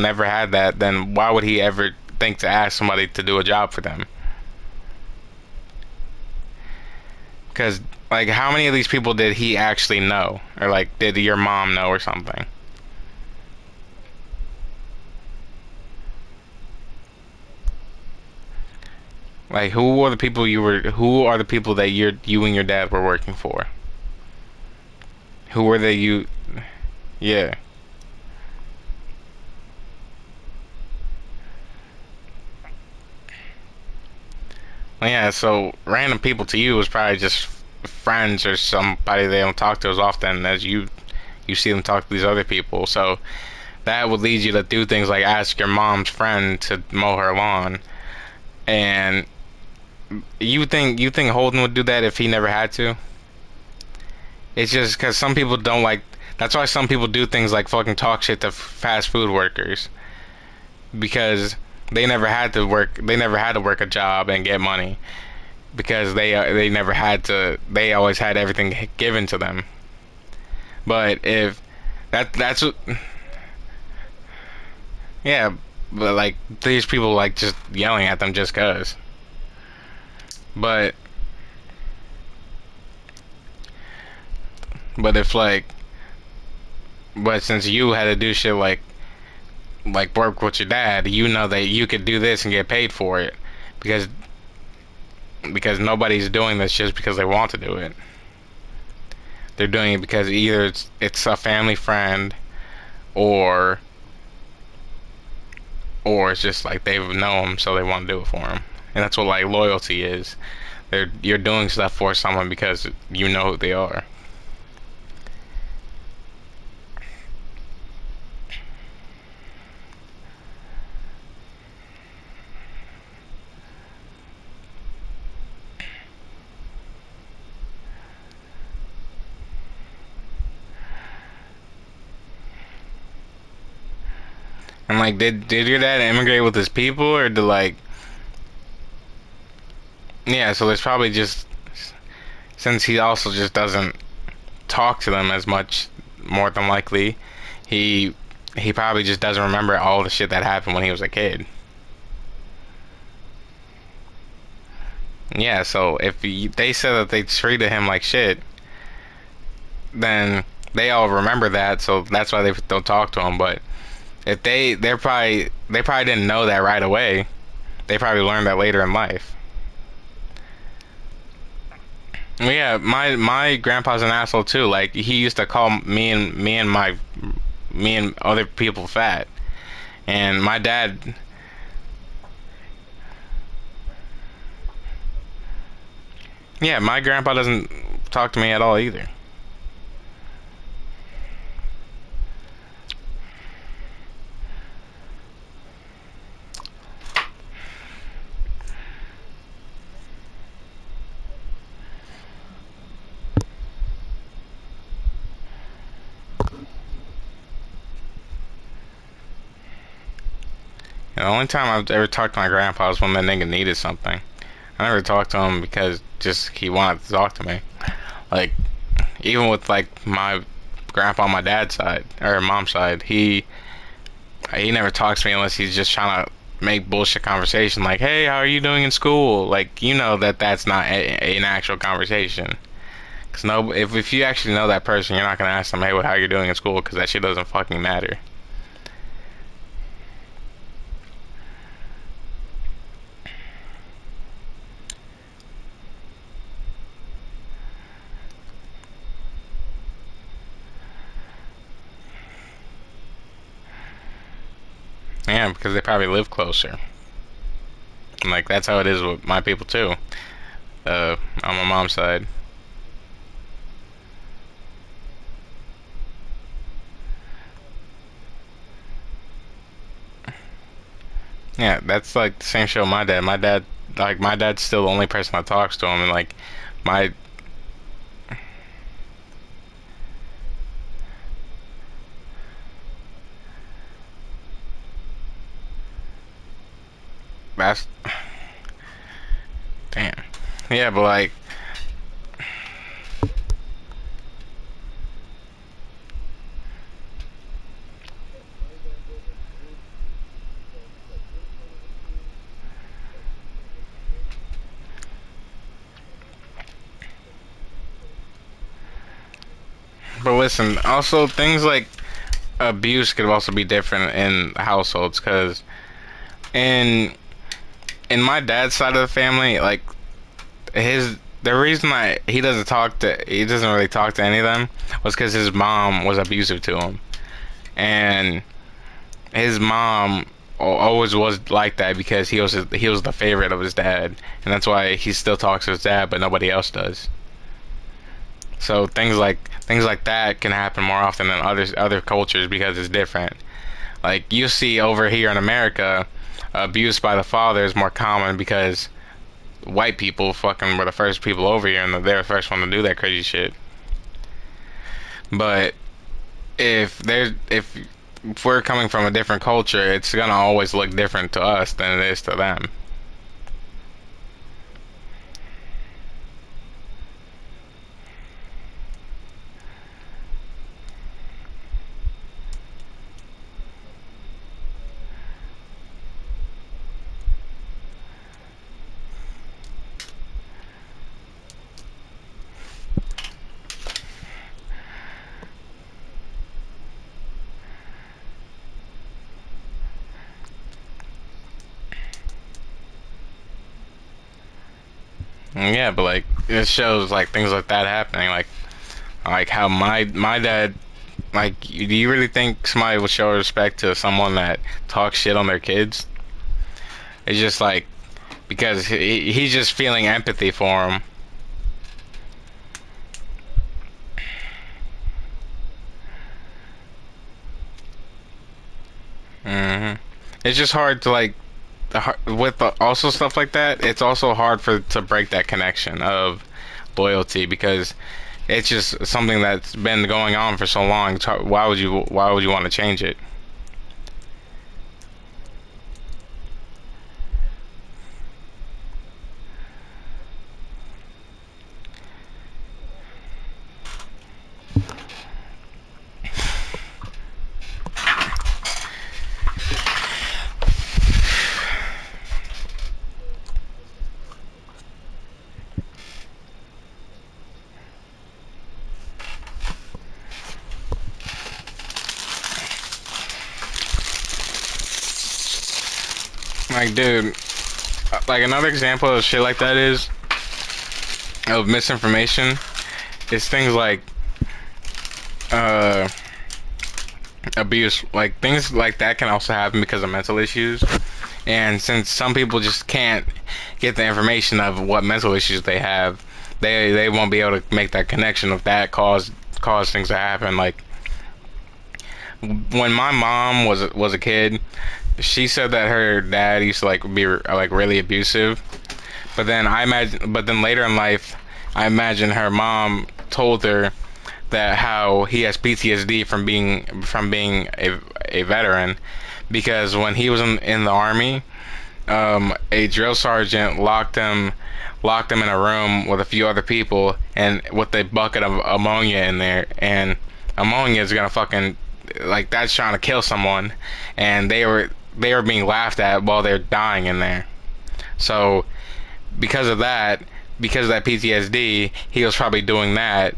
never had that, then why would he ever think to ask somebody to do a job for them? Because like, how many of these people did he actually know, or like did your mom know or something? Like, who are the people you were? Who are the people that you and your dad were working for? Who were they? You, yeah. Well, yeah. So random people to you was probably just friends or somebody they don't talk to as often as you see them talk to these other people. So that would lead you to do things like ask your mom's friend to mow her lawn, and you think Holden would do that if he never had to? It's just because some people don't like. That's why some people do things like fucking talk shit to fast food workers because they never had to work. They never had to work a job and get money because they never had to. They always had everything given to them. But if that's what, yeah. But like these people like just yelling at them just cause. But if like, but since you had to do shit like work with your dad, you know that you could do this and get paid for it because nobody's doing this just because they want to do it. They're doing it because either it's a family friend or it's just like they know him so they want to do it for him. And that's what like loyalty is. You're doing stuff for someone because you know who they are. And like, did your dad immigrate with his people, or did like, yeah? So there's probably just since he also just doesn't talk to them as much, more than likely, he probably just doesn't remember all the shit that happened when he was a kid. Yeah, so if they said that they treated him like shit, then they all remember that, so that's why they don't talk to him. But if they probably didn't know that right away. They probably learned that later in life. Well, yeah, my grandpa's an asshole too. Like he used to call me and other people fat, and my dad. Yeah, my grandpa doesn't talk to me at all either. And the only time I've ever talked to my grandpa was when that nigga needed something. I never talked to him because just he wanted to talk to me. Like even with like my grandpa on my dad's side or mom's side, he never talks to me unless he's just trying to make bullshit conversation like, hey, how are you doing in school? Like, you know that's not an actual conversation. Cause no, if you actually know that person, you're not gonna ask them, hey, how you're doing in school? Because that shit doesn't fucking matter. Yeah, because they probably live closer. And like that's how it is with my people too. On my mom's side. Yeah, that's like the same show with my dad. My dad's still the only person that talks to him, and like my that's damn. Yeah, but like but listen, also things like abuse could also be different in households because in in my dad's side of the family, like the reason he doesn't really talk to any of them was because his mom was abusive to him, and his mom always was like that because he was the favorite of his dad, and that's why he still talks to his dad, but nobody else does. So things like that can happen more often than other cultures because it's different. Like you see over here in America, abuse by the father is more common because white people fucking were the first people over here and they're the first one to do that crazy shit. But if we're coming from a different culture, it's gonna always look different to us than it is to them. Yeah, but like it shows like things like that happening, like how my dad, like, do you really think somebody would show respect to someone that talks shit on their kids? It's just like because he's just feeling empathy for him. It's just hard to like with also stuff like that. It's also hard for to break that connection of loyalty because it's just something that's been going on for so long. Why would you want to change it? Like, dude, like another example of shit like that is of misinformation is things like uh abuse. Like things like that can also happen because of mental issues, and since some people just can't get the information of what mental issues they have, they won't be able to make that connection of that cause things to happen. Like when my mom was a kid, she said that her dad used to like be like really abusive, but then later in life, I imagine her mom told her that how he has PTSD from being a veteran because when he was in the army, a drill sergeant locked him in a room with a few other people and with a bucket of ammonia in there, and ammonia is gonna fucking, like, that's trying to kill someone, and they were being laughed at while they're dying in there. So because of that PTSD, he was probably doing that,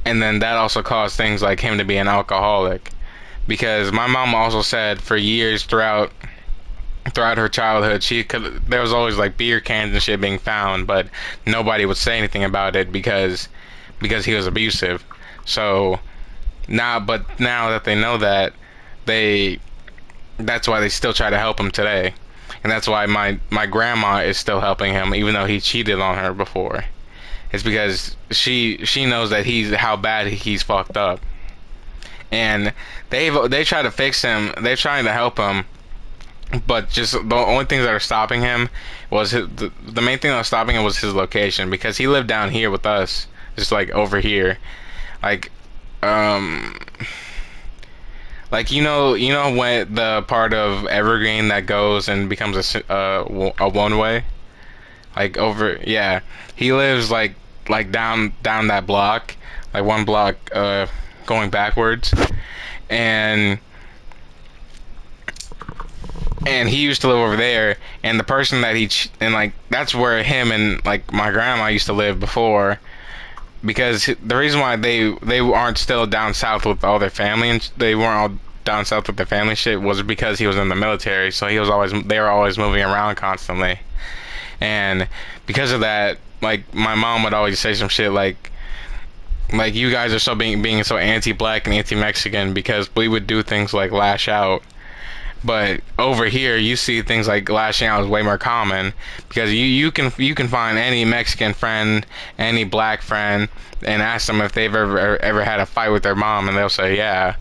and then that also caused things like him to be an alcoholic. Because my mom also said for years throughout her childhood, there was always like beer cans and shit being found, but nobody would say anything about it because he was abusive. So now that they know that, that's why they still try to help him today. And that's why my grandma is still helping him even though he cheated on her before. It's because she knows that how bad he's fucked up. And they try to fix him. They're trying to help him, but just the only things that are stopping him was the main thing that was stopping him was his location, because he lived down here with us, just like over here, like when the part of Evergreen that goes and becomes a one way, like over, yeah, he lives like down that block, like one block going backwards, and he used to live over there, and the person that and like that's where him and like my grandma used to live before, because the reason why they aren't still down south with all their family and they weren't all down south with the family shit was because he was in the military, so they were always moving around constantly. And because of that, like my mom would always say some shit like you guys are so being so anti-black and anti-Mexican because we would do things like lash out. But over here, you see things like lashing out is way more common because you can find any Mexican friend, any black friend, and ask them if they've ever had a fight with their mom, and they'll say yeah,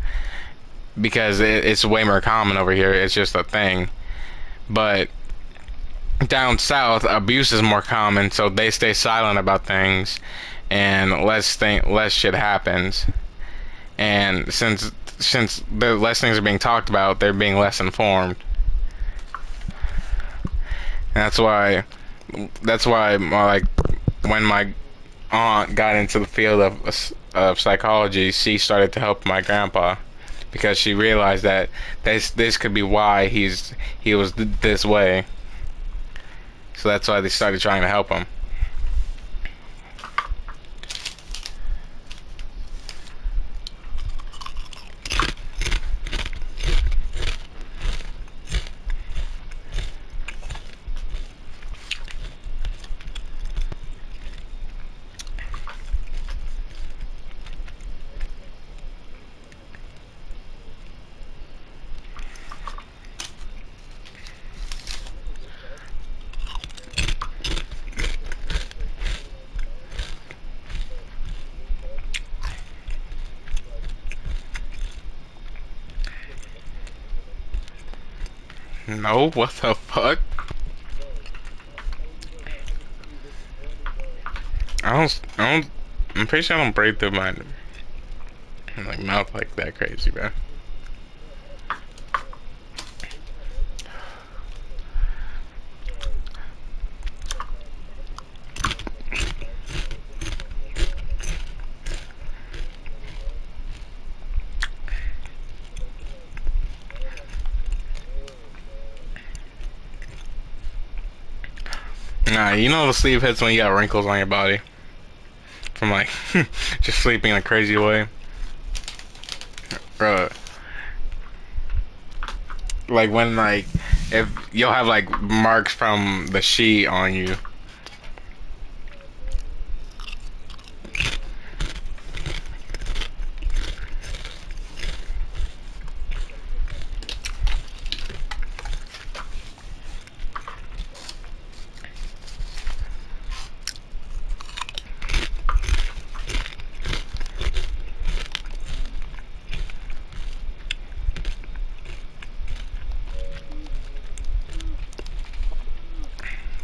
because it's way more common over here. It's just a thing. But down south, abuse is more common, so they stay silent about things, and less shit happens. And since the less things are being talked about, they're being less informed. And that's why like when my aunt got into the field of psychology, she started to help my grandpa because she realized that this could be why he was this way. So that's why they started trying to help him. No, what the fuck? I'm pretty sure I don't breathe through my like mouth like that crazy, bro. Nah, you know the sleep hits when you got wrinkles on your body from like just sleeping in a crazy way, bro. Like when if you'll have like marks from the sheet on you.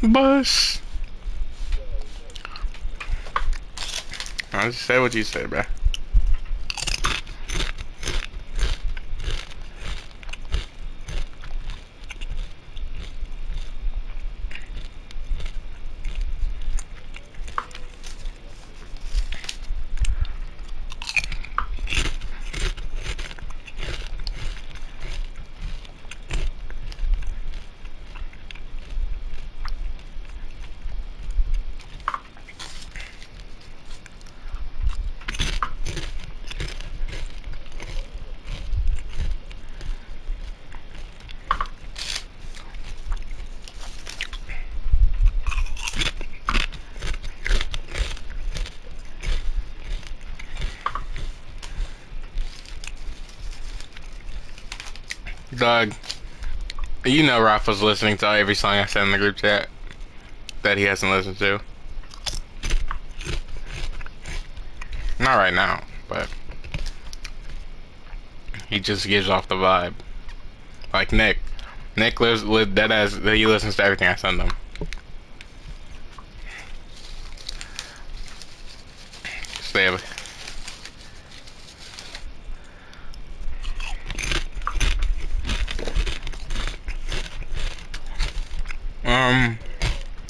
Bus. I just say what you said, bro. Doug, you know Rafa's listening to every song I send in the group chat that he hasn't listened to. Not right now, but he just gives off the vibe. Like Nick. Nick lives dead as he listens to everything I send him. Stay.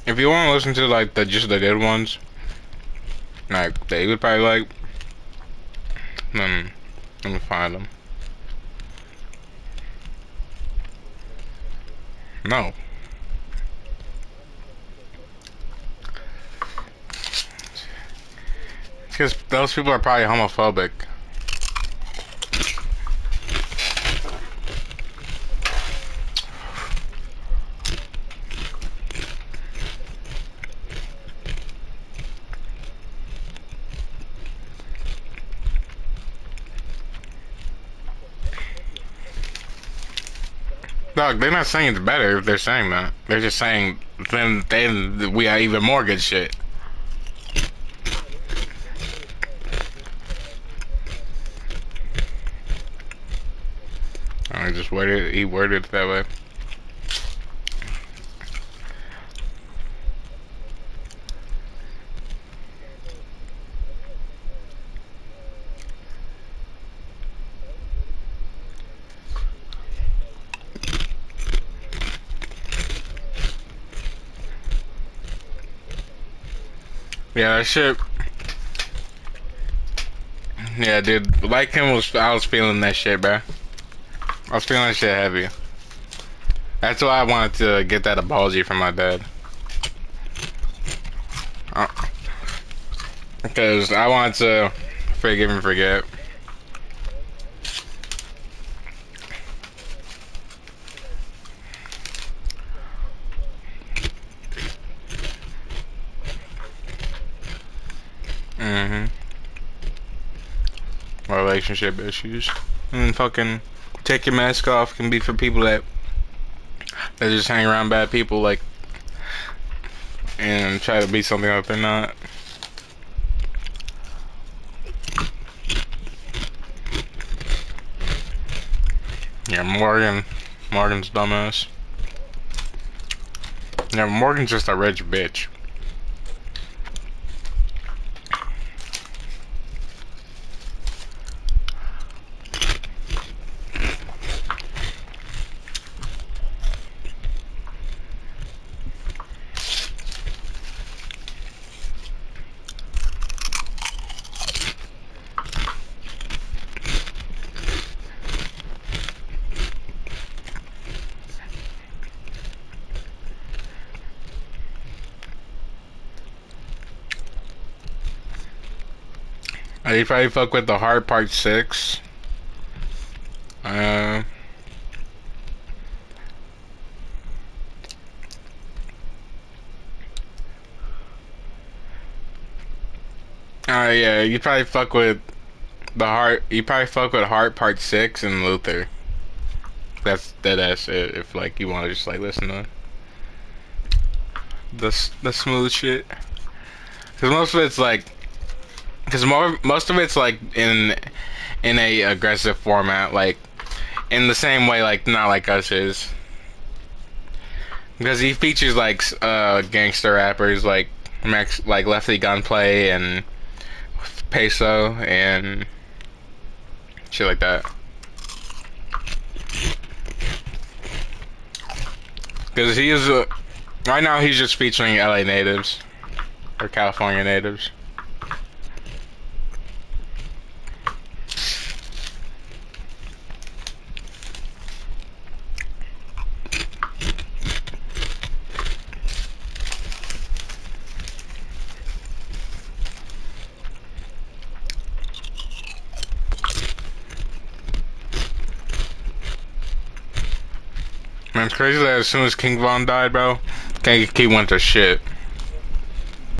If you want to listen to like just the good ones, like they would probably like, then let me find them. No. Because those people are probably homophobic. Dog, they're not saying it's better if they're saying that. They're just saying then we have even more good shit. I just he worded it that way. Yeah, that shit. Yeah, dude, like him I was feeling that shit, bro. I was feeling that shit heavy. That's why I wanted to get that apology from my dad. Because I wanted to forgive and forget. Mm-hmm. Relationship issues. And fucking take your mask off can be for people that just hang around bad people, like, and try to be something that they're not. Yeah, Morgan's dumbass. Yeah, Morgan's just a rich bitch. You probably fuck with the hard part 6. Yeah, you probably fuck with the heart. You probably fuck with Heart Part 6 and Luther. That's dead ass it. If like you want to just like listen to the smooth shit, because most of it's like, most of it's like in a aggressive format, like in the same way like Not Like Us is, because he features like gangster rappers like like Lefty Gunplay and Peso and shit like that. Because he is right now he's just featuring LA natives or California natives. Man, it's crazy that as soon as King Von died, bro, he went to shit.